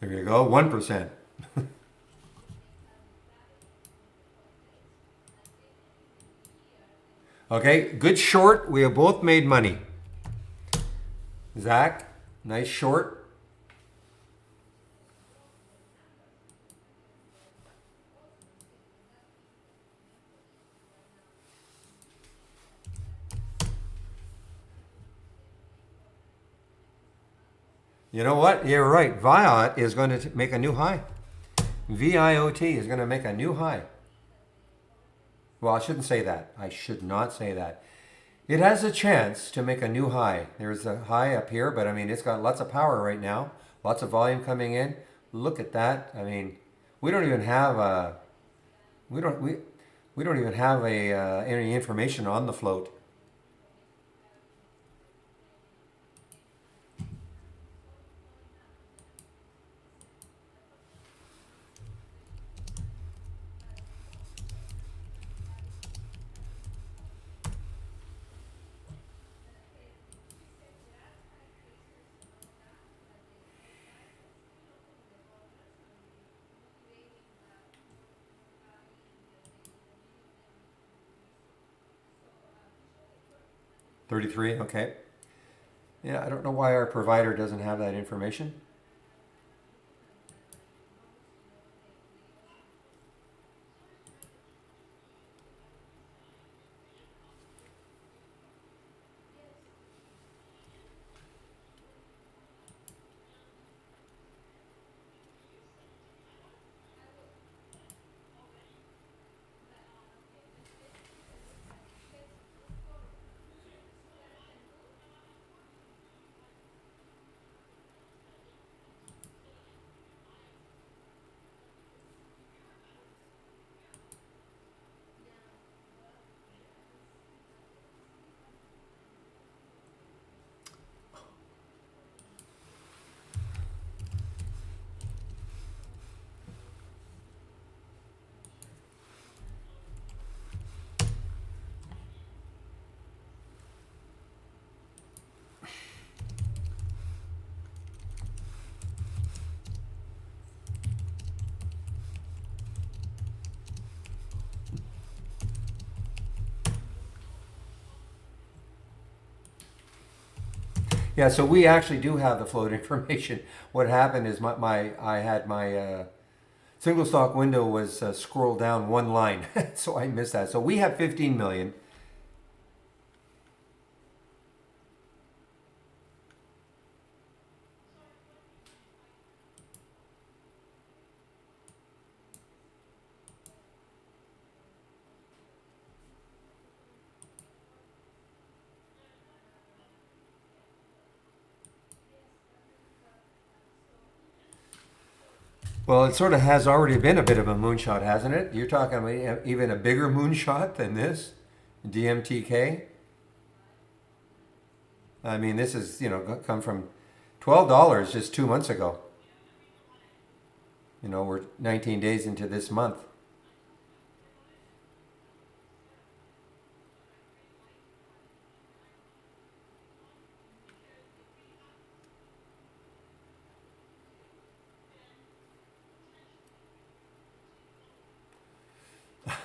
There you go. 1%. Okay, good short. We have both made money. Zach, nice short. You know what? You're right. Viot is going to make a new high. VIOT is going to make a new high. Well, I shouldn't say that. I should not say that. It has a chance to make a new high. There's a high up here, but I mean, it's got lots of power right now. Lots of volume coming in. Look at that. I mean, we don't even have a we don't even have any information on the float. $33. Okay. Yeah, I don't know why our provider doesn't have that information. Yeah, so we actually do have the float information. What happened is I had my single stock window was scrolled down one line, so I missed that. So we have 15 million. Well, it sort of has already been a bit of a moonshot, hasn't it? You're talking about even a bigger moonshot than this, DMTK. I mean, this is, come from $12 just 2 months ago. We're 19 days into this month.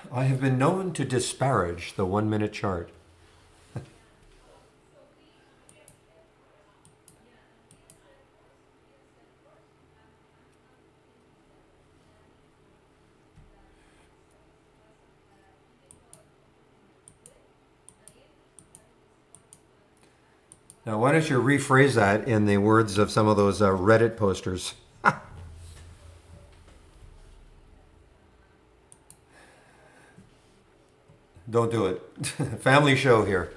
I have been known to disparage the 1 minute chart. Now, why don't you rephrase that in the words of some of those Reddit posters? Don't do it. Family show here.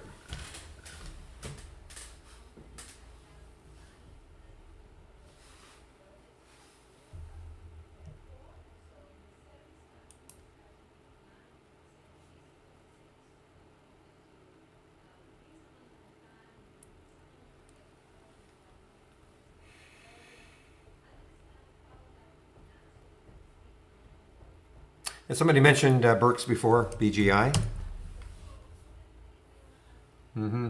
Somebody mentioned Burks before, BGI. Mm-hmm.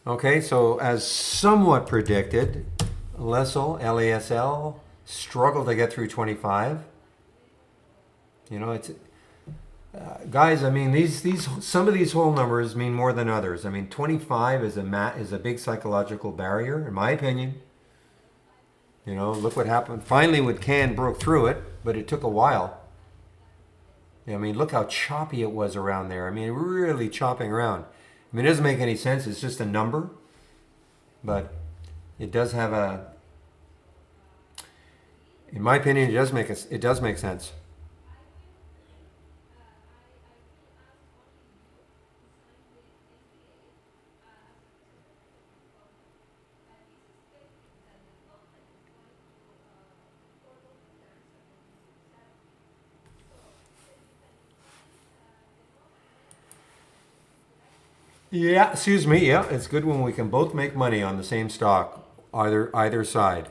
Okay, so as somewhat predicted, LASL struggled to get through 25. You know, it's guys. I mean, these some of these whole numbers mean more than others. I mean, 25 is a big psychological barrier, in my opinion. You know, look what happened. Finally, with Can broke through it, but it took a while. I mean, look how choppy it was around there. I mean, really chopping around. I mean, it doesn't make any sense. It's just a number, but it does have a. In my opinion, it does make sense. Yeah, excuse me. Yeah, it's good when we can both make money on the same stock, either side.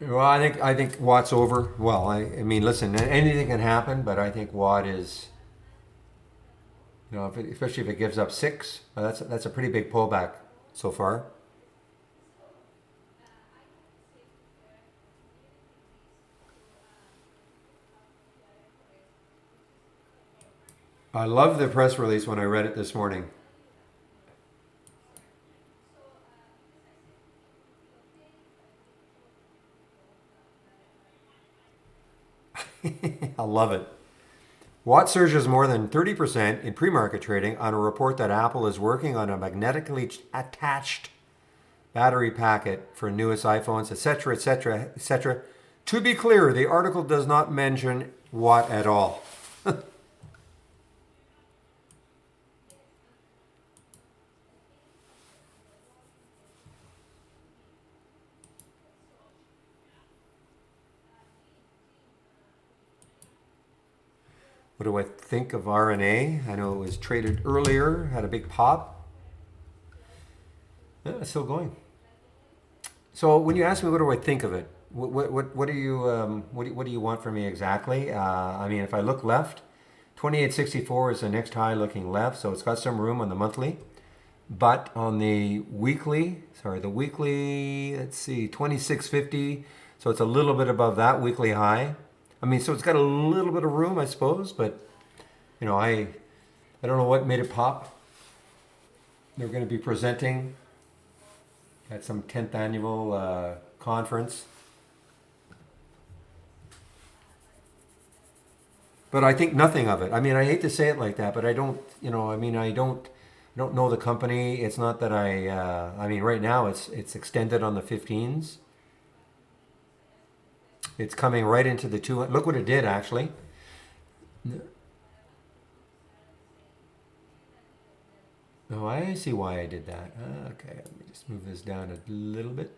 Well, I think Watt's over. Well, I mean, listen, anything can happen, but I think Watt is, especially if it gives up 6, that's a pretty big pullback so far. I love the press release when I read it this morning. I love it. Watt surges more than 30% in pre-market trading on a report that Apple is working on a magnetically attached battery packet for newest iPhones, etc., etc., etc. To be clear, the article does not mention Watt at all. What do I think of RNA? I know it was traded earlier, had a big pop. Yeah, it's still going. So when you ask me, what do I think of it? What do you what do you want from me exactly? I mean, if I look left, 2864 is the next high looking left, so it's got some room on the monthly. But on the weekly, let's see, 2650, so it's a little bit above that weekly high. I mean, so it's got a little bit of room, I suppose, but I don't know what made it pop. They're going to be presenting at some 10th annual conference. But I think nothing of it. I mean, I hate to say it like that, but I don't, I don't know the company. It's not that I mean, right now it's extended on the 15s. It's coming right into the 2. Look what it did, actually. Oh, I see why I did that. Okay, let me just move this down a little bit.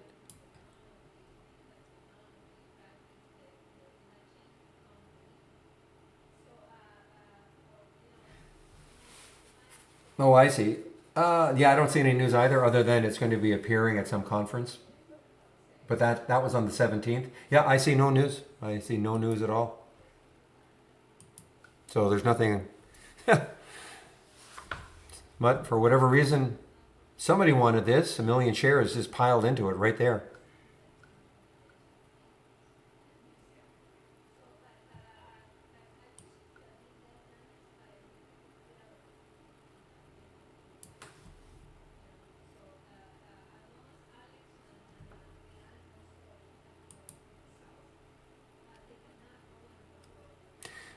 Oh, I see. Yeah, I don't see any news either, other than it's going to be appearing at some conference. But that was on the 17th. Yeah, I see no news. I see no news at all. So there's nothing. But for whatever reason, somebody wanted this. 1 million shares just piled into it right there.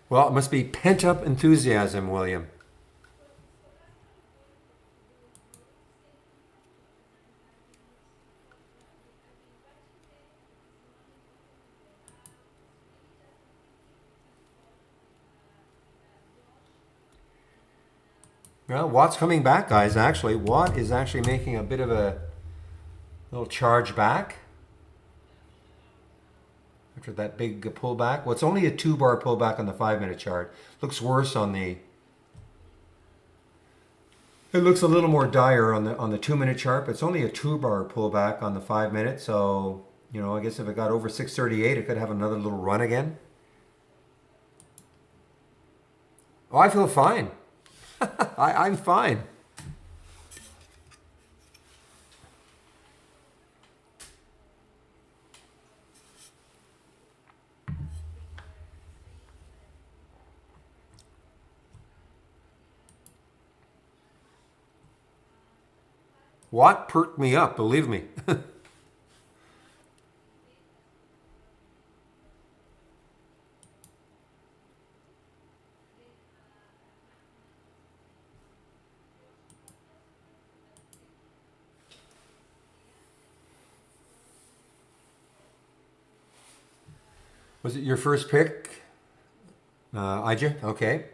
Well, it must be pent up enthusiasm, William. Well, Watt's coming back, guys, actually. Watt is actually making a bit of a little charge back after that big pullback. Well, it's only a 2-bar pullback on the 5-minute chart. Looks worse on the... It looks a little more dire on the 2-minute chart, but it's only a 2-bar pullback on the 5-minute. So, You know, I guess if it got over 638, it could have another little run again. Oh, I feel fine. I'm fine. What perked me up, believe me. Was it your first pick, IJ? Okay.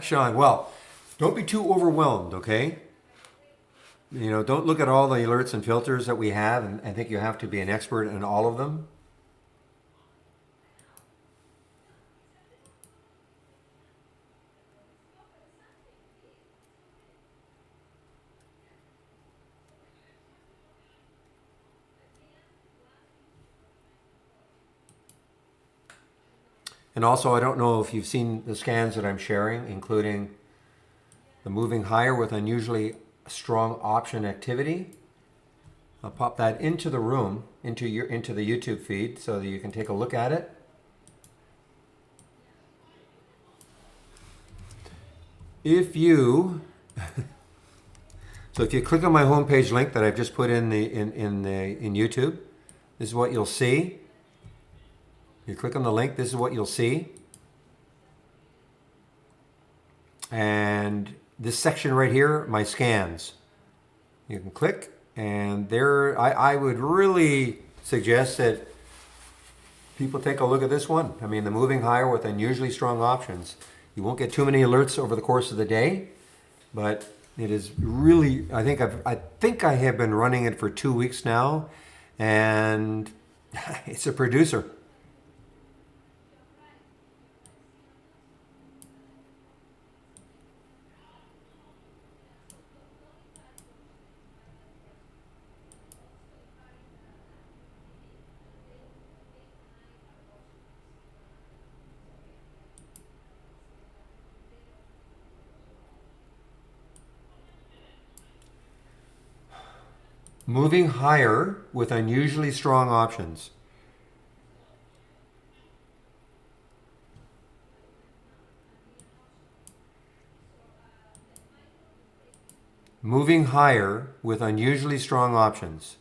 Sean, well, don't be too overwhelmed, okay? You know, don't look at all the alerts and filters that we have and think you have to be an expert in all of them. And also, I don't know if you've seen the scans that I'm sharing, including the moving higher with unusually strong option activity. I'll pop that into the room, into the YouTube feed, so that you can take a look at it. If you if you click on my homepage link that I've just put in YouTube, this is what you'll see. You click on the link, this is what you'll see. And this section right here, my scans. You can click, and there, I would really suggest that people take a look at this one. I mean, the moving higher with unusually strong options. You won't get too many alerts over the course of the day, but it is really, I think I have been running it for 2 weeks now, and it's a producer. Moving higher with unusually strong options. Moving higher with unusually strong options.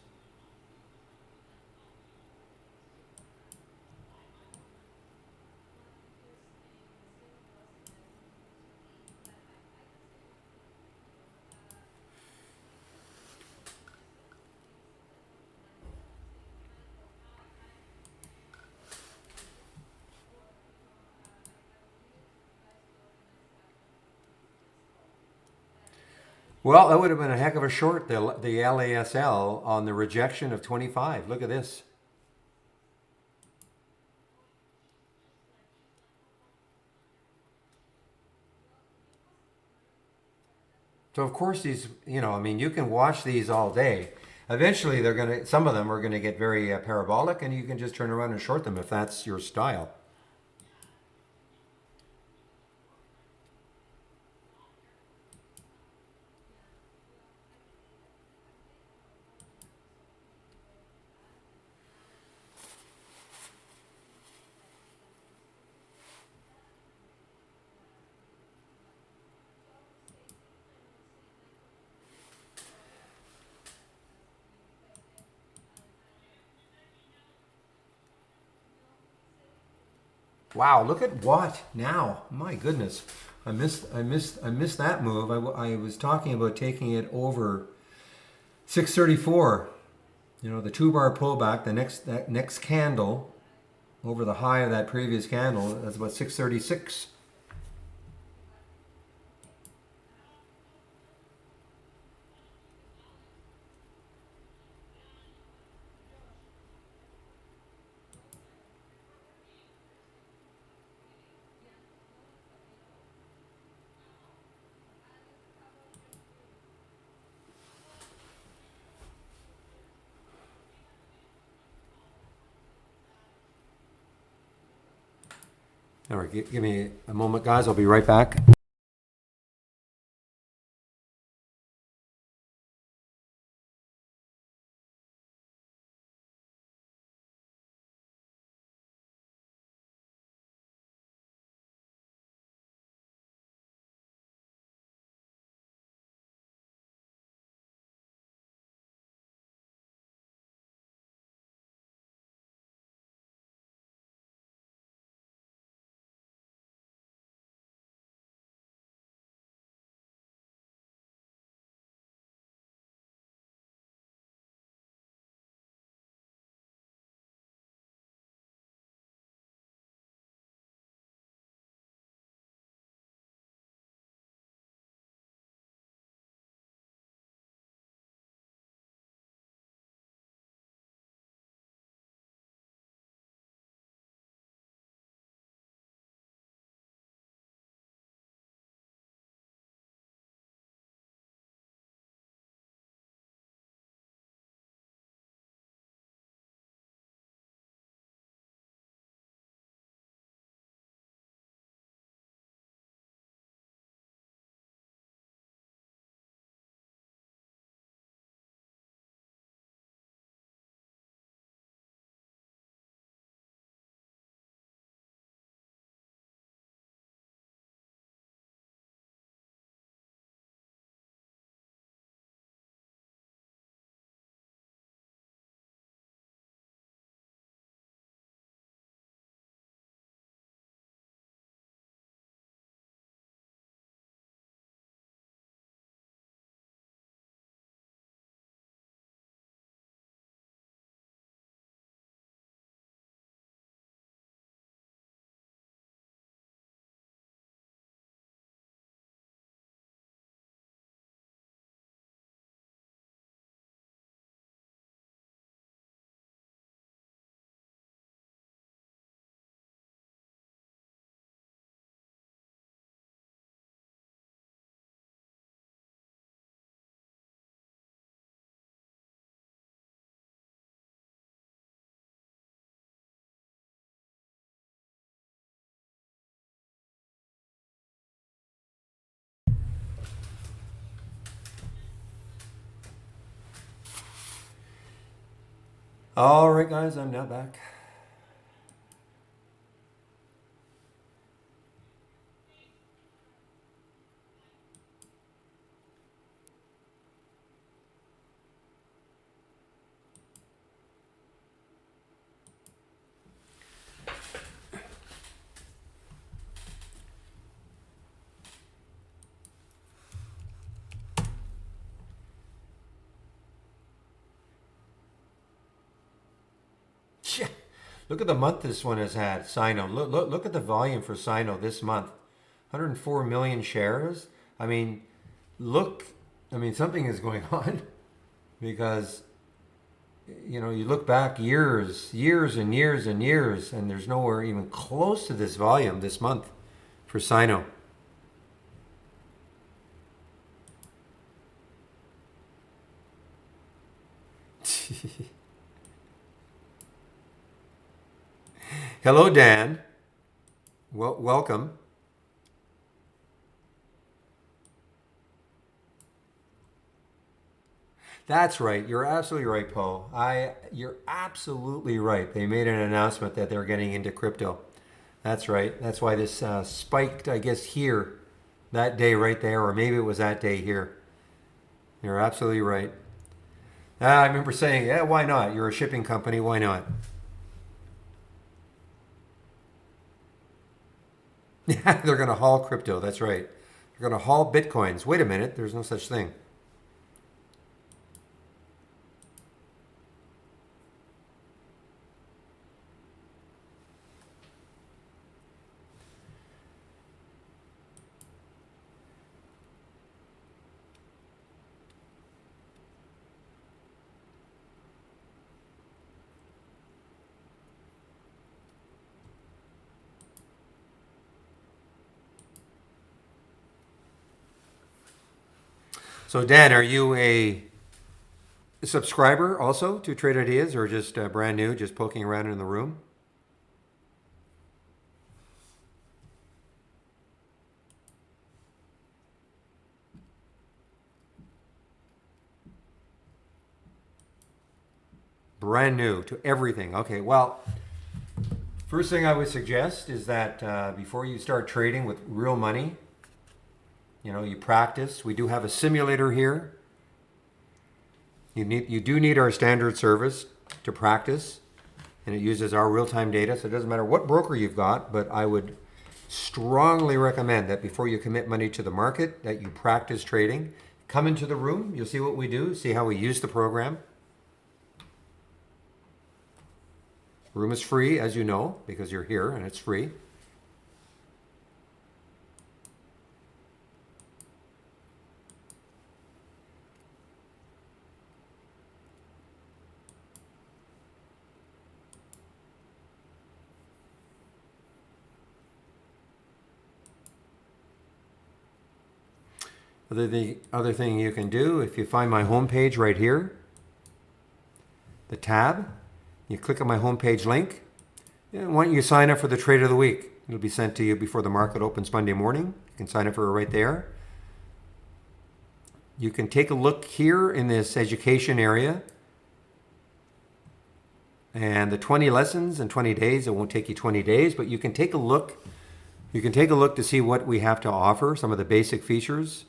Well, that would have been a heck of a short, the LASL, on the rejection of 25. Look at this. So of course these, you know, I mean, you can watch these all day. Eventually, some of them are gonna get very parabolic, and you can just turn around and short them if that's your style. Wow, look at what now? My goodness, I missed that move. I was talking about taking it over 634. You know, the 2-bar pullback, that next candle over the high of that previous candle. That's about 636. All right, give me a moment, guys. I'll be right back. All right, guys, I'm now back. Yeah. Look at the month this one has had. Sino. Look at the volume for Sino this month. 104 million shares. I mean, look. I mean, something is going on because you look back years and years and years, and there's nowhere even close to this volume this month for Sino. Hello, Dan. Welcome. That's right. You're absolutely right, Paul. You're absolutely right. They made an announcement that they're getting into crypto. That's right. That's why this spiked, I guess, here that day right there, or maybe it was that day here. You're absolutely right. I remember saying, yeah, why not? You're a shipping company. Why not? Yeah, they're going to haul crypto. That's right. They're going to haul bitcoins. Wait a minute. There's no such thing. So, Dan, are you a subscriber also to Trade Ideas, or just brand new, just poking around in the room? Brand new to everything. Okay, well, first thing I would suggest is that before you start trading with real money, you practice. We do have a simulator here. You do need our standard service to practice, and it uses our real-time data, so it doesn't matter what broker you've got, but I would strongly recommend that before you commit money to the market, that you practice trading. Come into the room, you'll see what we do, see how we use the program. Room is free, as you know, because you're here and it's free. The other thing you can do, if you find my homepage right here, the tab, you click on my homepage link. And why don't you sign up for the trade of the week? It'll be sent to you before the market opens Monday morning. You can sign up for it right there. You can take a look here in this education area. And the 20 lessons in 20 days, it won't take you 20 days, but you can take a look. You can take a look to see what we have to offer, some of the basic features.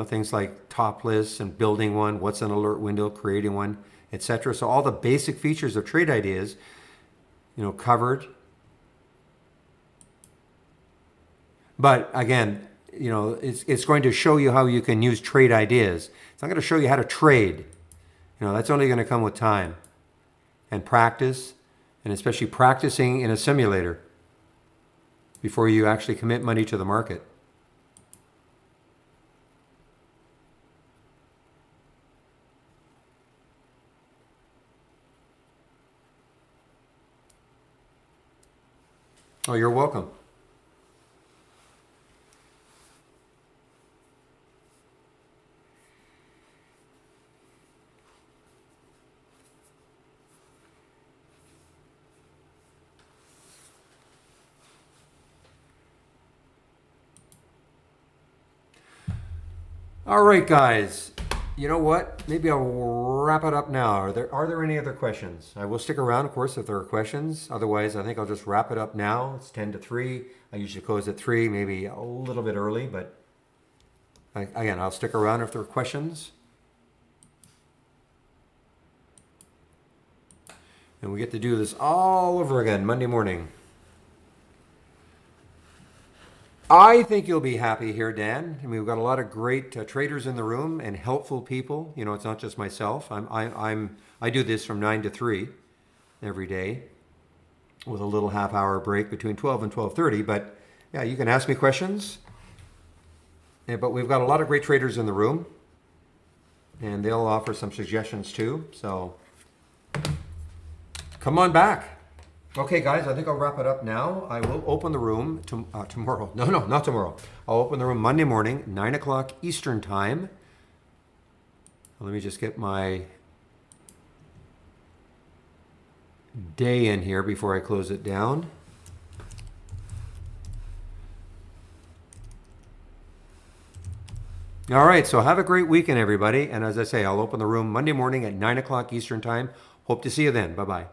Things like top lists and building one, what's an alert window, creating one, etc. So all the basic features of trade ideas, covered. But again, it's going to show you how you can use trade ideas. It's not going to show you how to trade. That's only going to come with time and practice, and especially practicing in a simulator before you actually commit money to the market. Oh, you're welcome. All right, guys. You know what? Maybe I'll wrap it up now. Are there any other questions? I will stick around, of course, if there are questions. Otherwise, I think I'll just wrap it up now. It's 10 to 3. I usually close at 3, maybe a little bit early, but again, I'll stick around if there are questions. And we get to do this all over again Monday morning. I think you'll be happy here, Dan. I mean, we've got a lot of great traders in the room and helpful people. It's not just myself. I do this from 9 to 3 every day with a little half-hour break between 12 and 12:30. But yeah, you can ask me questions. Yeah, but we've got a lot of great traders in the room, and they'll offer some suggestions too. So come on back. Okay, guys, I think I'll wrap it up now. I will open the room tomorrow. No, not tomorrow. I'll open the room Monday morning, 9 o'clock Eastern time. Let me just get my day in here before I close it down. All right, so have a great weekend, everybody. And as I say, I'll open the room Monday morning at 9 o'clock Eastern time. Hope to see you then. Bye-bye.